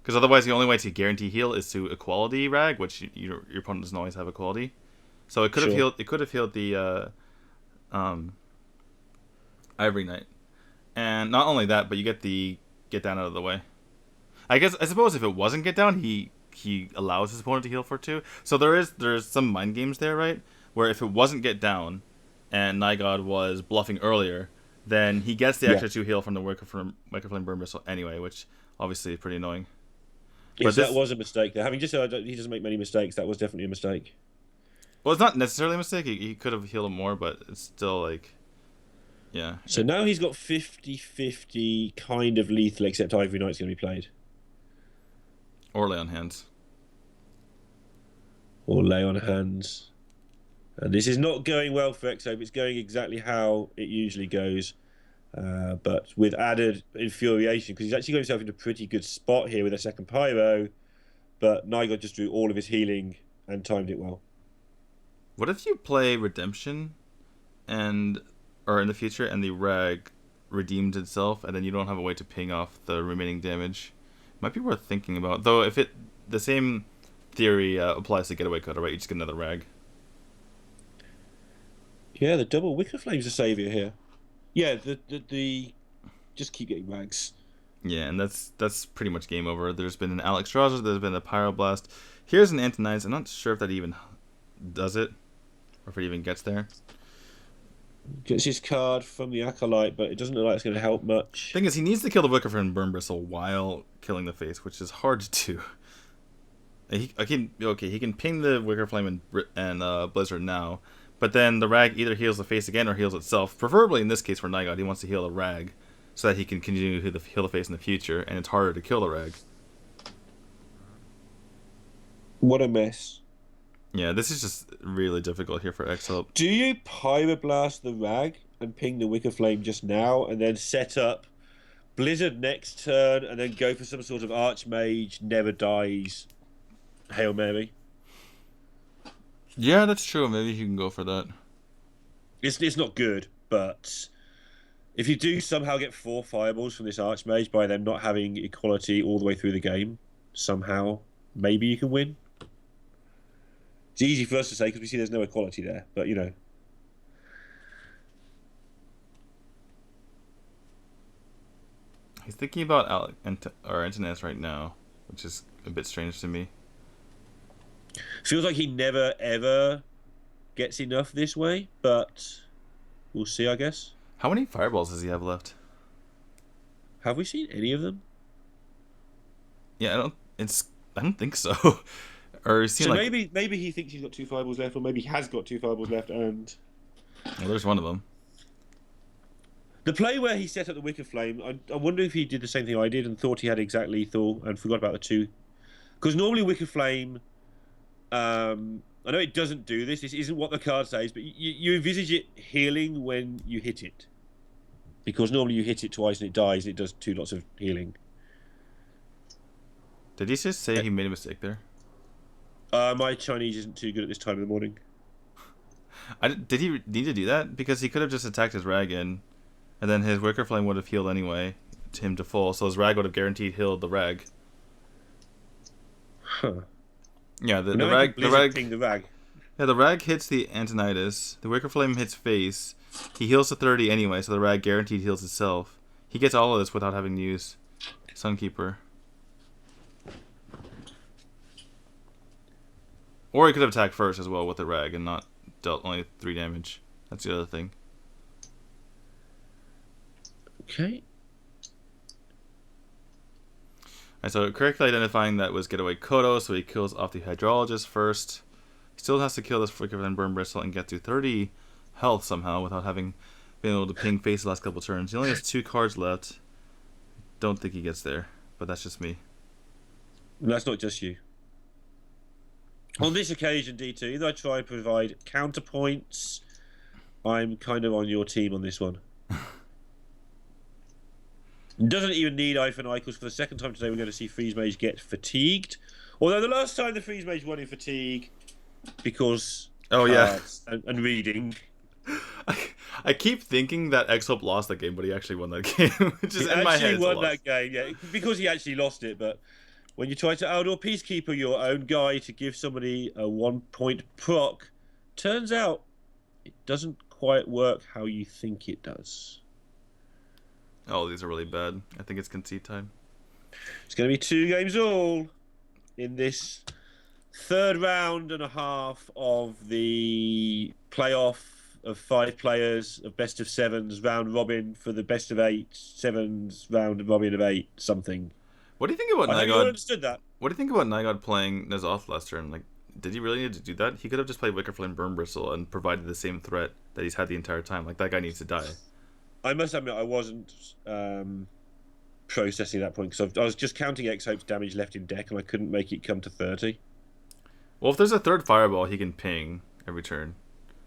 Because otherwise the only way to guarantee heal is to Equality Rag, which your opponent doesn't always have Equality. So it could have healed. It could have healed the Ivory Knight, and not only that, but you get the Get Down out of the way. I suppose if it wasn't Get Down, he allows his opponent to heal for 2. So there's some mind games there, right? Where if it wasn't Get Down, and Nygod was bluffing earlier, then he gets the extra 2 heal from the Wicker Flame Burn Bristle anyway, which obviously is pretty annoying. Yes, that was a mistake there. Having just said he doesn't make many mistakes, that was definitely a mistake. Well, it's not necessarily a mistake. He could have healed him more, but it's still like, yeah. So now he's got 50-50 kind of lethal, except Ivory Knight's going to be played. Or Lay on Hands. Or Lay on Hands. And this is not going well for X-Hope. It's going exactly how it usually goes. But with added infuriation, because he's actually got himself in a pretty good spot here with a second Pyro, but Nygod just drew all of his healing and timed it well. What if you play Redemption, or in the future, and the Rag redeemed itself, and then you don't have a way to ping off the remaining damage? Might be worth thinking about. Though if the same theory applies to Getaway Cutter, right? You just get another Rag. Yeah, the double Wicker Flame's a saviour here. Yeah, the just keep getting Rags. Yeah, and that's pretty much game over. There's been an Alex Strasser, there's been a Pyroblast. Here's an Antonidas. I'm not sure if that even does it, or if it even gets there. Gets his card from the Acolyte, but it doesn't look like it's going to help much. Thing is, he needs to kill the Wicker Flame Burn Bristle while killing the face, which is hard to do. He can ping the Wicker Flame and Blizzard now, but then the Rag either heals the face again or heals itself. Preferably in this case for Nygod, he wants to heal the Rag so that he can continue to heal the face in the future, and it's harder to kill the Rag. What a mess. Yeah, this is just really difficult here for X-Hope. Do you Pyroblast the Rag and ping the Wicker Flame just now, and then set up Blizzard next turn, and then go for some sort of Archmage, never dies, Hail Mary? Yeah, that's true. Maybe you can go for that. It's not good, but if you do somehow get 4 fireballs from this Archmage by them not having equality all the way through the game, somehow, maybe you can win. It's easy for us to say because we see there's no equality there, but you know. He's thinking about Antonidas right now, which is a bit strange to me. Feels like he never ever gets enough this way, but we'll see, I guess. How many fireballs does he have left? Have we seen any of them? Yeah, I don't think so. Or it seemed so like maybe he thinks he's got 2 fireballs left, or maybe he has got 2 fireballs left, and well, there's one of them. The play where he set up the Wicker Flame, I wonder if he did the same thing I did and thought he had exact lethal and forgot about the 2. Because normally Wicker Flame, I know it doesn't do this. This isn't what the card says, but you envisage it healing when you hit it. Because normally you hit it twice and it dies, and it does 2 lots of healing. Did he just say he made a mistake there? My Chinese isn't too good at this time of the morning. Did he need to do that? Because he could have just attacked his Rag in, and then his Wicker Flame would have healed anyway to him to full, so his Rag would have guaranteed healed the Rag. Huh. Yeah, the Rag. Yeah, the Rag hits the Antonidas. The Wicker Flame hits face. He heals to 30 anyway, so the Rag guaranteed heals itself. He gets all of this without having to use Sunkeeper. Or he could have attacked first as well with the Rag and not dealt only 3 damage. That's the other thing. Okay. Alright, so correctly identifying that was Getaway Kodo, so he kills off the Hydrologist first. He still has to kill this Flicker and Burn Bristle and get to 30 health somehow without having been able to ping face the last couple turns. He only has 2 cards left. Don't think he gets there, but that's just me. That's not just you. On this occasion, D2, either I try and provide counterpoints, I'm kind of on your team on this one. Doesn't even need Eye for an Eye, because for the second time today we're going to see Freeze Mage get fatigued. Although the last time the Freeze Mage won in fatigue, because and reading. I keep thinking that X-Hope lost that game, but he actually won that game. Which is in my head. He actually won that game, yeah, because he actually lost it, but when you try to outdoor Peacekeeper your own guy to give somebody a 1-point proc, turns out it doesn't quite work how you think it does. Oh, these are really bad. I think it's concede time. It's going to be 2 games all in this 3rd round and a half of the playoff of 5 players of best of 7s round robin for the best of 8 7s round robin of 8 something. What do you think about Nygod? I understood that. What do you think about Nygod playing N'Zoth last turn? Like, did he really need to do that? He could have just played Wicker Flame Burn Bristle and provided the same threat that he's had the entire time. Like, that guy needs to die. I must admit, I wasn't processing that point, because I was just counting X-Hope's damage left in deck, and I couldn't make it come to 30. Well, if there's a 3rd Fireball, he can ping every turn.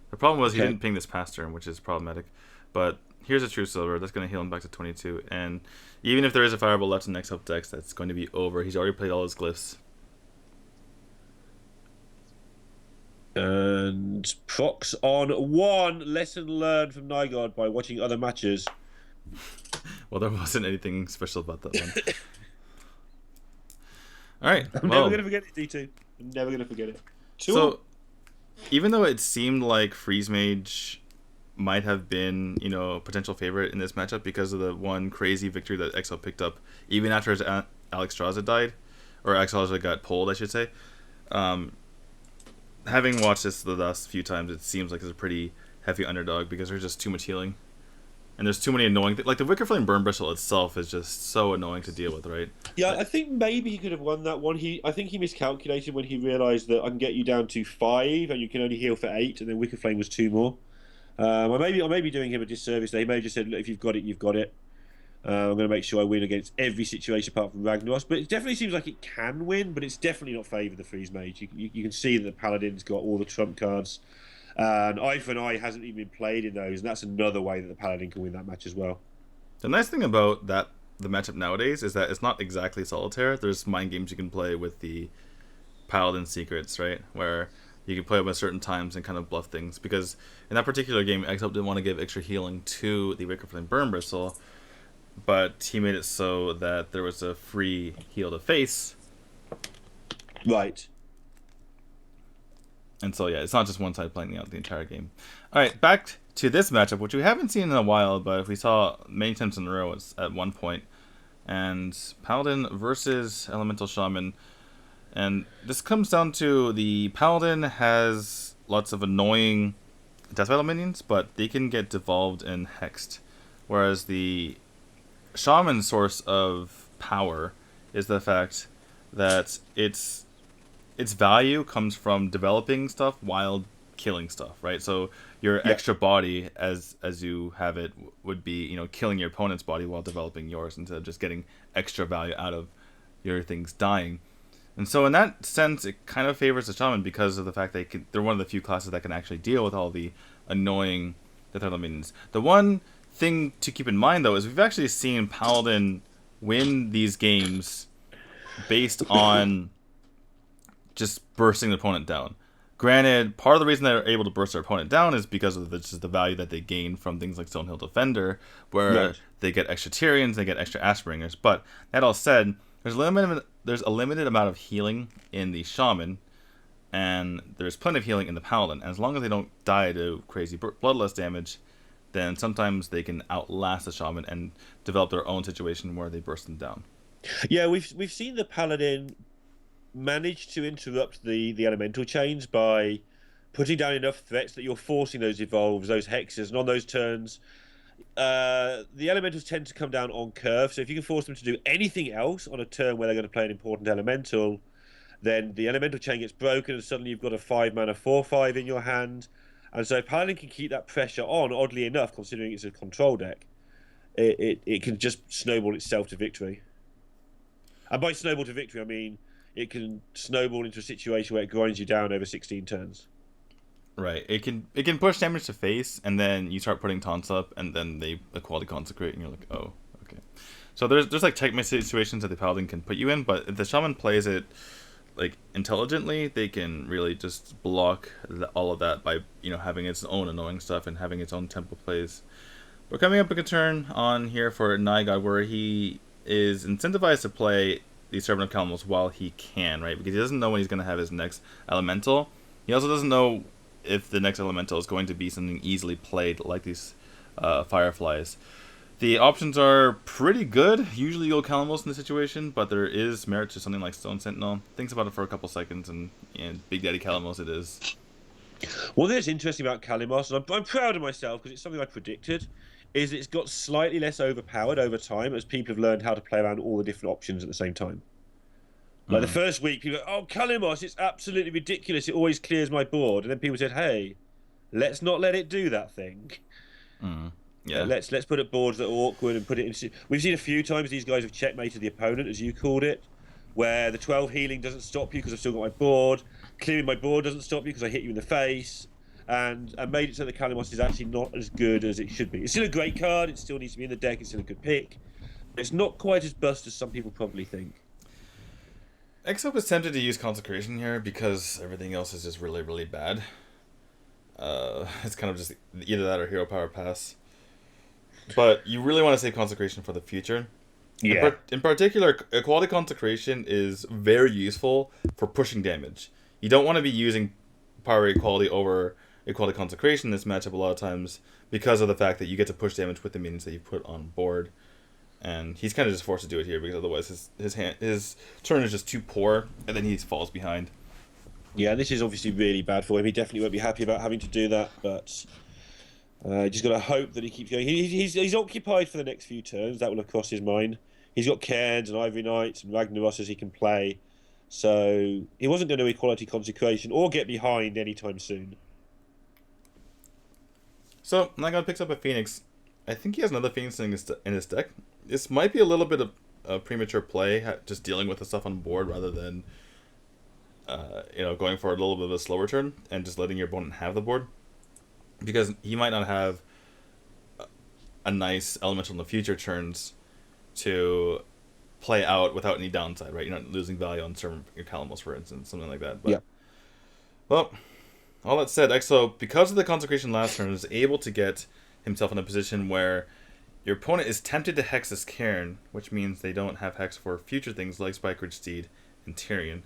The problem was he didn't ping this past turn, which is problematic. But here's a True Silver. That's going to heal him back to 22. And even if there is a Fireball left in X-Hope decks, that's going to be over. He's already played all his glyphs. And procs on 1. Lesson learned from Nygod by watching other matches. Well, there wasn't anything special about that one. Alright. I'm never going to forget it, D2. I'm never going to forget it. So, even though it seemed like Freeze Mage might have been, you know, a potential favorite in this matchup because of the one crazy victory that Exo picked up, even after his Alex Straza died, or Exo got pulled, I should say. Having watched this the last few times, it seems like it's a pretty heavy underdog because there's just too much healing. And there's too many annoying things. Like, the Wicker Flame Burn Bristle itself is just so annoying to deal with, right? Yeah, I think maybe he could have won that one. I think he miscalculated when he realised that I can get you down to 5 and you can only heal for 8, and then Wicker Flame was 2 more. I may be doing him a disservice there. He may have just said, look, if you've got it, you've got it. I'm going to make sure I win against every situation apart from Ragnaros. But it definitely seems like it can win, but it's definitely not favoured the Freeze Mage. You can see that the Paladin's got all the trump cards. And Eye for an Eye hasn't even been played in those, and that's another way that the Paladin can win that match as well. The nice thing about the matchup nowadays is that it's not exactly solitaire. There's mind games you can play with the Paladin secrets, right? Where you can play them at certain times and kind of bluff things. Because in that particular game, Exo didn't want to give extra healing to the Wicker Flame Burn Bristle, but he made it so that there was a free heal to face. Right. And so, yeah, it's not just one side playing out the entire game. All right, back to this matchup, which we haven't seen in a while, but we saw many times in a row at one point. And Paladin versus Elemental Shaman. And this comes down to the Paladin has lots of annoying death battle minions, but they can get devolved and hexed. Whereas the shaman's source of power is the fact that its value comes from developing stuff while killing stuff, right? So your extra body, as you have it, would be killing your opponent's body while developing yours, instead of just getting extra value out of your things dying. And so in that sense, it kind of favors the shaman because of the fact that they're one of the few classes that can actually deal with all the annoying death battle minions. The one thing to keep in mind, though, is we've actually seen Paladin win these games based on just bursting the opponent down. Granted, part of the reason they're able to burst their opponent down is because of just the value that they gain from things like Stonehill Defender, where they get extra Tyrians, they get extra Ashbringers. But that all said, there's a limited amount of healing in the Shaman, and there's plenty of healing in the Paladin. And as long as they don't die to crazy bloodlust damage, then sometimes they can outlast the Shaman and develop their own situation where they burst them down. Yeah, we've seen the Paladin manage to interrupt the elemental chains by putting down enough threats that you're forcing those evolves, those hexes, and on those turns, the elementals tend to come down on curve. So if you can force them to do anything else on a turn where they're going to play an important elemental, then the elemental chain gets broken, and suddenly you've got a 5-mana 4/5 in your hand. And so Paladin can keep that pressure on. Oddly enough, considering it's a control deck, it can just snowball itself to victory. And by snowball to victory, I mean it can snowball into a situation where it grinds you down over 16 turns. Right. It can push damage to face, and then you start putting taunts up, and then they equality consecrate, and you're like, oh, okay. So there's like checkmate situations that the Paladin can put you in, but if the Shaman plays it like intelligently, they can really just block all of that by having its own annoying stuff and having its own tempo plays. We're coming up a turn on here for Nygod, where he is incentivized to play the Servant of Kalamos while he can, right? Because he doesn't know when he's going to have his next elemental. He also doesn't know if the next elemental is going to be something easily played like these Fireflies. The options are pretty good. Usually you'll Kalamos in this situation, but there is merit to something like Stone Sentinel. Thinks about it for a couple seconds, and Big Daddy Kalamos it is. One thing that's interesting about Kalamos, and I'm proud of myself because it's something I predicted, is it's got slightly less overpowered over time as people have learned how to play around all the different options at the same time. Like the first week, people go, oh, Kalamos, it's absolutely ridiculous. It always clears my board. And then people said, hey, let's not let it do that thing. Yeah. Let's put it boards that are awkward and put it in. We've seen a few times these guys have checkmated the opponent, as you called it, where the 12 healing doesn't stop you because I've still got my board. Clearing my board doesn't stop you because I hit you in the face. And made it so that Kalamos is actually not as good as it should be. It's still a great card. It still needs to be in the deck. It's still a good pick. But it's not quite as bust as some people probably think. Exo was tempted to use Consecration here because everything else is just really, really bad. It's kind of just either that or Hero Power Pass. But you really want to save Consecration for the future. Yeah. In particular, Equality Consecration is very useful for pushing damage. You don't want to be using Power Equality over Equality Consecration in this matchup a lot of times because of the fact that you get to push damage with the minions that you put on board. And he's kind of just forced to do it here because otherwise his turn is just too poor, and then he falls behind. Yeah, this is obviously really bad for him. He definitely won't be happy about having to do that, but just got to hope that he keeps going. He's occupied for the next few turns. That will have crossed his mind. He's got Cairns and Ivory Knights and Ragnaros as he can play, so he wasn't going to Equality Consecration or get behind anytime soon. So Nygod picks up a Phoenix. I think he has another Phoenix in his deck. This might be a little bit of a premature play, just dealing with the stuff on board rather than going for a little bit of a slower turn and just letting your opponent have the board, because he might not have a nice elemental in the future turns to play out without any downside, right? You're not losing value on certain Kalamos, for instance, something like that. But, yeah. Well, all that said, Exo, because of the Consecration last turn, is able to get himself in a position where your opponent is tempted to hex this Cairn, which means they don't have hex for future things like Spikeridge Steed and Tyrion.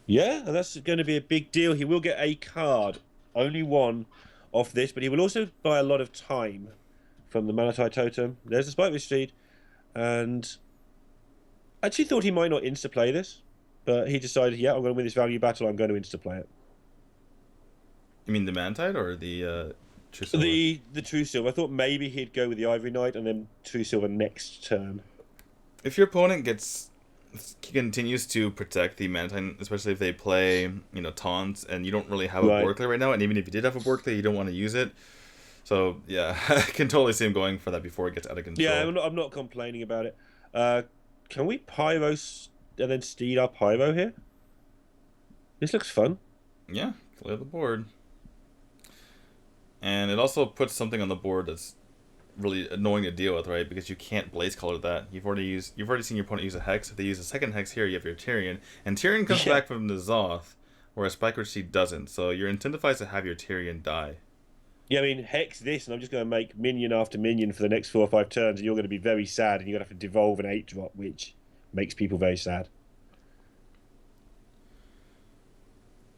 Yeah, and that's going to be a big deal. He will get a card, only one, off this, but he will also buy a lot of time from the Malatai Totem. There's the Spikeridge Steed, and I actually thought he might not insta-play this, but he decided, yeah, I'm going to win this value battle, I'm going to insta-play it. You mean the Mantide or the True Silver? The True Silver. I thought maybe he'd go with the Ivory Knight and then True Silver next turn. If your opponent continues to protect the Mantine, especially if they play, taunts, and you don't really have a Borkley right now, and even if you did have a Borkley, you don't want to use it. So yeah, I can totally see him going for that before it gets out of control. Yeah, I'm not complaining about it. Can we Pyro and then Steed our Pyro here? This looks fun. Yeah, clear the board. And it also puts something on the board that's really annoying to deal with, right? Because you can't Blaze Color that. You've already seen your opponent use a Hex. If they use a second Hex here, you have your Tyrion. And Tyrion comes back from the Zoth, whereas Spike Seed doesn't. So you're incentivized to have your Tyrion die. Yeah, I mean, Hex this, and I'm just going to make minion after minion for the next 4 or 5 turns, and you're going to be very sad, and you're going to have to devolve an 8-drop, which makes people very sad.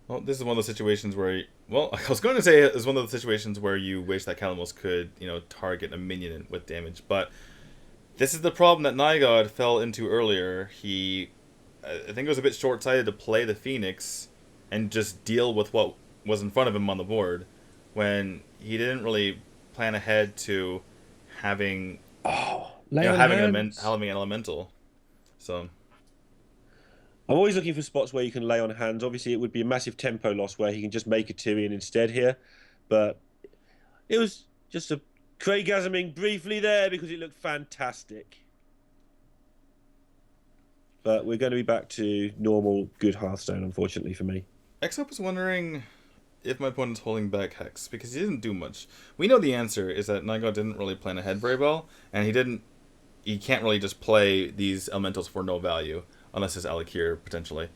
Well, this is one of the situations where... Well, I was going to say it's one of the situations where you wish that Calamose could, target a minion with damage, but this is the problem that Nygod fell into earlier. I think it was a bit short-sighted to play the Phoenix and just deal with what was in front of him on the board, when he didn't really plan ahead to having an elemental. So I'm always looking for spots where you can lay on hands. Obviously, it would be a massive tempo loss where he can just make a Tyrion instead here. But it was just a Craigasming briefly there because it looked fantastic. But we're going to be back to normal, good Hearthstone, unfortunately for me. Exop was wondering if my opponent's holding back Hex, because he didn't do much. We know the answer is that Nygod didn't really plan ahead very well, and he can't really just play these elementals for no value. Unless it's Alakir, potentially.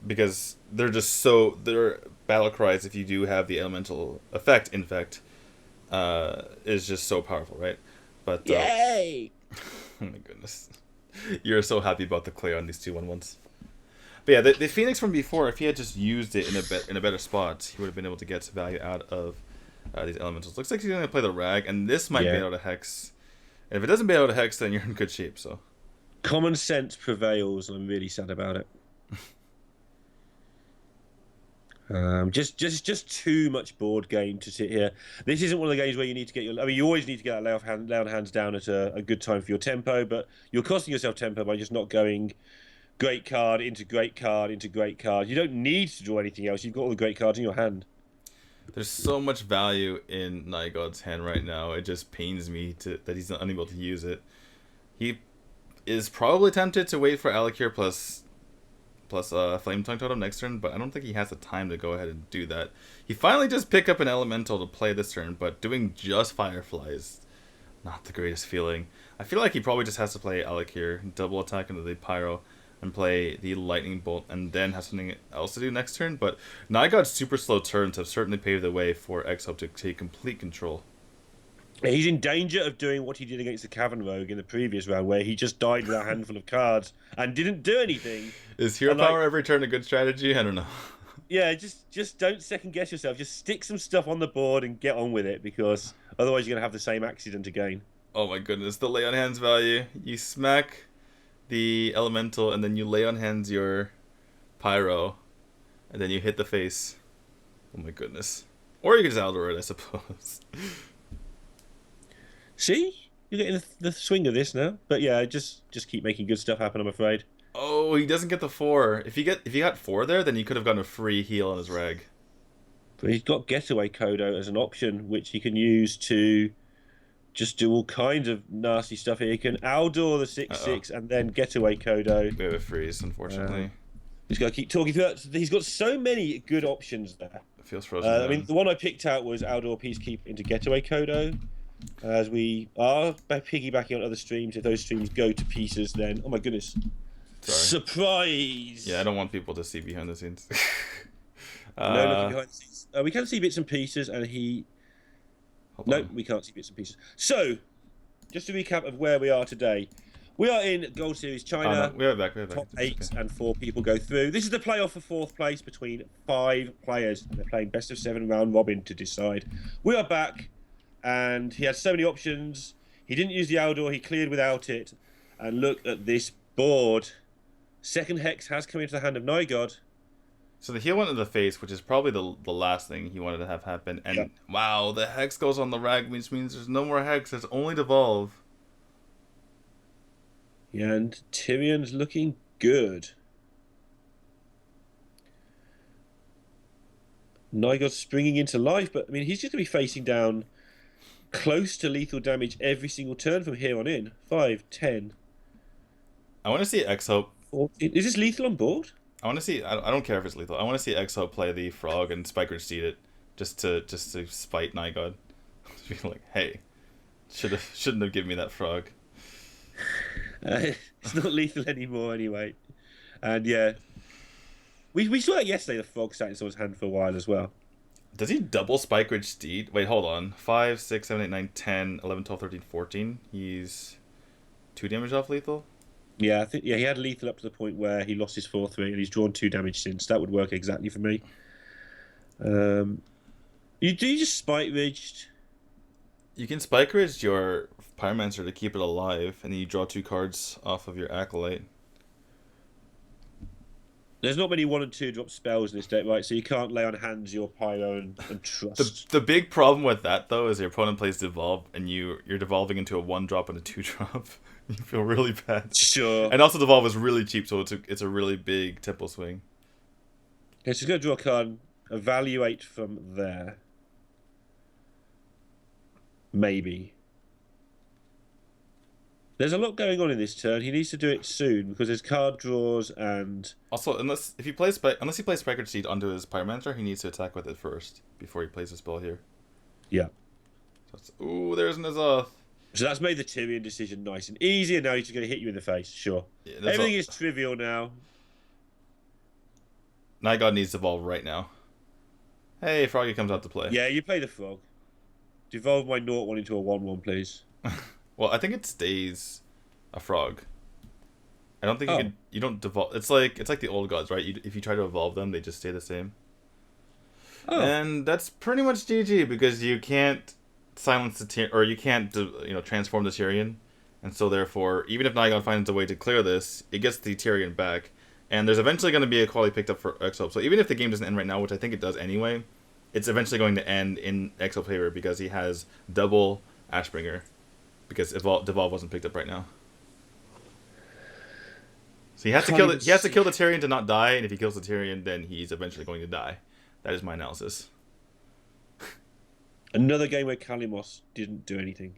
Because they're battle cries, if you do have the elemental effect, infect, is just so powerful, right? But yay! Oh my goodness. You're so happy about the clear on these 2/1/1s. But yeah, the Phoenix from before, if he had just used it in a better spot, he would have been able to get value out of these elementals. Looks like he's going to play the Rag, and this might bait out a Hex. And if it doesn't bait out a Hex, then you're in good shape, so... Common sense prevails, and I'm really sad about it. Just too much board game to sit here. This isn't one of the games where you need to get your... I mean, you always need to get that lay on hands down at a good time for your tempo, but you're costing yourself tempo by just not going great card into great card into great card. You don't need to draw anything else. You've got all the great cards in your hand. There's so much value in Nygod's hand right now. It just pains me that he's unable to use it. He is probably tempted to wait for Alakir plus Flame Tongue Totem next turn, but I don't think he has the time to go ahead and do that. He finally just picked up an elemental to play this turn, but doing just Firefly is not the greatest feeling. I feel like he probably just has to play Alakir, double attack into the Pyro, and play the Lightning Bolt, and then have something else to do next turn. But Nygod's super slow turns have certainly paved the way for Exop to take complete control. He's in danger of doing what he did against the Cavern Rogue in the previous round, where he just died with a handful of cards and didn't do anything. Is hero power every turn a good strategy? I don't know. Yeah, just don't second guess yourself. Just stick some stuff on the board and get on with it, because otherwise you're going to have the same accident again. Oh my goodness, the lay on hands value. You smack the elemental and then you lay on hands your Pyro and then you hit the face. Oh my goodness. Or you can just Aldor it, I suppose. See? You're getting the swing of this now. But yeah, just keep making good stuff happen, I'm afraid. Oh, he doesn't get the 4. If he got 4 there, then he could have gotten a free heal on his Rag. But he's got Getaway Kodo as an option, which he can use to just do all kinds of nasty stuff here. He can Aldor the 6/6 and then Getaway Kodo. We have a freeze, unfortunately. He's got to keep talking through that. He's got so many good options there. It feels frozen. I mean, the one I picked out was Aldor Peacekeeper into Getaway Kodo. As we are piggybacking on other streams, if those streams go to pieces, then oh my goodness, surprise! Yeah, I don't want people to see behind the scenes. No, nothing behind the scenes. We can see bits and pieces, and he. No, we can't see bits and pieces. So, just to recap of where we are today, we are in Gold Series China. We are back. Top 8 and 4 people go through. This is the playoff for 4th place between 5 players. They're playing best of 7 round robin to decide. We are back. And he had so many options. He didn't use the Aldor. He cleared without it. And look at this board. Second Hex has come into the hand of Nygod. So the heal went in the face, which is probably the last thing he wanted to have happen. And wow, the Hex goes on the Rag, which means there's no more Hex. There's only Devolve. Yeah, and Tyrion's looking good. Nygod's springing into life, but I mean, he's just going to be facing down close to lethal damage every single turn from here on in. 5, 10. I want to see X-Hope. Is this lethal on board? I want to see. I don't care if it's lethal. I want to see X-Hope play the Frog and Spiker seed it, just to spite Nygod. Be like, hey, shouldn't have given me that Frog. It's not lethal anymore anyway. And yeah, we saw that yesterday. The Frog sat in someone's hand for a while as well. Does he double Spike Ridge Steed? Wait, hold on. 5, 6, 7, 8, 9, 10, 11, 12, 13, 14. He's 2 damage off lethal? Yeah, I think he had lethal up to the point where he lost his 4-3 and he's drawn 2 damage since. That would work exactly for me. You just Spike Ridged? You can Spike Ridge your Pyromancer to keep it alive, and then you draw 2 cards off of your Acolyte. There's not many 1 and 2 drop spells in this deck, right? So you can't lay on hands your Pyro and trust. The big problem with that, though, is your opponent plays Devolve, and you're devolving into a 1-drop and a 2-drop. You feel really bad. Sure. And also Devolve is really cheap, so it's a really big tempo swing. Okay, so he's going to draw a card, evaluate from there. Maybe. There's a lot going on in this turn. He needs to do it soon because there's card draws and... Also, unless he plays Spiker Seed onto his Pyromancer, he needs to attack with it first before he plays a spell here. Yeah. Ooh, there's an Azoth. So that's made the Tyrion decision nice and easy, and now he's just going to hit you in the face. Sure. Yeah, everything is trivial now. Nygod needs to evolve right now. Hey, Froggy comes out to play. Yeah, you play the Frog. Devolve my 0-1 into a 1-1, please. Well, I think it stays a Frog. I don't think you don't devolve. It's like the old gods, right? If you try to evolve them, they just stay the same. Oh. And that's pretty much GG because you can't silence the or you can't transform the Tyrion, and so therefore, even if Nygod finds a way to clear this, it gets the Tyrion back, and there's eventually going to be a quality picked up for X-Hope. So even if the game doesn't end right now, which I think it does anyway, it's eventually going to end in X-Hope's favor because he has double Ashbringer, because Devolve wasn't picked up right now. So he has to kill the Tyrion to not die, and if he kills the Tyrion, then he's eventually going to die. That is my analysis. Another game where Kalimos didn't do anything.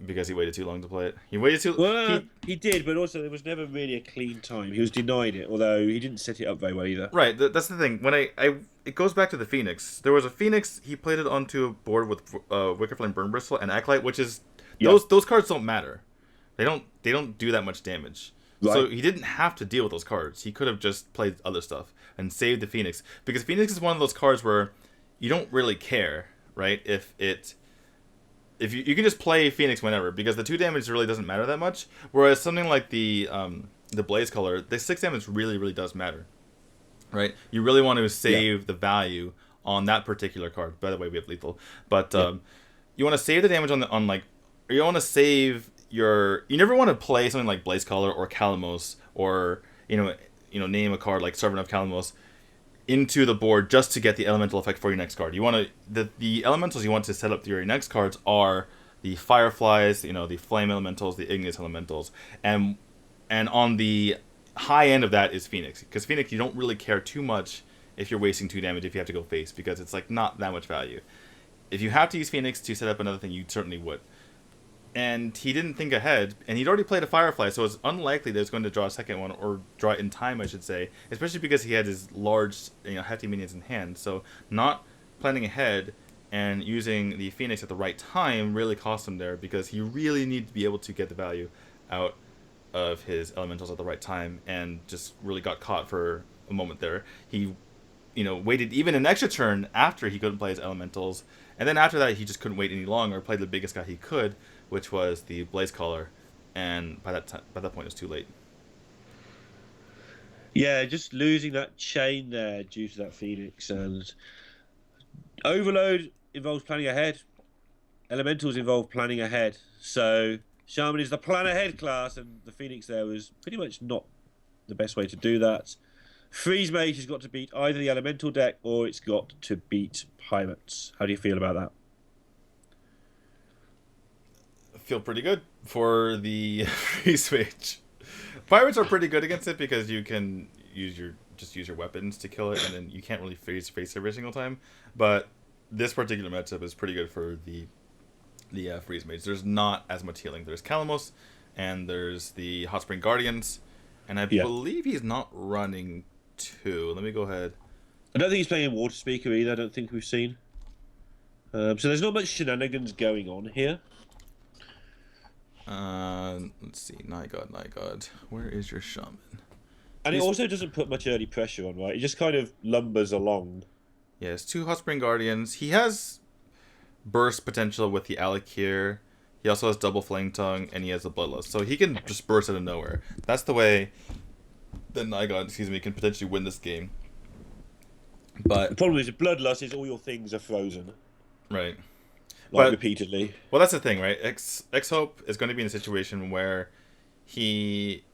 Because he waited too long to play it. He waited too... Well, he did, but also there was never really a clean time. He was denied it, although he didn't set it up very well either. Right, that's the thing. When it goes back to the Phoenix. There was a Phoenix, he played it onto a board with Wicker Flame Burn Bristle and Acolyte, which is... Those cards don't matter. They don't do that much damage. Right. So he didn't have to deal with those cards. He could have just played other stuff and saved the Phoenix. Because Phoenix is one of those cards where you don't really care, right? If you can just play Phoenix whenever, because the 2 damage really doesn't matter that much. Whereas something like the Blaze Color, the 6 damage really does matter, right? You really want to save the value on that particular card. By the way, we have lethal, but you want to save the damage or you want to save you never want to play something like Blaze Color or Kalimos or name a card like Servant of Kalimos into the board just to get the elemental effect for your next card. You want to the elementals you want to set up your next cards are the Fireflies, the Flame Elementals, the Igneous Elementals, and on the high end of that is Phoenix, because Phoenix you don't really care too much if you're wasting 2 damage if you have to go face, because it's like not that much value. If you have to use Phoenix to set up another thing, you certainly would. And he didn't think ahead, and he'd already played a Firefly, so it's unlikely that he's going to draw a second one, or draw it in time, I should say, especially because he had his large, hefty minions in hand. So not planning ahead and using the Phoenix at the right time really cost him there, because he really needed to be able to get the value out of his elementals at the right time, and just really got caught for a moment there. He, waited even an extra turn after he couldn't play his elementals, and then after that he just couldn't wait any longer, played the biggest guy he could, which was the Blaze Collar, and by that point it was too late. Yeah, just losing that chain there due to that Phoenix, and Overload involves planning ahead. Elementals involve planning ahead. So Shaman is the plan ahead class, and the Phoenix there was pretty much not the best way to do that. Freeze Mage has got to beat either the Elemental deck or it's got to beat Pirates. How do you feel about that? I feel pretty good for the Freeze Mage. Pirates are pretty good against it because you can use your weapons to kill it, and then you can't really face every single time. But this particular matchup is pretty good for the Freeze Mage. There's not as much healing. There's Kalamos, and there's the Hot Spring Guardians, and I believe he's not running 2. Let me go ahead. I don't think he's playing Water Speaker either. I don't think we've seen. So there's not much shenanigans going on here. Let's see. Night God. Where is your Shaman? And it also doesn't put much early pressure on, right? It just kind of lumbers along. Yeah, it's 2 Hot Spring Guardians. He has burst potential with the Alec here. He also has double Flame Tongue, and he has a Bloodlust. So he can just burst out of nowhere. That's the way the Night God, can potentially win this game. But the problem is, with Bloodlust is all your things are frozen. Right. Repeatedly. Well, that's the thing, right? X-Hope is going to be in a situation where he...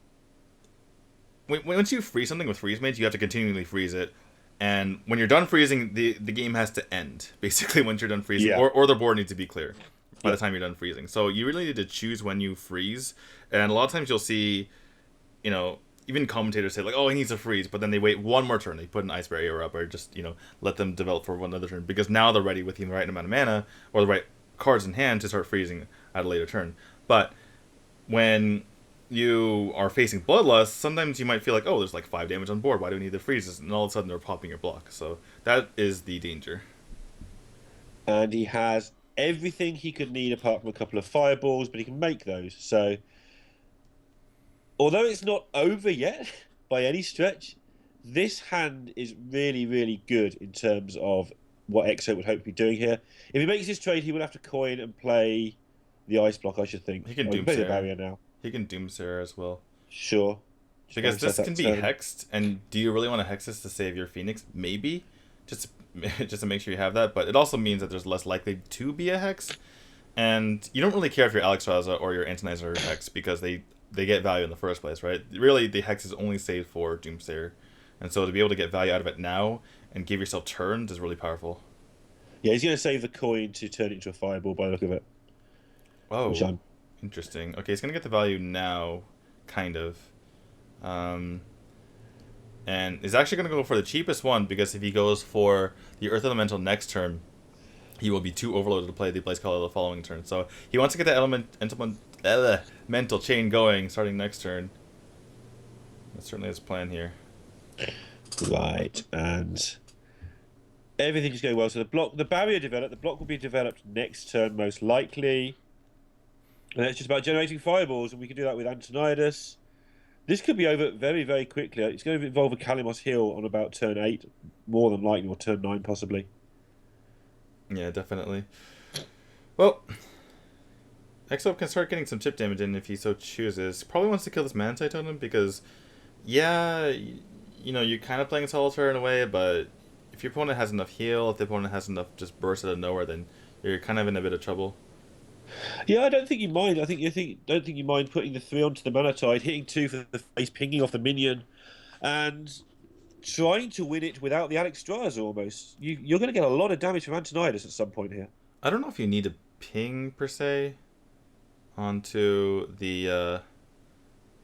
Once you freeze something with Freeze Mage, you have to continually freeze it. And when you're done freezing, the game has to end, basically, once you're done freezing. Yeah. Or the board needs to be clear by the time you're done freezing. So you really need to choose when you freeze. And a lot of times you'll see, even commentators say, like, oh, he needs to freeze. But then they wait one more turn. They put an Ice Barrier up or just, let them develop for one other turn. Because now they're ready with the right amount of mana or the right cards in hand to start freezing at a later turn. But when you are facing Bloodlust, sometimes you might feel like, oh, there's like 5 damage on board. Why do we need the freezes? And all of a sudden they're popping your block. So that is the danger. And he has everything he could need apart from a couple of fireballs, but he can make those. So although it's not over yet by any stretch, this hand is really, really good in terms of what Exo would hope to be doing here. If he makes this trade, he will have to coin and play the Ice Block, I should think. He can play the barrier now. He can Doomsayer as well. Sure. Because this can be hexed, and do you really want to hex this to save your Phoenix? Maybe. Just to make sure you have that, but it also means that there's less likely to be a hex, and you don't really care if your Alexstrasza or your Antonizer are hex because they get value in the first place, right? Really, the hex is only saved for Doomsayer, and so to be able to get value out of it now and give yourself turns is really powerful. Yeah, he's going to save the coin to turn it into a fireball by the look of it. Oh, interesting. Okay, he's going to get the value now, kind of. And is actually going to go for the cheapest one, because if he goes for the Earth Elemental next turn, he will be too overloaded to play the Blaze Color the following turn. So he wants to get the Elemental Chain going starting next turn. That's certainly his plan here. Right, and everything's going well. So the barrier developed. The block will be developed next turn, most likely. And it's just about generating fireballs, and we can do that with Antonidas. This could be over very, very quickly. It's going to involve a Kalamos Hill on about turn 8, more than likely, or turn 9 possibly. Yeah, definitely. Well, Exo can start getting some chip damage in if he so chooses. Probably wants to kill this Manti Totem because, yeah, you're kind of playing Solitaire in a way, but if your opponent has enough heal, if the opponent has enough just burst out of nowhere, then you're kind of in a bit of trouble. Yeah, I don't think you mind. Don't think you mind putting the 3 onto the Mana Tide, hitting 2 for the face, pinging off the minion, and trying to win it without the Alexstrasza almost. You're going to get a lot of damage from Antonidas at some point here. I don't know if you need a ping per se onto the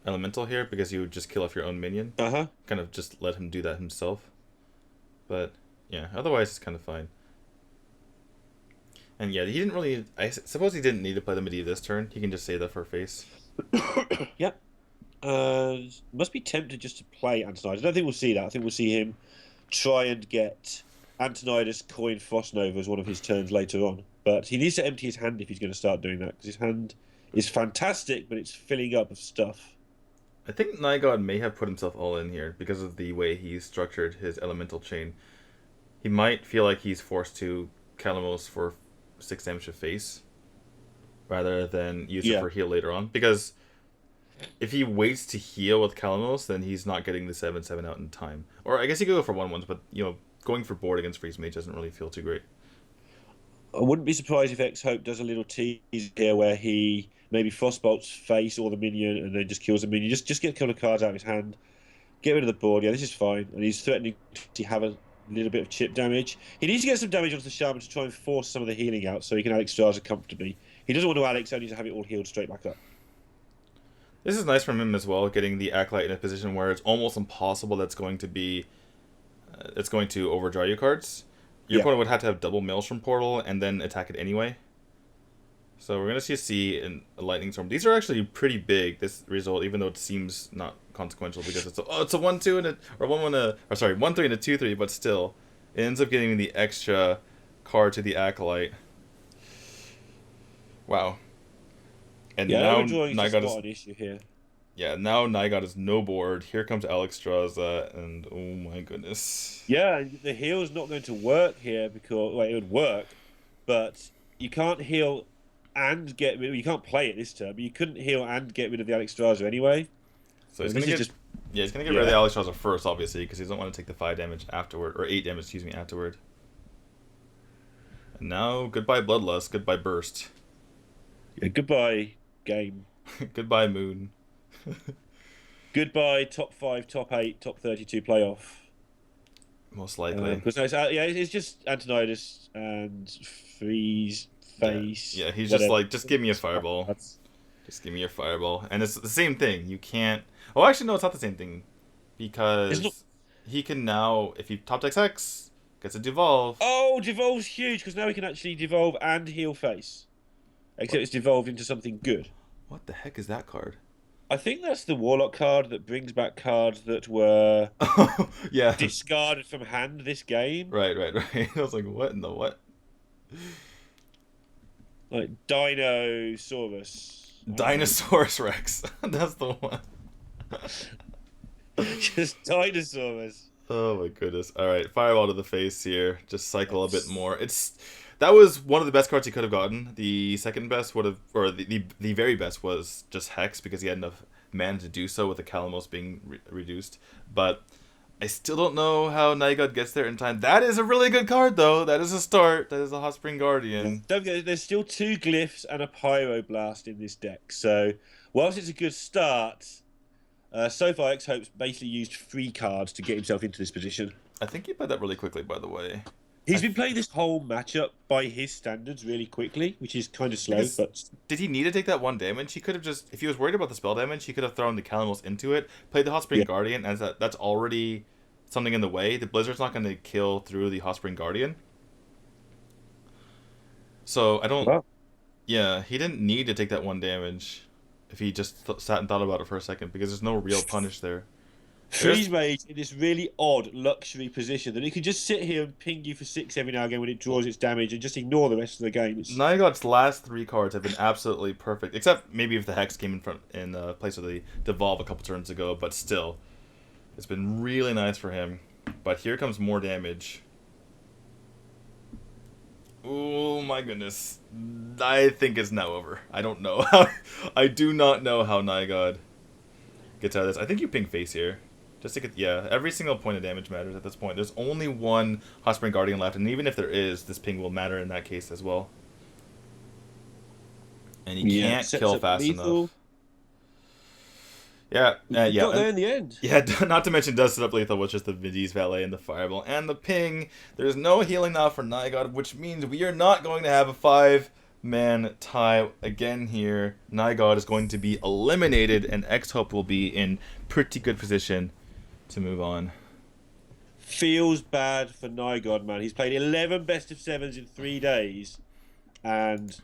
Elemental here, because you would just kill off your own minion. Kind of just let him do that himself. But yeah, otherwise it's kind of fine. And yeah, he didn't really... I suppose he didn't need to play the Medivh this turn. He can just save that for face. Yep. Must be tempted just to play Antonidas. I don't think we'll see that. I think we'll see him try and get Antonidas coin Frost Nova as one of his turns later on. But he needs to empty his hand if he's going to start doing that, because his hand is fantastic, but it's filling up of stuff. I think Nigod may have put himself all in here because of the way he structured his Elemental Chain. He might feel like he's forced to Kalamos for 6 damage to face rather than use it for heal later on, because if he waits to heal with Kalamos, then he's not getting the 7/7 out in time. Or I guess he could go for 1/1s, but going for board against Freeze Mage doesn't really feel too great. I wouldn't be surprised if X-Hope does a little tease here where he maybe Frostbolts face or the minion and then just kills the minion. Just get a couple of cards out of his hand. Get rid of the board. Yeah, this is fine. And he's threatening to have a little bit of chip damage. He needs to get some damage onto the Shaman to try and force some of the healing out so he can Alex Straza comfortably. He doesn't want to Alex only to have it all healed straight back up. This is nice from him as well, getting the Acolyte in a position where it's almost impossible that's going to be... it's going to overdraw you cards. Your opponent would have to have double Maelstrom Portal and then attack it anyway. So we're going to see a C and a Lightning Storm. These are actually pretty big, this result, even though it seems not consequential because it's a 1-2 and a... or 1-1 or sorry, 1-3 and a 2-3, but still. It ends up getting the extra card to the Acolyte. Wow. And now Nygod is... an issue here. Yeah, now Nygod is no board. Here comes Alex Straza, and oh my goodness. Yeah, the heal's not going to work here because, well, it would work, but you can't heal and get rid of... You can't play it this turn, but you couldn't heal and get rid of the Alex Straza anyway. So he's going to get... Yeah, he's going to get rid of the Alex Straza first, obviously, because he doesn't want to take the 5 damage afterward, or 8 damage, excuse me, afterward. And now, goodbye Bloodlust, goodbye Burst. Yeah, goodbye game. Goodbye Moon. Goodbye top 5, top 8, top 32 playoff. Most likely. Because it's just Antonidas and Freeze face. Yeah, he's just like, just give me a fireball. Just give me your fireball. And it's the same thing. You can't... Oh, actually, no, it's not the same thing. Because he can now, if he top decks X, gets a Devolve. Oh, Devolve's huge, because now he can actually Devolve and heal face. Except it's devolved into something good. What the heck is that card? I think that's the Warlock card that brings back cards that were discarded from hand this game. Right. I was like, what in the what? Like Dinosaurus. Dinosaurus Rex. That's the one. Just Dinosaurus. Oh my goodness. Alright, Fireball to the face here. Just cycle a bit more. That was one of the best cards he could have gotten. The second best would have, or the very best was just Hex because he had enough mana to do so with the Calamos being reduced. But I still don't know how Nygod gets there in time. That is a really good card though. That is a start. That is a Hot Spring Guardian. Don't forget, there's still 2 Glyphs and a Pyroblast in this deck. So whilst it's a good start, so far X-Hope's basically used 3 cards to get himself into this position. I think he played that really quickly, by the way. He's been playing this whole matchup by his standards really quickly, which is kind of slow. But did he need to take that 1 damage? He could have just, if he was worried about the spell damage, he could have thrown the Calamos into it, played the Hot Spring Guardian, as that's already something in the way. The Blizzard's not going to kill through the Hot Spring Guardian. So I don't... Wow. Yeah, he didn't need to take that 1 damage if he just sat and thought about it for a second, because there's no real punish there. Freeze Mage in this really odd luxury position that it can just sit here and ping you for 6 every now and again when it draws its damage and just ignore the rest of the game. Nygod's last 3 cards have been absolutely perfect, except maybe if the Hex came in place of the Devolve a couple turns ago, but still, it's been really nice for him. But here comes more damage. Oh my goodness. I think it's now over. I don't know. I do not know how Nygod gets out of this. I think you ping face here. Just to get, every single point of damage matters at this point. There's only 1 Hot Spring Guardian left, and even if there is, this ping will matter in that case as well. And he can't kill fast enough. Got there in the end. Yeah, not to mention does set up lethal with just the Vidi's Valet and the Fireball and the ping. There's no healing now for Nygod, which means we are not going to have a 5-man tie again here. Nygod is going to be eliminated, and X-Hope will be in pretty good position to move on. Feels bad for Nygod, man. He's played 11 best of 7s in 3 days, and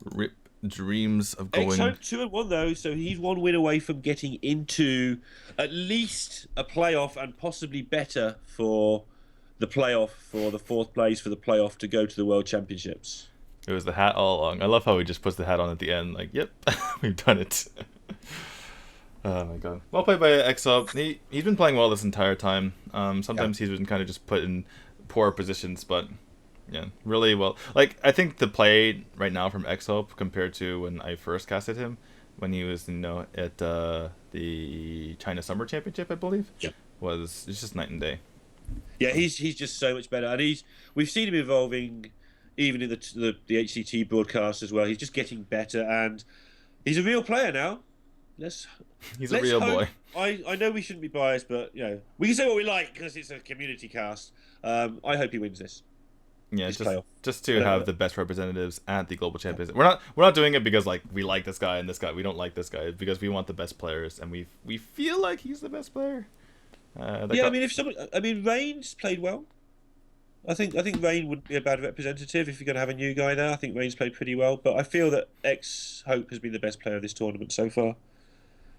rip dreams of going. X-Hope 2-1 though, so he's 1 win away from getting into at least a playoff and possibly better for the playoff, for the 4th place for the playoff to go to the World Championships. It was the hat all along. I love how he just puts the hat on at the end, like, yep, we've done it. Oh my god. Well played by X-Hope. He's been playing well this entire time. Sometimes he's been kind of just put in poor positions, but yeah, really well. Like, I think the play right now from X-Hope compared to when I first casted him, when he was, at the China Summer Championship, I believe, it's just night and day. Yeah, he's just so much better, and we've seen him evolving even in the HCT broadcast as well. He's just getting better, and he's a real player now. He's a real boy. I know we shouldn't be biased, but we can say what we like because it's a community cast. I hope he wins this. Yeah, just to have the best representatives at the Global Champions. We're not doing it because like we like this guy and this guy. We don't like this guy because we want the best players and we feel like he's the best player. I mean, Rain's played well. I think Rain wouldn't be a bad representative if you're going to have a new guy there. I think Rain's played pretty well, but I feel that Hope has been the best player of this tournament so far.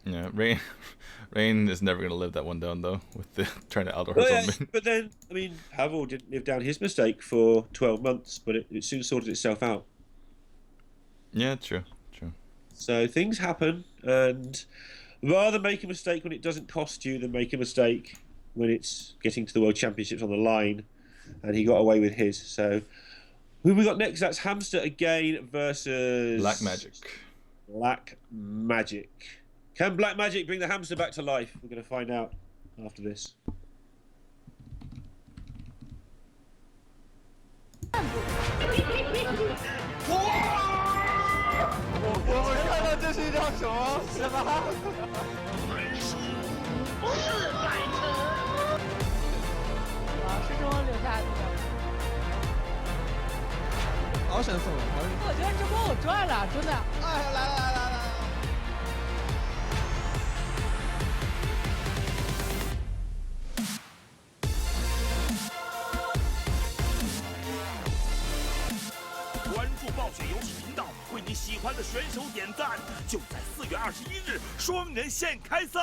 Yeah, Rain is never going to live that one down though with the trying to outdoor Hearthstone. But then, I mean, Pavel didn't live down his mistake for 12 months, but it soon sorted itself out. Yeah, true. So things happen, and rather make a mistake when it doesn't cost you than make a mistake when it's getting to the World Championships on the line. And he got away with his. So who we got next? That's Hamster again versus Black Magic. Black Magic. Can Black Magic bring the Hamster back to life? We're going to find out after this. 我们看到这是一条什么？是吧？不是百成。是中留下的。好神送！我觉得这波我赚了，真的。哎，来。关注暴雪游戏频道，为你喜欢的选手点赞。就在4月21日，双人线开赛。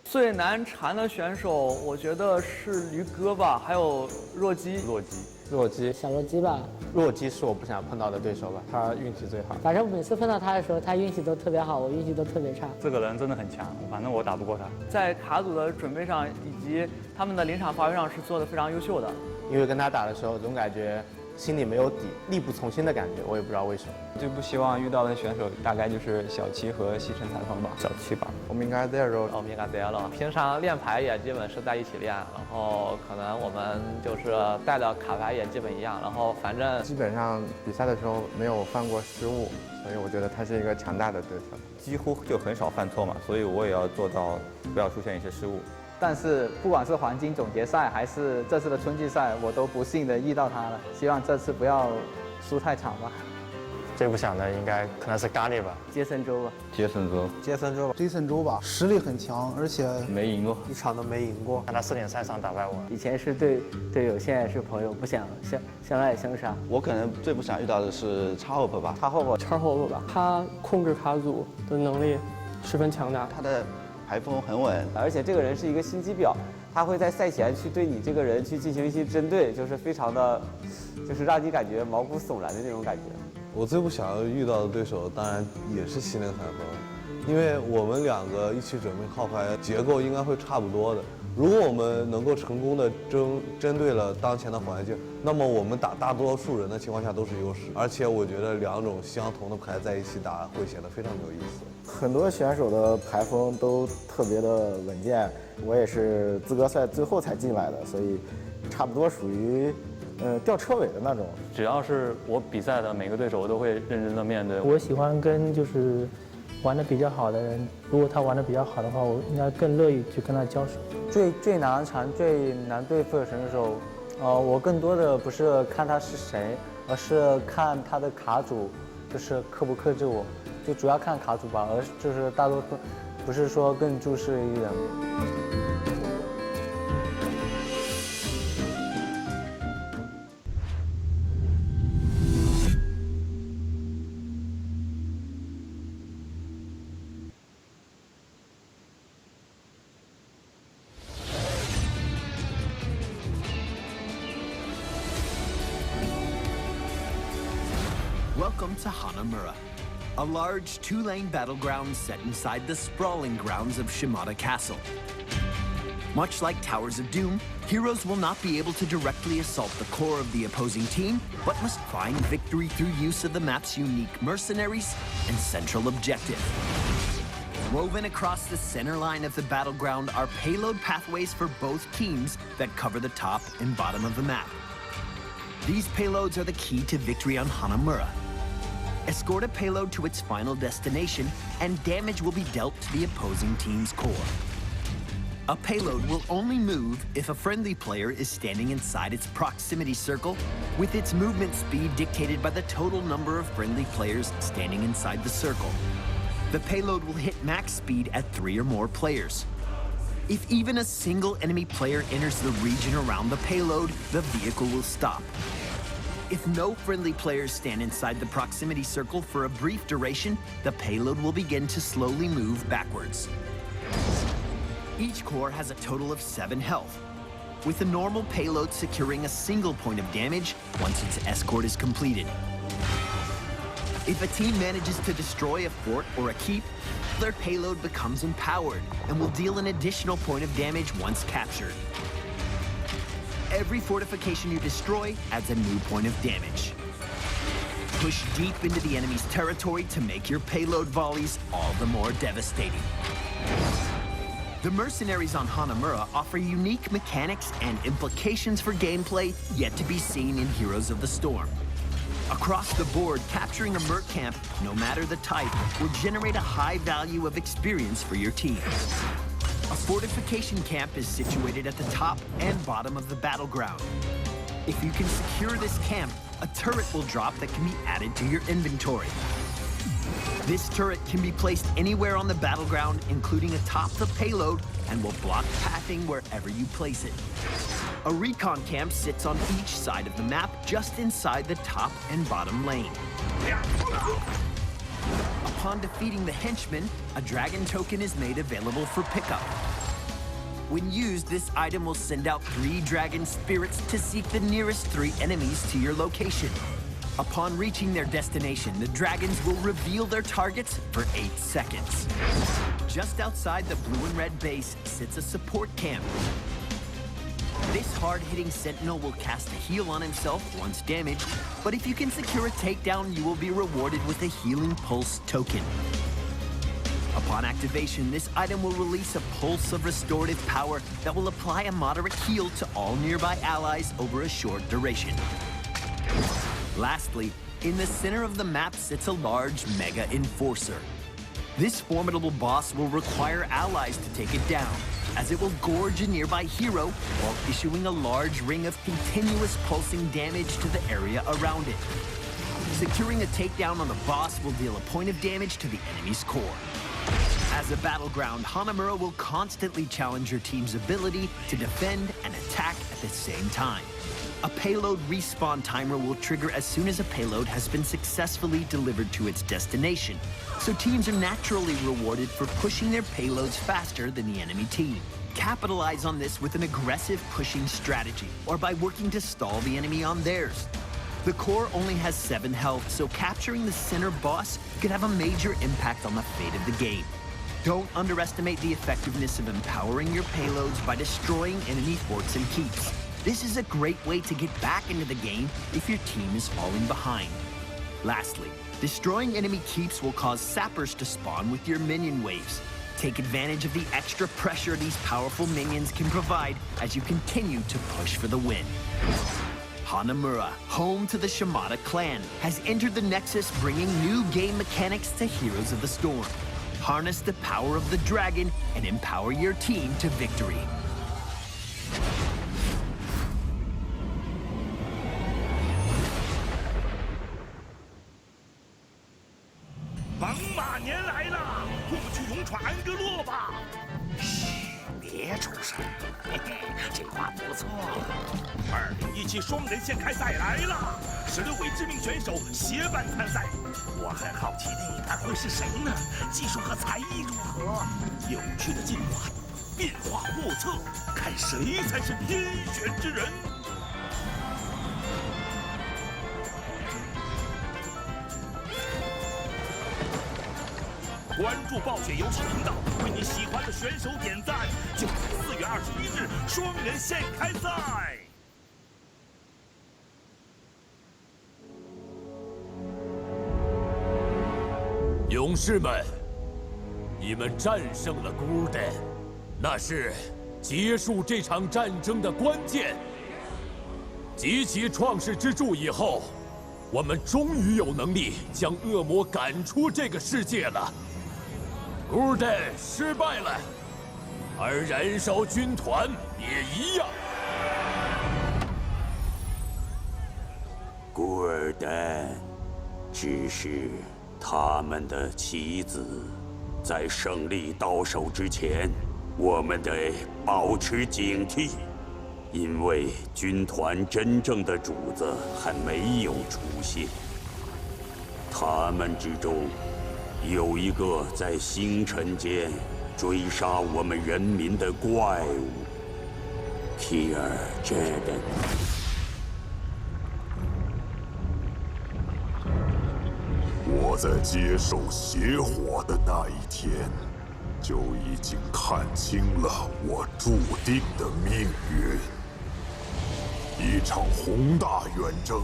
最难缠的选手，我觉得是驴哥吧，还有弱鸡。小弱鸡吧。弱鸡是我不想碰到的对手吧，他运气最好。反正每次碰到他的时候，他运气都特别好，我运气都特别差。这个人真的很强，反正我打不过他。在卡组的准备上以及他们的临场发挥上是做得非常优秀的。因为跟他打的时候，总感觉心里没有底，力不从心的感觉，我也不知道为什么。最不希望遇到的选手大概就是小七和西城裁缝吧。小七吧。我们应该在这，我们应该在了。平常练牌也基本是在一起练，然后可能我们就是带的卡牌也基本一样，然后反正基本上比赛的时候没有犯过失误，所以我觉得他是一个强大的对手。几乎就很少犯错嘛，所以我也要做到不要出现一些失误。但是不管是黄金总决赛还是这次的春季赛，我都不幸的遇到他了。希望这次不要输太惨吧。最不想的应该可能是咖喱吧，杰森周吧，杰森周吧，实力很强，而且没赢过，一场都没赢过。看他4点赛上打败我，以前是队友，现在是朋友，不想相爱相杀。我可能最不想遇到的是叉 hope 吧，叉 hope 吧，他控制卡组的能力十分强大，他的牌风很稳，而且这个人是一个心机婊，他会在赛前去对你这个人去进行一些针对，就是非常的，就是让你感觉毛骨悚然的那种感觉。我最不想要遇到的对手，当然也是西能裁缝，因为我们两个一起准备号牌，结构应该会差不多的。如果我们能够成功的针对了当前的环境，那么我们打大多数人的情况下都是优势。而且我觉得2种相同的牌在一起打会显得非常有意思。很多选手的牌风都特别的稳健，我也是资格赛最后才进来的，所以差不多属于吊车尾的那种。只要是我比赛的每个对手，我都会认真的面对。我喜欢跟就是玩的比较好的人，如果他玩的比较好的话，我应该更乐意去跟他交手。最难缠、最难对付的选手，我更多的不是看他是谁，而是看他的卡组，就是克不克制我，就主要看卡组吧，而就是大多数不是说更注视于人。Welcome to Hanamura, a large 2-lane battleground set inside the sprawling grounds of Shimada Castle. Much like Towers of Doom, heroes will not be able to directly assault the core of the opposing team, but must find victory through use of the map's unique mercenaries and central objective. Woven across the center line of the battleground are payload pathways for both teams that cover the top and bottom of the map. These payloads are the key to victory on Hanamura. Escort a payload to its final destination, and damage will be dealt to the opposing team's core. A payload will only move if a friendly player is standing inside its proximity circle, with its movement speed dictated by the total number of friendly players standing inside the circle. The payload will hit max speed at 3 or more players. If even a single enemy player enters the region around the payload, the vehicle will stop. If no friendly players stand inside the proximity circle for a brief duration, the payload will begin to slowly move backwards. Each core has a total of 7 health, with a normal payload securing a single point of damage once its escort is completed. If a team manages to destroy a fort or a keep, their payload becomes empowered and will deal an additional point of damage once captured. Every fortification you destroy adds a new point of damage. Push deep into the enemy's territory to make your payload volleys all the more devastating. The mercenaries on Hanamura offer unique mechanics and implications for gameplay yet to be seen in Heroes of the Storm. Across the board, capturing a merc camp, no matter the type, will generate a high value of experience for your team. A fortification camp is situated at the top and bottom of the battleground. If you can secure this camp, a turret will drop that can be added to your inventory. This turret can be placed anywhere on the battleground, including atop the payload, and will block pathing wherever you place it. A recon camp sits on each side of the map, just inside the top and bottom lane. Upon defeating the henchman, a dragon token is made available for pickup. When used, this item will send out 3 dragon spirits to seek the nearest 3 enemies to your location. Upon reaching their destination, the dragons will reveal their targets for 8 seconds. Just outside the blue and red base sits a support camp. This hard-hitting sentinel will cast a heal on himself once damaged, but if you can secure a takedown, you will be rewarded with a healing pulse token. Upon activation, this item will release a pulse of restorative power that will apply a moderate heal to all nearby allies over a short duration. Lastly, in the center of the map sits a large Mega Enforcer. This formidable boss will require allies to take it down, as it will gorge a nearby hero while issuing a large ring of continuous pulsing damage to the area around it. Securing a takedown on the boss will deal a point of damage to the enemy's core. As a battleground, Hanamura will constantly challenge your team's ability to defend and attack at the same time. A payload respawn timer will trigger as soon as a payload has been successfully delivered to its destination, so teams are naturally rewarded for pushing their payloads faster than the enemy team. Capitalize on this with an aggressive pushing strategy, or by working to stall the enemy on theirs. The core only has 7 health, so capturing the center boss could have a major impact on the fate of the game. Don't underestimate the effectiveness of empowering your payloads by destroying enemy forts and keeps. This is a great way to get back into the game if your team is falling behind. Lastly, destroying enemy keeps will cause sappers to spawn with your minion waves. Take advantage of the extra pressure these powerful minions can provide as you continue to push for the win. Hanamura, home to the Shimada clan, has entered the Nexus, bringing new game mechanics to Heroes of the Storm. Harness the power of the dragon and empower your team to victory.猛犸年来了，我们去勇闯安格洛吧！嘘，别出声，嘿嘿，这话不错。2017双人线开赛来了，16位知名选手协办参赛。我很好奇那一盘会是谁呢？技术和才艺如何？有趣的进化，变化莫测，看谁才是天选之人。关注暴雪游戏频道，为你喜欢的选手点赞，就在4月21日双人线开赛。勇士们，你们战胜了孤单，那是结束这场战争的关键。集齐创世之柱以后，我们终于有能力将恶魔赶出这个世界了。孤单失败了，而燃烧军团也一样。古尔丹只是他们的棋子，在胜利到手之前，我们得保持警惕，因为军团真正的主子还没有出现。他们之中有一个在星辰间追杀我们人民的怪物，Kier Jaden。我在接受邪火的那一天，就已经看清了我注定的命运。一场宏大远征，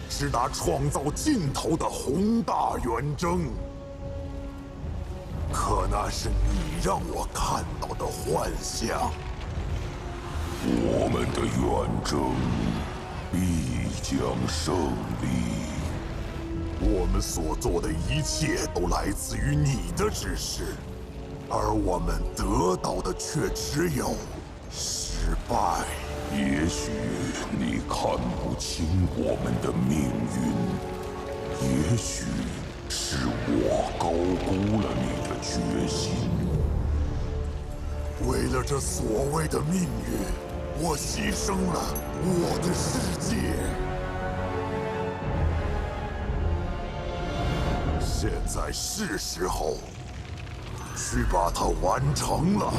是那创造尽头的宏大远征。可那是你让我看到的幻象。我们的远征必将胜利。我们所做的一切都来自于你的指示，而我们得到的却只有失败。也许你看不清我们的命运，也许是我高估了你的决心。为了这所谓的命运，我牺牲了我的世界。现在是时候去把它完成了。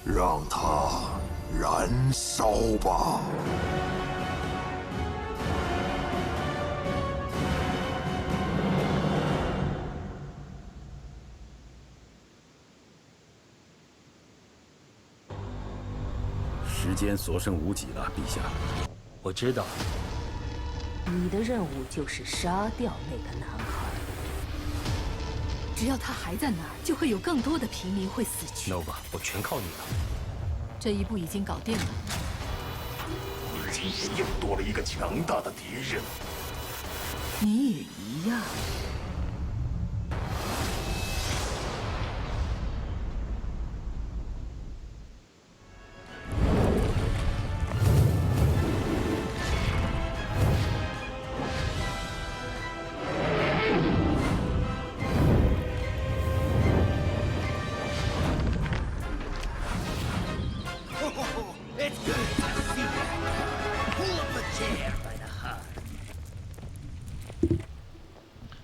让它燃烧吧。时间所剩无几了，陛下。我知道，你的任务就是杀掉那个男孩。只要他还在那儿，就会有更多的平民会死去。 Nova， 我全靠你了。这一步已经搞定了。你今天又多了一个强大的敌人。你也一样。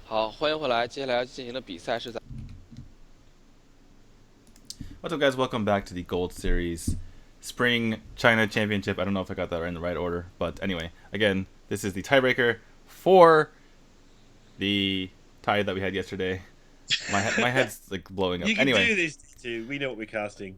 好，欢迎回来。接下来要进行的比赛是在。What's up, guys? Welcome back to the Gold Series Spring China Championship. I don't know if I got that in the right order, but anyway, again, this is the tiebreaker for the tie that we had yesterday. My head's like blowing up. You can anyway, do this too. We know what we're casting.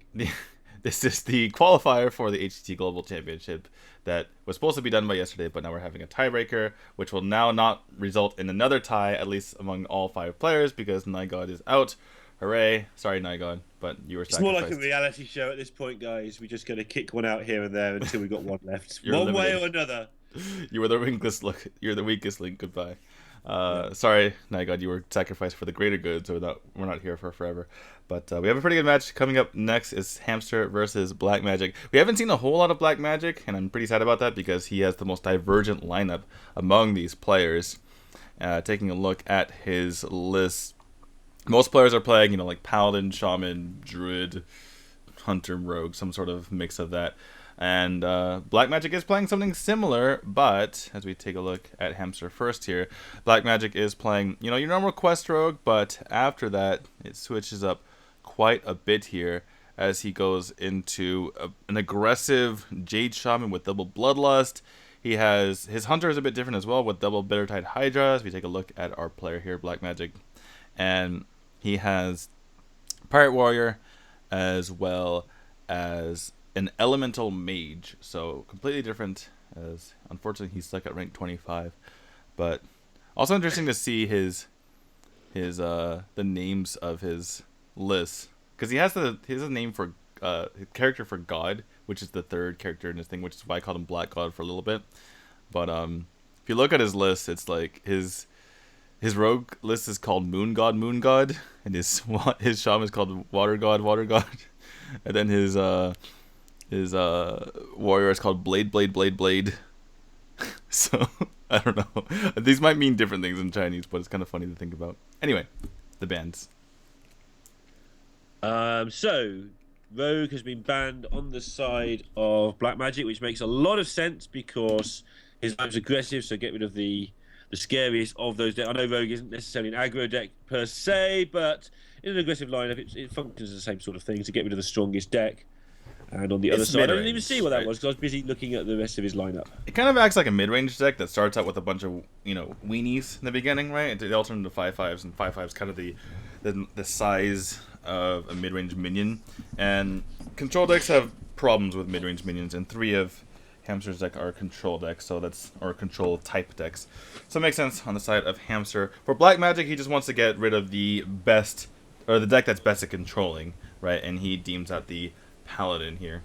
This is the qualifier for the HCT Global Championship that was supposed to be done by yesterday, but now we're having a tiebreaker, which will now not result in another tie, at least among all 5 players, because Nigod is out. Hooray. Sorry, Nigod, but you were sacrificed. It's more like a reality show at this point, guys. We're just going to kick one out here and there until we got one left. One way or another. You were the weakest link. You're the weakest link. Goodbye. Sorry, Nigod, you were sacrificed for the greater good, so we're not here for forever. But we have a pretty good match coming up next. Is Hamster versus Black Magic. We haven't seen a whole lot of Black Magic, and I'm pretty sad about that because he has the most divergent lineup among these players. Taking a look at his list, most players are playing, like Paladin, Shaman, Druid, Hunter, Rogue, some sort of mix of that. And Black Magic is playing something similar, but as we take a look at Hamster first here, Black Magic is playing, you know, your normal Quest Rogue, but after that, it switches up quite a bit here as he goes into an aggressive Jade Shaman with double Bloodlust. He has, his Hunter is a bit different as well with double Bittertide Hydra, as we take a look at our player here, Black Magic. And he has Pirate Warrior as well as an Elemental Mage, so completely different, as unfortunately he's stuck at rank 25. But also interesting to see his the names of his lists, because he has a name for character for God, which is the third character in his thing, which is why I called him Black God for a little bit. But if you look at his list, it's like his rogue list is called Moon God, and his shaman is called Water God, and then his warrior is called Blade. So I don't know. These might mean different things in Chinese, but it's kind of funny to think about. Anyway, the bans. So Rogue has been banned on the side of Black Magic, which makes a lot of sense because his line's aggressive. So get rid of the scariest of those decks. I know Rogue isn't necessarily an aggro deck per se, but in an aggressive lineup, it functions as the same sort of thing to get rid of the strongest deck. And on the other side, I didn't even see what that was because I was busy looking at the rest of his lineup. It kind of acts like a mid-range deck that starts out with a bunch of, you know, weenies in the beginning, right? They all turn into 5/5s, and 5/5s kind of the size of a mid-range minion. And control decks have problems with mid-range minions, and 3 of Hamster's deck are control decks, or control type decks. So it makes sense on the side of Hamster. For Black Magic, he just wants to get rid of the best, or the deck that's best at controlling, right? And he deems out the Paladin here.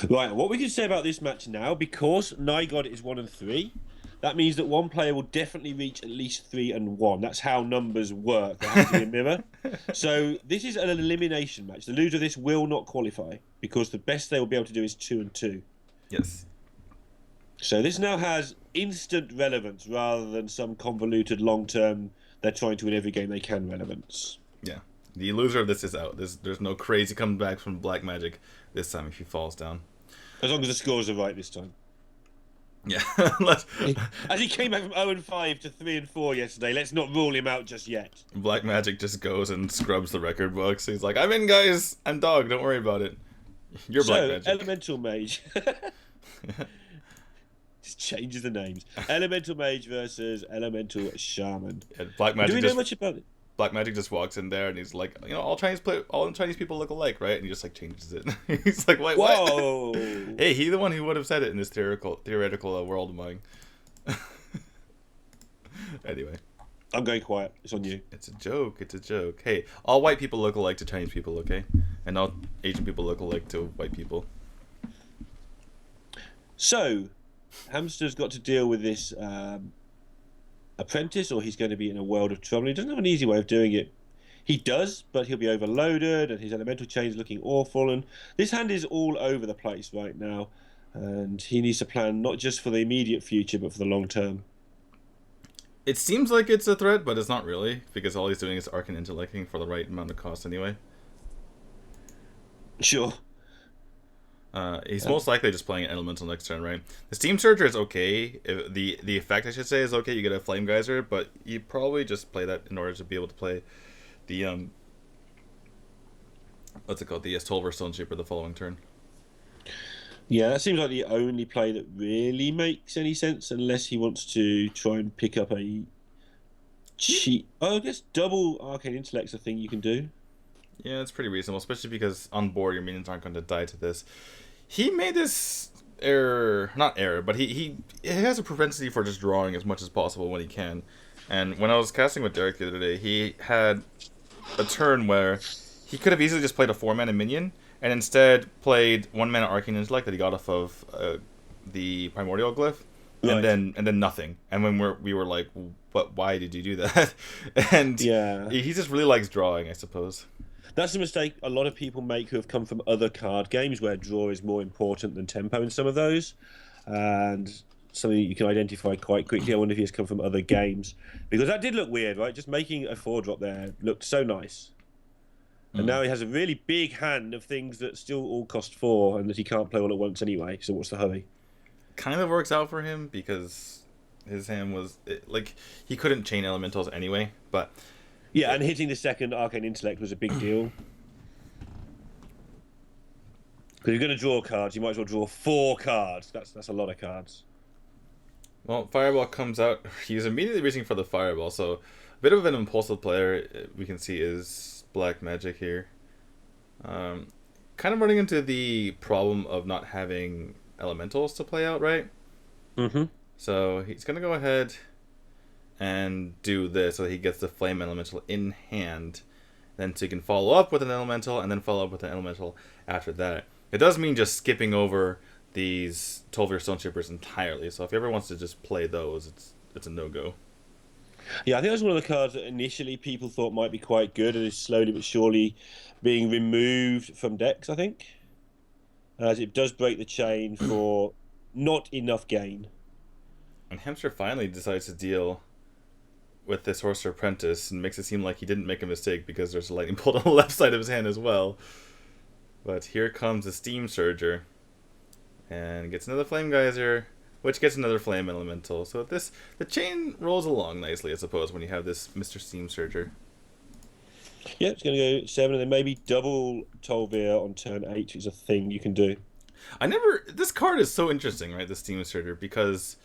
Right, what we can say about this match now, because Nigod is 1 and 3, that means that one player will definitely reach at least 3 and 1. That's how numbers work. There has to be a mirror. So this is an elimination match. The loser of this will not qualify because the best they will be able to do is 2 and 2. Yes. So this now has instant relevance rather than some convoluted long-term, they're trying to win every game they can relevance. Yeah. The loser of this is out. There's no crazy coming back from Black Magic this time if he falls down. As long as the scores are right this time. Yeah. As he came back from 0 and 5 to 3 and 4 yesterday, let's not rule him out just yet. Black Magic just goes and scrubs the record books. He's like, I'm in, guys. I'm dog. Don't worry about it. You're Black Magic. Elemental Mage. Just changes the names. Elemental Mage versus Elemental Shaman. Yeah, Black Magic. Do we know much about it? Black Magic just walks in there and he's like, you know, all Chinese people look alike, right? And he just like changes it. He's like, wait, whoa. What? Hey, he's the one who would have said it in this theoretical world of mine. Anyway, I'm going quiet. It's on you. It's a joke. It's a joke. Hey, all white people look alike to Chinese people, okay? And all Asian people look alike to white people. So, Hamster's got to deal with this apprentice, or he's going to be in a world of trouble. He doesn't have an easy way of doing it. He does, but he'll be overloaded, and his elemental chain's looking awful. And this hand is all over the place right now, and he needs to plan not just for the immediate future, but for the long term. It seems like it's a threat, but it's not really, because all he's doing is arcane intellecting for the right amount of cost anyway. Sure. He's most likely just playing an elemental next turn, right? The Steam Surger is okay. The effect, I should say, is okay. You get a Flame Geyser, but you probably just play that in order to be able to play the what's it called? The Tolver Stone Shaper the following turn. Yeah, that seems like the only play that really makes any sense, unless he wants to try and pick up a cheat. Oh, I guess double Arcane Intellect's a thing you can do. Yeah, it's pretty reasonable, especially because on board your minions aren't going to die to this. He made this not error, but he has a propensity for just drawing as much as possible when he can. And when I was casting with Derek the other day, he had a turn where he could have easily just played a 4-mana minion, and instead played 1-mana Arcane Intellect that he got off of the Primordial Glyph, right. and then nothing. And when we were like, "But why did you do that?" And yeah, he just really likes drawing, I suppose. That's a mistake a lot of people make who have come from other card games where draw is more important than tempo in some of those, and something you can identify quite quickly. I wonder if he has come from other games, because that did look weird, right? Just making a 4-drop there looked so nice. And now he has a really big hand of things that still all cost 4 and that he can't play all at once anyway. So what's the hurry? Kind of works out for him because his hand was like he couldn't chain elementals anyway. But yeah, and hitting the second Arcane Intellect was a big deal. Because you're going to draw cards, you might as well draw 4 cards. That's a lot of cards. Well, Fireball comes out. He's immediately reaching for the Fireball. So a bit of an impulsive player we can see is Black Magic here. Kind of running into the problem of not having elementals to play out, right? Mm-hmm. So he's going to go ahead and do this so that he gets the Flame Elemental in hand. Then so he can follow up with an Elemental and then follow up with an Elemental after that. It does mean just skipping over these 12-year Stone Shippers entirely. So if he ever wants to just play those, it's a no-go. Yeah, I think that's one of the cards that initially people thought might be quite good and is slowly but surely being removed from decks, I think. As it does break the chain for not enough gain. And Hamster finally decides to deal with this Sorcerer Apprentice and makes it seem like he didn't make a mistake because there's a Lightning Bolt on the left side of his hand as well. But here comes the Steam Surger. And gets another Flame Geyser, which gets another Flame Elemental. So the chain rolls along nicely, I suppose, when you have this Mr. Steam Surger. Yeah, it's going to go 7 and then maybe double Tolvir on turn 8 is a thing you can do. This card is so interesting, right, the Steam Surger, because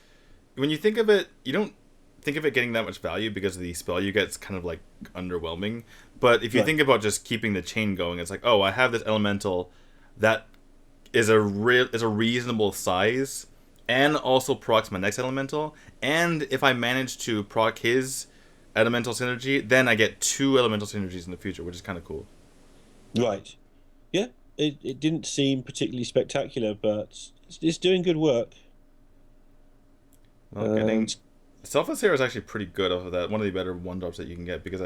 when you think of it, you don't think of it getting that much value because the spell you get is kind of like underwhelming. But if you think about just keeping the chain going, it's like, oh, I have this elemental that is a reasonable size and also procs my next elemental. And if I manage to proc his elemental synergy, then I get 2 elemental synergies in the future, which is kind of cool. Right. Yeah, it didn't seem particularly spectacular, but it's doing good work. Well, getting Selfless Hero is actually pretty good off of that. One of the better 1-drops that you can get because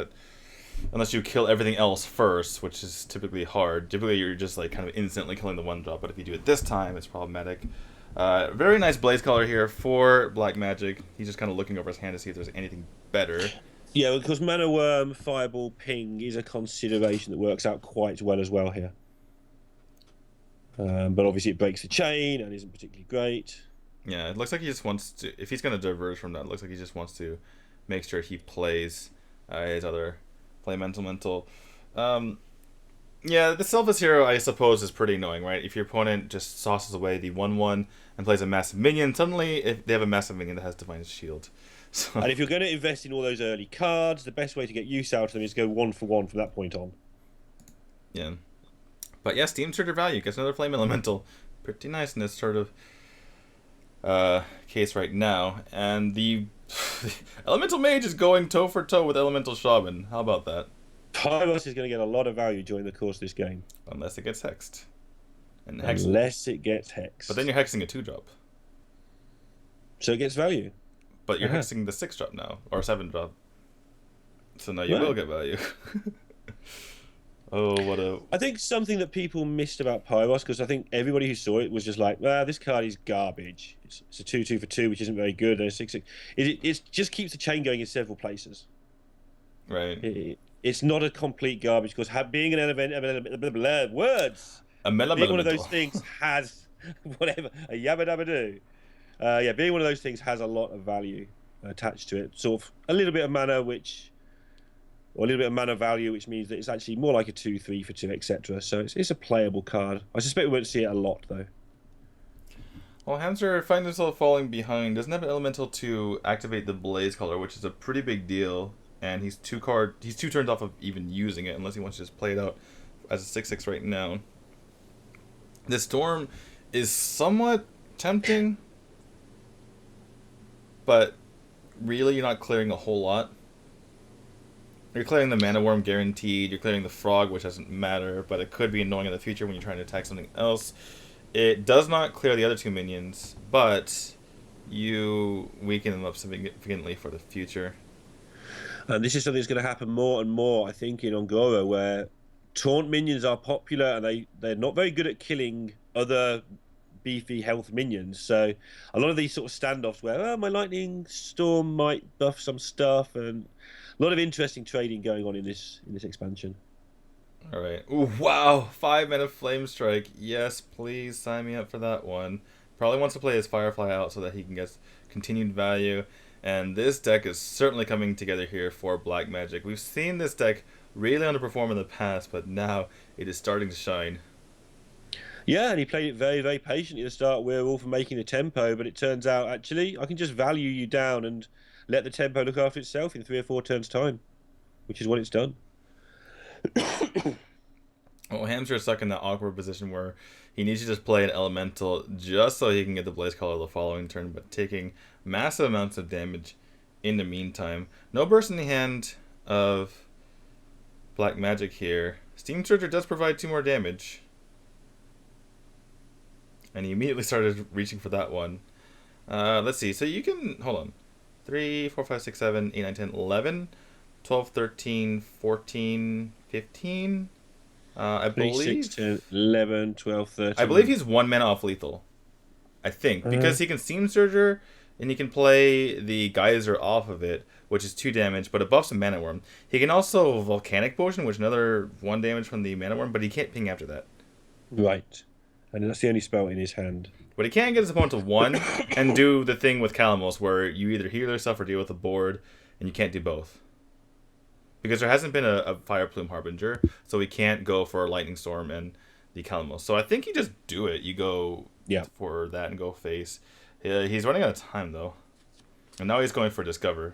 unless you kill everything else first, which is typically hard. Typically, you're just like kind of instantly killing the 1-drop, but if you do it this time, it's problematic. Very nice Blaze Color here for Black Magic. He's just kind of looking over his hand to see if there's anything better. Yeah, because Mana Worm, Fireball, Ping is a consideration that works out quite well as well here. But obviously it breaks the chain and isn't particularly great. Yeah, it looks like he just wants to, if he's going to diverge from that, it looks like he just wants to make sure he plays his other Flame Elemental. Yeah, the Selfless Hero, I suppose, is pretty annoying, right? If your opponent just sauces away the 1/1 and plays a massive minion, suddenly if they have a massive minion that has Divine Shield. So. And if you're going to invest in all those early cards, the best way to get use out of them is go 1 for 1 from that point on. Yeah. But yeah, Steam Surger value gets another Flame Elemental. Pretty nice in this sort of case right now. And the Elemental Mage is going toe for toe with Elemental Shaman. How about that? Pyros is going to get a lot of value during the course of this game. Unless it gets hexed. And Unless it gets hexed. But then you're hexing a 2-drop. So it gets value. But you're hexing the 6-drop now. Or 7-drop. So now you will get value. Oh, what a... I think something that people missed about Pyros, because I think everybody who saw it was just like, this card is garbage. It's a 2/2 for 2, which isn't very good. And a 6/6. It just keeps the chain going in several places. Right. It's not a complete garbage, because being an element... Words! Being one of those things has... Whatever. A yabba dabba do. Yeah, being one of those things has a lot of value attached to it. Sort of a little bit of mana, or a little bit of mana value, which means that it's actually more like a 2/3 for 2, etc. So it's a playable card. I suspect we won't see it a lot, though. Well, Hamster finds himself falling behind. Doesn't have an elemental to activate the Blaze Color, which is a pretty big deal. And he's 2 turns off of even using it, unless he wants to just play it out as a 6/6 right now. The Storm is somewhat tempting, but really you're not clearing a whole lot. You're clearing the Mana Worm guaranteed, you're clearing the Frog, which doesn't matter, but it could be annoying in the future when you're trying to attack something else. It does not clear the other 2 minions, but you weaken them up significantly for the future. And this is something that's going to happen more and more, I think, in Ongoro, where taunt minions are popular and they're not very good at killing other beefy health minions. So a lot of these sort of standoffs where, my Lightning Storm might buff some stuff, and a lot of interesting trading going on in this expansion. All right. Ooh, wow. 5 mana Flame Strike. Yes, please sign me up for that one. Probably wants to play his Firefly out so that he can get continued value. And this deck is certainly coming together here for Black Magic. We've seen this deck really underperform in the past, but now it is starting to shine. Yeah, and he played it very, very patiently to start with, all for making the tempo, but it turns out, actually, I can just value you down and let the tempo look after itself in 3 or 4 turns' time, which is what it's done. Well, Hamster is stuck in that awkward position where he needs to just play an elemental just so he can get the Blaze Caller the following turn, but taking massive amounts of damage in the meantime. No burst in the hand of Black Magic here. Steam Surger does provide 2 more damage. And he immediately started reaching for that one. Let's see. So you can... Hold on. 3, 4, 5, 6, 7, 8, 9, 10, 11, 12, 13, 14, 15... I believe 6, 10, 11, 12, 13. I believe he's 1 mana off lethal. I think. Because he can Steam Surger and he can play the Geyser off of it, which is 2 damage, but it buffs a Mana Worm. He can also Volcanic Potion, which is another 1 damage from the Mana Worm, but he can't ping after that. Right. And that's the only spell in his hand. But he can get his opponent to 1 and do the thing with Kalamos where you either heal yourself or deal with a board, and you can't do both. Because there hasn't been a Fire Plume Harbinger, so we can't go for a Lightning Storm and the Kalamos. So I think you just do it. You go for that and go face. He's running out of time, though. And now he's going for Discover.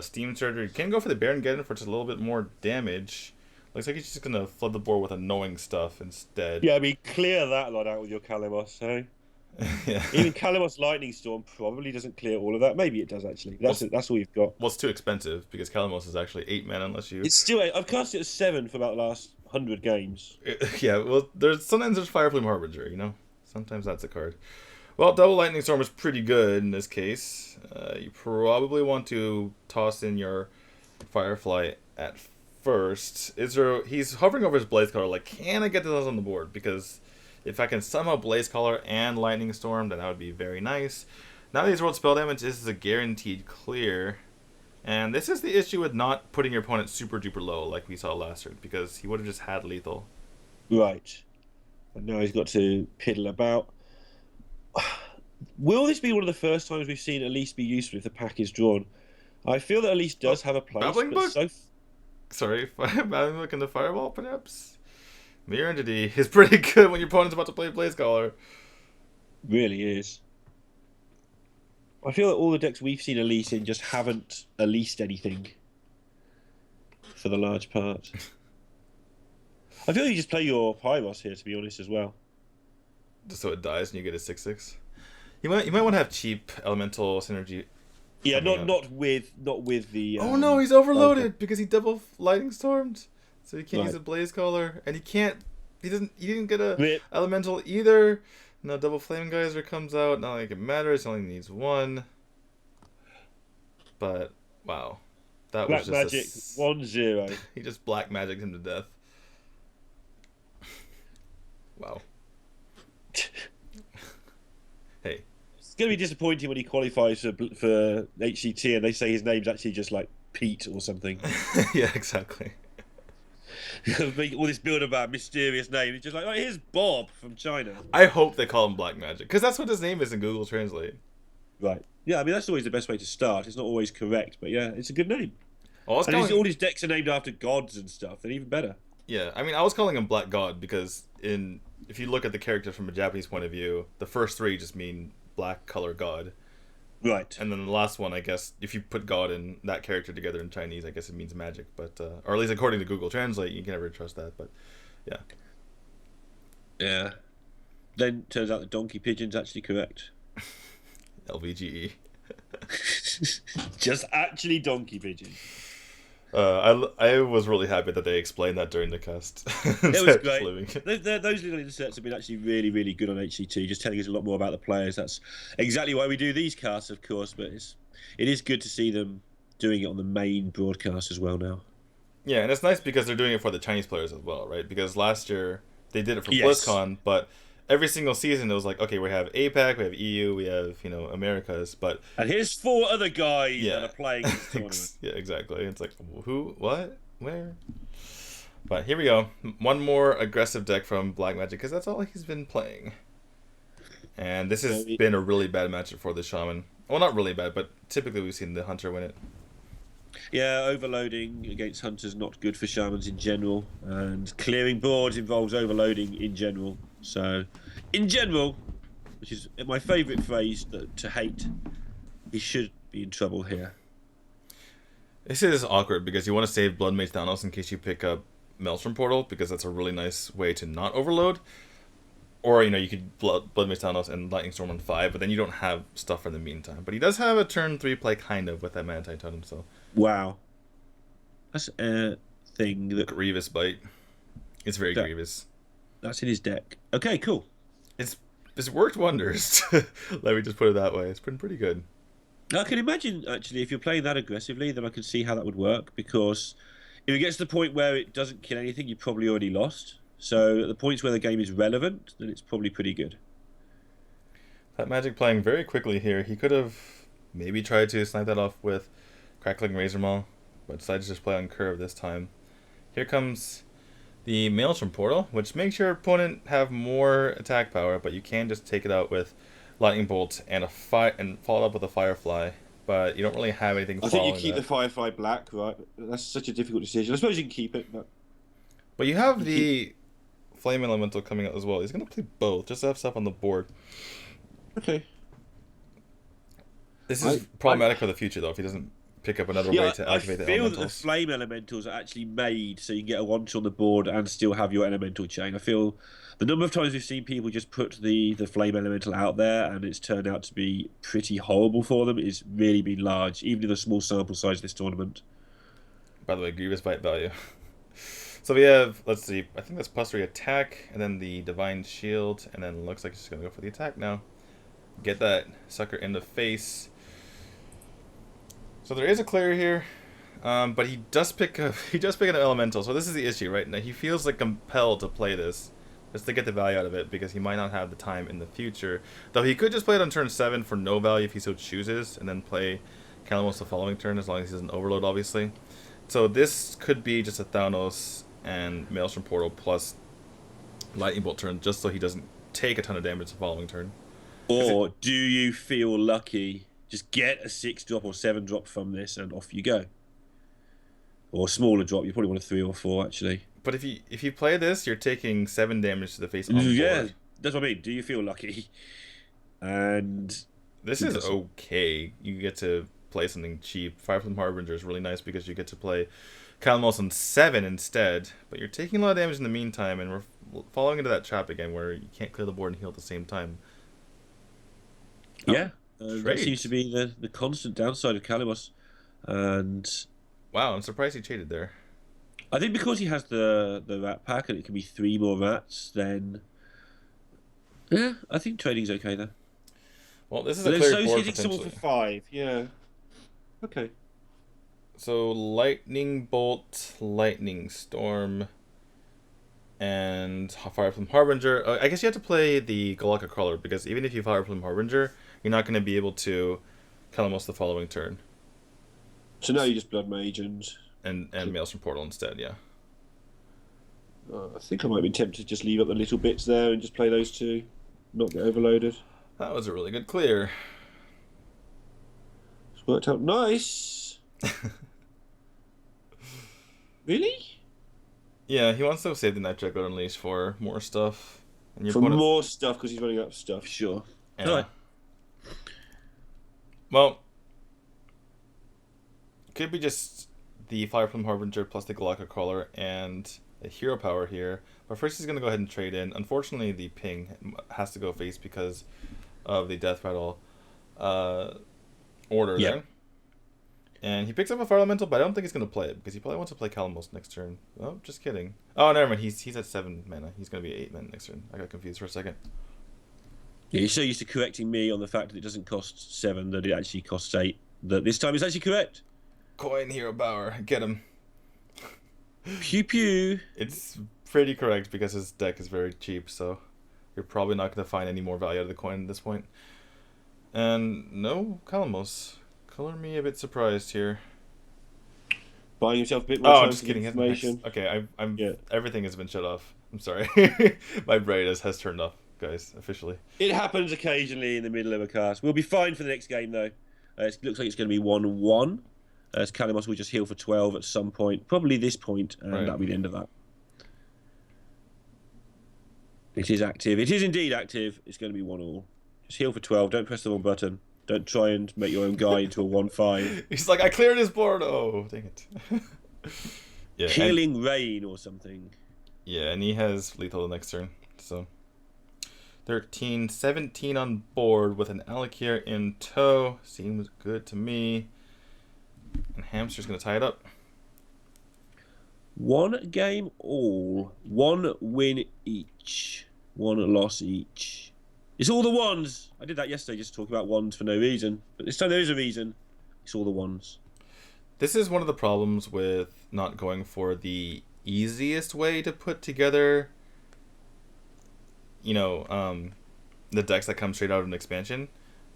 Steam Surgery can go for the Baron Geddon for just a little bit more damage. Looks like he's just going to flood the board with annoying stuff instead. Yeah, I mean, clear that lot out with your Kalamos, eh? Yeah. Even Kalamos Lightning Storm probably doesn't clear all of that. Maybe it does, actually. That's all you've got. Well, it's too expensive because Kalamos is actually 8 mana unless you... It's still 8. I've cast it as 7 for about the last 100 games. Yeah, well, sometimes there's Fire Plume Harbinger, you know? Sometimes that's a card. Well, Double Lightning Storm is pretty good in this case. You probably want to toss in your Firefly at first. He's hovering over his Blaze Caller, like, can I get those on the board? Because if I can somehow Blaze Caller and Lightning Storm, then that would be very nice. Now that he's rolled spell damage, this is a guaranteed clear. And this is the issue with not putting your opponent super duper low like we saw last turn, because he would have just had lethal. Right. And now he's got to piddle about. Will this be one of the first times we've seen Elise be useful if the pack is drawn? I feel that Elise does have a place, Babbling but Book? Sorry, Babbling Book and the Fireball, perhaps? Mirror Entity is pretty good when your opponent's about to play Blaze Caller. Really is. I feel that all the decks we've seen Elise in just haven't Elised anything for the large part. I feel you just play your Pyros here, to be honest, as well. Just so it dies and you get a 6/6. You might want to have cheap elemental synergy. Yeah, not with the. Oh no, he's overloaded because he double Lightning Stormed, so he can't use a Blaze Caller, and he can't. He didn't get a elemental either. No, double Flame Geyser comes out. Not like it matters. He only needs 1. But wow, that Black was just Magic 1-0. He just Black Magicked him to death. Wow. Hey. It's going to be disappointing when he qualifies for HCT and they say his name's actually just like Pete or something. Yeah, exactly. All this build about mysterious name. It's just like, oh, here's Bob from China. I hope they call him Black Magic, because that's what his name is in Google Translate. Right. Yeah, I mean, that's always the best way to start. It's not always correct, but yeah, it's a good name. All his decks are named after gods and stuff. They're even better. Yeah, I mean, I was calling him Black God because if you look at the character from a Japanese point of view, the first 3 just mean black color god. Right. And then the last one, I guess, if you put God and that character together in Chinese, I guess it means magic. But or at least according to Google Translate, you can never trust that. But yeah. Yeah. Then turns out the donkey pigeon's actually correct. LVGE. Just actually donkey pigeon. I was really happy that they explained that during the cast. It was great. Those little inserts have been actually really, really good on HCT, just telling us a lot more about the players. That's exactly why we do these casts, of course, but it is good to see them doing it on the main broadcast as well now. Yeah, and it's nice because they're doing it for the Chinese players as well, right? Because last year they did it for BlizzCon, but every single season it was like, okay, we have APAC, we have EU, we have, Americas, but... And here's 4 other guys that are playing this tournament. Yeah, exactly. It's like, who, what, where? But here we go. One more aggressive deck from Black Magic, because that's all he's been playing. And this has been a really bad matchup for the Shaman. Well, not really bad, but typically we've seen the Hunter win it. Yeah, overloading against Hunters not good for Shamans in general, and clearing boards involves overloading in general. So, in general, which is my favourite phrase to hate, he should be in trouble here. This is awkward because you want to save Blood Mage Thanos in case you pick up Maelstrom Portal, because that's a really nice way to not overload. Or, you know, you could Blood Mage Thanos and Lightning Storm on 5, but then you don't have stuff for the meantime. But he does have a turn 3 play, kind of, with that Manatite Totem, so... Wow. That's a thing that... Grievous Bite. It's very grievous. That's in his deck. Okay, cool. It's worked wonders. Let me just put it that way. It's been pretty good. I can imagine, actually, if you're playing that aggressively, then I can see how that would work, because if it gets to the point where it doesn't kill anything, you've probably already lost. So at the points where the game is relevant, then it's probably pretty good. That Magic playing very quickly here. He could have maybe tried to snipe that off with Crackling Razor Maw, but decided to just play on curve this time. Here comes the Maelstrom Portal, which makes your opponent have more attack power, but you can just take it out with Lightning Bolt and follow it up with a Firefly. But you don't really have anything. I think you keep the Firefly black, right? That's such a difficult decision. I suppose you can keep it, but you have the Flame Elemental coming out as well. He's going to play both, just to have stuff on the board. Okay. This is problematic for the future, though, if he doesn't pick up another way to activate the elementals. I feel that the Flame Elementals are actually made so you can get a one on the board and still have your Elemental chain. I feel the number of times we've seen people just put the Flame Elemental out there and it's turned out to be pretty horrible for them is really been large, even in a small sample size this tournament. By the way, Grievous Bite value. So we have, let's see, I think that's +3 attack, and then the Divine Shield, and then looks like he's just going to go for the attack now. Get that sucker in the face. So there is a clear here, but he does pick an elemental. So this is the issue, right? Now he feels like compelled to play this just to get the value out of it, because he might not have the time in the future. Though he could just play it on turn 7 for no value if he so chooses, and then play Calamos the following turn, as long as he doesn't overload, obviously. So this could be just a Thanos and Maelstrom Portal plus Lightning Bolt turn, just so he doesn't take a ton of damage the following turn. Or do you feel lucky? Just get a 6-drop or 7-drop from this, and off you go. Or a smaller drop. You probably want a 3 or 4, actually. But if you play this, you're taking 7 damage to the face on board. Yeah, that's what I mean. Do you feel lucky? And this is okay. You get to play something cheap. Fireflame Harbinger is really nice because you get to play Calamos on 7 instead. But you're taking a lot of damage in the meantime, and we're falling into that trap again where you can't clear the board and heal at the same time. Yeah. That seems to be the constant downside of Calamos. And wow, I'm surprised he traded there. I think because he has the rat pack and it can be 3 more rats, then yeah, I think trading's okay there. Well, this is a clear board hitting someone for 5, yeah. Okay. So Lightning Bolt, Lightning Storm, and Fireflame Harbinger. I guess you have to play the Galactic Crawler, because even if you Fireflame Harbinger, you're not going to be able to Calamos the following turn. So now you just Blood Mage and Maelstrom Portal instead, yeah. I think I might be tempted to just leave up the little bits there and just play those 2, not get overloaded. That was a really good clear. It's worked out nice. Really? Yeah, he wants to save the Night Dragon Unleash for more stuff. And for more stuff, because he's running out of stuff, sure. Yeah. Right. Well, could be just the Fireflame Harbinger plus the Galactic Crawler and a hero power here. But first he's going to go ahead and trade in. Unfortunately, the ping has to go face because of the Death Rattle order there. And he picks up a Fire Elemental, but I don't think he's going to play it, because he probably wants to play Calamos next turn. Oh, just kidding. Oh, never mind. He's at 7 mana. He's going to be 8 mana next turn. I got confused for a second. Yeah, you're so used to correcting me on the fact that it doesn't cost 7, that it actually costs 8. That this time it's actually correct. Coin Hero Power. Get him. Pew pew. It's pretty correct because his deck is very cheap, so you're probably not going to find any more value out of the coin at this point. And no Calamos. Color me a bit surprised here. Buying himself a bit more time just for kidding. information. Okay, I'm Yeah. Everything has been shut off. I'm sorry. My brain has turned off, guys, officially. It happens occasionally in the middle of a cast. We'll be fine for the next game, though. It looks like it's going to be 1-1. As Kalimos will just heal for 12 at some point, probably this point, and that'll be the end of that. It is active. It is indeed active. It's going to be 1-1. Just heal for 12. Don't press the wrong button. Don't try and make your own guy into a 1-5. He's like, I cleared his board. Oh, dang it. Yeah, Healing Rain or something. Yeah, and he has lethal the next turn. So 13, 17 on board with an Alakir in tow. Seems good to me. And Hamster's going to tie it up. 1 game all. 1 win each. 1 loss each. It's all the ones. I did that yesterday, just talking about ones for no reason. But this time there is a reason. It's all the ones. This is one of the problems with not going for the easiest way to put together, the decks that come straight out of an expansion.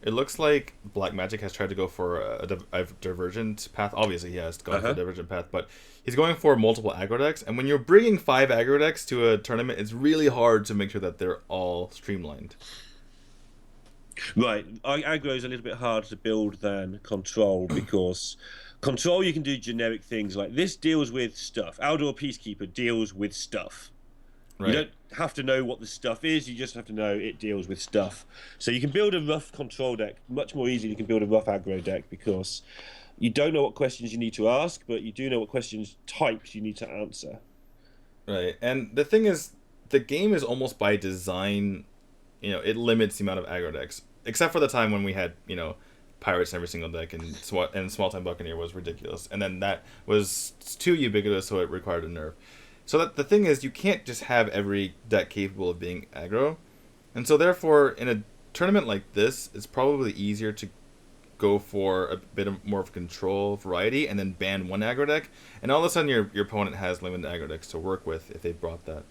It looks like Black Magic has tried to go for a divergent path. Obviously, he has gone for a divergent path, but he's going for multiple aggro decks. And when you're bringing 5 aggro decks to a tournament, it's really hard to make sure that they're all streamlined. Right. Aggro is a little bit harder to build than Control because Control you can do generic things like this deals with stuff. Outdoor Peacekeeper deals with stuff. Right. You don't have to know what the stuff is, you just have to know it deals with stuff. So you can build a rough Control deck much more easily than you can build a rough aggro deck because you don't know what questions you need to ask, but you do know what types you need to answer. Right. And the thing is, the game is almost by design, it limits the amount of aggro decks. Except for the time when we had, Pirates in every single deck, and Small Time Buccaneer was ridiculous. And then that was too ubiquitous, so it required a nerf. So that the thing is, you can't just have every deck capable of being aggro. And so therefore, in a tournament like this, it's probably easier to go for a bit more of control variety and then ban 1 aggro deck. And all of a sudden, your opponent has limited aggro decks to work with if they brought that.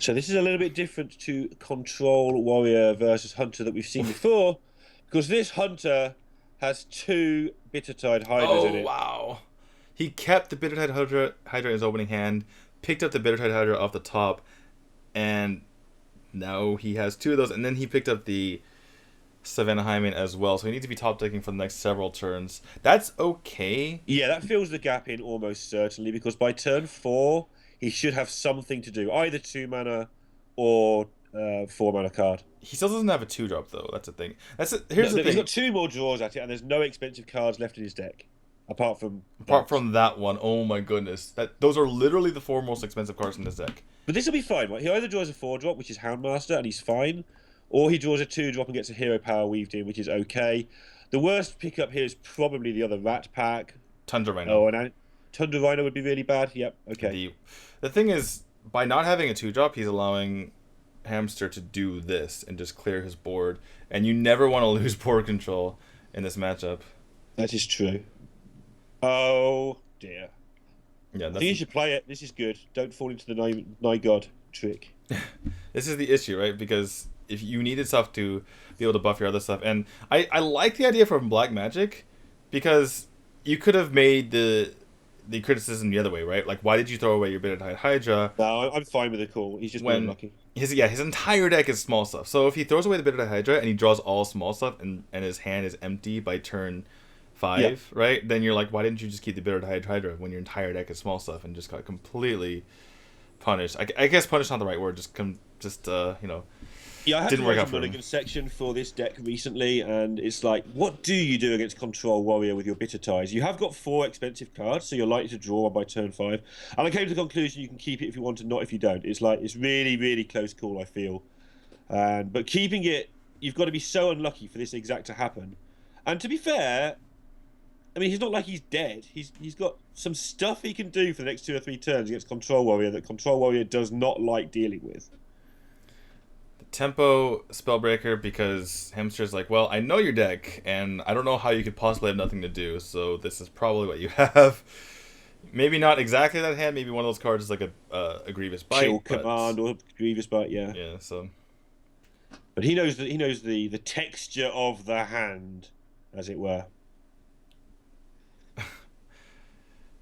So this is a little bit different to Control Warrior versus Hunter that we've seen before, because this Hunter has 2 Bittertide Hydras in it. Oh, wow. He kept the Bittertide Hydra in his opening hand, picked up the Bittertide Hydra off the top, and now he has 2 of those, and then he picked up the Savannah Hyman as well, so he needs to be top decking for the next several turns. That's okay. Yeah, that fills the gap in almost certainly, because by turn 4, he should have something to do, either 2 mana or 4 mana card. He still doesn't have a 2-drop though. That's the thing. Here's the thing. He's got 2 more draws at it, and there's no expensive cards left in his deck, apart from that one. Oh my goodness, those are literally the 4 most expensive cards in this deck. But this will be fine, right? He either draws a 4-drop, which is Houndmaster, and he's fine, or he draws a 2-drop and gets a Hero Power weaved in, which is okay. The worst pickup here is probably the other Rat Pack. Tundra Rhino. Oh, and Tundra Rhino would be really bad. Yep, okay. The thing is, by not having a 2-drop, he's allowing Hamster to do this and just clear his board, and you never want to lose board control in this matchup. That is true. Oh dear. Yeah, I think you should play it. This is good. Don't fall into the Night God trick. This is the issue, right? Because if you needed stuff to be able to buff your other stuff, and I like the idea from Black Magic, because you could have made the criticism the other way, right? Like, why did you throw away your Bittertide Hydra? No, I'm fine with the call. He's just been unlucky. His entire deck is small stuff. So if he throws away the Bittertide Hydra and he draws all small stuff and his hand is empty by turn 5, right? Then you're like, why didn't you just keep the Bittertide Hydra when your entire deck is small stuff, and just got completely punished? I guess punished not the right word. Yeah, I had didn't to work watch out a for him. Mulligan section for this deck recently, and it's like, what do you do against Control Warrior with your Bitter Ties? You have got 4 expensive cards, so you're likely to draw one by turn 5. And I came to the conclusion you can keep it if you want to, not if you don't. It's like, it's really, really close call, I feel. But keeping it, you've got to be so unlucky for this exact to happen. And to be fair, I mean, he's not like he's dead. He's got some stuff he can do for the next 2 or 3 turns against Control Warrior that Control Warrior does not like dealing with. Tempo Spellbreaker, because Hamster's like, well, I know your deck, and I don't know how you could possibly have nothing to do, so this is probably what you have. Maybe not exactly that hand, maybe one of those cards is like a Grievous Bite. Chill Command or Grievous Bite, yeah. Yeah, so... But he knows the texture of the hand, as it were.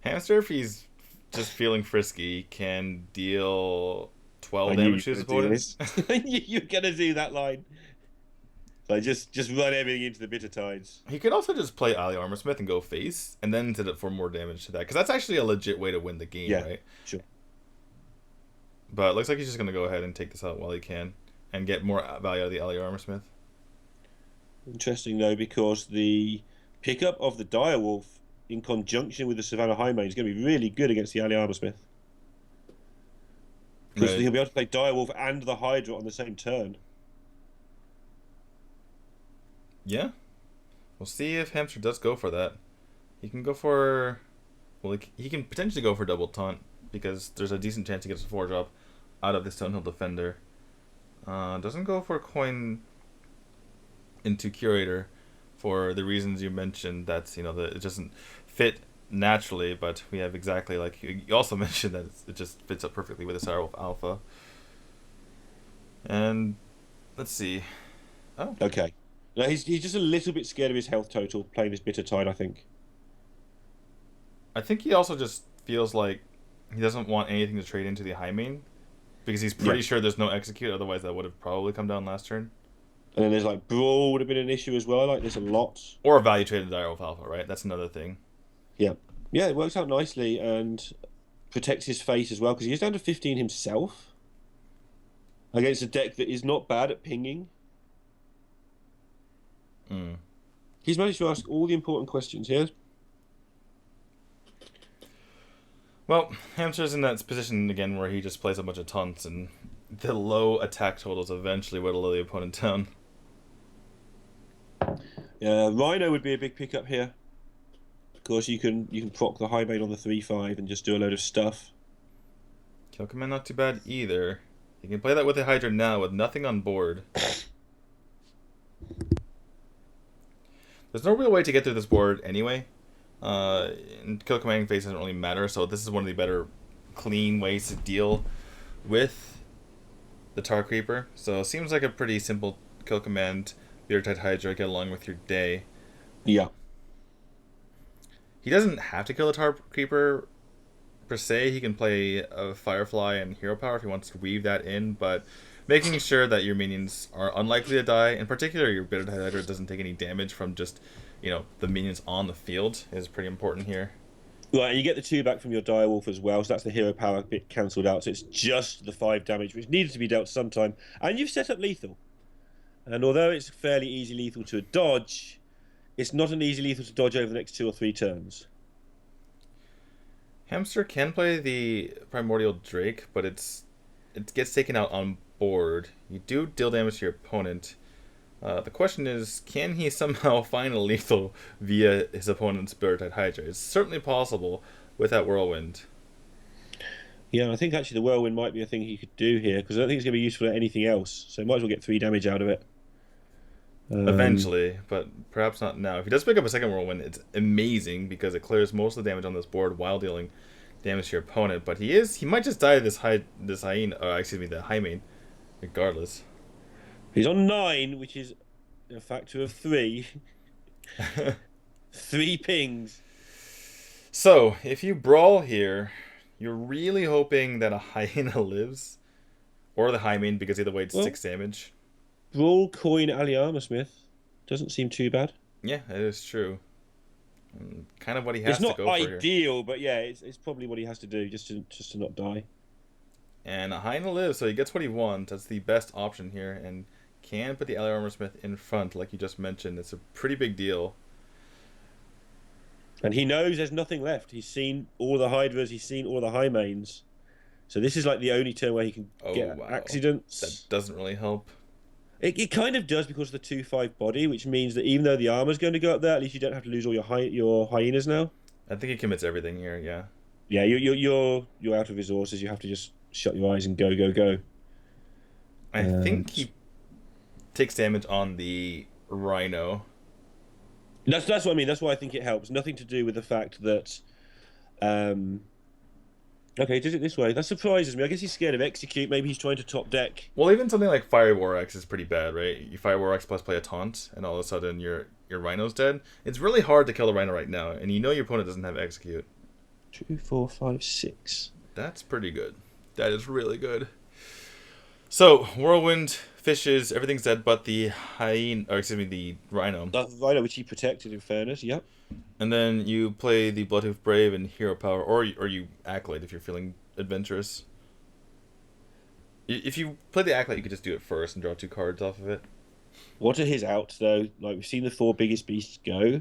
Hamster, if he's just feeling frisky, can deal 12 damage to his opponents. You're gonna do that line. So just run everything into the bitter tides. He could also just play Ali Armorsmith and go face, and then set it for more damage to that, because that's actually a legit way to win the game, right? Sure. But it looks like he's just going to go ahead and take this out while he can, and get more value out of the Ali Armorsmith. Interesting, though, because the pickup of the Direwolf in conjunction with the Savannah Highmane is going to be really good against the Ali Armorsmith. Because he'll be able to play Direwolf and the Hydra on the same turn. Yeah. We'll see if Hamster does go for that. He can go for... Well, he can potentially go for double taunt, because there's a decent chance he gets a 4-drop out of the Stonehill Defender. Doesn't go for coin into Curator for the reasons you mentioned. That's, that it doesn't fit naturally, but we have exactly, like you also mentioned, that it just fits up perfectly with the Direwolf Alpha. And let's see. Oh. Okay. No, he's just a little bit scared of his health total playing this Bitter Tide, I think. I think he also just feels like he doesn't want anything to trade into the Highmane, because he's pretty sure there's no execute, otherwise that would have probably come down last turn. And then there's like Brawl would have been an issue as well. I like this a lot. Or a value traded Direwolf Alpha, right? That's another thing. Yeah. Yeah, it works out nicely and protects his face as well, because he's down to 15 himself against a deck that is not bad at pinging. He's managed to ask all the important questions here. Well, Hamster's in that position again where he just plays a bunch of taunts, and the low attack totals eventually whittle the opponent down. Yeah, Rhino would be a big pickup here. Of course, you can proc the Highmane on the 3/5 and just do a load of stuff. Kill Command not too bad either. You can play that with the Hydra now with nothing on board. There's no real way to get through this board anyway. And kill commanding phase doesn't really matter, so this is one of the better clean ways to deal with the Tar Creeper. So it seems like a pretty simple kill command, Bitter-Tide Hydra, get along with your day. Yeah. He doesn't have to kill the Tar Creeper per se. He can play a Firefly and Hero Power if he wants to weave that in, but making sure that your minions are unlikely to die, in particular your Bitter-Tide Hydra doesn't take any damage from just, the minions on the field, is pretty important here. Right, and you get the 2 back from your Direwolf as well, so that's the Hero Power bit cancelled out, so it's just the 5 damage, which needed to be dealt sometime. And you've set up lethal. And although it's fairly easy lethal to dodge, it's not an easy lethal to dodge over the next 2 or 3 turns. Hamster can play the Primordial Drake, but it gets taken out on board. You do deal damage to your opponent. The question is, can he somehow find a lethal via his opponent's Bitter-Tide Hydra? It's certainly possible with that Whirlwind. Yeah, I think actually the Whirlwind might be a thing he could do here, because I don't think it's going to be useful at anything else, so might as well get 3 damage out of it. Eventually, but perhaps not now. If he does pick up a second Whirlwind, it's amazing, because it clears most of the damage on this board while dealing damage to your opponent. But he might just die to the Highmane, regardless. He's on 9, which is a factor of 3. 3 pings. So, if you brawl here, you're really hoping that a Hyena lives, or the Highmane, because either way it's 6 damage. Brawl, coin, Ali Armorsmith. Doesn't seem too bad. Yeah, that is true. Kind of what he has to go for here. It's not ideal, but yeah, it's probably what he has to do just to not die. And a Hyena lives, so he gets what he wants. That's the best option here, and can put the Ali Armorsmith in front, like you just mentioned. It's a pretty big deal. And he knows there's nothing left. He's seen all the Hydras, he's seen all the Highmanes. So this is like the only turn where he can get accidents. That doesn't really help. It kind of does because of the 2/5 body, which means that even though the armor's going to go up there, at least you don't have to lose all your hyenas now. I think he commits everything here, yeah. Yeah, you're out of resources. You have to just shut your eyes and go. I think he takes damage on the Rhino. That's what I mean. That's why I think it helps. Nothing to do with the fact that... Okay, he did it this way. That surprises me. I guess he's scared of execute. Maybe he's trying to top deck. Well, even something like Fire War Axe is pretty bad, right? You Fire War Axe plus play a taunt, and all of a sudden your Rhino's dead. It's really hard to kill the Rhino right now, and you know your opponent doesn't have execute. 2, 4, 5, 6. That's pretty good. That is really good. So, Whirlwind, Fishes, everything's dead but the the Rhino. The Rhino, which he protected, in fairness, yep. And then you play the Bloodhoof Brave and Hero Power, or you Acolyte if you're feeling adventurous. If you play the Acolyte, you could just do it first and draw 2 cards off of it. What are his outs, though? Like, we've seen the 4 biggest beasts go.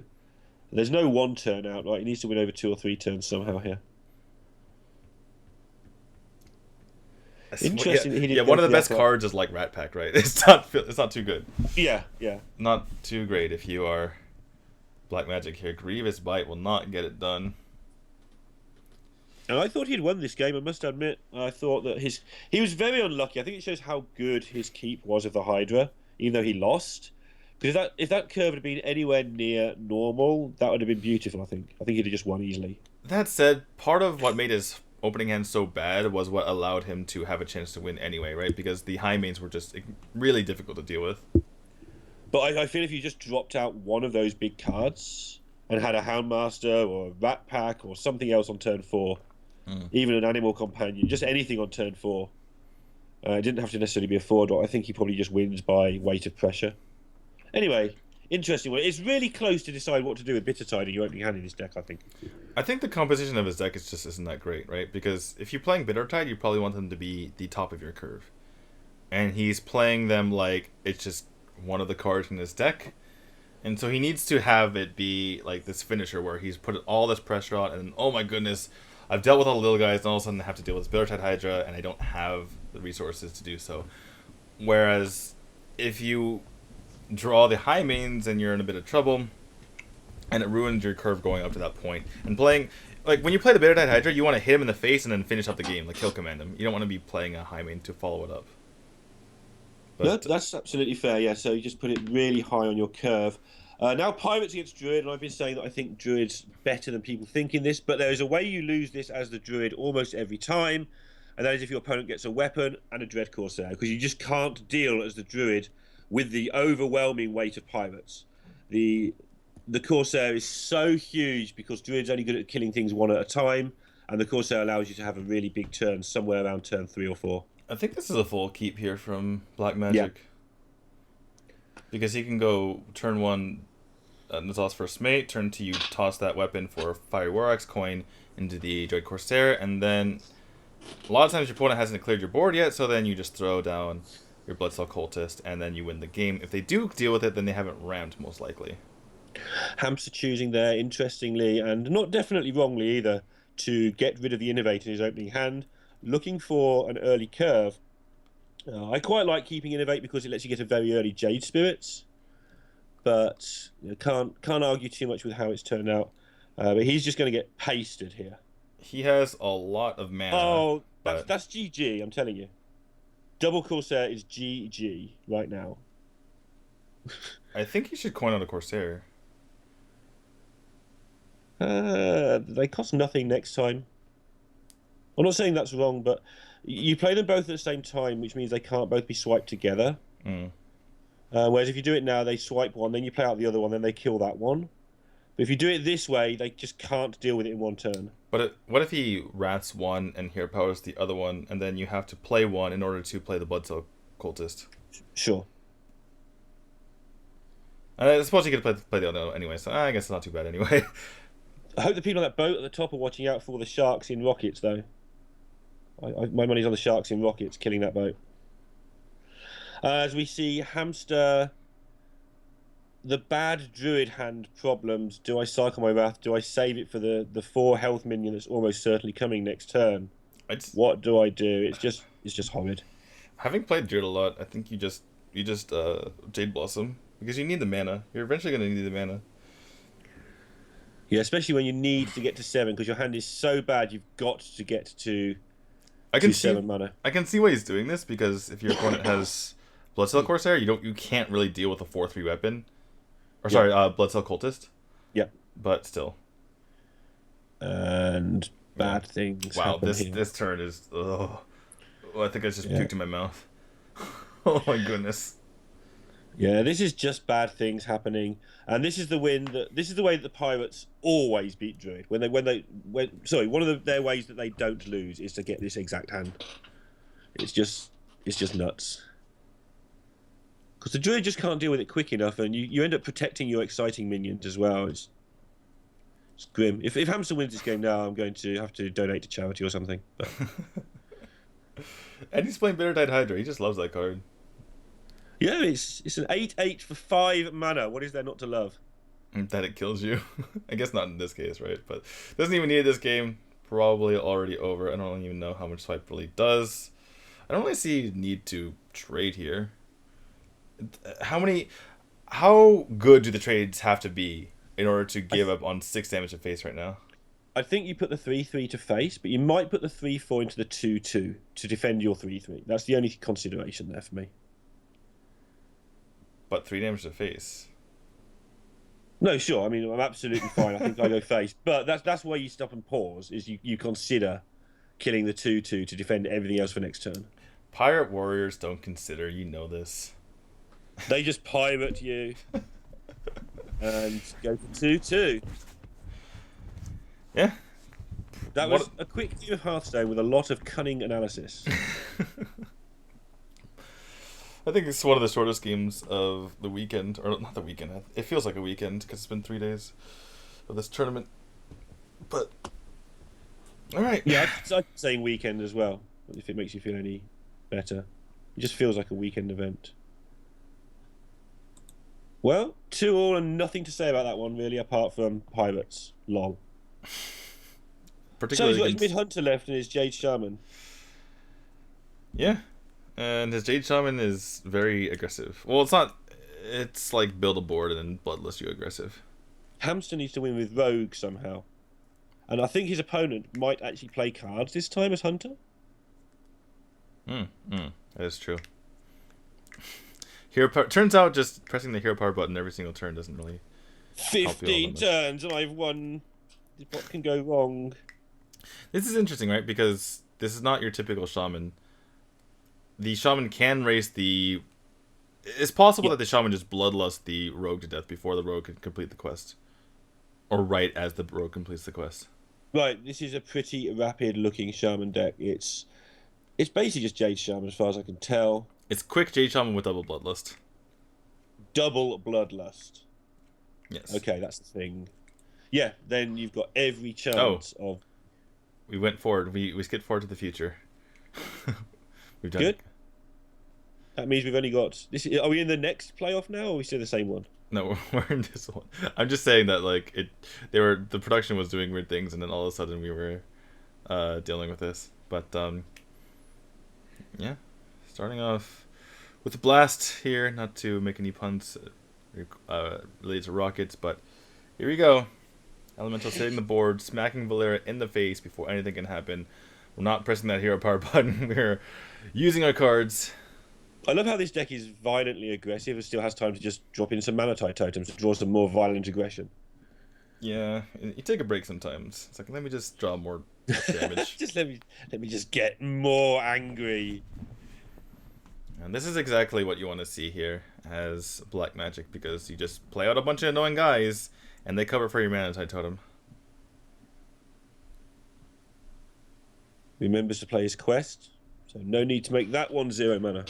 There's no 1 turn out, right? He needs to win over 2 or 3 turns somehow here. Interesting. Yeah, one of the best cards is like Rat Pack, right? It's not too good. Yeah. Not too great if you are Black Magic here. Grievous Bite will not get it done. And I thought he'd won this game, I must admit. I thought that he was very unlucky. I think it shows how good his keep was of the Hydra, even though he lost. Because if that curve had been anywhere near normal, that would have been beautiful, I think. I think he'd have just won easily. That said, part of what made his opening hand so bad was what allowed him to have a chance to win anyway, right? Because the high mains were just really difficult to deal with. But I feel if you just dropped out one of those big cards and had a Houndmaster or a Rat Pack or something else on turn 4, even an Animal Companion, just anything on turn 4, it didn't have to necessarily be a 4-dot. I think he probably just wins by weight of pressure. Anyway, interesting one. It's really close to decide what to do with Bittertide in your opening hand in this deck, I think. I think the composition of his deck isn't that great, right? Because if you're playing Bittertide, you probably want them to be the top of your curve. And he's playing them like it's just one of the cards in his deck. And so he needs to have it be like this finisher where he's put all this pressure on and oh my goodness, I've dealt with all the little guys and all of a sudden I have to deal with this Bittertide Hydra and I don't have the resources to do so. Whereas if you draw the high mains and you're in a bit of trouble and it ruins your curve going up to that point. And playing, like when you play the Bittertide Hydra, you want to hit him in the face and then finish up the game, like kill command him. You don't want to be playing a high main to follow it up. But that's absolutely fair, yeah. So you just put it really high on your curve. Now Pirates against Druid, and I've been saying that I think Druid's better than people think in this, but there is a way you lose this as the Druid almost every time, and that is if your opponent gets a weapon and a Dread Corsair, because you just can't deal as the Druid with the overwhelming weight of Pirates. The Corsair is so huge because Druid's only good at killing things 1 at a time, and the Corsair allows you to have a really big turn somewhere around turn 3 or 4. I think this is a full keep here from Black Magic. Yeah. Because he can go turn 1, Natal's First Mate, turn 2 you toss that weapon for Fiery War Axe coin into the Dread Corsair, and then a lot of times your opponent hasn't cleared your board yet, so then you just throw down your Bloodsaw Cultist, and then you win the game. If they do deal with it, then they haven't rammed, most likely. Hamster choosing there, interestingly, and not definitely wrongly either, to get rid of the Innovate in his opening hand, looking for an early curve. I quite like keeping Innovate because it lets you get a very early Jade Spirits, but can't argue too much with how it's turned out. But he's just going to get pasted here. He has a lot of mana. Oh, that's GG, I'm telling you. Double Corsair is GG right now. I think he should coin out a Corsair. They cost nothing next time. I'm not saying that's wrong, but you play them both at the same time, which means they can't both be swiped together. Whereas if you do it now, they swipe one, then you play out the other one, then they kill that one. But if you do it this way, they just can't deal with it in 1 turn. But what if he rats one and hero powers the other one, and then you have to play one in order to play the Bloodsaw Cultist? Sure. I suppose you could play the other one anyway, so I guess it's not too bad anyway. I hope the people on that boat at the top are watching out for all the sharks in rockets, though. My money's on the sharks in rockets killing that boat. As we see Hamster, the bad Druid hand problems. Do I cycle my Wrath? Do I save it for the 4 health minion that's almost certainly coming next turn? What do I do? It's just horrid. Having played Druid a lot, I think you just Jade Blossom because you need the mana. You're eventually going to need the mana. Yeah, especially when you need to get to 7 because your hand is so bad. You've got to get to. I can see why he's doing this because if your opponent has Bloodsail Corsair, you can't really deal with a 4/3 weapon. Or sorry, Bloodsail Cultist. Yeah. But still. And bad things. Wow, happen this turn is I think I just puked in my mouth. Oh my goodness. Yeah, this is just bad things happening, and this is the way that the Pirates always beat Druid. One of their ways that they don't lose is to get this exact hand. It's just nuts. Because the Druid just can't deal with it quick enough, and you end up protecting your exciting minions as well. It's grim. If Hamster wins this game now, I'm going to have to donate to charity or something. But... And he's playing Bittertide Hydra. He just loves that card. Yeah, it's an 8/8 for 5 mana. What is there not to love? That it kills you. I guess not in this case, right? But doesn't even need this game. Probably already over. I don't even know how much swipe really does. I don't really see need to trade here. How good do the trades have to be in order to give up on 6 damage to face right now? I think you put the 3/3 to face, but you might put the 3/4 into the 2/2 to defend your 3/3. That's the only consideration there for me. But 3 damage to face. No, sure. I mean, I'm absolutely fine. I think I go face, but that's why you stop and pause. Is you consider killing the 2/2 to defend everything else for next turn. Pirate warriors don't consider. You know this. They just pirate you and go for 2/2. Yeah. That was a quick game of Hearthstone with a lot of cunning analysis. I think it's one of the shortest games of the weekend, or not the weekend. It feels like a weekend because it's been 3 days of this tournament. But all right, yeah, I'm saying weekend as well. If it makes you feel any better, it just feels like a weekend event. Well, 2-2 and nothing to say about that one really, apart from Pirates. Lol. So he's got his mid hunter left and his Jade Shaman. Yeah. And his Jade Shaman is very aggressive. Well, it's not. It's like build a board and then Bloodlust you aggressive. Hamster needs to win with Rogue somehow. And I think his opponent might actually play cards this time as Hunter. That is true. Hero power, turns out just pressing the hero power button every single turn doesn't really 15 turns and I've won. What can go wrong? This is interesting, right? Because this is not your typical shaman. The shaman can raise the... It's possible that the shaman just bloodlust the rogue to death before the rogue can complete the quest. Or right as the rogue completes the quest. Right, this is a pretty rapid looking shaman deck. It's basically just Jade Shaman as far as I can tell. It's quick Jade Shaman with double bloodlust. Double bloodlust. Yes. Okay, that's the thing. Yeah, then you've got every chance of... We went forward. We skipped forward to the future. We've done Good. That means we've only got... Are we in the next playoff now, or are we still the same one? No, we're in this one. I'm just saying that like the production was doing weird things, and then all of a sudden we were dealing with this. But yeah, starting off with a blast here. Not to make any puns related to rockets, but here we go. Elemental hitting the board, smacking Valera in the face before anything can happen. We're not pressing that hero power button. We're using our cards. I love how this deck is violently aggressive and still has time to just drop in some Manatite totems to draw some more violent aggression. Yeah, you take a break sometimes. It's like, let me just draw more damage. Just let me just get more angry. And this is exactly what you want to see here as Black Magic, because you just play out a bunch of annoying guys and they cover for your Manatite totem. Remembers to play his quest, so no need to make that one 0 mana.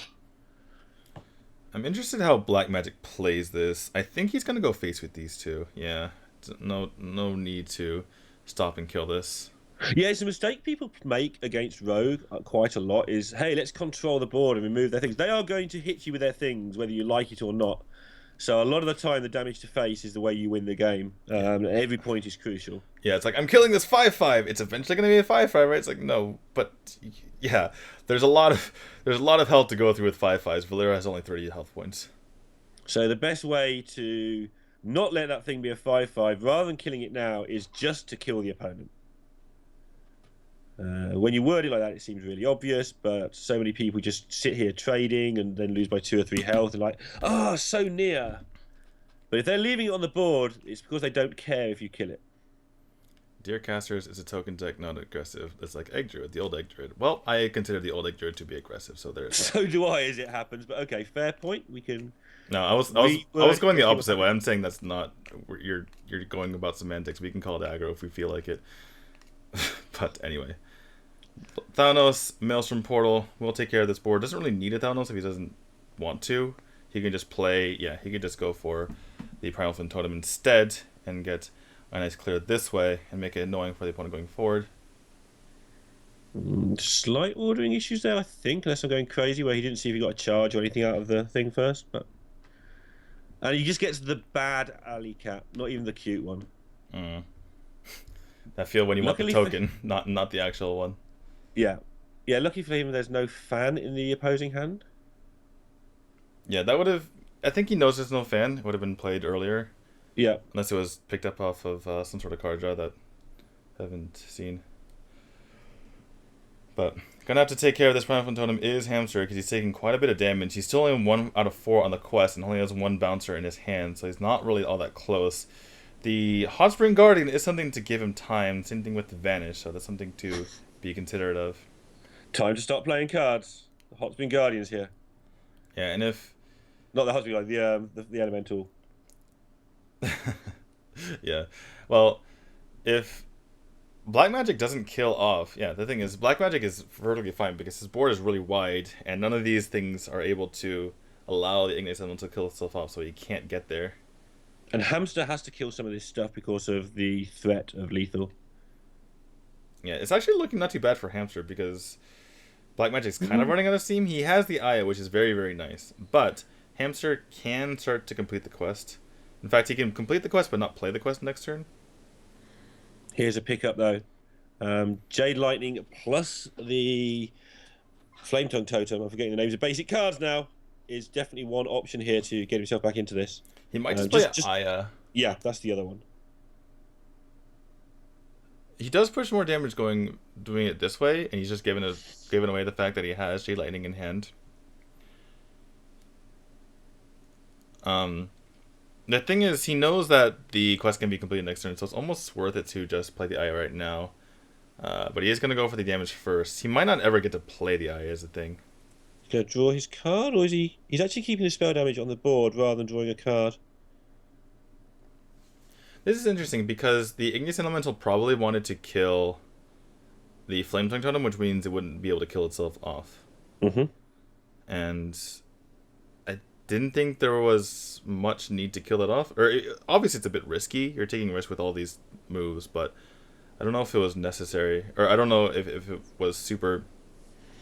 I'm interested how Black Magic plays this. I think he's gonna go face with these two. Yeah, no need to stop and kill this. Yeah, it's a mistake people make against Rogue quite a lot. Is hey, let's control the board and remove their things. They are going to hit you with their things, whether you like it or not. So a lot of the time, the damage to face is the way you win the game. Every point is crucial. Yeah, it's like, I'm killing this 5/5. It's eventually going to be a 5/5, right? It's like, no, but yeah, there's a lot of health to go through with 5/5s. Valera has only 30 health points. So the best way to not let that thing be a 5/5, rather than killing it now, is just to kill the opponent. When you word it like that, it seems really obvious, but so many people just sit here trading and then lose by 2 or 3 health and like, so near. But if they're leaving it on the board, it's because they don't care if you kill it. Deer Casters is a token deck, not aggressive. It's like Egg Druid, the old Egg Druid. Well, I consider the old Egg Druid to be aggressive, so there's. So do I, as it happens. But okay, fair point. We can. No, I was going the opposite way. I'm saying that's not. You're going about semantics. We can call it aggro if we feel like it. But anyway, Thanos, Maelstrom Portal. We'll take care of this board. Doesn't really need a Thanos if he doesn't want to. He can just play. Yeah, he could just go for the Primal Flame Totem instead and get a nice clear this way and make it annoying for the opponent going forward. Slight ordering issues there, I think, unless I'm going crazy, where he didn't see if he got a charge or anything out of the thing first. But and he just gets the bad alley cat, not even the cute one. That feel when you Luckily want the token, not the actual one. Yeah, yeah. Lucky for him, there's no fan in the opposing hand. Yeah, that would have. I think he knows there's no fan. It would have been played earlier. Yeah. Unless it was picked up off of some sort of card draw that I haven't seen. But gonna have to take care of this Primal Flame Totem is Hamster because he's taking quite a bit of damage. He's still only 1 out of 4 on the quest and only has 1 bouncer in his hand, so he's not really all that close. The Hot Spring Guardian is something to give him time. Same thing with the Vanish, so that's something to be considerate of. Time to stop playing cards. The Hot Spring Guardian's here. Yeah, and if not the Hot Spring Guardian, the Elemental. Yeah, well, if Black Magic doesn't kill off, yeah, the thing is, Black Magic is perfectly fine because his board is really wide, and none of these things are able to allow the Igneous Elemental to kill itself off, so he can't get there. And Hamster has to kill some of this stuff because of the threat of lethal. Yeah, it's actually looking not too bad for Hamster because Black Magic's kind of running out of steam. He has the Aya, which is very, very nice, but Hamster can start to complete the quest. In fact, he can complete the quest but not play the quest next turn. Here's a pickup though. Jade Lightning plus the Flame Tongue Totem, I'm forgetting the names of basic cards now, is definitely one option here to get himself back into this. He might just play Aya. Yeah, that's the other one. He does push more damage doing it this way, and he's just giving away the fact that he has Jade Lightning in hand. The thing is, he knows that the quest can be completed next turn, so it's almost worth it to just play the Aya right now. But he is going to go for the damage first. He might not ever get to play the Aya, is the thing. He's going to draw his card, or is he... He's actually keeping the spell damage on the board rather than drawing a card. This is interesting because the Igneous Elemental probably wanted to kill the Flame Tongue Totem, which means it wouldn't be able to kill itself off. And I didn't think there was much need to kill it off. Obviously, it's a bit risky. You're taking risk with all these moves, but I don't know if it was necessary, or I don't know if it was super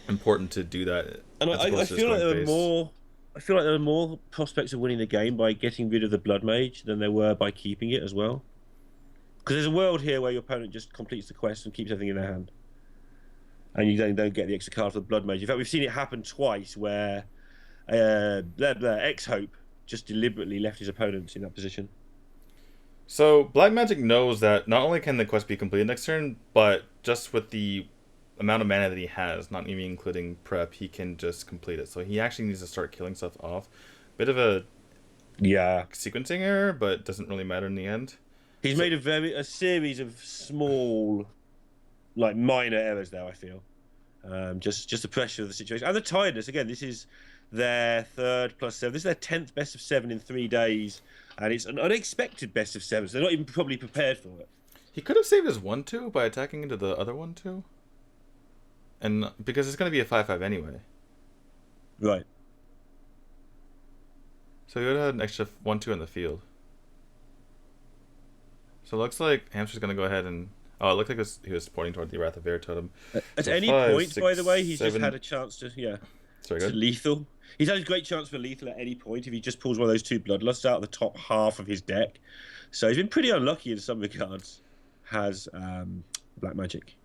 important to do that. And I feel like there were more prospects of winning the game by getting rid of the Blood Mage than there were by keeping it as well. Because there's a world here where your opponent just completes the quest and keeps everything in their hand, and you then don't get the extra card for the Blood Mage. In fact, we've seen it happen twice where X-Hope just deliberately left his opponents in that position. So Black Magic knows that not only can the quest be completed next turn, but just with the amount of mana that he has, not even including prep, he can just complete it. So he actually needs to start killing stuff off. Bit of a sequencing error, but doesn't really matter in the end. He's made a series of small, like minor errors there, I feel. Just the pressure of the situation and the tiredness. Again, this is their 3rd plus 7. This is their 10th best of 7 in 3 days, and it's an unexpected best of 7. So they're not even probably prepared for it. He could have saved his 1/2 by attacking into the other 1/2. And because it's going to be a 5/5 anyway. Right. So he would have had an extra 1/2 in the field. So it looks like Hamster's going to go ahead and... Oh, it looked like he was pointing toward the Wrath of Air totem. At so any 5, point, 6, by the way, he's 7... just had a chance to... Sorry, to lethal. He's had a great chance for lethal at any point if he just pulls one of those 2 Bloodlusts out of the top half of his deck. So he's been pretty unlucky in some regards. Has Black Magic.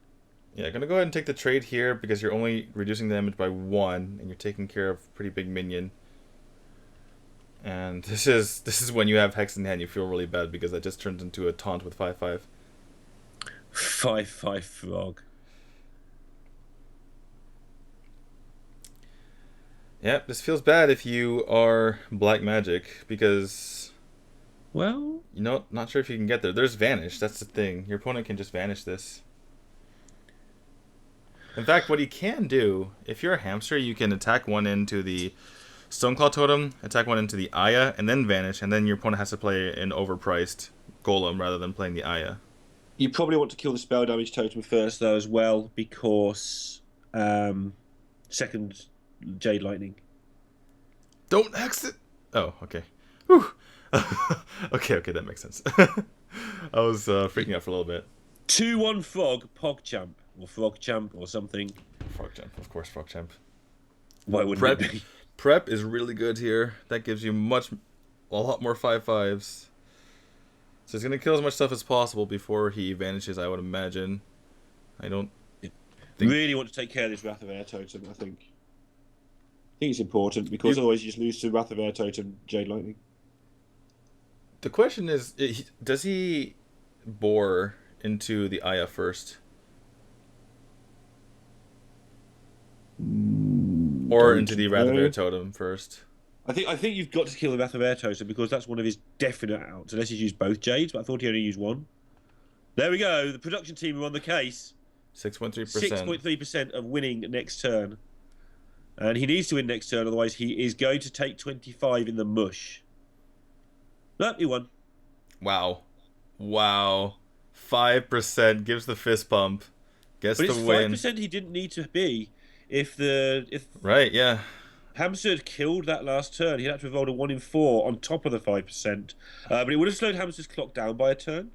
Yeah, gonna go ahead and take the trade here because you're only reducing the damage by 1 and you're taking care of a pretty big minion. And this is when you have Hex in hand, you feel really bad because that just turns into a taunt with 5/5. 5/5 frog. Yeah, this feels bad if you are Black Magic because... Well, You know, not sure if you can get there. There's Vanish. That's the thing. Your opponent can just vanish this. In fact, what he can do, if you're a hamster, you can attack one into the Stoneclaw Totem, attack one into the Aya, and then vanish, and then your opponent has to play an overpriced Golem rather than playing the Aya. You probably want to kill the spell damage totem first, though, as well, because second Jade Lightning. Don't exit. Oh, okay. Whew. okay, that makes sense. I was freaking out for a little bit. 2-1 Frog, PogChamp, or FrogChamp, or something. FrogChamp, of course, FrogChamp. Why wouldn't it be? Prep is really good here. That gives you a lot more 5/5s. So he's going to kill as much stuff as possible before he vanishes, I would imagine. I don't think... Really want to take care of this Wrath of Air Totem, I think. I think it's important, because otherwise you just lose to Wrath of Air Totem, Jade Lightning. The question is, does he bore into the Aya first? Or into the Wrath of Air Totem first? I think you've got to kill the Wrath of Air Totem because that's one of his definite outs, unless he's used both Jades, but I thought he only used one. There we go. The production team are on the case. 6.3%. 6.3% of winning next turn. And he needs to win next turn, otherwise he is going to take 25 in the mush. No, he won. Wow. 5% gives the fist bump. Gets the win. But it's 5% he didn't need to be. If Right, yeah. Hamster had killed that last turn, he'd have to have rolled a 1 in 4 on top of the 5%. But it would have slowed Hamster's clock down by a turn.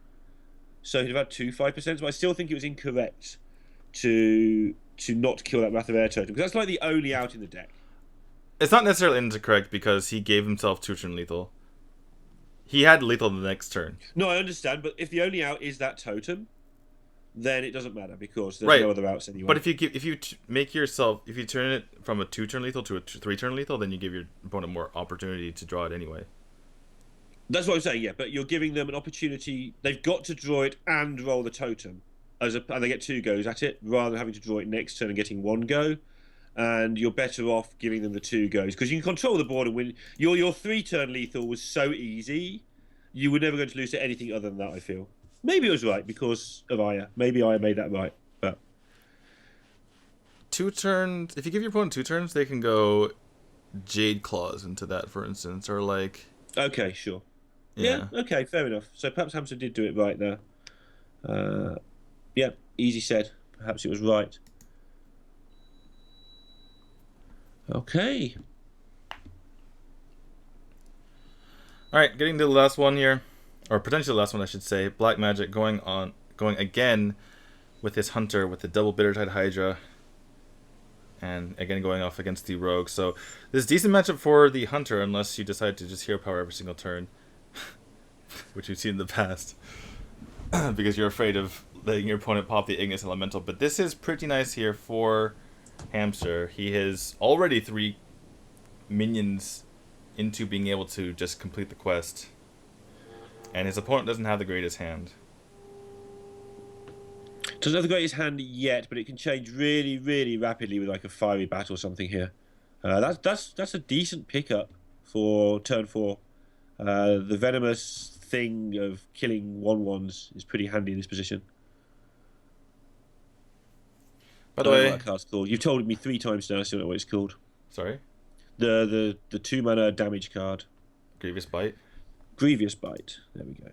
So he'd have had 2 5%. But I still think it was incorrect to not kill that Wrath of Air Totem, because that's like the only out in the deck. It's not necessarily incorrect because he gave himself 2-turn lethal. He had lethal the next turn. No, I understand, but if the only out is that totem, then it doesn't matter because there's no other outs anyway. But if you turn it from a 2-turn lethal to a 3-turn lethal, then you give your opponent more opportunity to draw it anyway. That's what I'm saying, yeah. But you're giving them an opportunity. They've got to draw it and roll the totem, and they get 2 goes at it rather than having to draw it next turn and getting 1 go. And you're better off giving them the 2 goes because you can control the board and win. Your 3-turn lethal was so easy, you were never going to lose to anything other than that. I feel. Maybe it was right because of Aya. Maybe Aya made that right. But 2 turns. If you give your opponent 2 turns, they can go Jade Claws into that, for instance, or like. Okay, sure. Yeah. Okay, fair enough. So perhaps Hamster did do it right there. Yeah, easy said. Perhaps it was right. Okay. All right, getting to the last one here. Or potentially the last one, I should say. Black Magic going again with his Hunter with the double Bittertide Hydra. And again going off against the Rogue. So this is a decent matchup for the Hunter unless you decide to just hero power every single turn. Which we've seen in the past. Because you're afraid of letting your opponent pop the Ignis Elemental. But this is pretty nice here for Hamster. He has already 3 minions into being able to just complete the quest. And his opponent doesn't have the greatest hand. Doesn't have the greatest hand yet, but it can change really, really rapidly with like a fiery bat or something here. That's a decent pickup for turn 4. The venomous thing of killing 1/1s is pretty handy in this position. By the way, what that card's called. You've told me 3 times now. I still don't know what it's called. Sorry. The 2-mana damage card. Grievous Bite. Grievous Bite. There we go.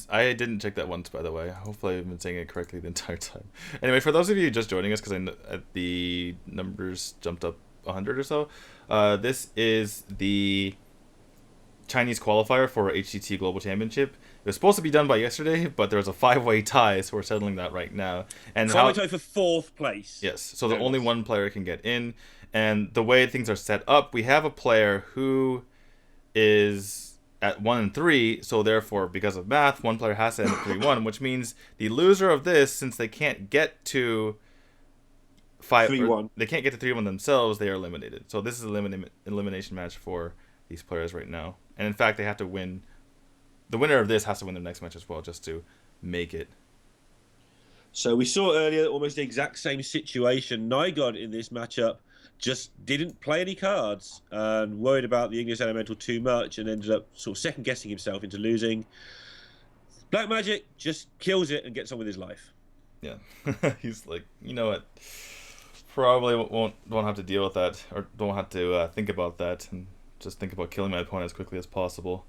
I didn't check that once, by the way. Hopefully I've been saying it correctly the entire time. Anyway, for those of you just joining us, because the numbers jumped up 100 or so, this is the Chinese qualifier for HCT Global Championship. It was supposed to be done by yesterday, but there was a 5-way tie, so we're settling that right now. And 5-way tie for 4th place. Yes, so the only one player can get in. And the way things are set up, we have a player who is at 1 and 3, so therefore, because of math, one player has to end at 3-1, which means the loser of this, since they can't get to 3-1, they can't get to 3-1 themselves, they are eliminated. So this is an elimination match for these players right now. And in fact, they have to win. The winner of this has to win their next match as well, just to make it. So we saw earlier almost the exact same situation. Nygod in this matchup just didn't play any cards and worried about the Ignis Elemental too much and ended up sort of second-guessing himself into losing. Black Magic just kills it and gets on with his life. Yeah. He's like, you know what? Probably won't have to deal with that, or don't have to think about that, and just think about killing my opponent as quickly as possible.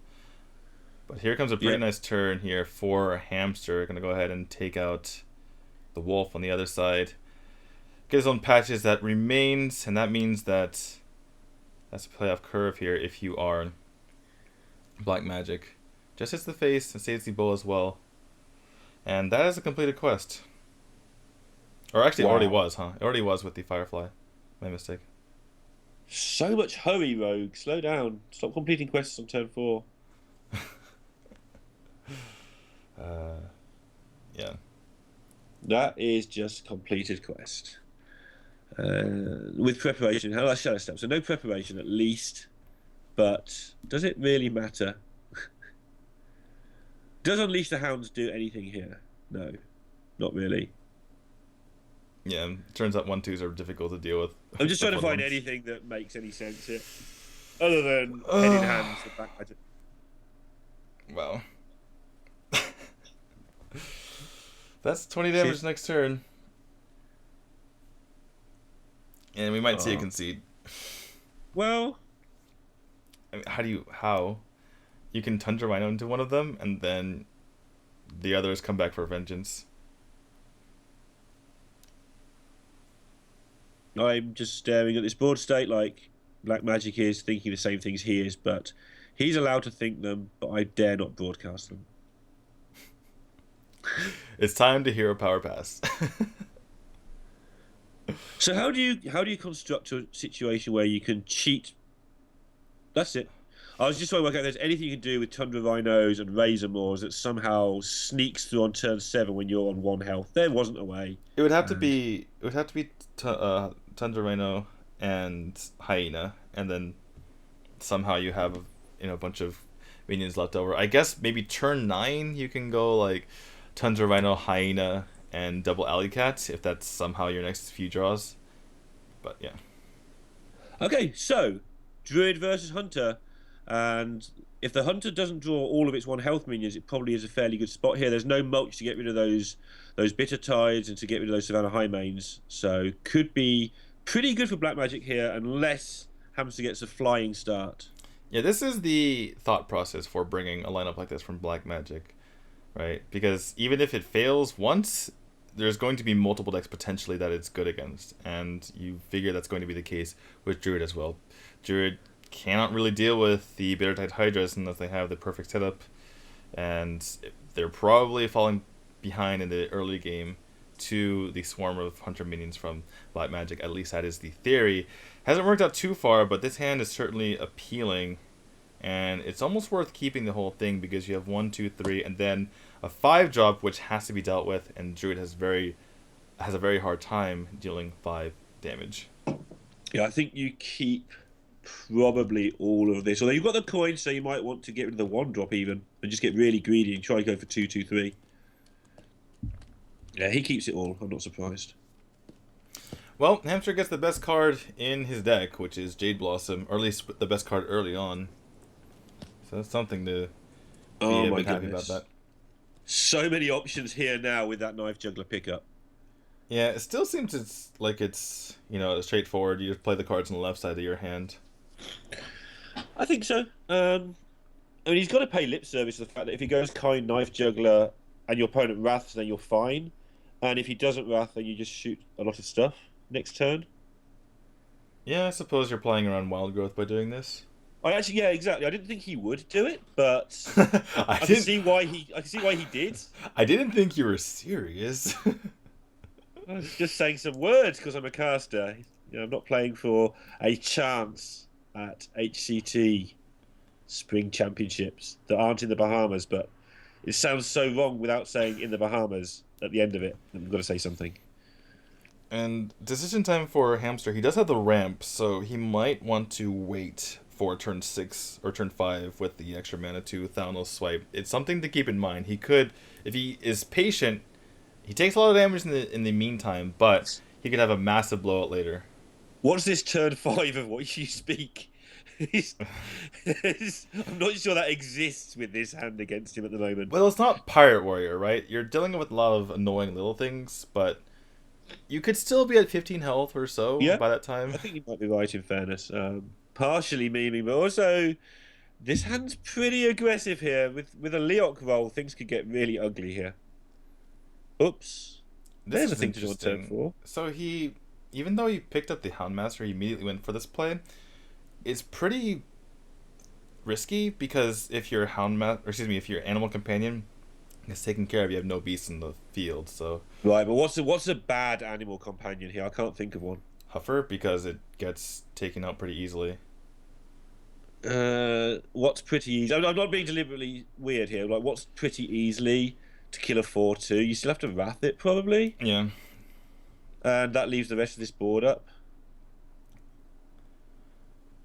But here comes a pretty nice turn here for Hamster. Gonna go ahead and take out the Wolf on the other side. Get his own patches that remains, and that means that that's a playoff curve here if you are Black Magic. Just hits the face and saves the bow as well. And that is a completed quest. Or actually, it already was, huh? It already was with the Firefly. My mistake. So much hurry, Rogue. Slow down. Stop completing quests on turn 4. Yeah. That is just completed quest. With preparation, how shall I step? So no preparation at least, but does it really matter? Does Unleash the Hounds do anything here? No, not really. Yeah, turns out 1/2s are difficult to deal with. I'm just trying to find anything that makes any sense here, other than head in hands. The Black Magic. Wow. That's 20 damage next turn. And we might see a concede. Well, I mean, how? You can Tundra Rhino into one of them, and then the others come back for vengeance. I'm just staring at this board state like Black Magic is thinking the same things he is, but he's allowed to think them, but I dare not broadcast them. It's time to hero power pass. So how do you construct a situation where you can cheat? That's it. I was just trying to work out if there's anything you can do with Tundra Rhinos and Razor Maws that somehow sneaks through on turn 7 when you're on 1 health. There wasn't a way. It would have to be Tundra Rhino and Hyena, and then somehow you have a bunch of minions left over. I guess maybe turn 9 you can go like Tundra Rhino, Hyena, and double Alley Cat if that's somehow your next few draws. But yeah. Okay, so Druid versus Hunter, and if the Hunter doesn't draw all of its 1 health minions, it probably is a fairly good spot here. There's no mulch to get rid of those Bitter Tides and to get rid of those Savannah High Mains, so could be pretty good for Black Magic here unless Hamster gets a flying start. Yeah, this is the thought process for bringing a lineup like this from Black Magic, right? Because even if it fails once, there's going to be multiple decks potentially that it's good against, and you figure that's going to be the case with Druid as well. Druid cannot really deal with the Bitter Tide Hydras unless they have the perfect setup, and they're probably falling behind in the early game to the swarm of Hunter minions from Black Magic. At least that is the theory. Hasn't worked out too far, but this hand is certainly appealing, and it's almost worth keeping the whole thing because you have 1, 2, 3, and then a 5 drop which has to be dealt with, and Druid has a very hard time dealing 5 damage. Yeah, I think you keep probably all of this. Although you've got the coin, so you might want to get rid of the 1 drop even and just get really greedy and try to go for 2, 2, 3. Yeah, he keeps it all. I'm not surprised. Well, Hamster gets the best card in his deck, which is Jade Blossom, or at least the best card early on. So that's something to be a bit happy about that. So many options here now with that Knife Juggler pickup. Yeah, it still seems it's straightforward. You just play the cards on the left side of your hand. I think so. I mean, he's got to pay lip service to the fact that if he goes Kind Knife Juggler and your opponent wraths, then you're fine. And if he doesn't wrath, then you just shoot a lot of stuff next turn. Yeah, I suppose you're playing around Wild Growth by doing this. Yeah, exactly. I didn't think he would do it, but I can see why he did. I didn't think you were serious. I was just saying some words because I'm a caster. I'm not playing for a chance at HCT Spring Championships that aren't in the Bahamas, but it sounds so wrong without saying in the Bahamas at the end of it. I've got to say something. And decision time for Hamster. He does have the ramp, so he might want to wait for turn 6 or turn 5 with the extra mana to Thanos swipe. It's something to keep in mind. He could, if he is patient, he takes a lot of damage in the meantime, but he could have a massive blowout later. What's this turn 5 of what you speak? I'm not sure that exists with this hand against him at the moment. Well, it's not Pirate Warrior, right? You're dealing with a lot of annoying little things, but you could still be at 15 health or so by that time. I think you might be right, in fairness. Partially memeing, but also this hand's pretty aggressive here. With a Leok roll, things could get really ugly here. Oops. There's a thing to do on turn 4. So he, even though he picked up the Houndmaster, he immediately went for this play. It's pretty risky because if your if your animal companion is taken care of, you have no beasts in the field. So right, but what's a bad animal companion here? I can't think of one. Huffer, because it gets taken out pretty easily. What's pretty easy? I'm not being deliberately weird here. Like, what's pretty easily to kill a 4/2? You still have to wrath it, probably. Yeah. And that leaves the rest of this board up.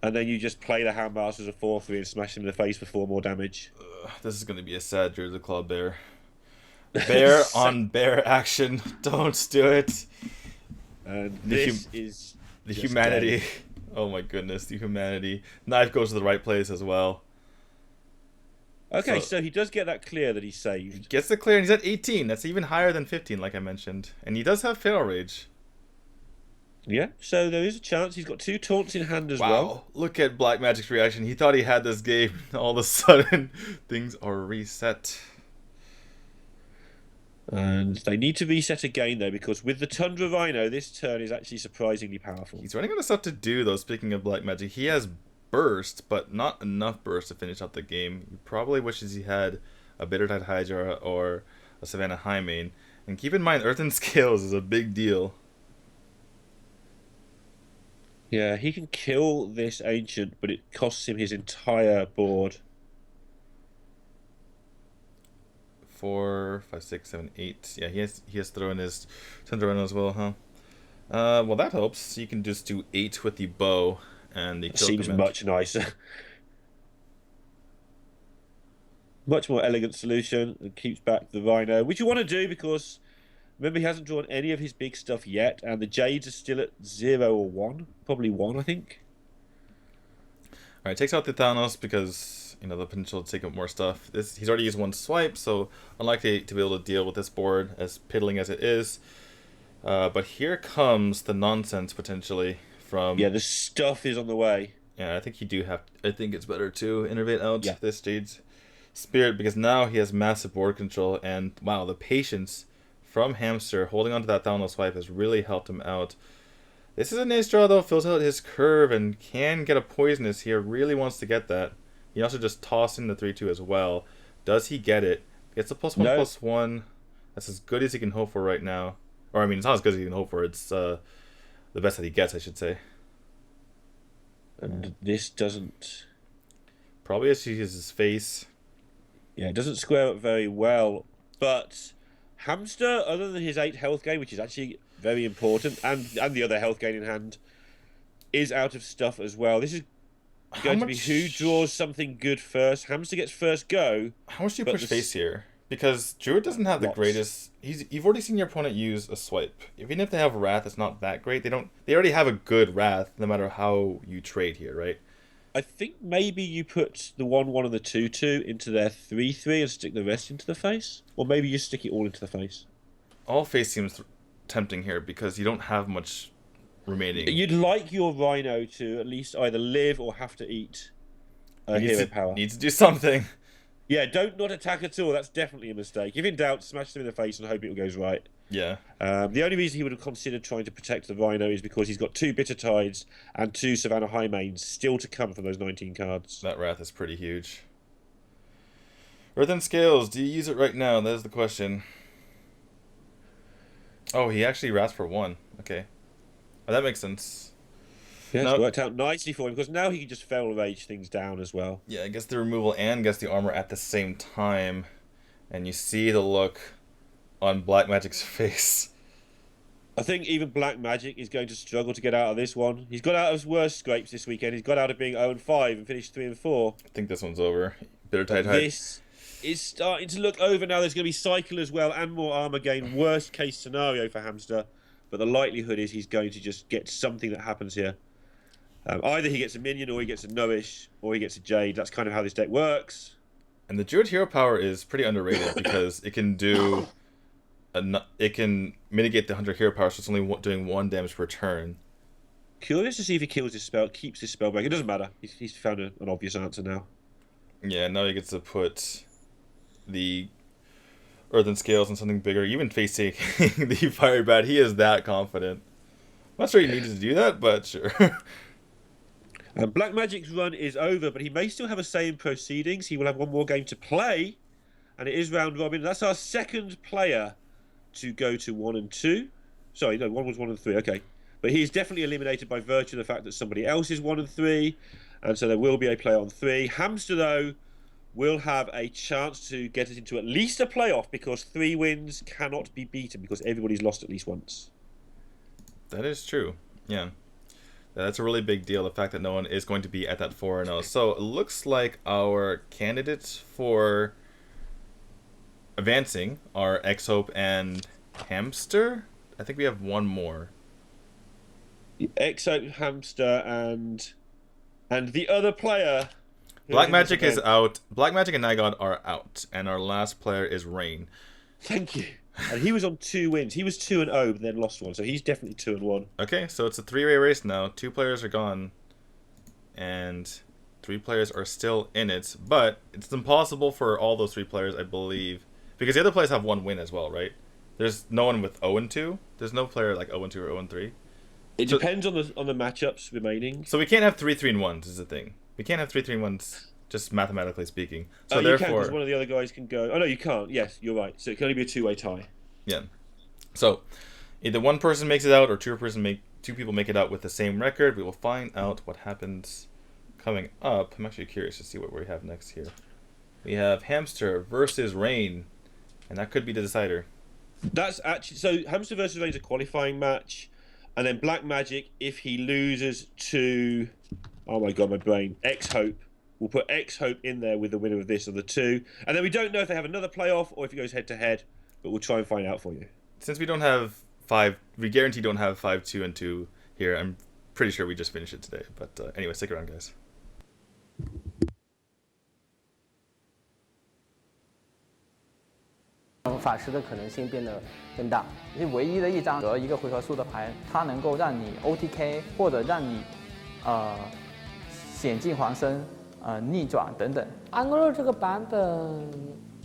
And then you just play the Houndmaster as a 4/3 and smash him in the face for 4 more damage. This is going to be a sad Jersey Club bear. Bear on bear action. Don't do it. And this is the humanity. Oh my goodness, the humanity. Knife goes to the right place as well. Okay, so he does get that clear that he saved. He gets the clear, and he's at 18. That's even higher than 15, like I mentioned. And he does have Feral Rage. Yeah, so there is a chance. He's got 2 taunts in hand as well. Look at Black Magic's reaction. He thought he had this game. All of a sudden, things are reset. And they need to reset again, though, because with the Tundra Rhino, this turn is actually surprisingly powerful. He's running out of stuff to do, though, speaking of Black Magic. He has burst, but not enough burst to finish out the game. He probably wishes he had a Bittertide Hydra or a Savannah Highmane. And keep in mind, Earthen Scales is a big deal. Yeah, he can kill this Ancient, but it costs him his entire board. 4, 5, 6, 7, 8. Yeah, he has thrown his Tundra Rhino as well, huh? Well, that helps. You can just do 8 with the bow and the kill seems command. Much nicer. Much more elegant solution and keeps back the Rhino, which you want to do because remember he hasn't drawn any of his big stuff yet, and the Jades are still at 0 or 1, probably 1, I think. All right, takes out the Thanos because the potential to take up more stuff. He's already used 1 swipe, so unlikely to be able to deal with this board as piddling as it is. But here comes the nonsense potentially from. Yeah, the stuff is on the way. Yeah, I think I think it's better to innovate out this Jade's Spirit because now he has massive board control, and wow, the patience from Hamster holding onto that Thanos swipe has really helped him out. This is a nice draw though, fills out his curve and can get a poisonous here. Really wants to get that. He also just tossed in the 3/2 as well. Does he get it? Gets a +1/+1. That's as good as he can hope for right now. Or I mean, it's not as good as he can hope for. It's the best that he gets, I should say. And this doesn't. Probably as he uses his face. Yeah, it doesn't square up very well. But Hamster, other than his 8 health gain, which is actually very important, and the other health gain in hand, is out of stuff as well. This is going to be who draws something good first. Hamster gets first go. How much do you push face here? Because Druid doesn't have the greatest. You've already seen your opponent use a swipe. Even if they have Wrath, it's not that great. They already have a good Wrath, no matter how you trade here, right? I think maybe you put the 1/1 and the 2/2 into their 3/3 and stick the rest into the face, or maybe you stick it all into the face. All face seems tempting here because you don't have much remaining. You'd like your Rhino to at least either live or have to eat hero power. Needs to do something. Yeah, don't not attack at all. That's definitely a mistake. If in doubt, smash them in the face and hope it goes right. Yeah. The only reason he would have considered trying to protect the Rhino is because he's got 2 Bitter Tides and 2 Savannah Highmanes still to come from those 19 cards. That Wrath is pretty huge. Earthen Scales, do you use it right now? That is the question. Oh, he actually Wraths for 1. Okay. Oh, that makes sense. Yeah, it's worked out nicely for him because now he can just Feral Rage things down as well. Yeah, I guess the removal and gets the armor at the same time. And you see the look on Black Magic's face. I think even Black Magic is going to struggle to get out of this one. He's got out of his worst scrapes this weekend. He's got out of being 0-5 and finished 3-4. I think this one's over. Bittertide Hydra. This is starting to look over now. There's going to be Cycle as well and more armor gain. Worst case scenario for Hamster. But the likelihood is he's going to just get something that happens here. Either he gets a minion, or he gets a Nourish, or he gets a Jade. That's kind of how this deck works. And the Druid hero power is pretty underrated because it can do, it can mitigate the 100 hero power, so it's only doing 1 damage per turn. Curious to see if he kills this spell, keeps this spell back. It doesn't matter. He's found an obvious answer now. Yeah, now he gets to put the Earthen Scales on something bigger, even facing the Fire Bat. He is that confident. I'm not sure he needed to do that, but sure. Black Magic's run is over, but he may still have a say in proceedings. He will have one more game to play, and it is round robin. That's our second player to go to 1 and 2. Sorry, no, one was 1 and 3. Okay, but he is definitely eliminated by virtue of the fact that somebody else is 1 and 3, and so there will be a player on 3. Hamster, though, will have a chance to get it into at least a playoff because 3 wins cannot be beaten because everybody's lost at least once. That is true. Yeah. That's a really big deal, the fact that no one is going to be at that 4-0. So it looks like our candidates for advancing are X-Hope and Hamster. I think we have one more. X-Hope, Hamster, and the other player. Black Magic is out. Black Magic and Nigod are out, and our last player is Rain. Thank you. And he was on 2 wins. He was 2 and 0, but then lost 1, so he's definitely 2 and 1. Okay, so it's a 3-way race now. 2 players are gone, and 3 players are still in it. But it's impossible for all those 3 players, I believe, because the other players have 1 win as well, right? There's no one with 0 and 2. There's no player like 0 and 2 or 0 and 3. It depends on the matchups remaining. So we can't have 3 3-1s. Is the thing. We can't have 3 3-1s. Just mathematically speaking. So you therefore, can, because one of the other guys can go. Oh no, you can't. Yes, you're right. So it can only be a 2-way tie. Yeah. So either one person makes it out, or two people make it out with the same record. We will find out what happens coming up. I'm actually curious to see what we have next here. We have Hamster versus Rain, and that could be the decider. That's actually so. Hamster versus Rain is a qualifying match, and then Black Magic, if he loses to, oh my god, my brain, X-Hope. We'll put X-Hope in there with the winner of this or the 2. And then we don't know if they have another playoff or if it goes head-to-head, but we'll try and find out for you. Since we don't have 5, we guarantee don't have 5, 2, and 2 here. I'm pretty sure we just finished it today. But anyway, stick around, guys. 法师的可能性变得更大。是唯一的一张得1个回合数的牌，它能够让你 OTK 或者让你险境黄生。 逆转等等。安格洛这个版本，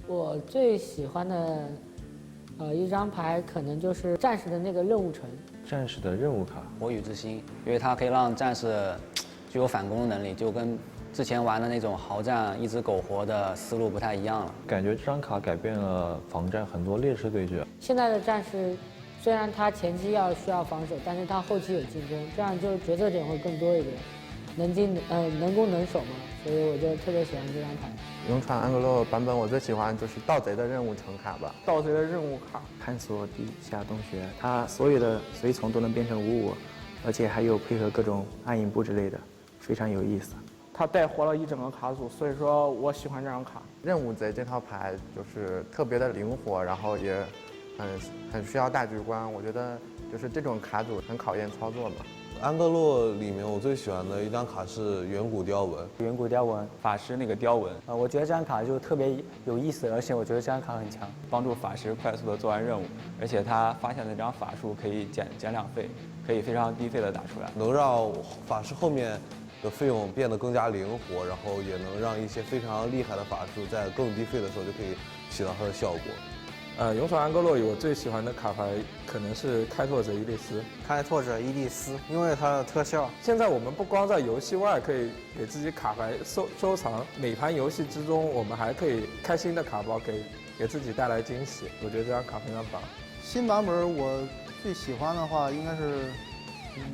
我最喜欢的一张牌可能就是战士的那个任务城。战士的任务卡，火雨之心，因为它可以让战士具有反攻能力，就跟之前玩的那种豪战一只苟活的思路不太一样了。感觉这张卡改变了防战很多劣势对决。现在的战士虽然他前期需要防守，但是他后期有进攻，这样就决策点会更多一点，能攻能守嘛。 所以我就特别喜欢这张牌。勇闯安格洛版本，我最喜欢就是盗贼的任务城卡吧。盗贼的任务卡，探索地下洞穴，它所有的随从都能变成5/5，而且还有配合各种暗影步之类的，非常有意思。它带活了一整个卡组，所以说我喜欢这张卡。任务贼这套牌就是特别的灵活，然后也很需要大局观。我觉得就是这种卡组很考验操作吧。 安格洛里面我最喜欢的一张卡是远古雕纹，远古雕纹法师那个雕纹，我觉得这张卡就特别有意思，而且我觉得这张卡很强，帮助法师快速的做完任务，而且他发现那张法术可以减2费，可以非常低费的打出来，能让法师后面的费用变得更加灵活，然后也能让一些非常厉害的法术在更低费的时候就可以起到它的效果。 勇闯安格洛里，我最喜欢的卡牌可能是开拓者伊利斯。开拓者伊利斯，因为它的特效。现在我们不光在游戏外可以给自己卡牌收藏，每盘游戏之中我们还可以开新的卡包给自己带来惊喜。我觉得这张卡非常棒。新版本我最喜欢的话应该是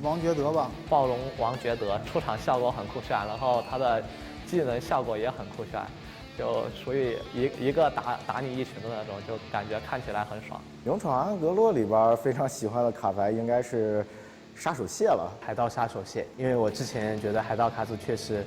王爵德吧。暴龙王爵德出场效果很酷炫，然后他的技能效果也很酷炫。 就属于一个打你一群的那种，就感觉看起来很爽。勇闯安格洛里边非常喜欢的卡牌应该是杀手蟹了，海盗杀手蟹，因为我之前觉得海盗卡组确实，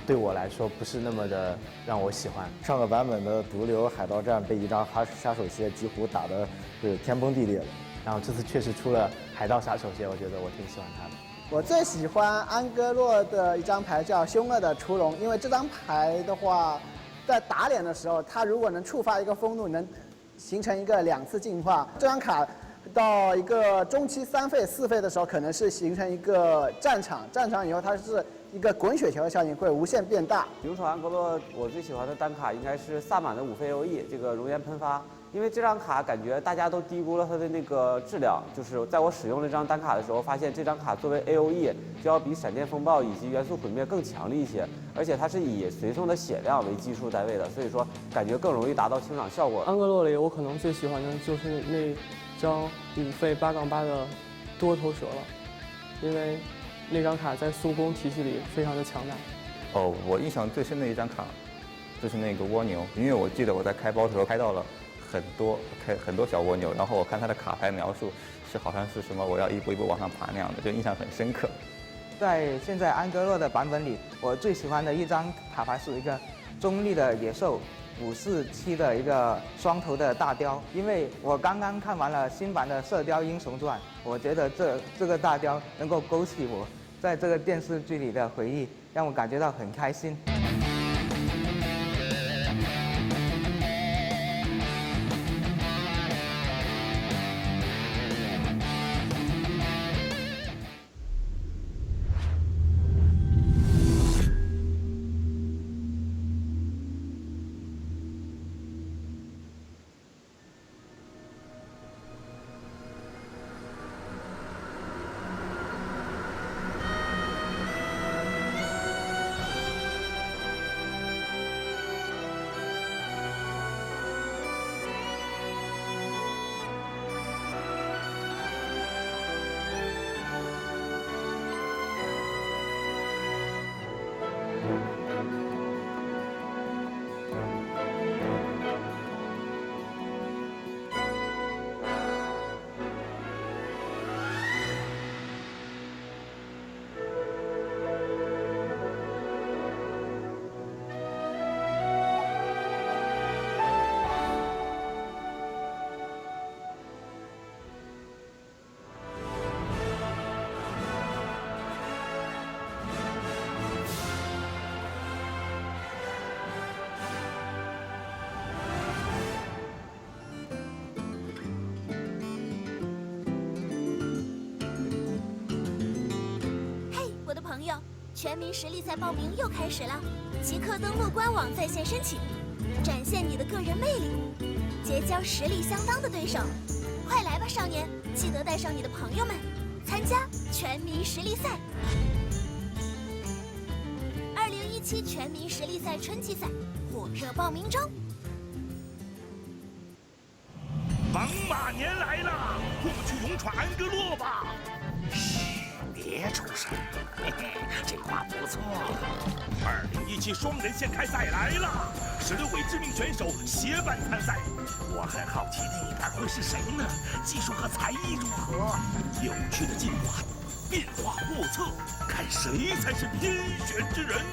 对我来说不是那么的让我喜欢。上个版本的毒瘤海盗战被一张杀手蟹几乎打的是天崩地裂的，然后这次确实出了海盗杀手蟹，我觉得我挺喜欢它的。我最喜欢安哥洛的一张牌叫凶恶的雏龙，因为这张牌的话，在打脸的时候，它如果能触发一个风怒，能形成一个2次进化。这张卡到一个中期3费4费的时候，可能是形成一个战场，战场以后它是一个滚雪球的效应，会无限变大。勇闯安格洛，我最喜欢的单卡应该是萨满的5费 AOE 这个熔岩喷发。因为这张卡感觉大家都低估了它的那个质量，就是在我使用这张单卡的时候，发现这张卡作为 AOE 就要比闪电风暴以及元素毁灭更强力一些，而且它是以随从的血量为基数单位的，所以说感觉更容易达到清场效果。安格洛里我可能最喜欢的就是那张5费8-8的多头蛇了，因为那张卡在速攻体系里非常的强大。哦，我印象最深的一张卡就是那个蜗牛，因为我记得我在开包的时候开到了很多小蜗牛，然后我看它的卡牌描述是好像是什么我要一步一步往上爬那样的，就印象很深刻。在现在安格洛的版本里，我最喜欢的一张卡牌是一个中立的野兽547的一个双头的大雕，因为我刚刚看完了新版的《射雕英雄传》，我觉得这个大雕能够勾起我在这个电视剧里的回忆，让我感觉到很开心。全民实力赛报名又开始了，即刻登录官网在线申请，展现你的个人魅力，结交实力相当的对手。快来吧，少年！记得带上你的朋友们，参加全民实力赛。2017全民实力赛春季赛火热报名中。王马年来了，过去勇闯安格洛吧！别出声，嘿嘿，这话不错。2017双人线开赛来了，16位知名选手协办参赛。我很好奇那一杆会是谁呢？技术和才艺如何？有趣的进化，变化莫测，看谁才是天选之人。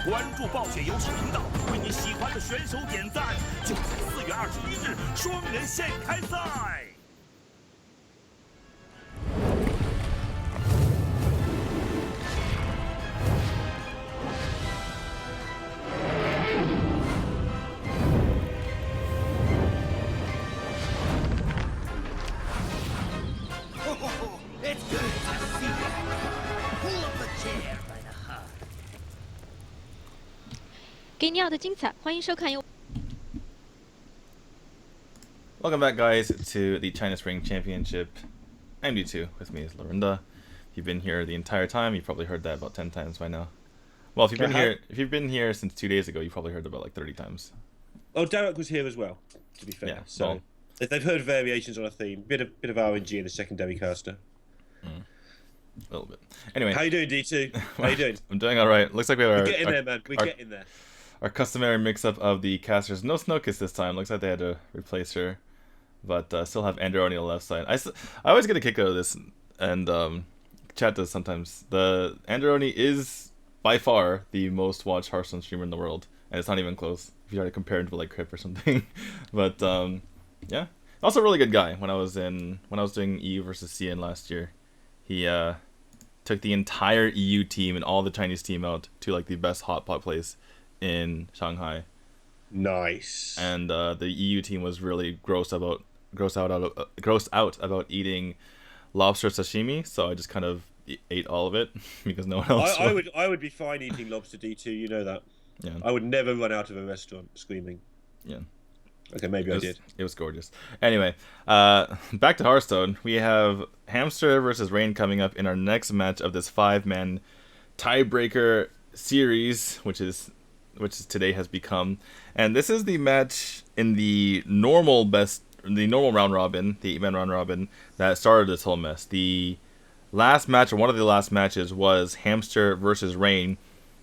关注暴雪游戏频道，为你喜欢的选手点赞。就在4月21日，双人线开赛。It's good to see you. Pull up a chair by the heart. 给你要的精彩，欢迎收看由。Welcome back, guys, to the China Spring Championship. I'm D2. With me is Lorinda. If you've been here the entire time, you've probably heard that about 10 times by now. Well, if you've been here since 2 days ago, you probably heard about like 30 times. Oh, Derek was here as well. To be fair, yeah, so well, if they've heard variations on a theme, bit of RNG in the secondary caster. A little bit. Anyway, how you doing, D2? How you doing? I'm doing all right. Looks like we have We're getting there, man. We're getting there. Our customary mix-up of the casters. No Snowkiss this time. Looks like they had to replace her, but still have Androni on the left side. I always get a kick out of this, and chat does sometimes. The Androni is by far the most watched Hearthstone streamer in the world, and it's not even close. if you try to compare him to like Crip or something. But yeah, also a really good guy. When I was doing EU versus CN last year, he took the entire EU team and all the Chinese team out to like the best hot pot place in Shanghai. Nice. And the EU team was really grossed out about eating lobster sashimi, so I just kind of ate all of it because no one else. I would be fine eating lobster D2. You know that. Yeah. I would never run out of a restaurant screaming. Yeah. Okay, maybe I did. It was gorgeous. Anyway, back to Hearthstone. We have Hamster versus Rain coming up in our next match of this 5-man tiebreaker series, which is today has become. And this is the match in the normal round robin, the 8-man round robin that started this whole mess. The last match, or one of the last matches, was Hamster versus Rain.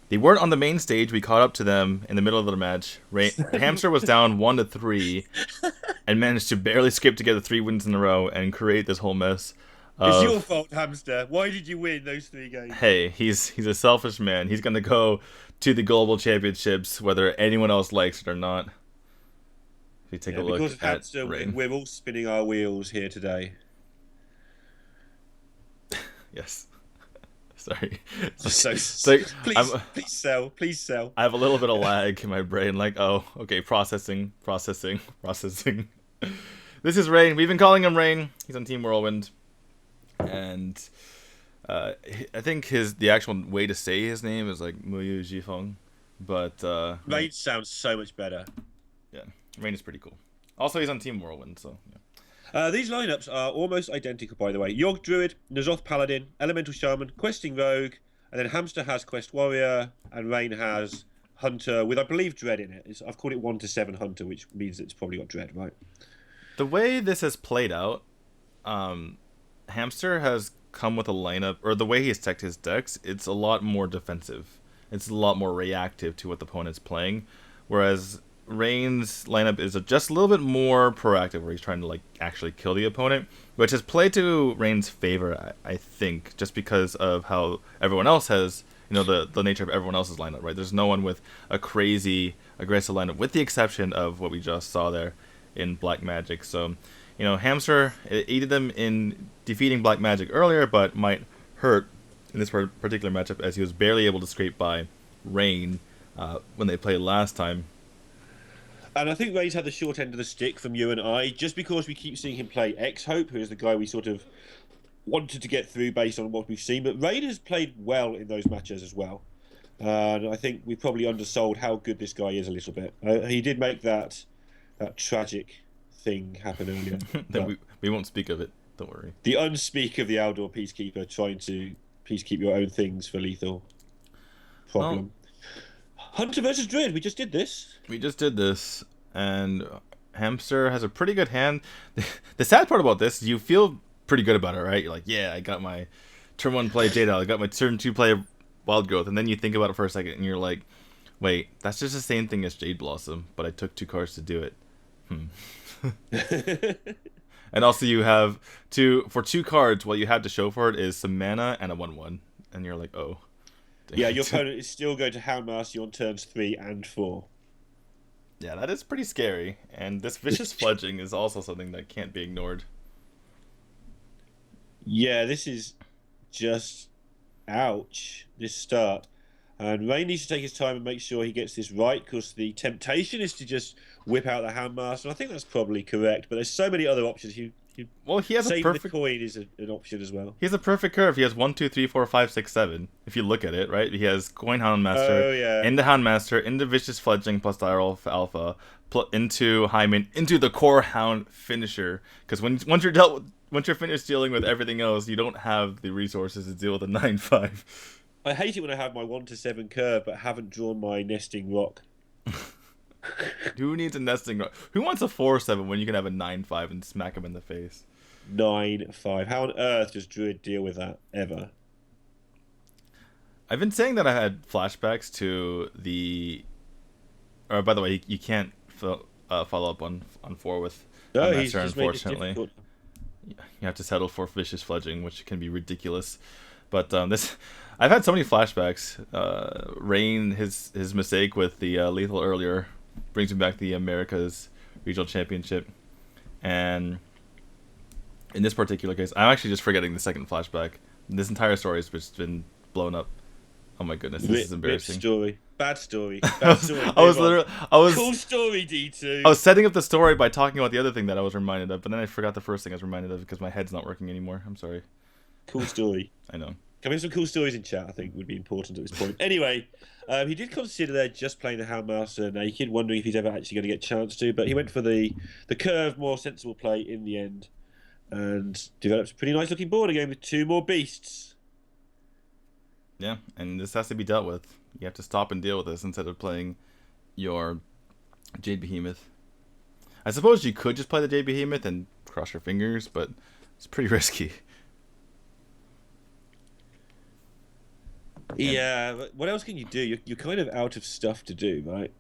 They weren't on the main stage. We caught up to them in the middle of the match. Hamster was down 1-3 and managed to barely scrape together 3 wins in a row and create this whole mess. It's your fault, Hamster. Why did you win those 3 games? Hey, he's a selfish man. He's going to go to the global championships whether anyone else likes it or not. If you take a look because of at Hamster, Rain. we're all spinning our wheels here today. Yes. Sorry. Please sell. I have a little bit of lag in my brain, like, oh, okay, processing. This is Rain. We've been calling him Rain. He's on Team Whirlwind. And I think the actual way to say his name is like Muyu Jifeng. But Rain sounds so much better. Yeah, Rain is pretty cool. Also, he's on Team Whirlwind, so yeah. These lineups are almost identical, by the way. Yogg Druid, N'Zoth Paladin, Elemental Shaman, Questing Rogue, and then Hamster has Quest Warrior, and Rain has Hunter with, I believe, Dread in it. I've called it 1-7 Hunter, which means it's probably got Dread, right? The way this has played out, Hamster has come with a lineup, or the way he has teched his decks, it's a lot more defensive. It's a lot more reactive to what the opponent's playing, whereas Rain's lineup is just a little bit more proactive, where he's trying to like actually kill the opponent, which has played to Rain's favor, I think, just because of how everyone else has, the nature of everyone else's lineup, right? There's no one with a crazy aggressive lineup, with the exception of what we just saw there in Black Magic. So, Hamster aided them in defeating Black Magic earlier, but might hurt in this particular matchup as he was barely able to scrape by Rain when they played last time. And I think Rain's had the short end of the stick from you and I, just because we keep seeing him play X-Hope, who is the guy we sort of wanted to get through based on what we've seen. But Rain has played well in those matches as well. And I think we probably undersold how good this guy is a little bit. He did make that tragic thing happen earlier. we won't speak of it, don't worry. The unspeak of the Aldor Peacekeeper trying to peacekeep your own things for lethal problem. Well, Hunter versus Druid, we just did this. And Hamster has a pretty good hand. The sad part about this, you feel pretty good about it, right? You're like, yeah, I got my turn 1 play Jade I got my turn 2 play Wild Growth, and then you think about it for a second, and you're like, wait, that's just the same thing as Jade Blossom, but I took 2 cards to do it. And also you have for 2 cards, what you have to show for it is some mana and a 1/1, and you're like, oh. Yeah, your opponent is still going to Houndmaster you on turns 3 and 4. Yeah, that is pretty scary. And this Vicious Fledging is also something that can't be ignored. Yeah, this is just ouch, this start. And Rain needs to take his time and make sure he gets this right, because the temptation is to just whip out the Houndmaster. I think that's probably correct, but there's so many other options. Well, he has Save the coin is an option as well. He has a perfect curve. He has 1, 2, 3, 4, 5, 6, 7. If you look at it, right? He has Coin Houndmaster, into Houndmaster, into Vicious Fledging plus Diral Alpha, into Hyman, into the core Hound finisher. Because once you're finished dealing with everything else, you don't have the resources to deal with a 9/5. I hate it when I have my 1-7 curve but haven't drawn my nesting rock. Who needs a nesting rock? Who wants a 4/7 when you can have a 9/5 and smack him in the face? 9/5. How on earth does Druid deal with that ever? I've been saying that I had flashbacks to the. Or by the way, you can't follow up on 4 with Master, unfortunately. You have to settle for Vicious Fledging, which can be ridiculous. But I've had so many flashbacks. Rain, his mistake with the lethal earlier brings me back to the America's Regional Championship. And in this particular case, I'm actually just forgetting the second flashback. This entire story has just been blown up. Oh my goodness, this is embarrassing. Story. Bad story. Bad story. Cool story, D2. I was setting up the story by talking about the other thing that I was reminded of, but then I forgot the first thing I was reminded of because my head's not working anymore. I'm sorry. Cool story. I know. Coming some cool stories in chat, I think, would be important at this point. Anyway, he did consider there just playing the Houndmaster naked, wondering if he's ever actually going to get a chance to, but he went for the curved, more sensible play in the end, and developed a pretty nice looking board again with 2 more beasts. Yeah, and this has to be dealt with. You have to stop and deal with this instead of playing your Jade Behemoth. I suppose you could just play the Jade Behemoth and cross your fingers, but it's pretty risky. Yeah, but what else can you do? You're kind of out of stuff to do, right?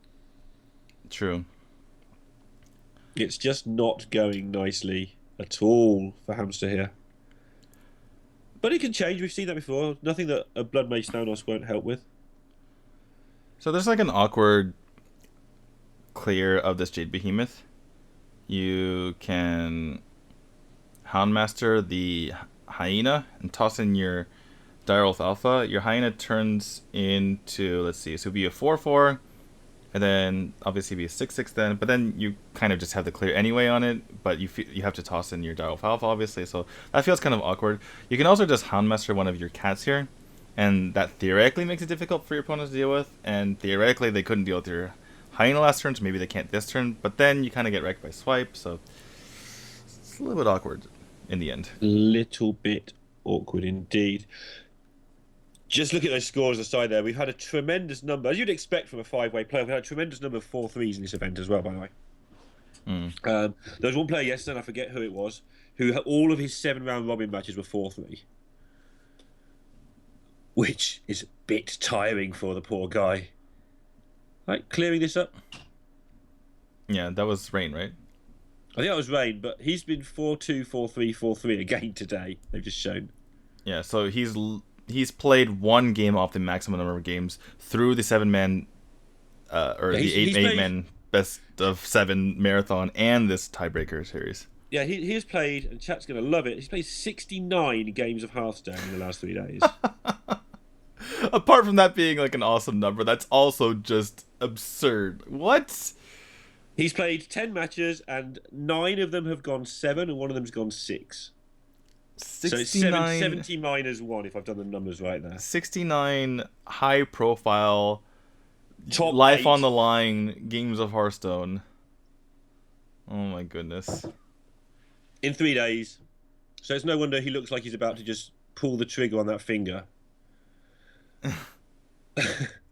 True. It's just not going nicely at all for Hamster here. But it can change. We've seen that before. Nothing that a Blood Mage Thanos won't help with. So there's like an awkward clear of this Jade Behemoth. You can Houndmaster the Hyena and toss in your Direwolf Alpha. Your Hyena turns into, let's see, so it'd be a 4/4, and then obviously be a 6/6 then, but then you kind of just have the clear anyway on it, but you have to toss in your Direwolf Alpha, obviously, so that feels kind of awkward. You can also just Houndmaster one of your cats here, and that theoretically makes it difficult for your opponents to deal with, and theoretically they couldn't deal with your Hyena last turn, so maybe they can't this turn, but then you kind of get wrecked by Swipe, so it's a little bit awkward in the end. Little bit awkward indeed. Just look at those scores aside there. We've had a tremendous number, as you'd expect from a 5-way player, we had a tremendous number of 4-3s in this event as well, by the way. There was one player yesterday, and I forget who it was, who all of his 7-round robin matches were 4-3. Which is a bit tiring for the poor guy. Right, clearing this up. Yeah, that was Rain, right? I think that was Rain, but he's been 4-2, 4-3, 4-3 again today. They've just shown. Yeah, so he's played one game off the maximum number of games through the 7-man or the 8-man best of 7 marathon and this tiebreaker series. Yeah, he has played, and chat's going to love it, he's played 69 games of Hearthstone in the last 3 days. Apart from that being like an awesome number, that's also just absurd. What? He's played 10 matches, and 9 of them have gone 7, and 1 of them's gone 6. 69... So it's 70 minus 1, if I've done the numbers right there. 69 high-profile, top life 8 on the line games of Hearthstone. Oh my goodness. In 3 days. So it's no wonder he looks like he's about to just pull the trigger on that finger.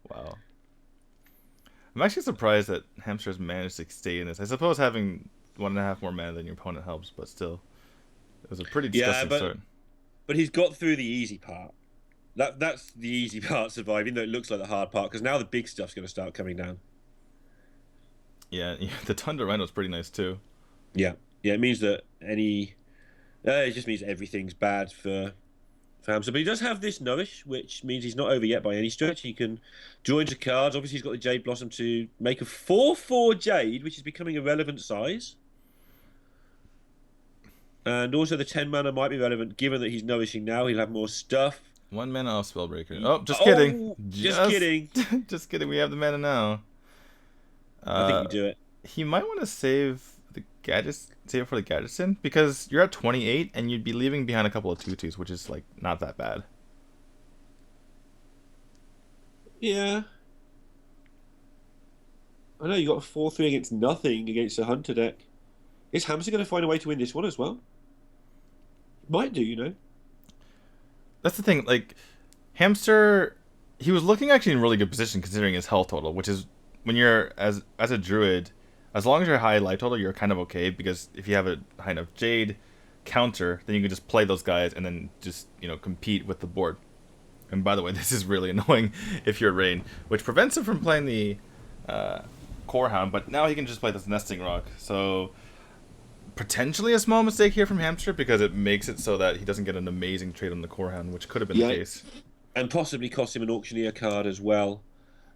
Wow. I'm actually surprised that Hamster's managed to stay in this. I suppose having 1.5 more mana than your opponent helps, but still. It was a pretty disgusting start. But he's got through the easy part. That's the easy part, surviving, though it looks like the hard part, because now the big stuff's going to start coming down. Yeah, the Tundra Rhino's pretty nice too. Yeah, it means that it just means everything's bad for Hamster. But he does have this Nourish, which means he's not over yet by any stretch. He can draw into cards. Obviously, he's got the Jade Blossom to make a 4/4 Jade, which is becoming a relevant size. And also the 10 mana might be relevant, given that he's nourishing now. He'll have more stuff. 1 mana off Spellbreaker. Oh, just kidding. Just kidding. Just kidding. We have the mana now. I think we do it. He might want to save the gadgets, save it for the Gadgetzin, because you're at 28 and you'd be leaving behind a couple of 2/2s, which is like not that bad. Yeah. I know you got a 4/3 against nothing against a Hunter deck. Is Hamster going to find a way to win this one as well? Might do, you know. That's the thing. Like, Hamster, he was looking actually in really good position considering his health total, which is when you're as a druid, as long as you're high life total, you're kind of okay, because if you have a high enough Jade counter, then you can just play those guys and then just, compete with the board. And by the way, this is really annoying if you're Rain, which prevents him from playing the Core Hound, but now he can just play this Nesting Rock. So potentially a small mistake here from Hamster, because it makes it so that he doesn't get an amazing trade on the Core Hound, which could have been the case. And possibly cost him an Auctioneer card as well.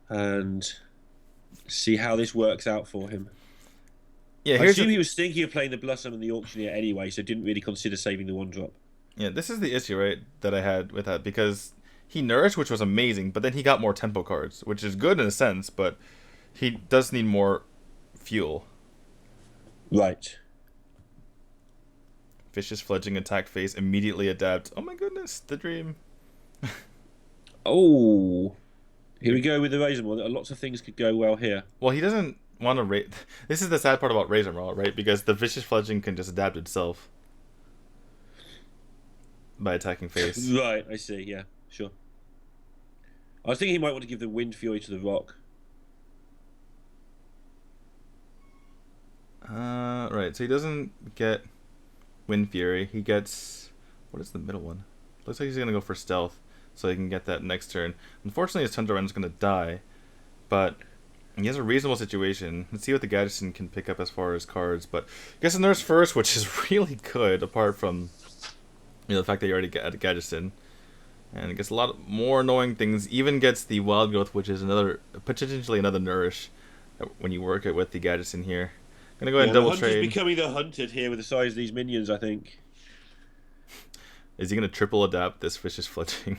And See how this works out for him. Yeah, I assume he was thinking of playing the Blossom and the Auctioneer anyway, so didn't really consider saving the 1-drop. Yeah, this is the issue, right, that I had with that, because he nourished, which was amazing, but then he got more tempo cards, which is good in a sense, but he does need more fuel. Right. Vicious Fledgling attack phase, immediately adapt. Oh my goodness, the dream. Oh, here we go with the Razormaw. Lots of things could go well here. Well, he doesn't want to raise. This is the sad part about Razormaw, right? Because the Vicious Fledgling can just adapt itself by attacking face. Right, I see. Yeah, sure. I was thinking he might want to give the Wind Fury to the Rock. Right. So he doesn't get Wind Fury. He gets, what is the middle one? Looks like he's gonna go for Stealth, so he can get that next turn. Unfortunately, his Tundra Run's gonna die, but he has a reasonable situation. Let's see what the Gadgetzan can pick up as far as cards. But I guess the Nurse first, which is really good, apart from the fact that you already get a Gadgetzan. And it gets a lot more annoying things. Even gets the Wild Growth, which is potentially another Nourish when you work it with the Gadgetzan here. Gonna go ahead and double the Hunter's trade. becoming the Hunted here with the size of these minions, I think. Is he gonna triple adapt this Vicious Fledgling?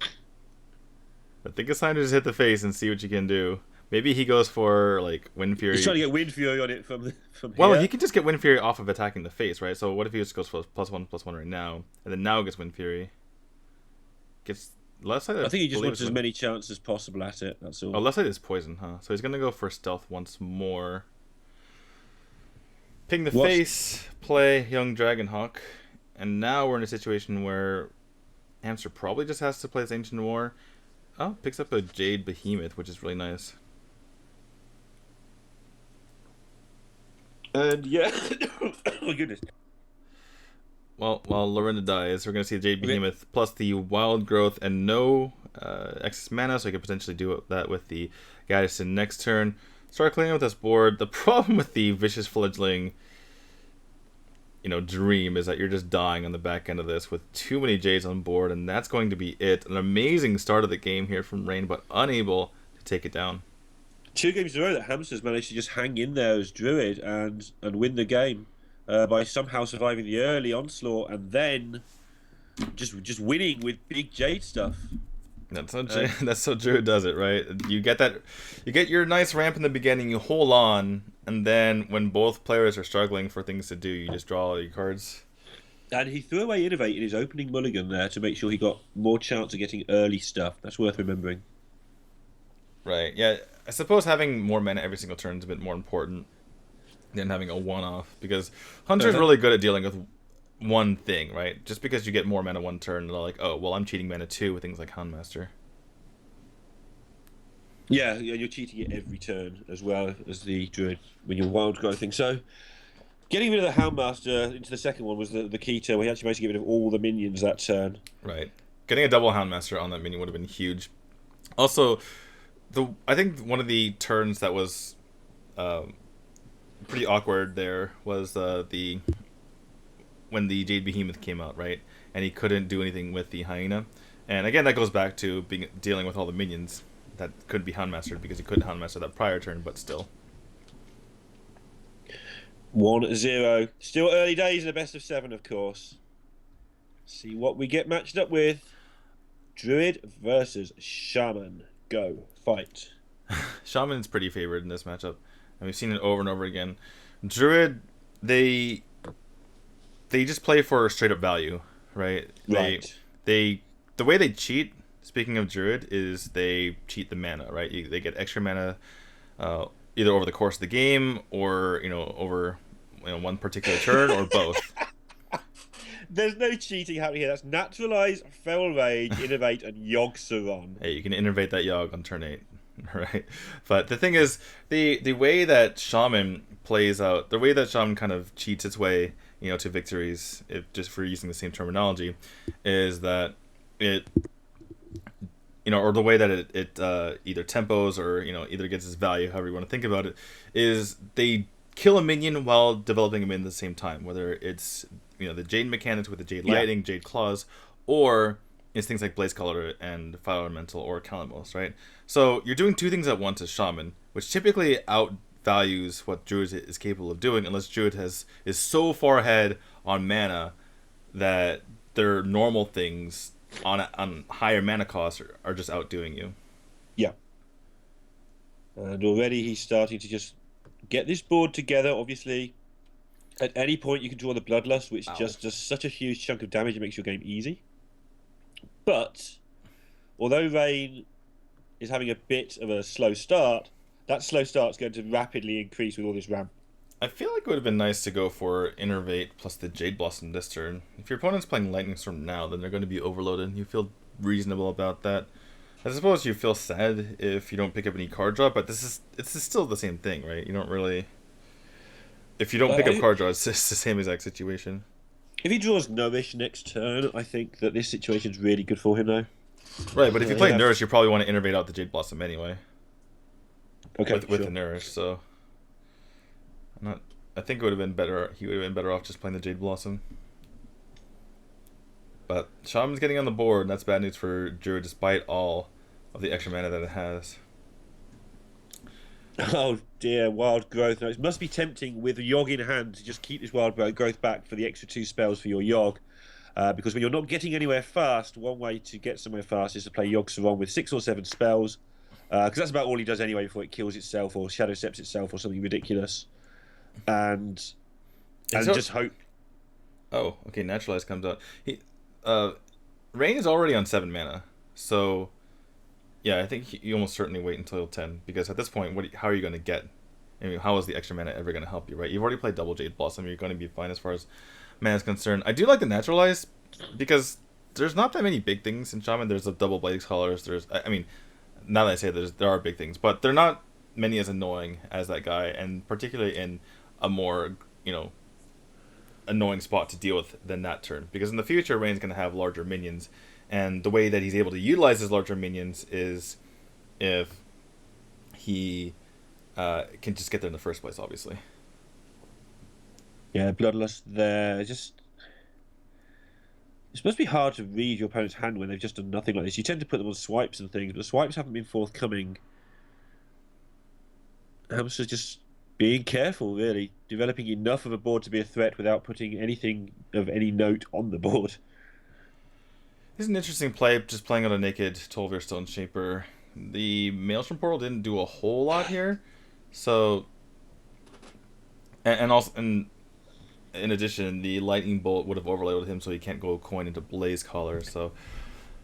I think it's time to just hit the face and see what you can do. Maybe he goes for like Wind Fury. He's trying to get Wind Fury on it from well, here. he can just get Wind Fury off of attacking the face, right? So what if he just goes for +1/+1 right now, and then now gets Wind Fury? Gets left side. I think he just wants as many chances as possible at it. That's all. Oh, left side is poison, huh? So he's gonna go for Stealth once more. Ping the face, play Young Dragonhawk, and now we're in a situation where Hamster probably just has to play this Ancient War. Oh, picks up a Jade Behemoth, which is really nice. And yeah, oh goodness. Well, while Lorinda dies, we're going to see the Jade Behemoth plus the Wild Growth and no excess mana, so I could potentially do that with the Gadgetzan next turn. Start cleaning up this board. The problem with the Vicious Fledgling, dream is that you're just dying on the back end of this with too many Jades on board, and that's going to be it. An amazing start of the game here from Rain, but unable to take it down. 2 games in a row that Hamster's managed to just hang in there as Druid and win the game by somehow surviving the early onslaught and then just winning with big Jade stuff. That's how Druid does it, right? You get your nice ramp in the beginning, you hold on, and then when both players are struggling for things to do, you just draw all your cards. And he threw away Innovate in his opening mulligan there to make sure he got more chance of getting early stuff. That's worth remembering. Right, yeah. I suppose having more mana every single turn is a bit more important than having a one-off, because Hunter's really good at dealing with one thing, right? Just because you get more mana one turn, they're like, oh, well, I'm cheating mana 2 with things like Houndmaster. Yeah, you're cheating it every turn as well as the Druid when you're wild growthing. So getting rid of the Houndmaster into the second one was the key turn. We actually managed to get rid of all the minions that turn. Right. Getting a double Houndmaster on that minion would have been huge. Also, I think one of the turns that was pretty awkward there was when the Jade Behemoth came out, right? And he couldn't do anything with the Hyena. And again, that goes back to dealing with all the minions that could be Houndmastered, because he couldn't Houndmaster that prior turn, but still. 1-0. Still early days in a best of 7, of course. See what we get matched up with. Druid versus Shaman. Go. Fight. Shaman's pretty favored in this matchup, and we've seen it over and over again. Druid, they just play for straight up value, right? Right. The way they cheat, speaking of Druid, is they cheat the mana, right? They get extra mana either over the course of the game or over one particular turn, or both. There's no cheating happening here. That's Naturalize, Feral Rage, Innovate, and Yogg-Saron. Hey, you can innovate that Yogg on turn 8, right? But the thing is, the way that Shaman plays out, the way that Shaman kind of cheats its way, to victories, just for using the same terminology, is that it, or the way that it either tempos or either gets its value, however you want to think about it, is they kill a minion while developing a minion at the same time, whether it's the Jade mechanics with the Jade Lightning, Jade Claws, or is things like Blaze Color and Fire Elemental or Calamos, right? So you're doing two things at once as Shaman, which typically outvalues what Druid is capable of doing, unless Druid is so far ahead on mana that their normal things on higher mana costs are just outdoing you. Yeah. And already he's starting to just get this board together, obviously. At any point you can draw the Bloodlust, which just does such a huge chunk of damage, it makes your game easy. But, although Rain is having a bit of a slow start, that slow start's going to rapidly increase with all this ramp. I feel like it would have been nice to go for Innervate plus the Jade Blossom this turn. If your opponent's playing Lightning Storm now, then they're going to be overloaded. You feel reasonable about that. I suppose you feel sad if you don't pick up any card draw, but it's still the same thing, right? You don't really... If you don't pick up card draw, it's just the same exact situation. If he draws Nourish next turn, I think that this situation's really good for him now. Right, but if you play Nourish, you probably want to Innervate out the Jade Blossom anyway. Okay, with the Nourish, so... I think it would have been better. He would have been better off just playing the Jade Blossom. But Shaman's getting on the board, and that's bad news for Druid, despite all of the extra mana that it has. Oh dear, Wild Growth. Now, it must be tempting with a Yogg in hand to just keep this Wild Growth back for the extra 2 spells for your Yogg. Because when you're not getting anywhere fast, one way to get somewhere fast is to play Yogg Saron with 6 or 7 spells. Because that's about all he does anyway before it kills itself or Shadow Steps itself or something ridiculous. And just hope. Oh, okay. Naturalize comes out. Rain is already on 7 mana, so yeah, I think you almost certainly wait until 10 because at this point, how are you going to get? I mean, how is the extra mana ever going to help you? Right? You've already played double Jade Blossom. You're going to be fine as far as mana is concerned. I do like the Naturalize because there's not that many big things in Shaman. There's a double Blaze Colors. I mean, now that I say there are big things, but they're not many as annoying as that guy, and particularly in a more, annoying spot to deal with than that turn. Because in the future, Rain's going to have larger minions, and the way that he's able to utilize his larger minions is if he can just get there in the first place, obviously. Yeah, Bloodlust there. It's supposed to be hard to read your opponent's hand when they've just done nothing like this. You tend to put them on swipes and things, but the swipes haven't been forthcoming. Hamster's just being careful, really. Developing enough of a board to be a threat without putting anything of any note on the board. This is an interesting play, just playing on a naked 12-year Stone Shaper. The Maelstrom Portal didn't do a whole lot here, so... And also, in addition, the Lightning Bolt would have overloaded him, so he can't go coin into Blaze Collar, so...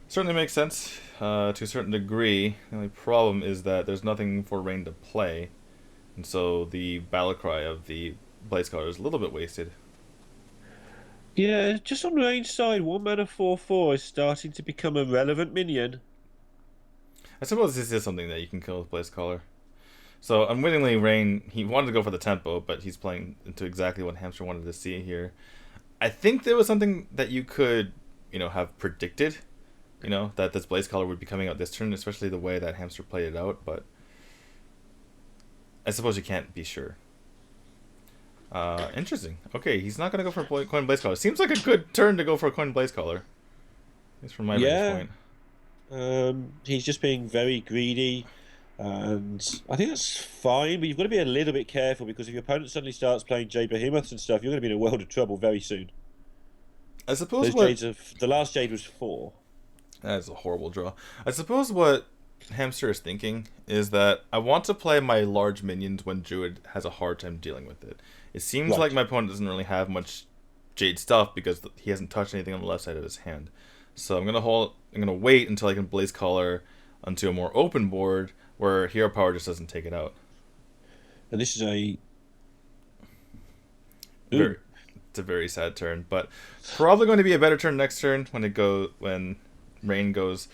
Certainly makes sense to a certain degree. The only problem is that there's nothing for Rain to play. And so the battle cry of the Blaze Collar is a little bit wasted. Yeah, just on Rain's side, 1 mana 4/4 is starting to become a relevant minion. I suppose this is something that you can kill with Blaze Collar. So unwittingly, Rain, he wanted to go for the tempo, but he's playing into exactly what Hamster wanted to see here. I think there was something that you could, have predicted, that this Blaze Collar would be coming out this turn, especially the way that Hamster played it out, but I suppose you can't be sure. Interesting. Okay, he's not going to go for a Coin Blaze Collar. Seems like a good turn to go for a Coin Blaze Collar. At least from my vantage point. He's just being very greedy, and I think that's fine, but you've got to be a little bit careful, because if your opponent suddenly starts playing Jade Behemoths and stuff, you're going to be in a world of trouble very soon. I suppose the last Jade was 4. That is a horrible draw. I suppose what Hamster is thinking is that I want to play my large minions when Druid has a hard time dealing with it. It seems like my opponent doesn't really have much Jade stuff because he hasn't touched anything on the left side of his hand. So I'm gonna wait until I can Blaze Collar onto a more open board where Hero Power just doesn't take it out. And this is a it's a very sad turn, but probably going to be a better turn next turn when Rain goes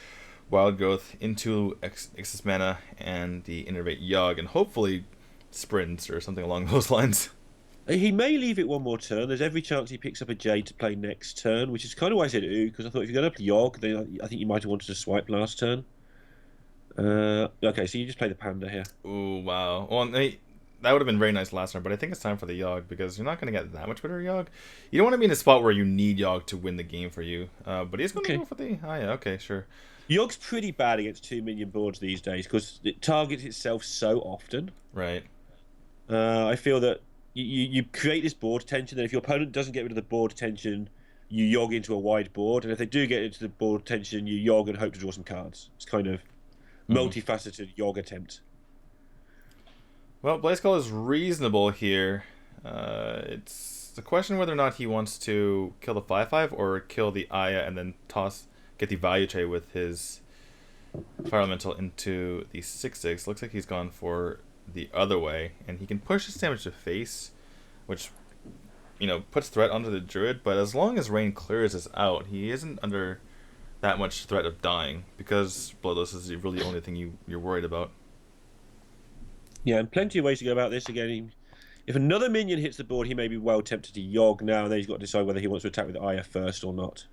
Wild Growth into excess mana and the Innervate Yogg, and hopefully sprints or something along those lines. He may leave it one more turn. There's every chance he picks up a Jade to play next turn, which is kind of why I said ooh, because I thought if you're going to play Yogg, then I think you might have wanted to swipe last turn. Okay, so you just play the Panda here. Ooh, wow. Well, that would have been very nice last turn, but I think it's time for the Yogg, because you're not going to get that much better Yogg. You don't want to be in a spot where you need Yogg to win the game for you. But he's going to go for the... Oh, yeah, okay, sure. Yogg's pretty bad against 2-minion boards these days, because it targets itself so often. Right. I feel that you create this board tension, and if your opponent doesn't get rid of the board tension, you Yogg into a wide board, and if they do get into the board tension, you Yogg and hope to draw some cards. It's kind of multifaceted Yogg attempt. Well, Blazecaller is reasonable here. It's the question whether or not he wants to kill the 5/5 or kill the Aya and then get the value trade with his Fire Elemental into the 6/6. Looks like he's gone for the other way, and he can push his damage to face, which, you know, puts threat onto the Druid, but as long as Rain clears this out, he isn't under that much threat of dying, because Bloodlust is really the only thing you're worried about. Yeah, and plenty of ways to go about this. Again, if another minion hits the board, he may be well tempted to Yogg now, and then he's got to decide whether he wants to attack with Aya first or not.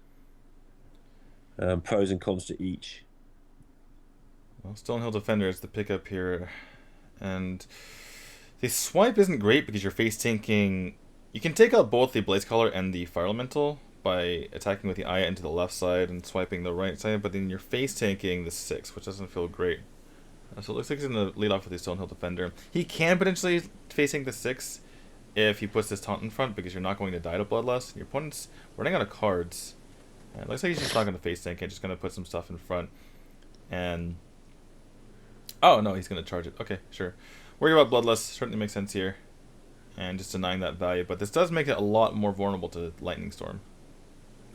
Pros and cons to each. Well, Stonehill Defender is the pickup here, and the swipe isn't great because you're face tanking. You can take out both the Blazecaller and the Fire Elemental by attacking with the Aya into the left side and swiping the right side, but then you're face tanking the 6, which doesn't feel great. So it looks like he's going to lead off with the Stonehill Defender. He can potentially facing the 6 if he puts this taunt in front, because you're not going to die to Bloodlust. Your opponent's running out of cards. And it looks like he's just not going to face tank it, just going to put some stuff in front. And... oh, no, he's going to charge it. Okay, sure. Worry about Bloodlust certainly makes sense here. And just denying that value. But this does make it a lot more vulnerable to Lightning Storm.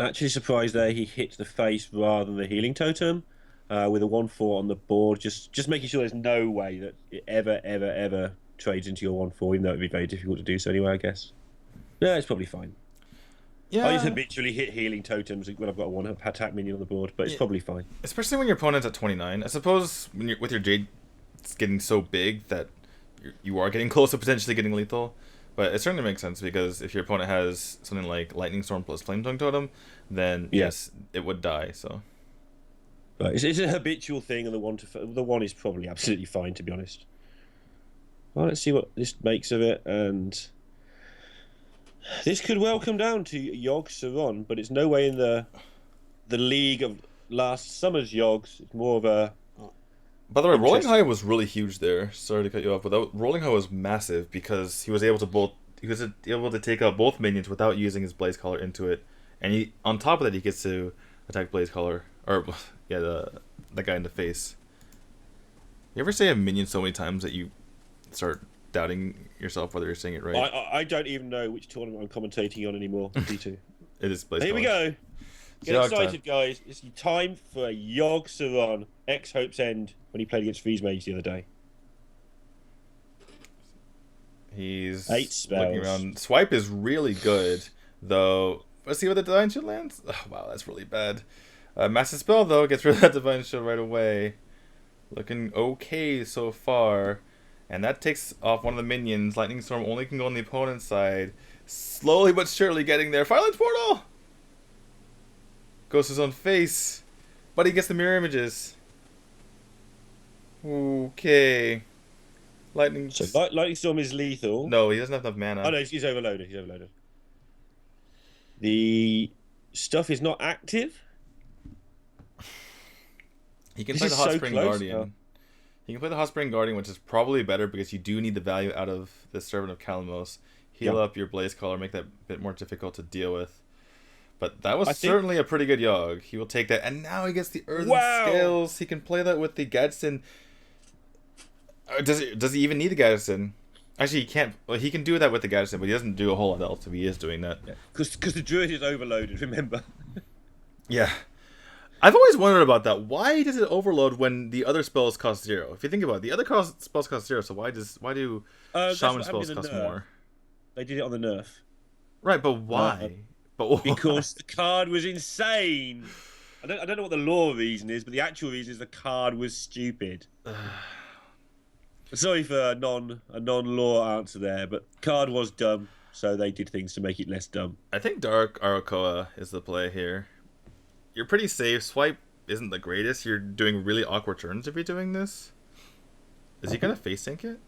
Actually surprised there he hit the face rather than the Healing Totem. With a 1/4 on the board, just making sure there's no way that it ever trades into your 1/4, even though it would be very difficult to do so anyway, I guess. Yeah, it's probably fine. Yeah. I just habitually hit Healing Totems when I've got a 1 attack minion on the board, but it's probably fine. Especially when your opponent's at 29. I suppose when you're with your Jade, it's getting so big that you are getting close to potentially getting lethal. But it certainly makes sense, because if your opponent has something like Lightning Storm plus Flame Tongue Totem, then yes, it would die. So. But it's a habitual thing, and the 1 is probably absolutely fine, to be honest. Well, let's see what this makes of it, and this could well come down to Yogg Saron, but it's no way in the league of last summer's Yoggs. It's more of a... By the way, Rolling High was really huge there. Sorry to cut you off, but Rolling High was massive because he was able to take out both minions without using his Blazecaller into it, and on top of that he gets to attack Blazecaller, or yeah, the guy in the face. You ever say a minion so many times that you start doubting yourself whether you're saying it right? I don't even know which tournament I'm commentating on anymore. D2. It is Blazecaller. Here we go. Get excited, guys. It's time for Yogg Saron, ex-Hope's End, when he played against Freeze Mage the other day. He's 8 spells. looking around. Swipe is really good, though. Let's see where the Divine Shield lands. Oh, wow, that's really bad. Massive Spell, though, gets rid of that Divine Shield right away. Looking okay so far. And that takes off one of the minions. Lightning Storm only can go on the opponent's side. Slowly but surely getting there. Firelight Portal! Goes to his own face. But he gets the mirror images. Okay. Lightning Storm is lethal. No, he doesn't have enough mana. Oh no, he's overloaded. He's overloaded. The stuff is not active. He can play the Hot Spring Guardian. He can play the Hot Spring Guardian, which is probably better because you do need the value out of the Servant of Kalamos. Heal up your Blazecaller, make that a bit more difficult to deal with. But that was certainly a pretty good Yogg. He will take that. And now he gets the Earthen Scales. He can play that with the Gadsden. Does he even need the Gadsden? Actually, he can't. Well, he can do that with the Gadsden, but he doesn't do a whole lot else if he is doing that. Because the Druid is overloaded, remember? Yeah. I've always wondered about that. Why does it overload when the other spells cost 0? If you think about it, the other spells cost 0, so why do Shaman spells cost more? They did it on the nerf. Right, but why? Because the card was insane. I don't know what the law reason is, but the actual reason is the card was stupid. Sorry for a non-law answer there, but card was dumb, so they did things to make it less dumb. I think Dark Arakoa is the play here. You're pretty safe. Swipe isn't the greatest. You're doing really awkward turns if you're doing this. Is he gonna face sync it?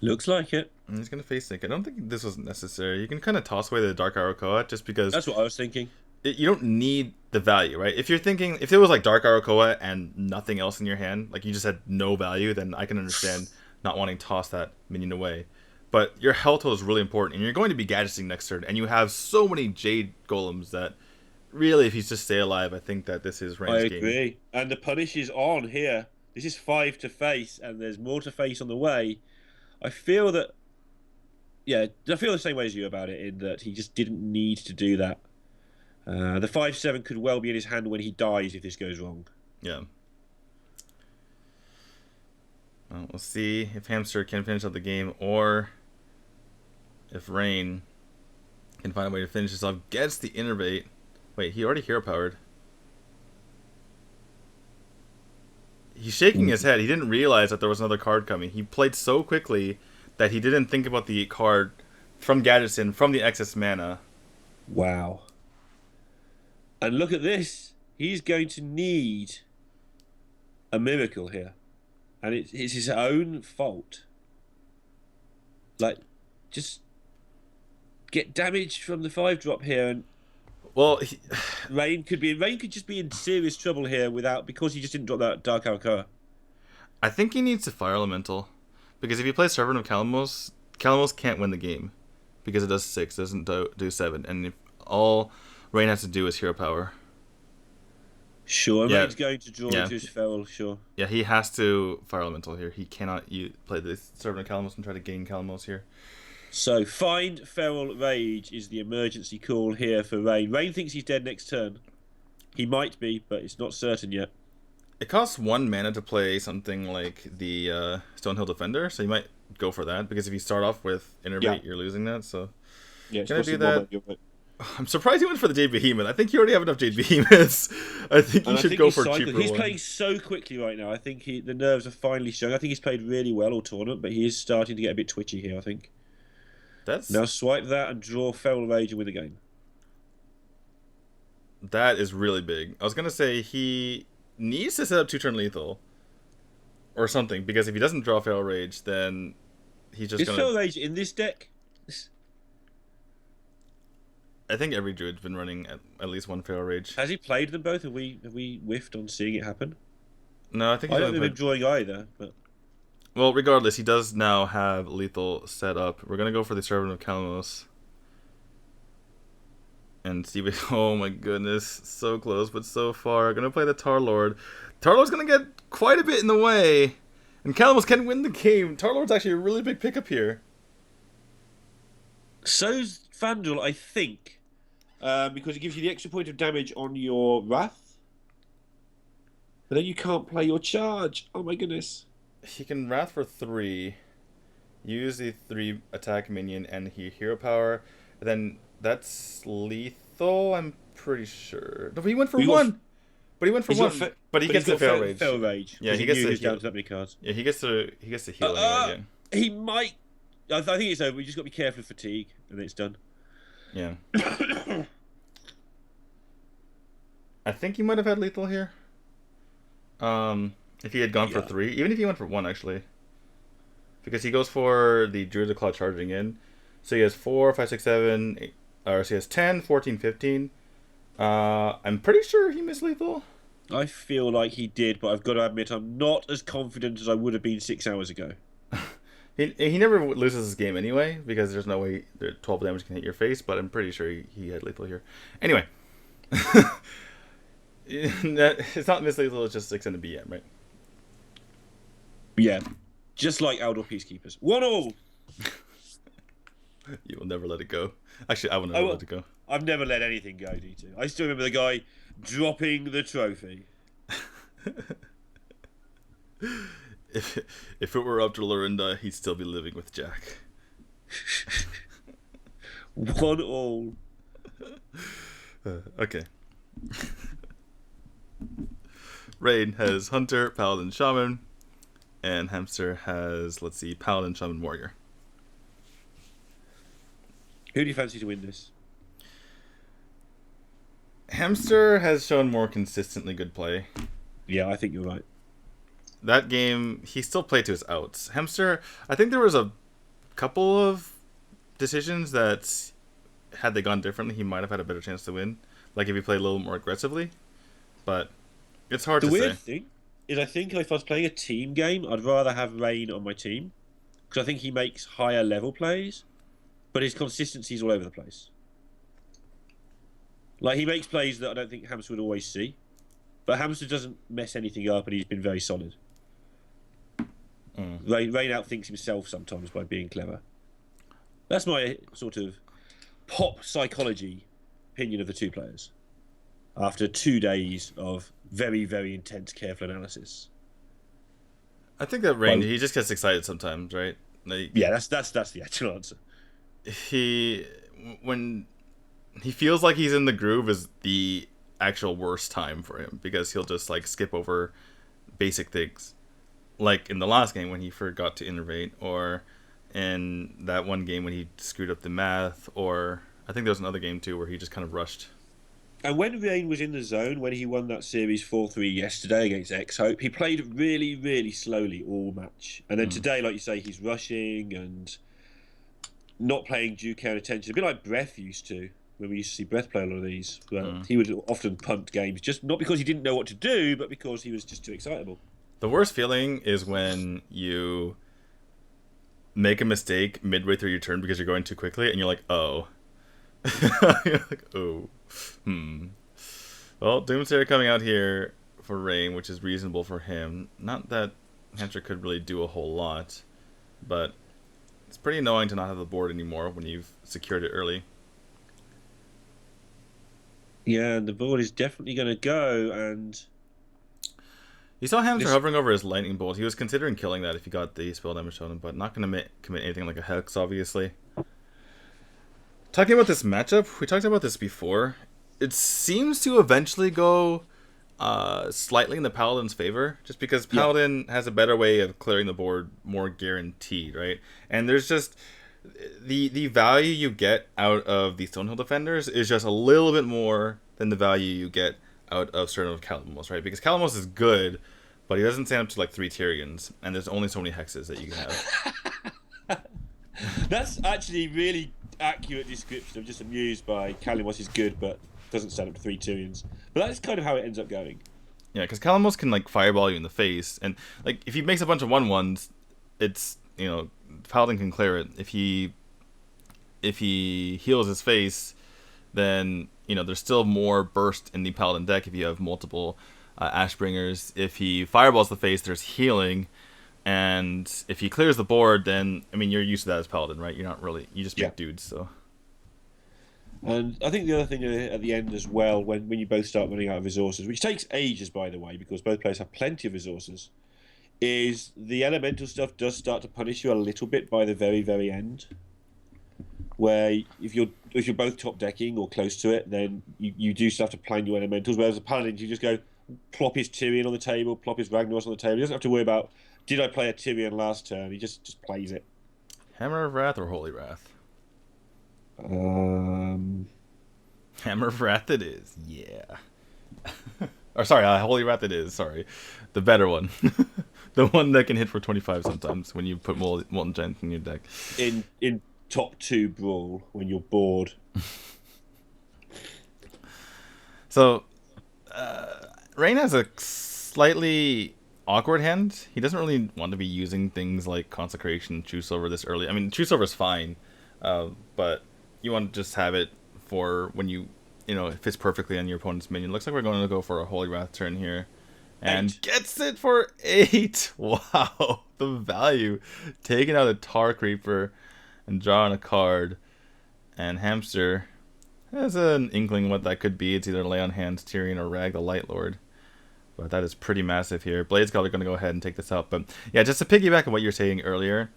Looks like it. And he's going to face Nick. I don't think this was necessary. You can kind of toss away the Dark Arakoa just because... That's what I was thinking. You don't need the value, right? If you're thinking... If it was like Dark Arakoa and nothing else in your hand, like you just had no value, then I can understand not wanting to toss that minion away. But your health total is really important, and you're going to be gadgeting next turn, and you have so many Jade Golems that really, if he's just stay alive, I think that this is Rain's game. I agree. And the punish is on here. This is 5 to face, and there's more to face on the way. I feel that... Yeah, I feel the same way as you about it, in that he just didn't need to do that. The 5/7 could well be in his hand when he dies if this goes wrong. Yeah. Well, we'll see if Hamster can finish up the game, or if Rain can find a way to finish this off. Gets the Innervate. Wait, he already hero powered. He's shaking his head. He didn't realize that there was another card coming. He played so quickly that he didn't think about the card from Gadgetzin, from the excess mana. Wow. And look at this. He's going to need a miracle here. And it's his own fault. Like, just get damage from the 5-drop here, and well, Rain could just be in serious trouble here because he just didn't drop that Dark Arakoa. I think he needs to Fire Elemental, because if he plays Servant of Calamos, Calamos can't win the game because it does 6, doesn't do 7, and if all Rain has to do is hero power. Sure, Rain's going to draw into his Feral, sure. Yeah, he has to Fire Elemental here. He cannot play the Servant of Calamos and try to gain Calamos here. So, find Feral Rage is the emergency call here for Rain. Rain thinks he's dead next turn. He might be, but it's not certain yet. It costs 1 mana to play something like the Stonehill Defender, so you might go for that, because if you start off with Innervate, you're losing that, so... Yeah, gonna do that. I'm surprised he went for the Jade Behemoth. I think you already have enough Jade Behemoths. I think you should go for a cheaper one. He's playing so quickly right now. I think the nerves are finally showing. I think he's played really well all tournament, but he is starting to get a bit twitchy here, I think. Now swipe that and draw Feral Rage and win the game. That is really big. I was going to say he needs to set up 2-turn lethal or something, because if he doesn't draw Feral Rage, then he's just going to... Is Feral Rage in this deck? I think every Druid's been running at least one Feral Rage. Has he played them both? Have we whiffed on seeing it happen? No, I think I don't remember drawing either. But well, regardless, he does now have lethal set up. We're gonna go for the Servant of Calamos and see. Oh my goodness, so close but so far. Gonna play the Tarlord. Tarlord's gonna get quite a bit in the way, and Calamos can win the game. Tarlord's actually a really big pickup here. So's Fandral, I think. Because it gives you the extra point of damage on your Wrath. But then you can't play your charge. Oh my goodness. He can Wrath for 3, use the 3 attack minion, and he hero power. Then that's lethal, I'm pretty sure. No, but he went for 1. But he went for 1. But he gets the Feral Rage. Feral Rage. Yeah, he gets to down to that many cards. Yeah, he gets to heal anyway. Yeah. He might. I think it's over. We just got to be careful of fatigue, and then it's done. Yeah. I think he might have had lethal here. If he had gone for 3, even if he went for 1, actually, because he goes for the Druid's Claw charging in, so he has 4, 5, 6, 7, 8, or so he has 10, 14, 15. I'm pretty sure he missed lethal. I feel like he did, but I've got to admit I'm not as confident as I would have been 6 hours ago. He never loses this game anyway, because there's no way 12 damage can hit your face, but I'm pretty sure he had lethal here. Anyway. It's not miss lethal, it's just 6 in the BM, right? Yeah. Just like Outdoor Peacekeepers. 1-1! You will never let it go. Actually, I will never let it go. I've never let anything go, D2. I still remember the guy dropping the trophy. If it were up to Lorinda, he'd still be living with Jack. 1-1. Okay. Rain has Hunter, Paladin, Shaman, and Hamster has, let's see, Paladin, Shaman, Warrior. Who do you fancy to win this? Hamster has shown more consistently good play. Yeah, I think you're right. That game, he still played to his outs. Hamster, I think there was a couple of decisions that, had they gone differently, he might have had a better chance to win. Like if he played a little more aggressively. But it's hard to say. The weird thing is, I think if I was playing a team game, I'd rather have Rain on my team. Because I think he makes higher level plays, but his consistency is all over the place. Like, he makes plays that I don't think Hamster would always see. But Hamster doesn't mess anything up, and he's been very solid. Rain outthinks himself sometimes by being clever. That's my sort of pop psychology opinion of the two players. After 2 days of very, very intense, careful analysis. I think that Rain, he just gets excited sometimes, right? Like, yeah, that's the actual answer. When he feels like he's in the groove is the actual worst time for him, because he'll just like skip over basic things. Like in the last game when he forgot to innervate, or in that one game when he screwed up the math, or I think there was another game too where he just kind of rushed. And when Rain was in the zone, when he won that series 4-3 yesterday against X-Hope, he played really, really slowly all match. And then today, like you say, he's rushing and not paying due care and attention. A bit like Breath used to, when we used to see Breath play a lot of these. But he would often punt games, just not because he didn't know what to do, but because he was just too excitable. The worst feeling is when you make a mistake midway through your turn because you're going too quickly, and you're like, oh. You're like, oh. Well, Doomsayer coming out here for Rain, which is reasonable for him. Not that Hamster could really do a whole lot, but it's pretty annoying to not have the board anymore when you've secured it early. Yeah, and the board is definitely going to go, and... You saw Hamster hovering over his lightning bolt. He was considering killing that if he got the spell damage on him, but not going to commit anything like a Hex, obviously. Talking about this matchup, we talked about this before. It seems to eventually go slightly in the Paladin's favor, just because Paladin has a better way of clearing the board, more guaranteed, right? And there's just the value you get out of the Stonehill defenders is just a little bit more than the value you get out of certain of Calamos, right? Because Calamos is good, but he doesn't stand up to like 3 Tyrions, and there's only so many hexes that you can have. That's actually really accurate description. I'm just amused by Calamos is good, but doesn't stand up to 3 Tyrions. But that's kind of how it ends up going. Yeah, because Calamos can like fireball you in the face, and like if he makes a bunch of 1/1s, it's, you know, Paladin can clear it. If he heals his face, then, you know, there's still more burst in the Paladin deck if you have multiple Ashbringers. If he fireballs the face, there's healing. And if he clears the board, then, I mean, you're used to that as Paladin, right? You're not really, you just make dudes, so. And I think the other thing at the end as well, when you both start running out of resources, which takes ages, by the way, because both players have plenty of resources, is the elemental stuff does start to punish you a little bit by the very, very end. Where if you're both top decking or close to it, then you do still have to plan your elementals. Whereas a Paladin, you just go plop his Tyrion on the table, plop his Ragnaros on the table. He doesn't have to worry about, did I play a Tyrion last turn? He just plays it. Hammer of Wrath or Holy Wrath? Hammer of Wrath it is, yeah. Or sorry, Holy Wrath it is, sorry. The better one. The one that can hit for 25 sometimes when you put Molten Giant in your deck. In top 2 brawl when you're bored. So, Rain has a slightly awkward hand. He doesn't really want to be using things like Consecration, True Silver this early. I mean, True Silver's fine, but you want to just have it for when you know, it fits perfectly on your opponent's minion. Looks like we're going to go for a Holy Wrath turn here. And gets it for 8! Wow, the value. Taking out a Tar Creeper and drawing a card. And Hamster has an inkling what that could be. It's either Lay on Hands, Tyrion, or Rag the Light Lord. But that is pretty massive here. Blade Scholar going to go ahead and take this out. But yeah, just to piggyback on what you were saying earlier,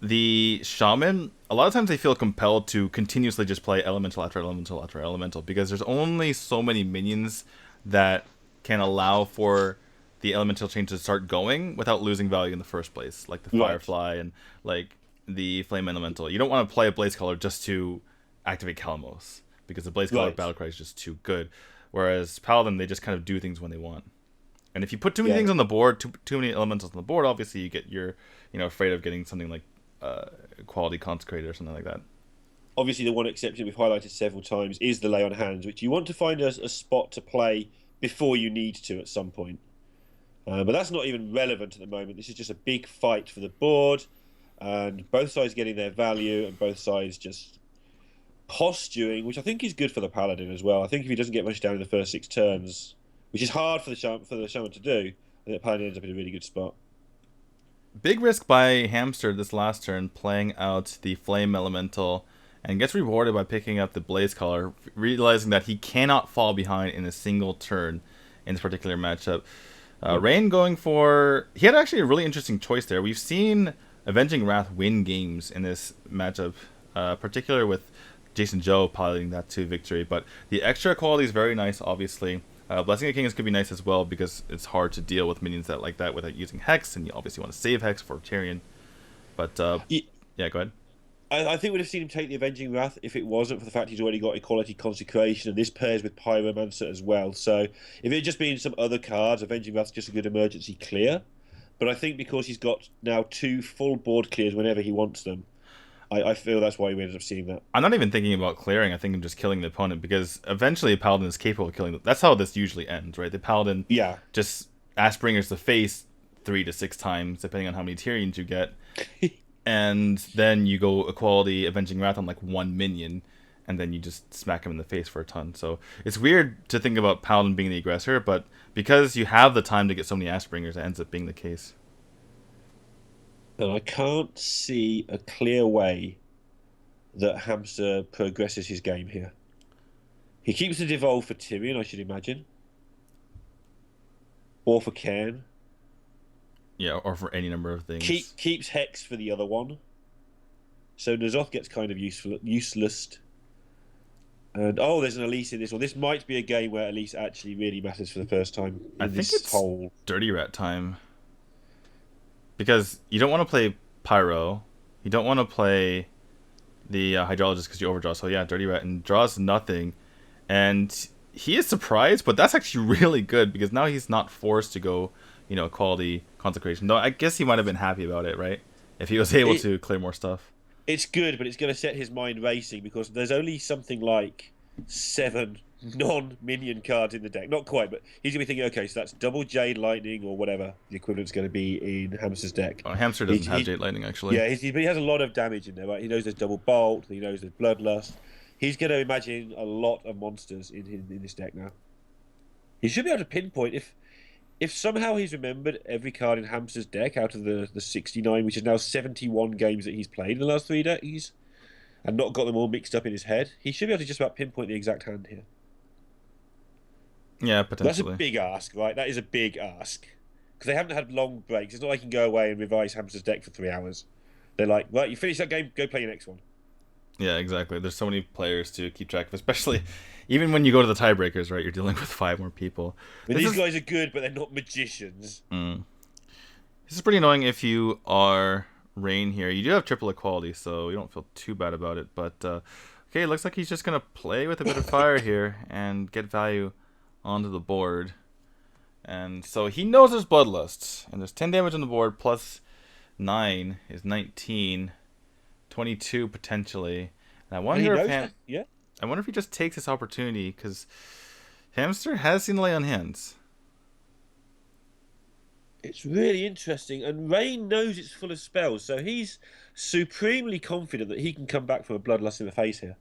the Shaman, a lot of times they feel compelled to continuously just play Elemental after Elemental after Elemental, because there's only so many minions that can allow for the Elemental chain to start going without losing value in the first place, like the Firefly and like the Flame Elemental. You don't want to play a Blaze Caller just to activate Calamos, because the Blaze Caller Battlecry is just too good. Whereas Paladin, they just kind of do things when they want. And if you put too many things on the board, too many elementals on the board, obviously you're afraid of getting something like quality consecrator or something like that. Obviously, the one exception we've highlighted several times is the lay on hands, which you want to find a spot to play before you need to at some point. But that's not even relevant at the moment. This is just a big fight for the board, and both sides getting their value, and both sides just posturing, which I think is good for the Paladin as well. I think if he doesn't get much down in the first 6 turns, which is hard for the Shaman to do, I think the Paladin ends up in a really good spot. Big risk by Hamster this last turn, playing out the Flame Elemental, and gets rewarded by picking up the Blaze Caller, realizing that he cannot fall behind in a single turn in this particular matchup. Rain going for... He had actually a really interesting choice there. We've seen Avenging Wrath win games in this matchup, particularly with Jason Joe piloting that to victory. But the extra quality is very nice, obviously. Blessing of Kings could be nice as well, because it's hard to deal with minions that like that without using Hex, and you obviously want to save Hex for Tyrion. But, yeah, go ahead. I think we'd have seen him take the Avenging Wrath if it wasn't for the fact he's already got Equality Consecration, and this pairs with Pyromancer as well. So if it had just been some other cards, Avenging Wrath's just a good emergency clear. But I think because he's got now 2 full board clears whenever he wants them, I feel that's why we ended up seeing that. I'm not even thinking about clearing. I think I'm just killing the opponent, because eventually a Paladin is capable of killing them. That's how this usually ends, right? The Paladin just Ashbringers the face 3 to 6 times, depending on how many Tyrions you get. And then you go Equality, Avenging Wrath on like 1 minion, and then you just smack him in the face for a ton. So it's weird to think about Paladin being the aggressor, but because you have the time to get so many Ashbringers, it ends up being the case. And I can't see a clear way that Hamster progresses his game here. He keeps the Devolve for Tyrion, I should imagine. Or for Cairn. Yeah, or for any number of things. Keeps Hex for the other one. So N'Zoth gets kind of useless. And there's an Elise in this one. This might be a game where Elise actually really matters for the first time. I think it's Dirty Rat time. Because you don't want to play Pyro. You don't want to play the Hydrologist because you overdraw. So yeah, Dirty Rat, and draws nothing. And he is surprised, but that's actually really good, because now he's not forced to go, Quality Consecration. Though I guess he might have been happy about it, right? If he was able to clear more stuff. It's good, but it's going to set his mind racing, because there's only something like 7 non-minion cards in the deck. Not quite, but he's going to be thinking, okay, so that's double Jade Lightning or whatever the equivalent's going to be in Hamster's deck. Oh, Hamster doesn't have Jade Lightning, actually. Yeah, but he has a lot of damage in there, right? He knows there's double Bolt, he knows there's Bloodlust. He's going to imagine a lot of monsters in this deck now. He should be able to pinpoint if somehow he's remembered every card in Hamster's deck out of the 69, which is now 71 games that he's played in the last 3 days, and not got them all mixed up in his head, he should be able to just about pinpoint the exact hand here. Yeah, potentially. That's a big ask, right? That is a big ask. Because they haven't had long breaks. It's not like you can go away and revise Hamster's deck for 3 hours. They're like, right, you finish that game, go play your next one. Yeah, exactly. There's so many players to keep track of, especially even when you go to the tiebreakers, right? You're dealing with 5 more people. These guys are good, but they're not magicians. This is pretty annoying if you are Rain here. You do have triple equality, so you don't feel too bad about it. But, okay, it looks like he's just going to play with a bit of fire here and get value onto the board. And so he knows there's Bloodlust, and there's 10 damage on the board, plus 9 is 19. 22 potentially. And I wonder if he just takes this opportunity, because Hamster has seen lay on hands. It's really interesting, and Rain knows it's full of spells, so he's supremely confident that he can come back from a Bloodlust in the face here.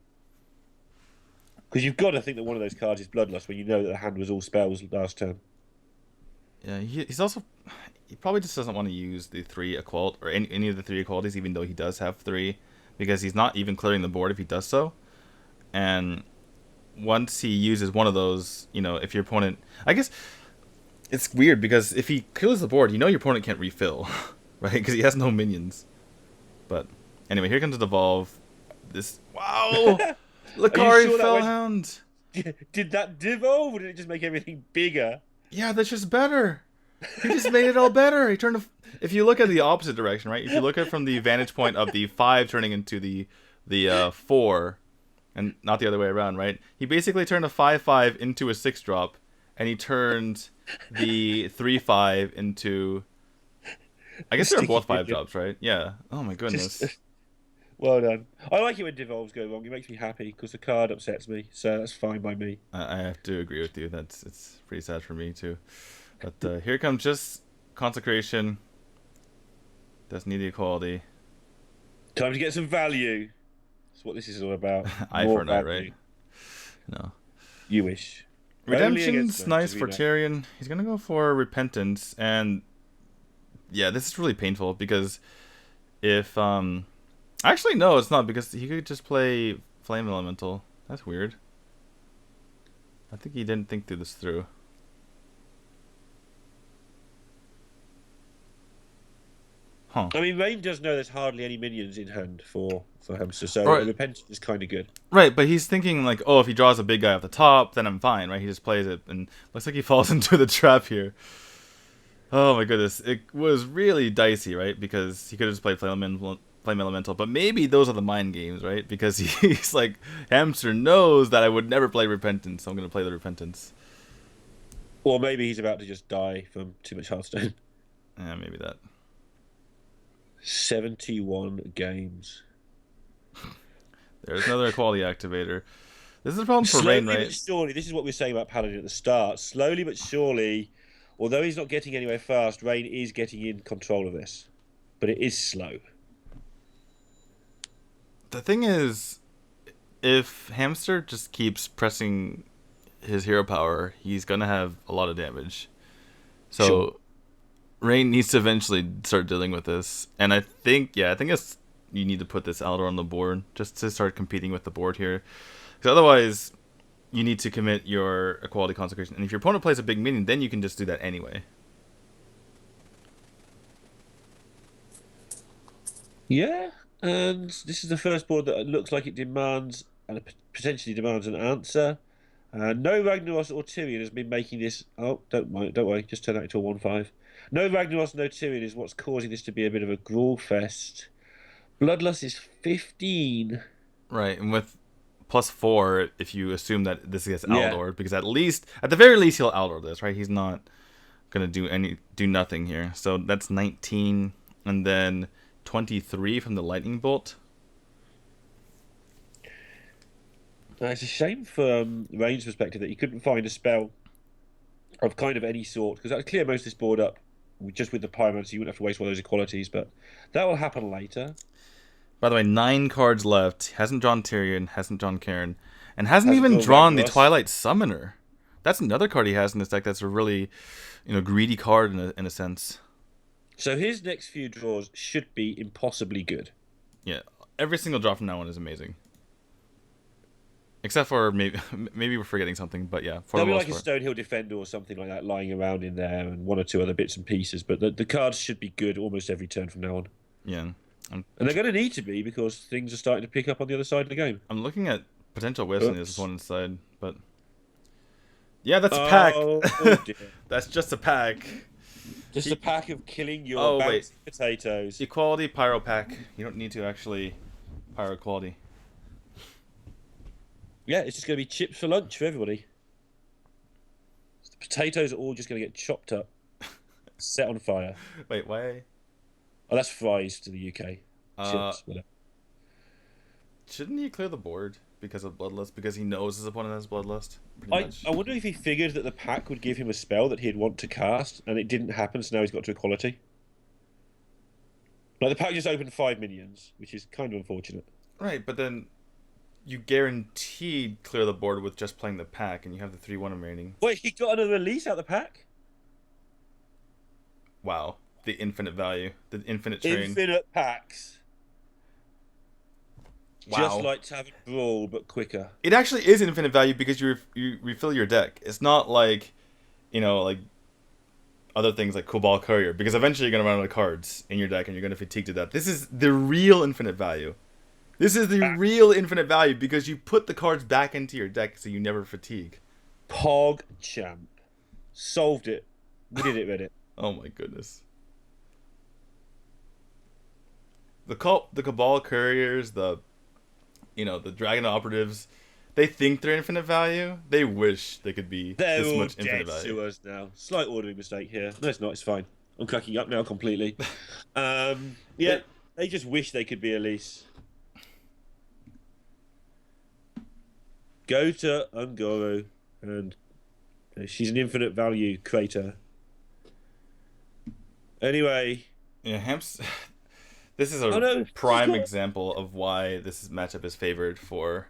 Because you've got to think that one of those cards is Bloodlust when you know that the hand was all spells last turn. Yeah, he's also... He probably just doesn't want to use the 3 equality, or any of the 3 equalities, even though he does have 3, because he's not even clearing the board if he does so. And once he uses one of those, if your opponent... I guess it's weird, because if he clears the board, your opponent can't refill, right? Because he has no minions. But anyway, here comes the Devolve. This... Wow! Lakari sure Fellhound! Did that devolve, or did it just make everything bigger? Yeah, that's just better. He just made it all better. He turned. If you look at the opposite direction, right? If you look at it from the vantage point of the 5 turning into the 4, and not the other way around, right? He basically turned a 5/5 into a 6-drop, and he turned the 3/5 into I guess they're Sticky both 5 minion. drops, right? Yeah. Oh my goodness. Well done. I like it when devolves go wrong. It makes me happy because the card upsets me, so that's fine by me. I have to agree with you. It's pretty sad for me too. But here comes just consecration. Doesn't need the equality. Time to get some value. That's what this is all about. Eye More for an eye, value. right? No. You wish. Redemption's nice to for be nice. Tyrion. He's gonna go for repentance, and yeah, this is really painful because if actually no, it's not, because he could just play Flame Elemental. That's weird. I think he didn't think this through. Huh. I mean, Rain does know there's hardly any minions in hand for Hamster, so Right. repentance is kind of good. Right, but he's thinking like, oh, if he draws a big guy off the top, then I'm fine, right? He just plays it, and looks like he falls into the trap here. Oh my goodness, it was really dicey, right? Because he could have just played Flame Elemental, but maybe those are the mind games, right? Because he's like, Hamster knows that I would never play Repentance, so I'm going to play the Repentance. Or maybe he's about to just die from too much Hearthstone. Yeah, maybe that. 71 games. There's another equality activator. This is a problem for Slowly Rain, but right? surely, this is what we were saying about Paladin at the start. Slowly but surely, although he's not getting anywhere fast, Rain is getting in control of this. But it is slow. The thing is, if Hamster just keeps pressing his hero power, he's going to have a lot of damage. So Sure. Rain needs to eventually start dealing with this. And I think it's, you need to put this Aldor on the board just to start competing with the board here. Because otherwise, you need to commit your equality consecration. And if your opponent plays a big minion, then you can just do that anyway. Yeah, and this is the first board that looks like it demands, and potentially demands, an answer. No Ragnaros or Tyrion has been making this. Oh, don't worry, just turn that into a 1-5. No Ragnaros, no Tyrion is what's causing this to be a bit of a brawl fest. Bloodlust is 15. Right, and with +4, if you assume that this gets Yeah. Aldor, because at the very least, he'll Aldor this, right? He's not gonna do nothing here. So that's 19, and then 23 from the lightning bolt. It's a shame from Rain's perspective that he couldn't find a spell of kind of any sort, because that would clear most of this board up just with the Pyromancer. You wouldn't have to waste one of those equalities, but that will happen later. By the way, 9 cards left. Hasn't drawn Tyrion, hasn't drawn Cairn, and hasn't even drawn drawn the Ragnaros. Twilight Summoner. That's another card he has in this deck that's a really, greedy card in a sense. So his next few draws should be impossibly good. Yeah, every single draw from now on is amazing. Except for maybe we're forgetting something, but yeah, for There'll the be most like a part. Stonehill Defender or something like that lying around in there, and one or two other bits and pieces. But the cards should be good almost every turn from now on. Yeah. And they're going to need to be, because things are starting to pick up on the other side of the game. I'm looking at potential whiffs on his Oops. opponent's side, but yeah, that's a pack. Oh, dear. That's just a pack. Just a pack of killing your bouncy potatoes. Equality pyro pack. You don't need to actually pyro equality. Yeah, it's just going to be chips for lunch for everybody. The potatoes are all just going to get chopped up, set on fire. Wait, why? Oh, that's fries to the UK. Chips, whatever. Shouldn't he clear the board because of Bloodlust? Because he knows his opponent has Bloodlust? Pretty much. I wonder if he figured that the pack would give him a spell that he'd want to cast, and it didn't happen, so now he's got to equality. Like, the pack just opened 5 minions, which is kind of unfortunate. Right, but then you guaranteed clear the board with just playing the pack, and you have the 3-1 remaining. Wait, he got another release out of the pack? Wow. The infinite value. The infinite train. Infinite packs. Wow. Just like Tavern Brawl, but quicker. It actually is infinite value because you refill your deck. It's not like, like other things like Cobalt Courier, because eventually you're going to run out of cards in your deck and you're going to fatigue to death. This is the real infinite value. This is the real infinite value because you put the cards back into your deck so you never fatigue. Pog champ. Solved it. We did it, Reddit. Oh my goodness. The Cabal Couriers, the Dragon Operatives, they think they're infinite value. They wish they could be They're this all much dead infinite value. to us now. Slight ordering mistake here. No, it's not. It's fine. I'm cracking up now completely. Yeah, they just wish they could be Elise. Go to Ungoro, and she's an infinite value creator. Anyway. Yeah, this is a prime example of why this matchup is favored for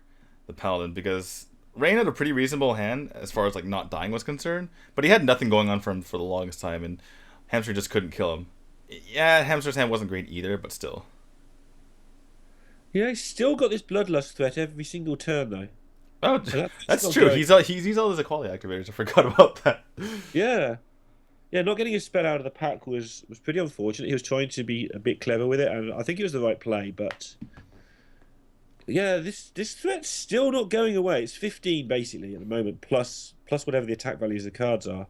the Paladin, because Rain had a pretty reasonable hand as far as like not dying was concerned, but he had nothing going on for him for the longest time, and Hamster just couldn't kill him. Yeah, Hamster's hand wasn't great either, but still. Yeah, he's still got this Bloodlust threat every single turn though. Oh, that's true. He's all his equality activators. I forgot about that. Yeah. Yeah, not getting his spell out of the pack was pretty unfortunate. He was trying to be a bit clever with it, and I think it was the right play, but yeah, this threat's still not going away. It's 15 basically at the moment, plus whatever the attack values of the cards are.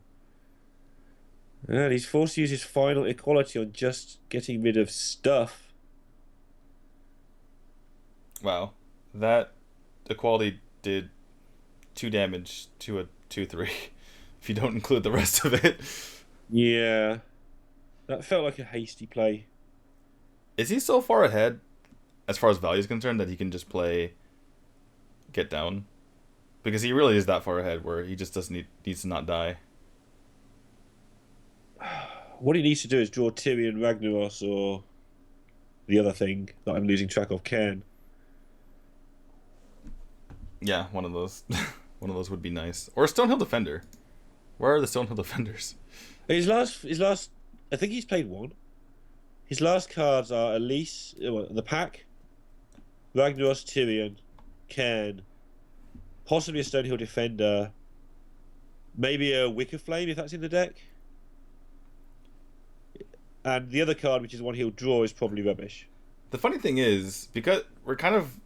And he's forced to use his final equality on just getting rid of stuff. Wow. That equality did 2 damage to a 2/3 if you don't include the rest of it. Yeah. That felt like a hasty play. Is he so far ahead as far as value is concerned that he can just play Get Down? Because he really is that far ahead where he just needs to not die. What he needs to do is draw Tyrion, Ragnaros, or the other thing that I'm losing track of, Cairn. Yeah, one of those. One of those would be nice. Or Stonehill Defender. Where are the Stonehill Defenders? His last, I think he's played one. His last cards are Elise, the pack, Ragnaros, Tyrion, Cairn, possibly a Stonehill Defender, maybe a Wicker Flame if that's in the deck. And the other card, which is one he'll draw, is probably rubbish. The funny thing is, because we're kind of,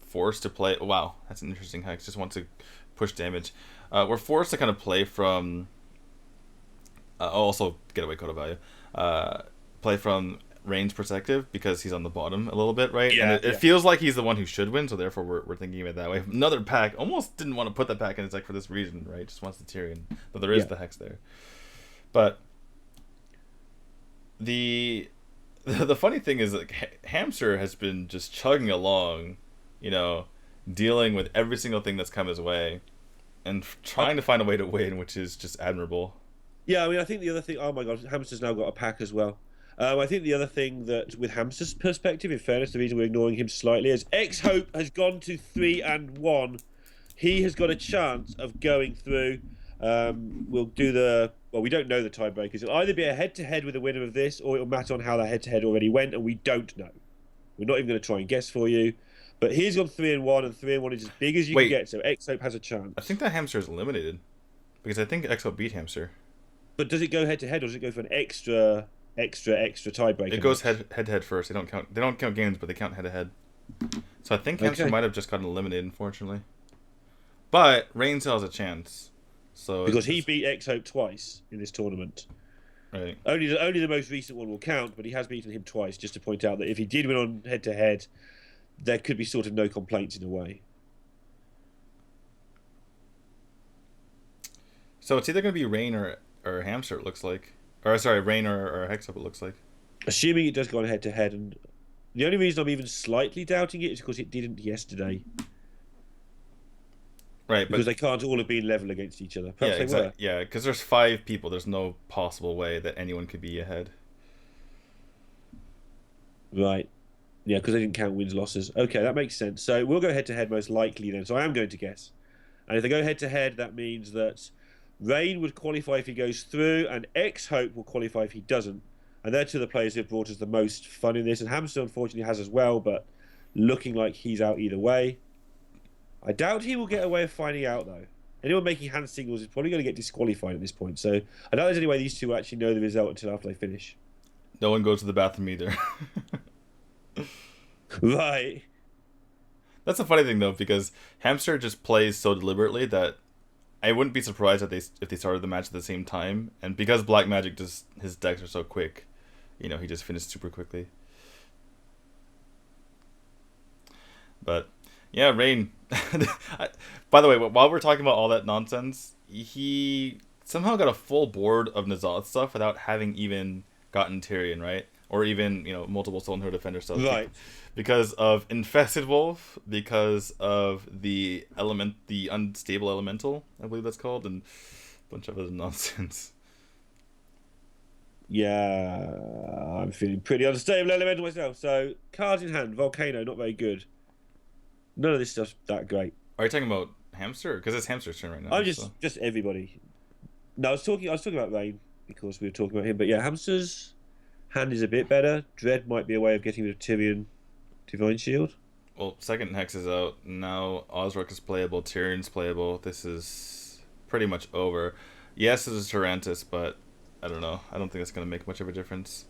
forced to play... Wow, that's an interesting hex. Just want to push damage. We're forced to kind of play from... also, get away Coda value. Play from Rain's perspective, because he's on the bottom a little bit, right? Yeah, and it feels like he's the one who should win, so therefore we're thinking of it that way. Another pack, almost didn't want to put that pack in his deck for this reason, right? Just wants the Tyrion. But there is the hex there. But... The funny thing is, like, Hamster has been just chugging along, dealing with every single thing that's come his way, and trying to find a way to win, which is just admirable. Yeah, I mean, I think the other thing... Oh my god, Hamster's now got a pack as well. I think the other thing that, with Hamster's perspective, in fairness, the reason we're ignoring him slightly is X-Hope has gone to 3-1. He has got a chance of going through. We'll do the... Well, we don't know the tiebreakers. It'll either be a head-to-head with the winner of this, or it'll matter on how that head-to-head already went, and we don't know. We're not even going to try and guess for you. But he's gone 3-1, and 3-1 is as big as you can get, so X-Hope has a chance. I think that Hamster is eliminated, because I think X-Hope beat Hamster. But does it go head-to-head, or does it go for an extra tiebreaker? It goes head-to-head first. They don't count games, but they count head-to-head. So I think Hamster might have just gotten eliminated, unfortunately. But Rain still has a chance. So because he beat X-Hope twice in this tournament. Right. Only the most recent one will count, but he has beaten him twice, just to point out that if he did win on head-to-head, there could be sort of no complaints in a way. So it's either going to be Rain or Hamster, it looks like. Or, sorry, Rain or Hex-Up, it looks like. Assuming it does go on head-to-head, and the only reason I'm even slightly doubting it is because it didn't yesterday. Right, because they can't all have been level against each other. Perhaps they were. Yeah, because there's 5 people. There's no possible way that anyone could be ahead. Right. Yeah, because they didn't count wins, losses. Okay, that makes sense. So we'll go head-to-head most likely then. So I am going to guess. And if they go head-to-head, that means that Rain would qualify if he goes through, and X-Hope will qualify if he doesn't. And they're two of the players who have brought us the most fun in this. And Hamster, unfortunately, has as well, but looking like he's out either way. I doubt he will get a way of finding out, though. Anyone making hand signals is probably going to get disqualified at this point. So I doubt there's any way these two will actually know the result until after they finish. No one goes to the bathroom either. Right. That's a funny thing, though, because Hamster just plays so deliberately that I wouldn't be surprised if they started the match at the same time. And because Black Magic, his decks are so quick, he just finished super quickly. But... yeah, Rain. By the way, while we're talking about all that nonsense, he somehow got a full board of N'Zoth stuff without having even gotten Tyrion, right? Or even, multiple Stonehill Defender stuff. Right. Because of Infested Wolf, because of the unstable elemental, I believe that's called, and a bunch of other nonsense. Yeah, I'm feeling pretty unstable elemental myself. So, cards in hand, Volcano, not very good. None of this stuff's that great. Are you talking about Hamster? Because it's Hamster's turn right now. I'm just everybody. No, I was talking about Rain because we were talking about him. But yeah, Hamster's hand is a bit better. Dread might be a way of getting rid of Tyrion, Divine Shield. Well, second Hex is out now. Osric is playable. Tyrion's playable. This is pretty much over. Yes, this is Tarantis, but I don't know. I don't think it's going to make much of a difference.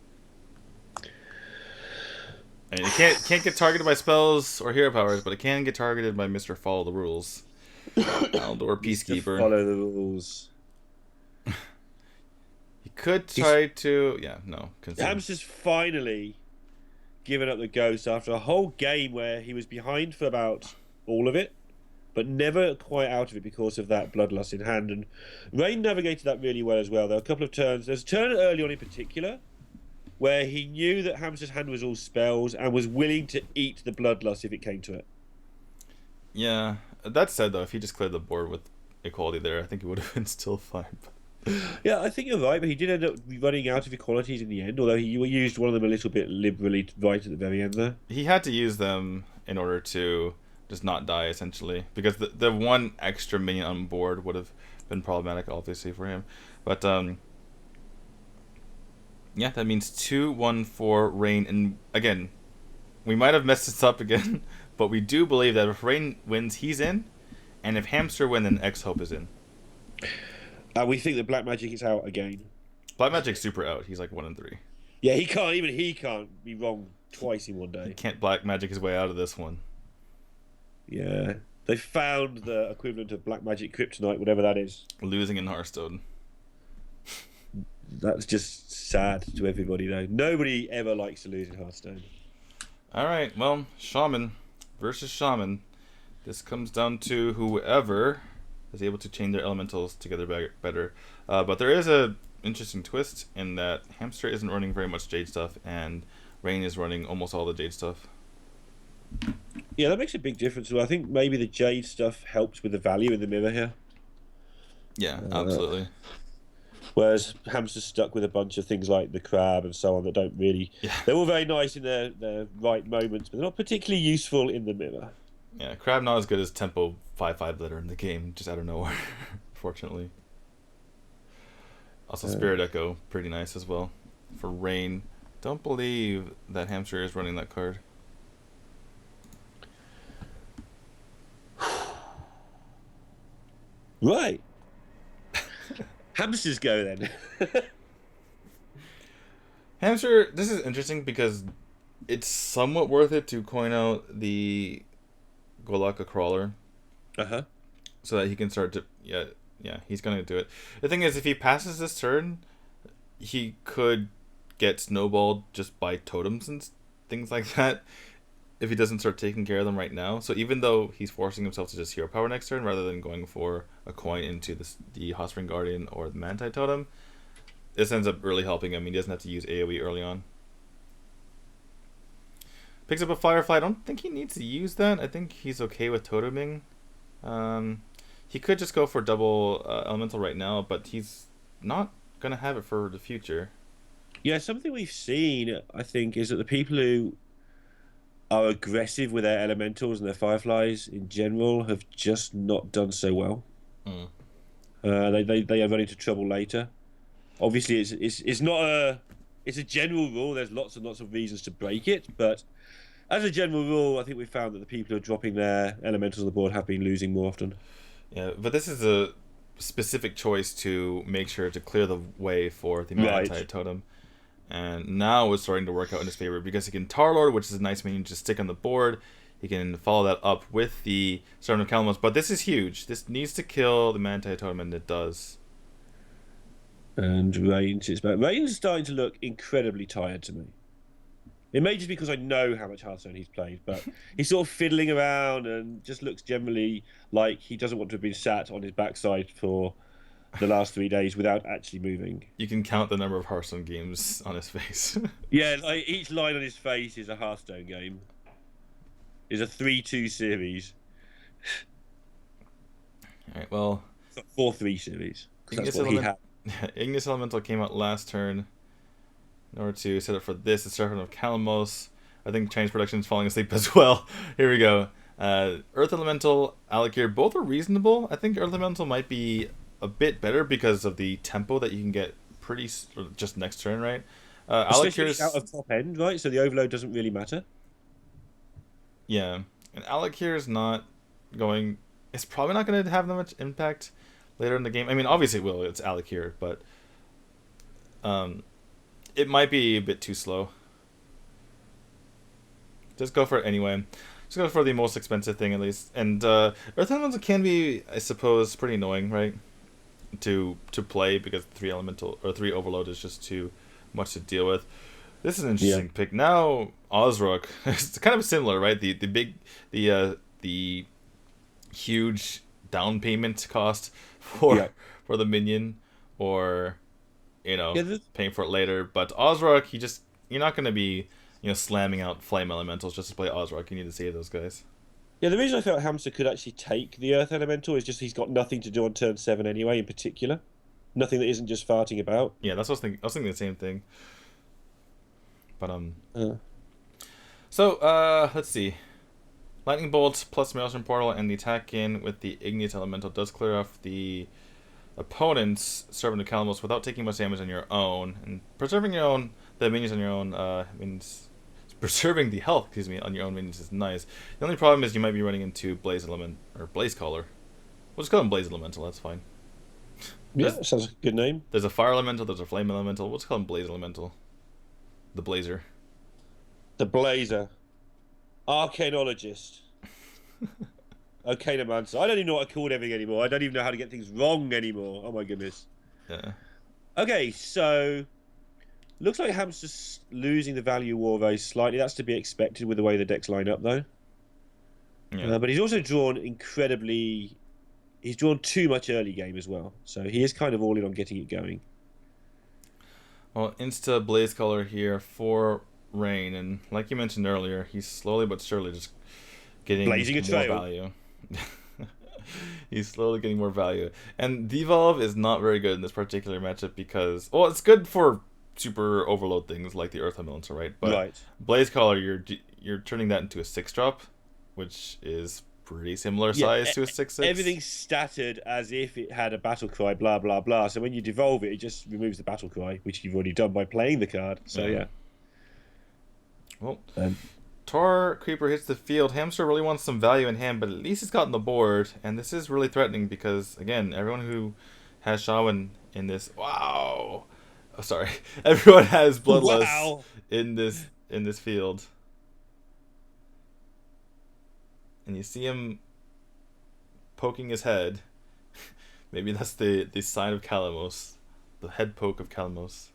I mean, it can't get targeted by spells or hero powers, but it can get targeted by Mr. Follow the Rules. Aldor Peacekeeper. Follow the rules. He could try to... Yeah, no. Hamster's finally given up the ghost after a whole game where he was behind for about all of it, but never quite out of it because of that Bloodlust in hand. And Rain navigated that really well as well. There were a couple of turns. There's a turn early on in particular where he knew that Hamster's hand was all spells and was willing to eat the Bloodlust if it came to it. Yeah. That said, though, if he just cleared the board with equality there, I think it would have been still fine. Yeah, I think you're right, but he did end up running out of equalities in the end, although he used one of them a little bit liberally right at the very end there. He had to use them in order to just not die, essentially, because the one extra minion on board would have been problematic, obviously, for him. But, yeah, that means 2-1 Rain, and again, we might have messed this up again, but we do believe that if Rain wins, he's in, and if Hamster wins, then X-Hope is in. We think that Black Magic is out again. Black Magic's super out. He's like 1-3. Yeah, he can't be wrong twice in one day. He can't Black Magic his way out of this one. Yeah. They found the equivalent of Black Magic Kryptonite, whatever that is. Losing in Hearthstone. That's just sad to everybody, though. Nobody ever likes to lose in Hearthstone. Alright, well, Shaman versus Shaman. This comes down to whoever is able to chain their elementals together better. But there is a interesting twist in that Hamster isn't running very much Jade stuff, and Rain is running almost all the Jade stuff. Yeah, that makes a big difference. Well, I think maybe the Jade stuff helps with the value in the mirror here. Yeah, absolutely. Whereas Hamster's stuck with a bunch of things like the crab and so on that don't really... Yeah. They're all very nice in their right moments, but they're not particularly useful in the mirror. Yeah, crab not as good as Tempo 5/5 later in the game, just out of nowhere, fortunately. Also, Spirit Echo, pretty nice as well. For Rain, don't believe that Hamster is running that card. Right. Hamsters go then. Hamster, this is interesting because it's somewhat worth it to coin out the Golakka Crawler. Uh-huh. So that he can start to... Yeah, he's going to do it. The thing is, if he passes this turn, he could get snowballed just by totems and things like that if he doesn't start taking care of them right now. So even though he's forcing himself to just hero power next turn rather than going for a coin into the Hot Spring Guardian or the Manti Totem, this ends up really helping him. He doesn't have to use AoE early on. Picks up a Firefly. I don't think he needs to use that. I think he's okay with toteming. He could just go for double elemental right now, but he's not going to have it for the future. Yeah, something we've seen, I think, is that the people who are aggressive with their elementals and their fireflies in general have just not done so well. They run into trouble later. Obviously, it's not it's a general rule. There's lots and lots of reasons to break it, but as a general rule, I think we found that the people who are dropping their elementals on the board have been losing more often. Yeah, but this is a specific choice to make sure to clear the way for the Manti Totem. And now it's starting to work out in his favor because he can Tarlord, which is a nice minion to stick on the board. He can follow that up with the Servant of Calamos. But this is huge. This needs to kill the Manti Totem, and it does. And Rain's is back. Rain's starting to look incredibly tired to me. It may just be because I know how much Hearthstone he's played, but he's sort of fiddling around and just looks generally like he doesn't want to have been sat on his backside for the last 3 days without actually moving. You can count the number of Hearthstone games on his face. Yeah, like each line on his face is a Hearthstone game. Is a 3-2 series. All right, well, 4-3 series. That's what he had. Ignis Elemental came out last turn. In order to set up for this, the Serpent of Kalamos. I think Chinese production is falling asleep as well. Here we go. Earth Elemental, Alakir, both are reasonable. I think Earth Elemental might be a bit better because of the tempo that you can get just next turn, right? Especially out of top end, right? So the overload doesn't really matter. Yeah, and Alakir is not going. It's probably not going to have that much impact later in the game. I mean, obviously it will. It's Alakir, but it might be a bit too slow. Just go for it anyway. Just go for the most expensive thing at least. And Earth Elemental can be, I suppose, pretty annoying, right? To play because 3 Elemental or 3 Overload is just too much to deal with. This is an interesting pick. Now Osrock, it's kind of similar, right? The huge down payment cost for the minion, or paying for it later. But Osrock, you're not going to be slamming out Flame Elementals just to play Osrock. You need to save those guys. Yeah, the reason I felt Hamster could actually take the Earth Elemental is just he's got nothing to do on turn 7 anyway, in particular. Nothing that isn't just farting about. Yeah, that's what I was thinking. I was thinking the same thing. But So let's see. Lightning Bolt plus Maelstrom Portal and the attack in with the Igneous Elemental does clear off the opponent's Servant of Kalamos without taking much damage on your own, and preserving the minions on your own means preserving the health, on your own minions is nice. The only problem is you might be running into Blaze Element or Blaze Caller. We'll just call him Blaze Elemental. That's fine. Yeah, that sounds like a good name. There's a Fire Elemental. There's a Flame Elemental. We'll just call him Blaze Elemental. The Blazer. The Blazer. Arcanologist. Arcanomancer. I don't even know what I called everything anymore. I don't even know how to get things wrong anymore. Oh my goodness. Yeah. Okay, so looks like Hamster's losing the value war very slightly. That's to be expected with the way the decks line up, though. Yeah. But he's also drawn he's drawn too much early game as well. So he is kind of all in on getting it going. Well, Insta Blaze Color here for Rain, and like you mentioned earlier, he's slowly but surely just getting more value. He's slowly getting more value. And Devolve is not very good in this particular matchup because, well, it's good for super overload things like the Earth Elemental, right? But Blaze Caller, you're turning that into a 6-drop, which is pretty similar size to a 6/6. Everything's statted as if it had a battle cry, blah blah blah. So when you devolve it, it just removes the battle cry, which you've already done by playing the card. So yeah. Well, Tor Creeper hits the field. Hamster really wants some value in hand, but at least he's gotten the board, and this is really threatening because again, everyone who has Shaman in this, everyone has Bloodlust in this field. And you see him poking his head. Maybe that's the sign of Kalamos. The head poke of Kalamos.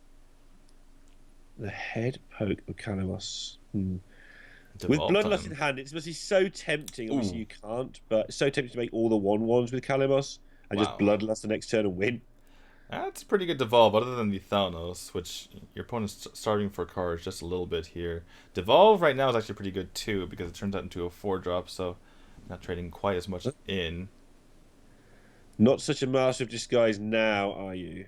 The head poke of Kalamos. With Bloodlust in hand, it must be so tempting. Obviously you can't, but it's so tempting to make all the 1/1s with Kalamos and just Bloodlust the next turn and win. That's pretty good devolve, other than the Thalnos, which your opponent's starving for cards just a little bit here. Devolve right now is actually pretty good too, because it turns out into a 4-drop, so not trading quite as much in. Not such a master of disguise now, are you?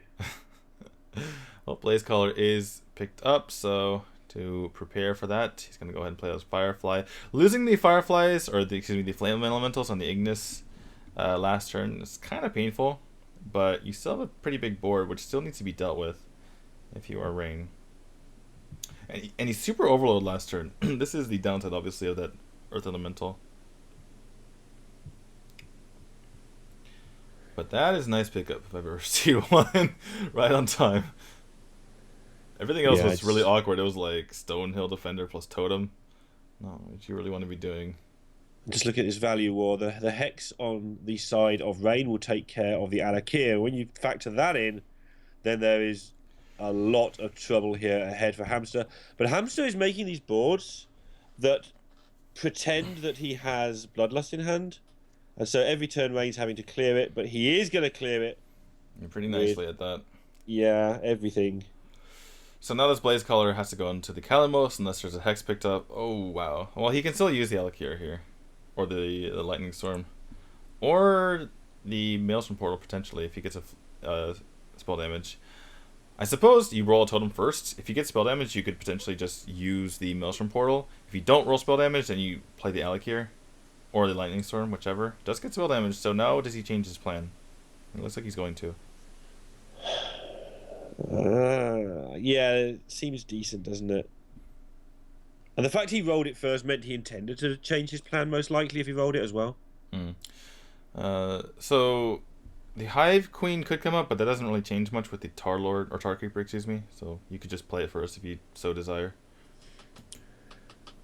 Well, Blaze Caller is picked up, so to prepare for that, he's going to go ahead and play those Firefly. Losing the Fireflies, or the Flame Elementals on the Ignis last turn is kind of painful. But you still have a pretty big board, which still needs to be dealt with if you are Rain. And he's super overload last turn. This is the downside, obviously, of that Earth Elemental. But that is a nice pickup if I've ever seen one. Right on time. Everything else was really awkward. It was like Stonehill Defender plus Totem. No, what you really want to be doing. Just look at this value war. The Hex on the side of Rain will take care of the Alakir. When you factor that in, then there is a lot of trouble here ahead for Hamster. But Hamster is making these boards that pretend that he has Bloodlust in hand. And so every turn Rain's having to clear it, but he is going to clear it. You're pretty nicely at that. Yeah, everything. So now this Blaze Caller has to go into the Kalamos unless there's a Hex picked up. Oh, wow. Well, he can still use the Alakir here. Or the Lightning Storm. Or the Maelstrom Portal, potentially, if he gets a spell damage. I suppose you roll a totem first. If you get spell damage, you could potentially just use the Maelstrom Portal. If you don't roll spell damage, then you play the Alakir. Or the Lightning Storm, whichever. Does get spell damage, so now does he change his plan? It looks like he's going to. Yeah, it seems decent, doesn't it? And the fact he rolled it first meant he intended to change his plan, most likely, if he rolled it as well. So the Hive Queen could come up, but that doesn't really change much with the Tar Lord, or Tar Creeper, excuse me. So you could just play it first if you so desire.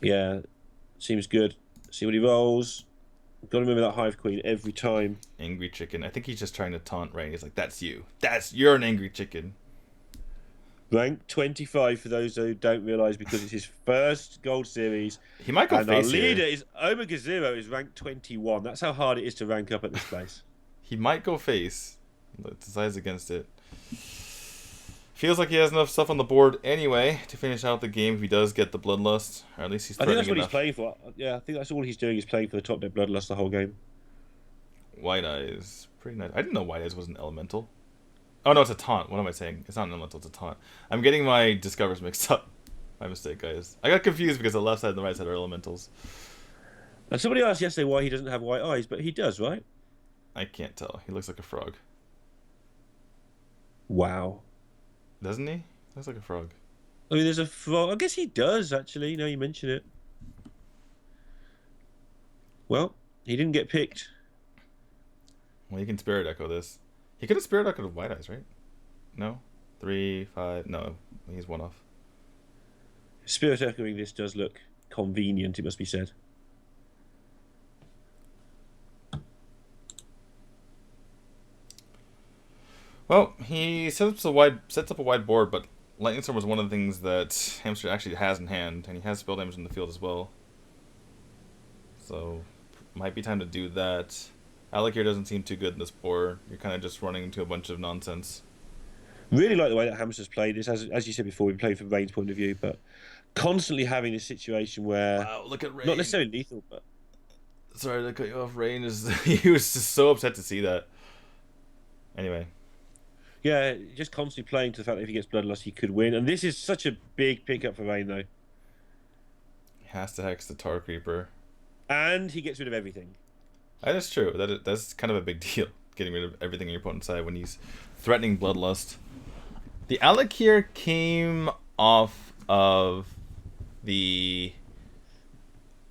Yeah, seems good. See what he rolls. Got to remember that Hive Queen every time. Angry Chicken. I think he's just trying to taunt Rain. He's like, that's you. You're an angry chicken. Rank 25 for those who don't realise, because it's his first Gold Series. He might go and face our leader here. is Omega Zero is ranked 21. That's how hard it is to rank up at this place. He might go face. Decides against it. Feels like he has enough stuff on the board anyway to finish out the game if he does get the Bloodlust. Or at least he's I think threatening that's what enough. he's playing for. Yeah, I think that's all he's doing is playing for the top deck Bloodlust the whole game. White Eyes. Pretty nice. I didn't know White Eyes was an elemental. Oh no, it's a taunt. What am I saying? It's not an elemental, it's a taunt. I'm getting my Discovers mixed up. My mistake, guys. I got confused because the left side and the right side are elementals. And somebody asked yesterday why he doesn't have white eyes, but he does, right? I can't tell. He looks like a frog. Wow. Doesn't he? Looks like a frog. I mean, there's a frog. I guess he does, actually, now you mention it. Well, he didn't get picked. Well, you can Spirit Echo this. He could have Spirit Echoed White Eyes, right? No? 3, 5... No, he's one off. Spirit Echoing this does look convenient, it must be said. Well, he sets up a wide board, but Lightning Storm was one of the things that Hamster actually has in hand, and he has spell damage in the field as well. So, might be time to do that. Alakir doesn't seem too good in this board. You're kind of just running into a bunch of nonsense. Really like the way that Hamster's played this. As you said before, we played from Rain's point of view, but constantly having this situation where... Wow, look at Rain. Not necessarily lethal, but... Sorry to cut you off. Rain is... he was just so upset to see that. Anyway. Yeah, just constantly playing to the fact that if he gets Bloodlust, he could win. And this is such a big pickup for Rain, though. He has to hex the Tar Creeper. And he gets rid of everything. That is true. That's kind of a big deal, getting rid of everything on your opponent's side when he's threatening Bloodlust. The Alakir came off of the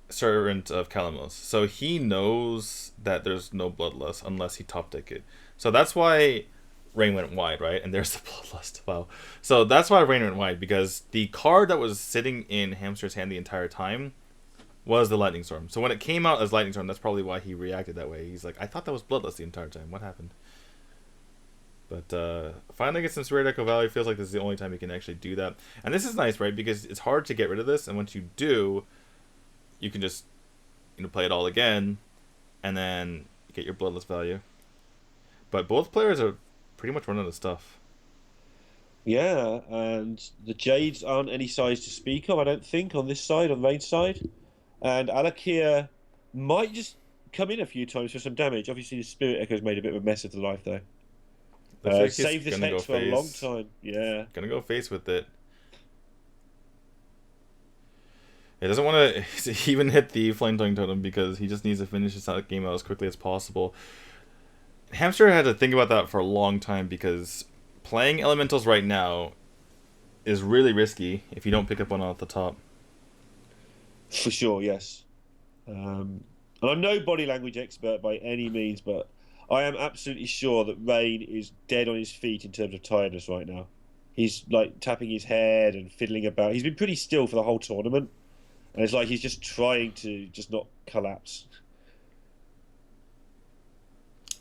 Servant of Kalamos, so he knows that there's no Bloodlust unless he top deck it. So that's why Rain went wide, right? And there's the Bloodlust. Wow. So that's why Rain went wide, because the card that was sitting in Hamster's hand the entire time was the Lightning Storm. So when it came out as Lightning Storm, that's probably why he reacted that way. He's like, I thought that was Bloodlust the entire time. What happened? But finally gets some Spirit Echo Valley. Feels like this is the only time you can actually do that. And this is nice, right? Because it's hard to get rid of this. And once you do, you can just play it all again. And then get your Bloodlust value. But both players are pretty much running out of stuff. Yeah, and the Jades aren't any size to speak of, I don't think, on this side, on Rain's side. And Alakir might just come in a few times for some damage. Obviously, the Spirit Echo's made a bit of a mess of the life, though. Saved this hex for a long time. Yeah. Gonna go face with it. He doesn't want to even hit the Flame Tongue Totem because he just needs to finish this game out as quickly as possible. Hamster had to think about that for a long time because playing Elementals right now is really risky if you don't pick up one off the top. For sure, yes. And I'm no body language expert by any means, but I am absolutely sure that Rain is dead on his feet in terms of tiredness right now. He's like tapping his head and fiddling about. He's been pretty still for the whole tournament. And it's like he's just trying to just not collapse.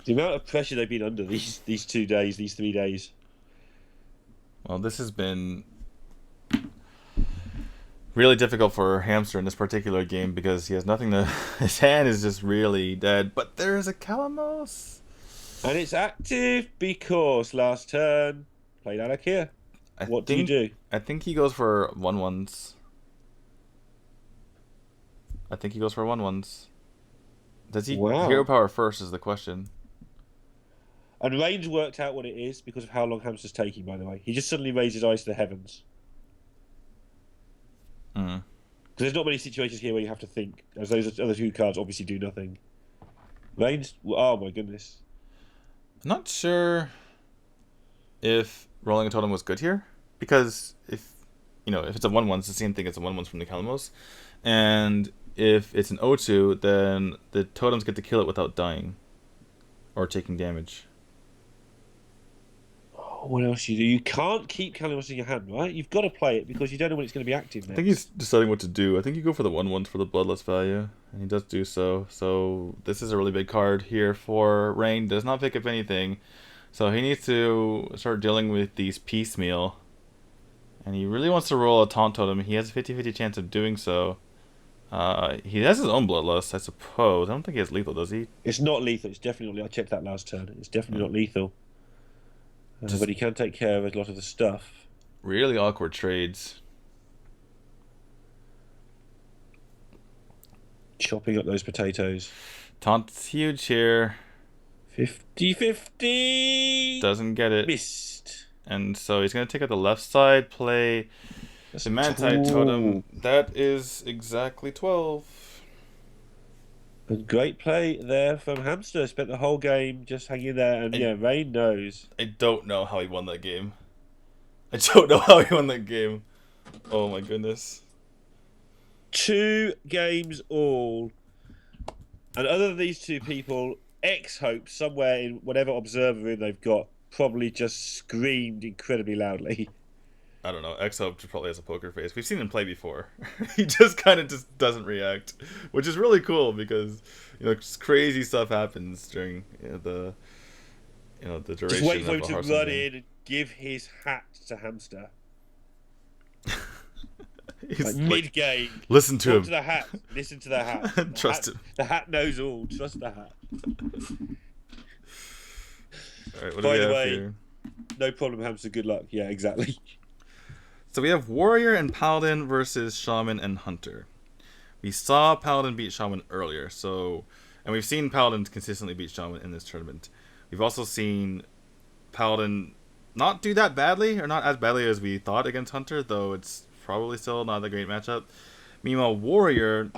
The amount of pressure they've been under these 2 days, these 3 days. Well, this has been really difficult for Hamster in this particular game because he has nothing to... His hand is just really dead. But there's a Kalamos. And it's active because last turn played Alakia. What do you do? I think he goes for 1/1s. I think he goes for 1/1s. Does he hero power first is the question. And Rain's worked out what it is because of how long Hamster's taking, by the way. He just suddenly raised his eyes to the heavens. Because there's not many situations here where you have to think, as those other two cards obviously do nothing. Rain's... Oh my goodness. I'm not sure if rolling a totem was good here. Because if it's a 1/1, it's the same thing as a 1/1 from the Kalamos. And if it's an O2, then the totems get to kill it without dying. Or taking damage. What else you do? You can't keep Kalamos in your hand, right? You've got to play it because you don't know when it's going to be active next. I think he's deciding what to do. I think you go for the 1/1s for the bloodless value, and he does do so. So this is a really big card here for Rain. Does not pick up anything, so he needs to start dealing with these piecemeal. And he really wants to roll a taunt totem. He has a 50-50 chance of doing so. He has his own bloodlust, I suppose. I don't think he has lethal, does he? It's not lethal. It's definitely not lethal. I checked that last turn. It's definitely not lethal. But he can take care of a lot of the stuff. Really awkward trades. Chopping up those potatoes. Taunt's huge here. 50-50. Doesn't get it. Missed. And so he's going to take out the left side, play the Manti Totem. That is exactly 12. A great play there from Hamster. Spent the whole game just hanging there, and Rain knows. I don't know how he won that game. Oh my goodness. 2 games all. And other than these two people, X-Hope somewhere in whatever observer room they've got probably just screamed incredibly loudly. I don't know. X-Hope probably has a poker face. We've seen him play before. He just kind of just doesn't react, which is really cool because just crazy stuff happens during the duration. Just wait for him of a to Hearthstone run game. in and give his hat to Hamster. He's mid-game. Listen to Talk him. To the hat. Listen to the hat. Trust him. The hat knows all. Trust the hat. All right, what do By we the have way, here? no problem, Hamster. Good luck. Yeah, exactly. So we have Warrior and Paladin versus Shaman and Hunter. We saw Paladin beat Shaman earlier, and we've seen Paladin consistently beat Shaman in this tournament. We've also seen Paladin not do that badly, or not as badly as we thought against Hunter, though it's probably still not a great matchup. Meanwhile, Warrior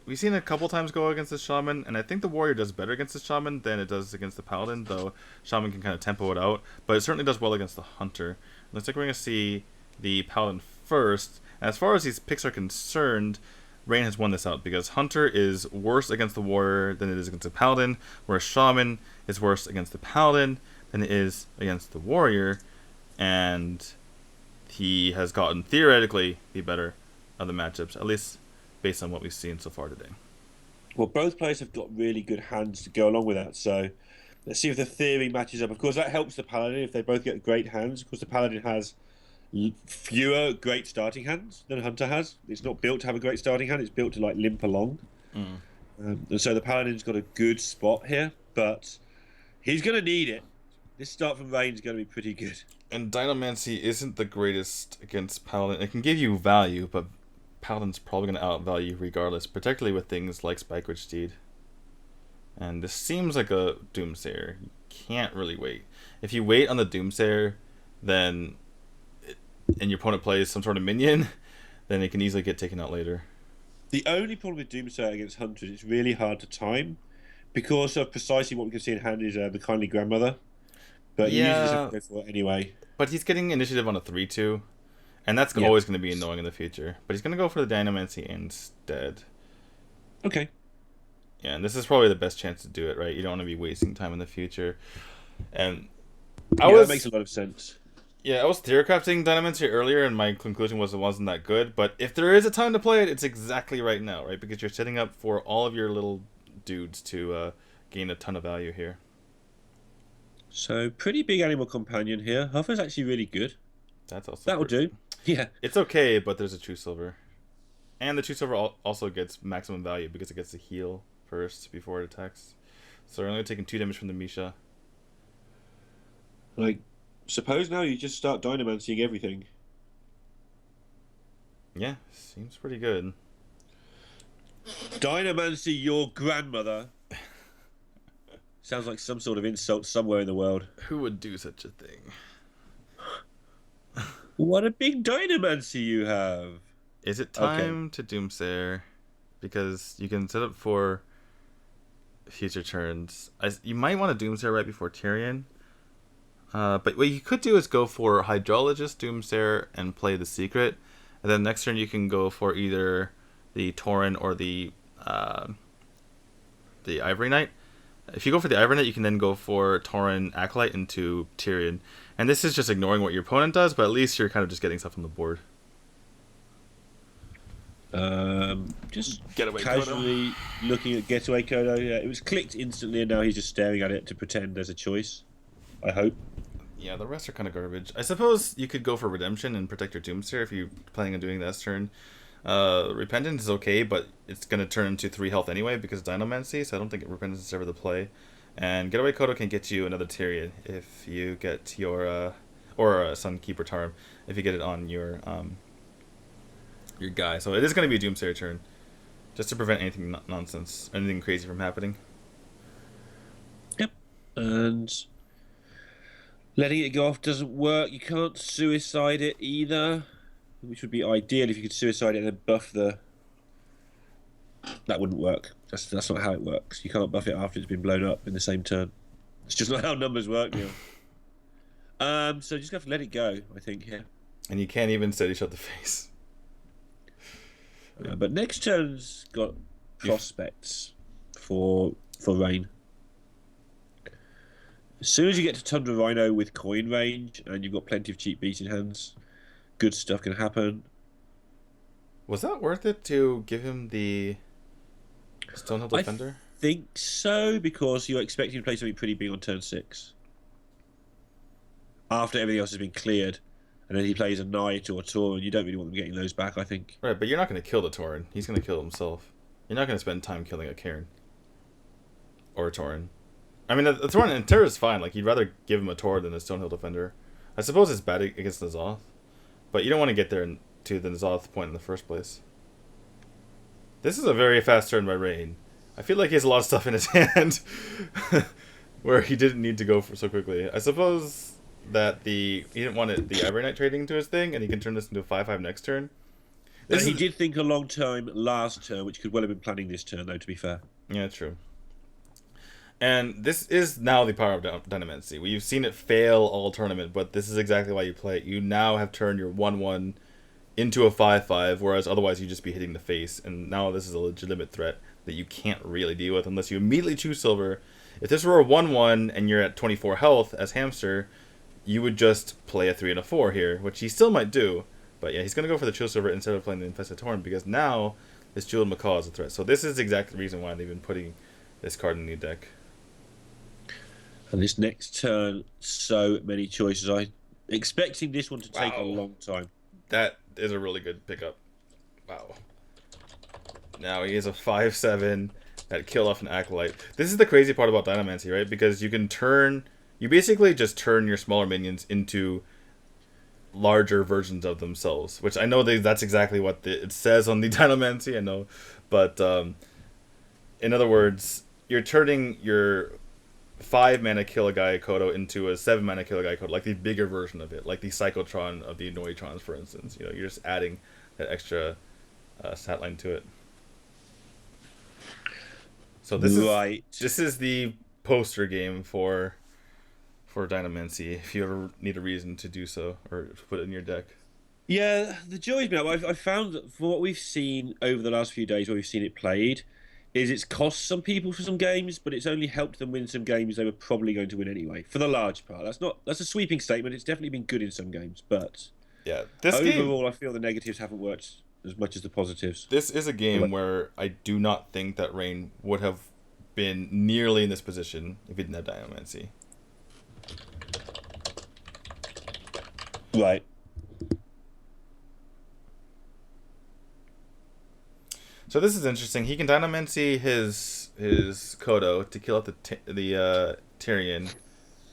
we've seen a couple times go against the Shaman, and I think the Warrior does better against the Shaman than it does against the Paladin, though Shaman can kind of tempo it out, but it certainly does well against the Hunter. Looks like we're going to see the Paladin first. And as far as these picks are concerned, Rain has won this out because Hunter is worse against the Warrior than it is against the Paladin, whereas Shaman is worse against the Paladin than it is against the Warrior, and he has gotten theoretically the better of the matchups, at least based on what we've seen so far today. Well, both players have got really good hands to go along with that, so let's see if the theory matches up. Of course, that helps the Paladin if they both get great hands. Of course, the Paladin has fewer great starting hands than Hunter has. It's not built to have a great starting hand. It's built to limp along. And so the Paladin's got a good spot here, but he's going to need it. This start from Rain's going to be pretty good. And Dynamancy isn't the greatest against Paladin. It can give you value, but Paladin's probably going to outvalue regardless, particularly with things like Spike Witch Steed. And this seems like a Doomsayer. You can't really wait. If you wait on the Doomsayer, and your opponent plays some sort of minion, then it can easily get taken out later. The only problem with Doomsayer against Hunter is it's really hard to time because of precisely what we can see in hand is the Kindly Grandmother. But he usually doesn't go for it anyway. But he's getting initiative on a 3-2, and that's always going to be annoying in the future. But he's going to go for the Dynamancy instead. Okay. Yeah, and this is probably the best chance to do it, right? You don't want to be wasting time in the future. And that makes a lot of sense. Yeah, I was theorycrafting Dynamancy earlier, and my conclusion was it wasn't that good. But if there is a time to play it, it's exactly right now, right? Because you're setting up for all of your little dudes to gain a ton of value here. So, pretty big animal companion here. Huffer's actually really good. That'll do. Yeah. It's okay, but there's a True Silver. And the True Silver also gets maximum value because it gets to heal first before it attacks. So we're only taking 2 damage from the Misha. Like, suppose now you just start Dynamancying everything. Yeah, seems pretty good. Dynamancy your grandmother. Sounds like some sort of insult somewhere in the world. Who would do such a thing? What a big Dynamancy you have. Is it time to Doomsayer? Because you can set up for future turns. You might want to Doomsayer right before Tyrion. But what you could do is go for Hydrologist, Doomsayer, and play the Secret. And then next turn you can go for either the Tauren or the Ivory Knight. If you go for the Ivory Knight, you can then go for Tauren Acolyte into Tyrion. And this is just ignoring what your opponent does, but at least you're kind of just getting stuff on the board. Just Getaway casually looking at Getaway Kodo. Yeah, it was clicked instantly, and now he's just staring at it to pretend there's a choice. I hope. Yeah, the rest are kind of garbage. I suppose you could go for Redemption and protect your Doomsayer if you're planning on doing that this turn. Repentance is okay, but it's going to turn into 3 health anyway because of Dynamancy, so I don't think Repentance is ever the play. And Getaway Kodo can get you another Tyrion if you get your... or Sunkeeper Tarm if you get it on your guy. So it is going to be a Doomsayer turn, just to prevent anything nonsense, anything crazy from happening. Yep. And letting it go off doesn't work. You can't suicide it either, which would be ideal if you could suicide it and then buff the... That wouldn't work. That's not how it works. You can't buff it after it's been blown up in the same turn. It's just not how numbers work, Neil. So just have to let it go, I think, here. And you can't even steady shot the face. But next turn's got prospects for rain. As soon as you get to Tundra Rhino with coin range and you've got plenty of cheap beats in hands, good stuff can happen. Was that worth it to give him the Stonehill Defender? I think so, because you're expecting to play something pretty big on turn 6. After everything else has been cleared. And then he plays a Knight or a Tauren. You don't really want them getting those back, I think. Right, but you're not going to kill the Tauren. He's going to kill himself. You're not going to spend time killing a Cairn. Or a Tauren. I mean, the Tauren in Terra is fine. Like, you'd rather give him a Tauren than a Stonehill Defender. I suppose it's bad against N'Zoth. But you don't want to get there to the N'Zoth point in the first place. This is a very fast turn by Rain. I feel like he has a lot of stuff in his hand. Where he didn't need to go for so quickly. I suppose that he didn't want the Ivory Knight trading into his thing, and he can turn this into a 5/5 next turn. He did think a long time last turn, which could well have been planning this turn, though, to be fair. Yeah, true. And this is now the power of Dynamancy. We've seen it fail all tournament, but this is exactly why you play it. You now have turned your 1/1 into a 5/5, whereas otherwise you'd just be hitting the face, and now this is a legitimate threat that you can't really deal with unless you immediately choose silver. If this were a 1/1 and you're at 24 health as Hamster, you would just play a 3 and a 4 here, which he still might do. But yeah, he's going to go for the Chill Silver instead of playing the Infested Tauren, because now this Jeweled Macaw is a threat. So this is exactly the reason why they've been putting this card in the deck. And this next turn, so many choices. I'm expecting this one to take a long time. That is a really good pickup. Wow. Now he is a 5/7 that killed off an Acolyte. This is the crazy part about Dynamancy, right? Because you can turn... You basically just turn your smaller minions into larger versions of themselves, which I know that's exactly what it says on the Dynamancy, I know. But in other words, you're turning your 5-mana kill a guy Kodo into a 7-mana kill a guy Kodo, like the bigger version of it, like the Cyclotron of the Noitrons, for instance. You know, you're just adding that extra stat line to it. So this is the poster game for Dynamancy, if you ever need a reason to do so, or to put it in your deck. Yeah, the joy is, I've found that for what we've seen over the last few days where we've seen it played, is it's cost some people for some games, but it's only helped them win some games they were probably going to win anyway, for the large part. That's a sweeping statement. It's definitely been good in some games, but yeah, overall, I feel the negatives haven't worked as much as the positives. This is a game where I do not think that Rain would have been nearly in this position if he didn't have Dynamancy. Right. So this is interesting. He can Dynamancy his his Kodo to kill off the Tyrion,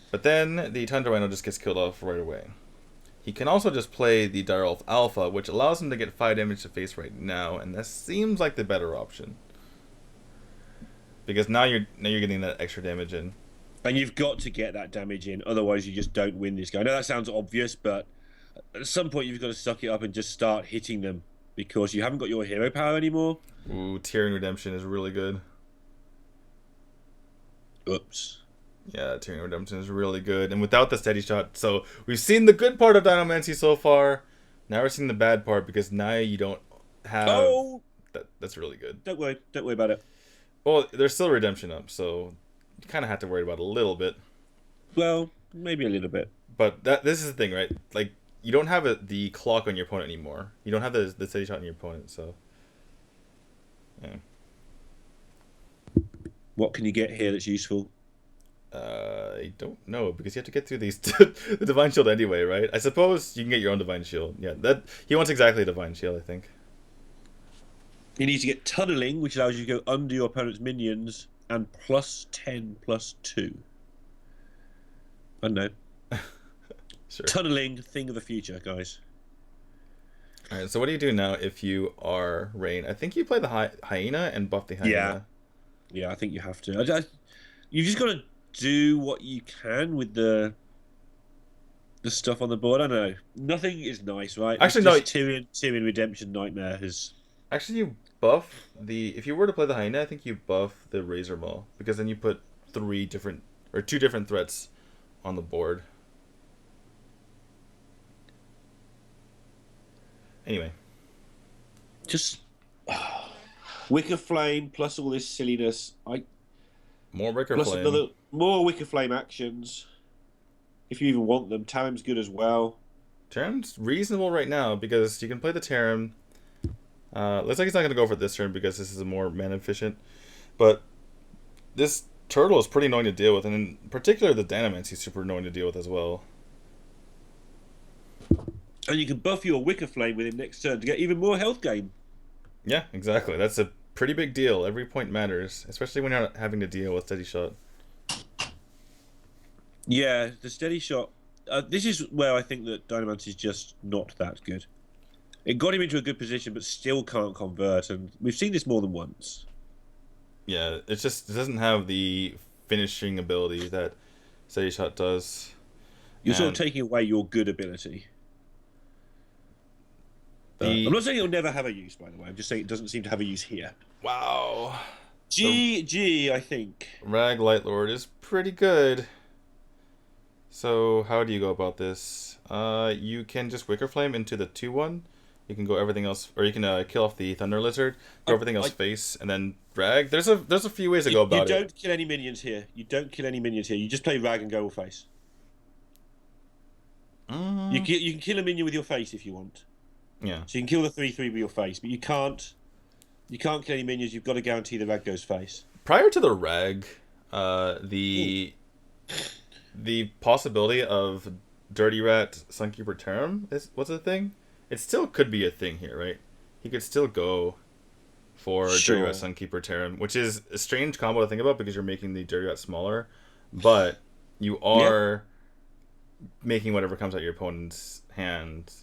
but then the Tundra Rhino just gets killed off right away. He can also just play the Direwolf Alpha, which allows him to get 5 damage to face right now, and that seems like the better option. Because now you're getting that extra damage in. And you've got to get that damage in, otherwise you just don't win this guy. I know that sounds obvious, but at some point you've got to suck it up and just start hitting them, because you haven't got your hero power anymore. Ooh, Tyrion Redemption is really good. Oops. Yeah, Tyrion Redemption is really good. And without the steady shot, so we've seen the good part of Dynamancy so far. Now we're seeing the bad part, because now you don't have... Oh! That's really good. Don't worry about it. Well, there's still redemption up, so you kind of have to worry about it a little bit. Well, maybe a little bit. But this is the thing, right? Like, you don't have the clock on your opponent anymore. You don't have the steady shot on your opponent, so... Yeah. What can you get here that's useful? I don't know, because you have to get through these the Divine Shield anyway, right? I suppose you can get your own Divine Shield. Yeah, he wants exactly a Divine Shield, I think. You need to get Tunneling, which allows you to go under your opponent's minions, and +10/+2. I don't know. Sure. Tunneling, thing of the future, guys. Alright, so what do you do now if you are Rain? I think you play the Hyena and buff the Hyena. Yeah, I think you have to. You've just got to do what you can with the stuff on the board. I don't know. Nothing is nice, right? Actually, no. Tyrion Redemption Nightmare has... Actually, you buff if you were to play the Hyena, I think you buff the Razor Maw, because then you put 2 different threats on the board. Anyway. Just... Wicker Flame plus all this silliness. More Wicker Flame. More Wicker Flame actions. If you even want them. Tarim's good as well. Tarim's reasonable right now, because you can play the Tarim. Looks like he's not going to go for this turn, because this is more mana efficient. But this turtle is pretty annoying to deal with, and in particular the Dynamancy is super annoying to deal with as well. And you can buff your Wicker Flame with him next turn to get even more health gain. Yeah, exactly. That's a pretty big deal. Every point matters, especially when you're not having to deal with steady shot. Yeah, the steady shot. This is where I think that Dynamancy is just not that good. It got him into a good position, but still can't convert, and we've seen this more than once. Yeah, it doesn't have the finishing ability that steady shot does. You're sort of taking away your good ability. I'm not saying it'll never have a use, by the way. I'm just saying it doesn't seem to have a use here. Wow. GG, I think. Rag Lightlord is pretty good. So how do you go about this? You can just Wicker Flame into the 2/1. You can go everything else, or you can kill off the Thunder Lizard, go everything else face, and then Rag. There's a few ways to go about it. You don't kill any minions here. You just play Rag and go all face. You can kill a minion with your face if you want. Yeah. So you can kill the 3/3 with your face, but you can't kill any minions. You've got to guarantee the Rag goes face. Prior to the Rag, the possibility of Dirty Rat Sunkeeper Term was a thing. It still could be a thing here, right? He could still go for Dirty Rat Sunkeeper Term, which is a strange combo to think about because you're making the Dirty Rat smaller, but you are making whatever comes out your opponent's hand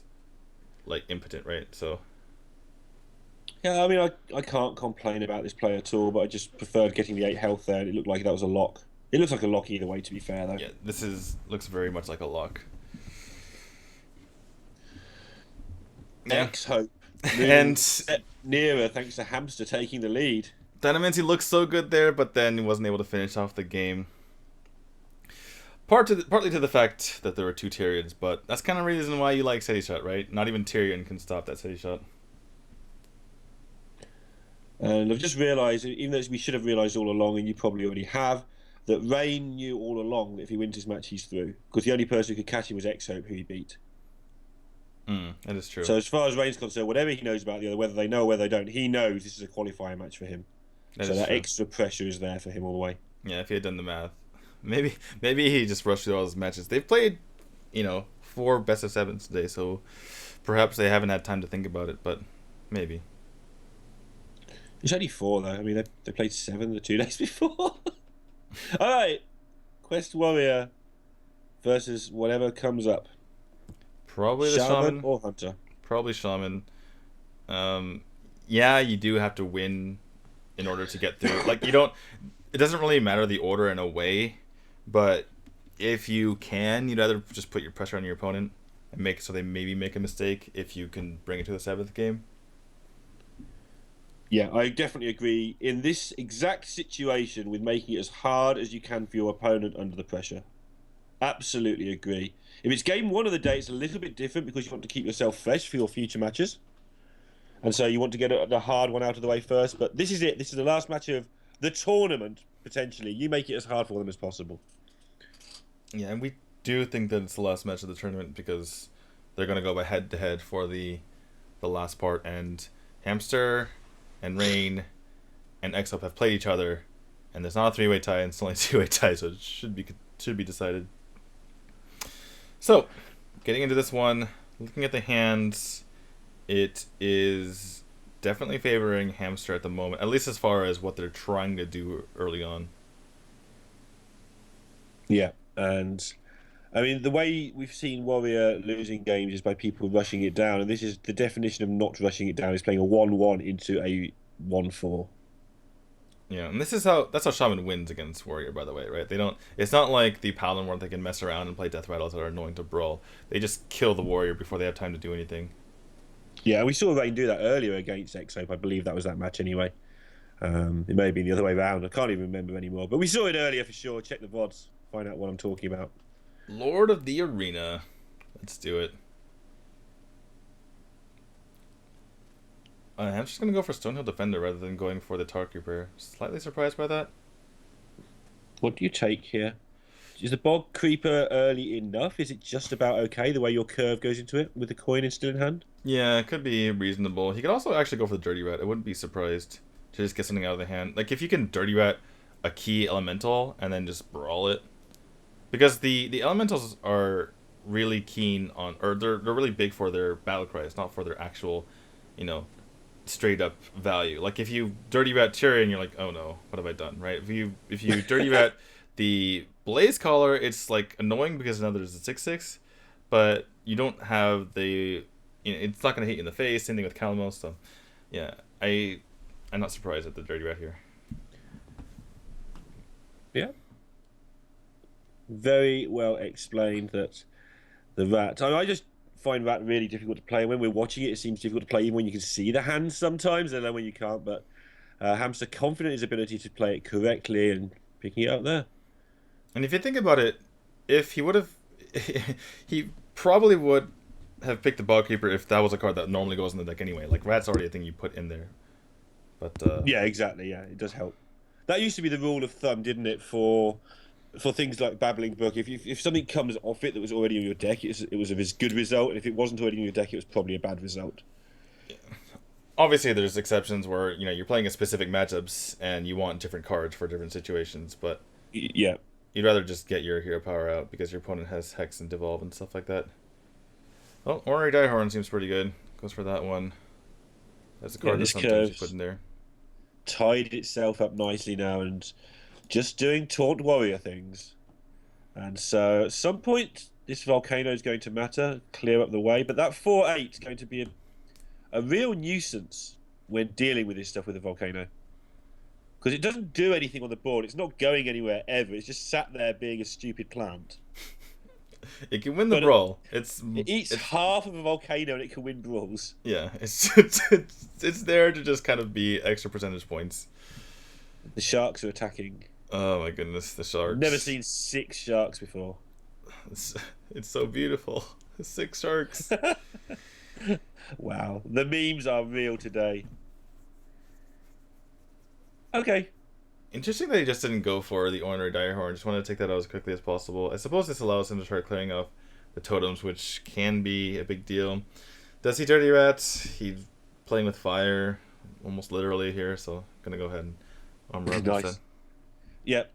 like impotent, right? So yeah, I mean, I can't complain about this play at all, but I just preferred getting the 8 health there, and it looked like that was a lock. It looks like a lock either way, to be fair, though. Yeah, this looks very much like a lock. Yeah. X-Hope. And nearer, thanks to Hamster taking the lead. Dynamancy looked so good there, but then he wasn't able to finish off the game. Partly to the fact that there were 2 Tyrions, but that's kind of the reason why you like steady shot, right? Not even Tyrion can stop that steady shot. And I've just realised, even though we should have realised all along, and you probably already have, that Rain knew all along that if he wins his match, he's through. Because the only person who could catch him was X-Hope, who he beat. That is true. So as far as Rain's concerned, whatever he knows about the other, whether they know or whether they don't, he knows this is a qualifier match for him. So that extra pressure is there for him all the way. Yeah, if he had done the math. Maybe he just rushed through all his matches. They've played, 4 best of 7s today, so perhaps they haven't had time to think about it, but maybe. It's only 4 though. I mean, they played 7 the 2 days before. All right, Quest Warrior versus whatever comes up. Probably the Shaman or Hunter. Probably Shaman. Yeah, you do have to win in order to get through. Like, you don't. It doesn't really matter the order in a way, but if you can, you'd either just put your pressure on your opponent and make so they maybe make a mistake if you can bring it to the 7th game. Yeah, I definitely agree. In this exact situation, with making it as hard as you can for your opponent under the pressure. Absolutely agree. If it's game 1 of the day, it's a little bit different because you want to keep yourself fresh for your future matches. And so you want to get the hard one out of the way first. But this is it. This is the last match of the tournament, potentially. You make it as hard for them as possible. Yeah, and we do think that it's the last match of the tournament because they're going to go by head-to-head for the last part. And Hamster and Rain and Exop have played each other. And there's not a 3-way tie, and it's only a 2-way tie, so it should be decided. So, getting into this one, looking at the hands, it is definitely favoring Hamster at the moment, at least as far as what they're trying to do early on. Yeah, and I mean, the way we've seen Warrior losing games is by people rushing it down, and this is the definition of not rushing it down, is playing a 1-1 into a 1-4. Yeah, and that's how Shaman wins against Warrior, by the way, right? It's not like the Paladin where they can mess around and play death rattles that are annoying to brawl. They just kill the Warrior before they have time to do anything. Yeah, we saw Rain do that earlier against Exope. I believe that was that match anyway. It may have been the other way around. I can't even remember anymore. But we saw it earlier for sure. Check the VODs. Find out what I'm talking about. Lord of the Arena. Let's do it. I'm just going to go for Stonehill Defender rather than going for the Tar Creeper. Slightly surprised by that. What do you take here? Is the Bog Creeper early enough? Is it just about okay the way your curve goes into it with the coin still in hand? Yeah, it could be reasonable. He could also actually go for the Dirty Rat. I wouldn't be surprised to just get something out of the hand. Like, if you can Dirty Rat a key elemental and then just brawl it. Because the elementals are really keen on, or they're really big for their battle cries, not for their actual, straight up value. Like, if you Dirty Rat Tyrion, you're like, oh no, what have I done, right? If you Dirty Rat the Blaze Caller, it's like annoying because now there's a 6/6, but you don't have the, it's not going to hit you in the face. Same thing with Calamo. So, yeah, I'm not surprised at the Dirty Rat here. Yeah. Very well explained that the rat. I just find rat really difficult to play. And when we're watching it, it seems difficult to play even when you can see the hands sometimes, and then when you can't. But Hamster confident in his ability to play it correctly and picking it up there. And if you think about it, if he would have, he probably would have picked the Bog Creeper if that was a card that normally goes in the deck anyway. Like, rat's already a thing you put in there. But yeah, exactly. Yeah, it does help. That used to be the rule of thumb, didn't it, for things like Babbling Brook? If something comes off it that was already in your deck, it was a good result, and if it wasn't already in your deck, it was probably a bad result. Yeah. Obviously, there's exceptions where you're playing a specific matchups and you want different cards for different situations, but yeah, you'd rather just get your hero power out because your opponent has Hex and Devolve and stuff like that. Well, Ornery Diehorn seems pretty good. Goes for that one. That's a card that sometimes you put in there. Tied itself up nicely now and just doing Taunt Warrior things. And so at some point, this Volcano is going to matter, clear up the way. But that 4/8 is going to be a real nuisance when dealing with this stuff with the Volcano. Because it doesn't do anything on the board. It's not going anywhere ever. It's just sat there being a stupid plant. It can win the brawl. It eats half of a volcano and it can win brawls. Yeah, it's there to just kind of be extra percentage points. The sharks are attacking. Oh my goodness, the sharks. Never seen 6 sharks before. It's so beautiful. 6 sharks. Wow, the memes are real today. Okay. Interesting that he just didn't go for the Ornery Diehorn. Just wanted to take that out as quickly as possible. I suppose this allows him to start clearing off the totems, which can be a big deal. Does he Dirty Rat? He's playing with fire, almost literally here, so I'm going to go ahead and armor up instead. Yep.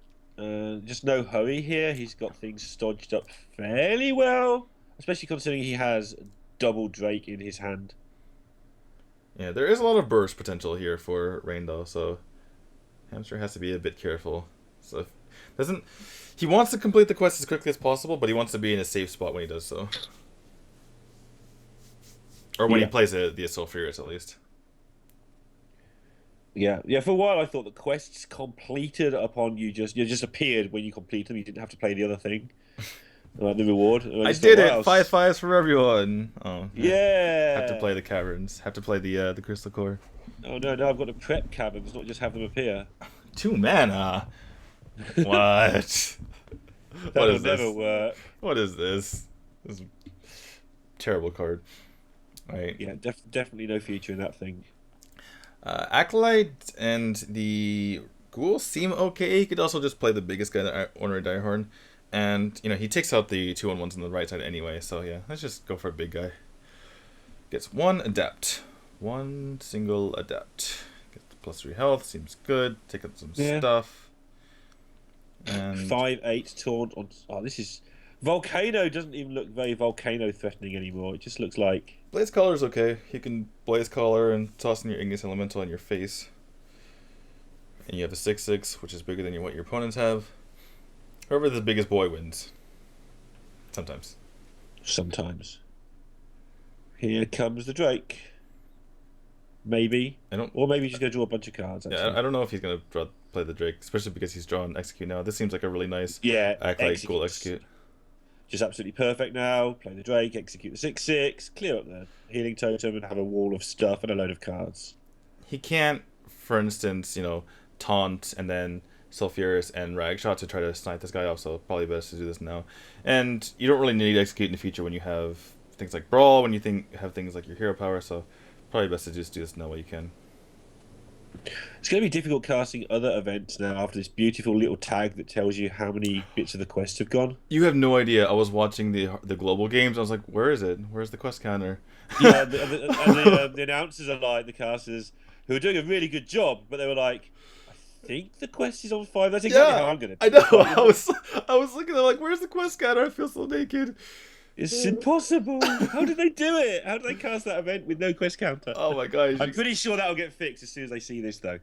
Just no hurry here. He's got things stodged up fairly well, especially considering he has double Drake in his hand. Yeah, there is a lot of burst potential here for Rain though, so Hamster has to be a bit careful. So he wants to complete the quest as quickly as possible, but he wants to be in a safe spot when he does so. Or when he plays the Sulfurous, at least. Yeah. For a while I thought the quests completed upon you just appeared when you complete them. You didn't have to play the other thing. Like the reward. I did it! 5 5s for everyone! Oh. Yeah! Have to play the caverns. Have to play the crystal core. Oh no, I've got to prep caverns, not just have them appear. 2 mana? What? That'll never work. What is this? This is a terrible card. Right. Yeah, definitely no future in that thing. Acolyte and the Ghoul seem okay. He could also just play the biggest guy, the Ornery Direhorn. And, he takes out the 2-on-1s on the right side anyway. So, yeah, let's just go for a big guy. Gets 1 Adept. 1 single Adept. Gets +3 health. Seems good. Take out some stuff. And 5/8 taunt on... Oh, this is... Volcano doesn't even look very Volcano threatening anymore. It just looks like... Blaze Collar's okay. You can Blaze Collar and toss in your Igneous Elemental in your face. And you have a 6/6, which is bigger than what your opponents have. Whoever the biggest boy wins. Sometimes. Sometimes. Here comes the Drake. Maybe. Or maybe he's just going to draw a bunch of cards. Actually. Yeah, I don't know if he's going to play the Drake, especially because he's drawn Execute now. This seems like a really nice Acolyte Ghoul Execute. Just absolutely perfect now. Play the Drake, execute the 6/6, clear up the Healing Totem, and have a wall of stuff and a load of cards. He can't, for instance, taunt and then Sulfurous and Ragshot to try to snipe this guy off, so probably best to do this now. And you don't really need to execute in the future when you have things like Brawl, when you have things like your hero power, so probably best to just do this now while you can. It's going to be difficult casting other events now after this beautiful little tag that tells you how many bits of the quest have gone. You have no idea. I was watching the global games. I was like, where is it? Where's the quest counter? Yeah, the announcers are like the casters who are doing a really good job, but they were like, I think the quest is on 5. That's exactly how I'm going to. I know. I was looking at like, where's the quest counter? I feel so naked. It's impossible. How did they do it? How did they cast that event with no quest counter? Oh my gosh. I'm pretty sure that'll get fixed as soon as they see this, though.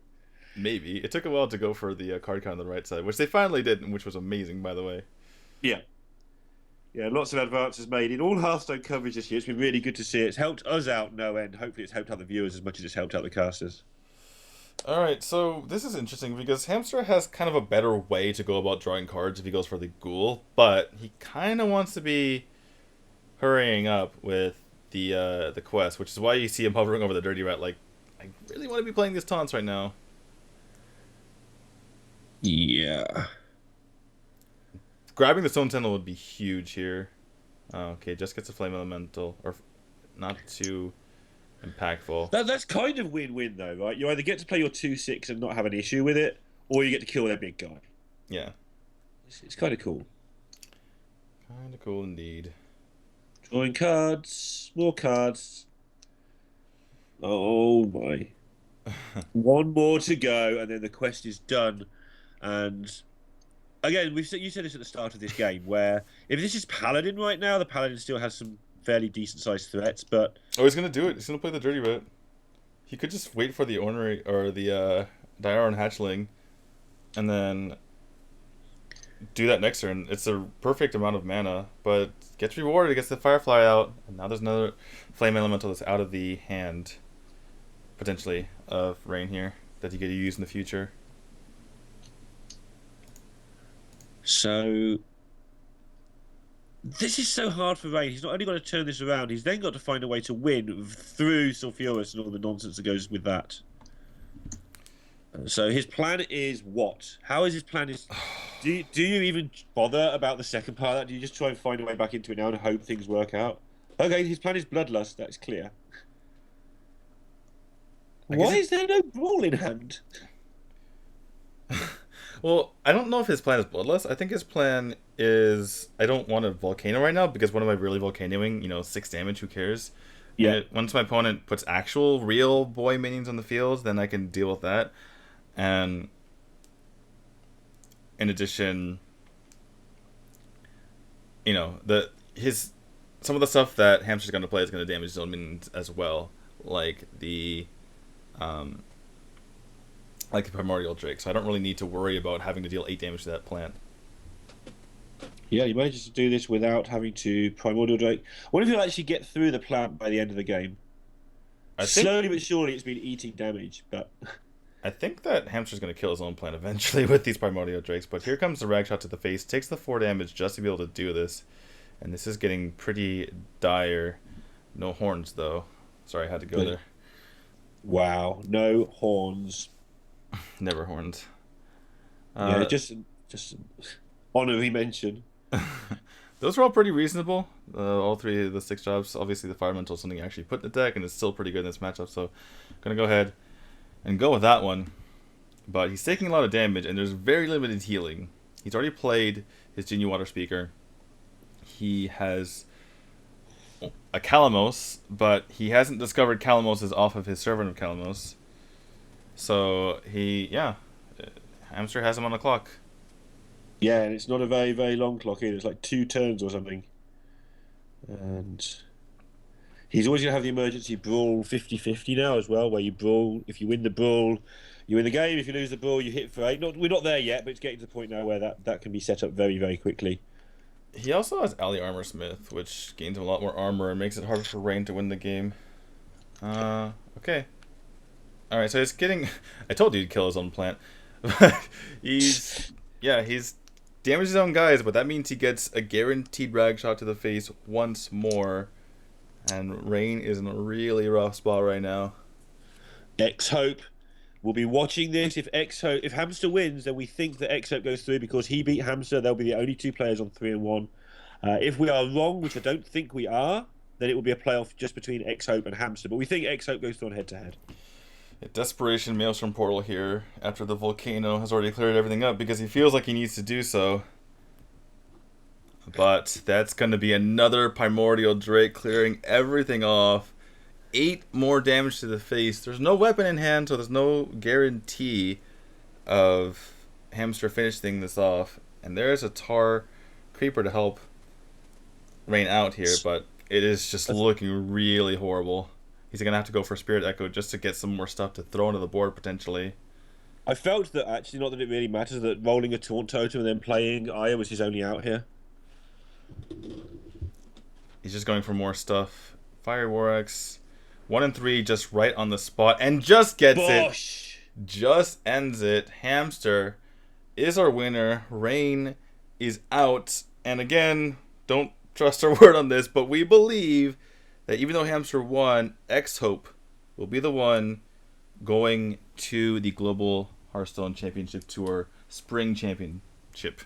Maybe. It took a while to go for the card count on the right side, which they finally did, and which was amazing, by the way. Yeah. Yeah, lots of advances made in all Hearthstone coverage this year. It's been really good to see. It's helped us out no end. Hopefully it's helped out the viewers as much as it's helped out the casters. Alright, so this is interesting because Hamster has kind of a better way to go about drawing cards if he goes for the Ghoul, but he kind of wants to be hurrying up with the quest, which is why you see him hovering over the Dirty Rat like, I really want to be playing these taunts right now. Yeah. Grabbing the Stone Sentinel would be huge here. Okay, just gets a Flame Elemental, or not too impactful. That's kind of win-win though, right? You either get to play your 2/6 and not have an issue with it, or you get to kill their big guy. Yeah. It's kind of cool. Kind of cool indeed. Drawing cards, more cards. Oh my. 1 more to go, and then the quest is done. And again, you said this at the start of this game, where if this is Paladin right now, the Paladin still has some fairly decent-sized threats, but... Oh, he's going to do it. He's going to play the Dirty Rat. He could just wait for the Ornery, or the Diaron Hatchling, and then do that next turn. It's a perfect amount of mana, but gets rewarded, gets the Firefly out, and now there's another Flame Elemental that's out of the hand, potentially, of Rain here, that you get to use in the future. So this is so hard for Rain. He's not only got to turn this around, he's then got to find a way to win through Sulfurous and all the nonsense that goes with that. So his plan is what? How is his plan? Do you even bother about the second part of that? Do you just try and find a way back into it now and hope things work out? Okay, his plan is Bloodlust, that's clear. Why is there no Brawl in hand? Well, I don't know if his plan is Bloodlust. I think his plan is, I don't want a Volcano right now, because what am I really Volcanoing? 6 damage, who cares? Yeah. Once my opponent puts actual, real boy minions on the field, then I can deal with that. And in addition, some of the stuff that Hamster's going to play is going to damage his own minions as well. like the Primordial Drake, so I don't really need to worry about having to deal 8 damage to that plant. Yeah, you manages to do this without having to Primordial Drake. I wonder if you'll actually get through the plant by the end of the game. Slowly but surely it's been eating damage, but... I think that Hamster's going to kill his own plant eventually with these Primordial Drakes, but here comes the Rag Shot to the face, takes the 4 damage just to be able to do this, and this is getting pretty dire. No horns, though. Sorry, I had to go there. Wow, no horns. Never horns. Yeah, just honorary mention. Those are all pretty reasonable. All 3 of the 6 jobs. Obviously, the Fire Elemental is something you actually put in the deck, and it's still pretty good in this matchup. So, I'm gonna go ahead and go with that one. But he's taking a lot of damage, and there's very limited healing. He's already played his Genie Water Speaker. He has a Kalamos, but he hasn't discovered Kalamos off of his Servant of Kalamos. So Hamster has him on the clock. Yeah, and it's not a very, very long clock either. It's like 2 turns or something. And he's always going to have the emergency brawl 50-50 now as well, where you brawl. If you win the brawl, you win the game. If you lose the brawl, you hit for 8. We're not there yet, but it's getting to the point now where that can be set up very, very quickly. He also has Ally Armorsmith, which gains him a lot more armor and makes it harder for Rain to win the game. Okay. Alright, so he's getting... I told you he'd kill his own plant. he's damaged his own guys, but that means he gets a guaranteed Rag Shot to the face once more. And Rain is in a really rough spot right now. X-Hope will be watching this. If Hamster wins, then we think that X-Hope goes through because he beat Hamster. They'll be the only 2 players on 3-1. If we are wrong, which I don't think we are, then it will be a playoff just between X-Hope and Hamster. But we think X-Hope goes through on head-to-head. Desperation Maelstrom Portal here after the Volcano has already cleared everything up because he feels like he needs to do so. But that's going to be another Primordial Drake clearing everything off. 8 more damage to the face. There's no weapon in hand, so there's no guarantee of Hamster finishing this off. And there's a Tar Creeper to help Rain out here, but it is just looking really horrible. He's going to have to go for Spirit Echo just to get some more stuff to throw onto the board, potentially. I felt that, actually, not that it really matters, that rolling a Taunt Totem and then playing Aya was his only out here. He's just going for more stuff. Fire War Axe. 1 and 3 just right on the spot. And just gets it. Just ends it. Hamster is our winner. Rain is out. And again, don't trust our word on this, but we believe that even though Hamster won, X-Hope will be the one going to the Global Hearthstone Championship Tour Spring Championship.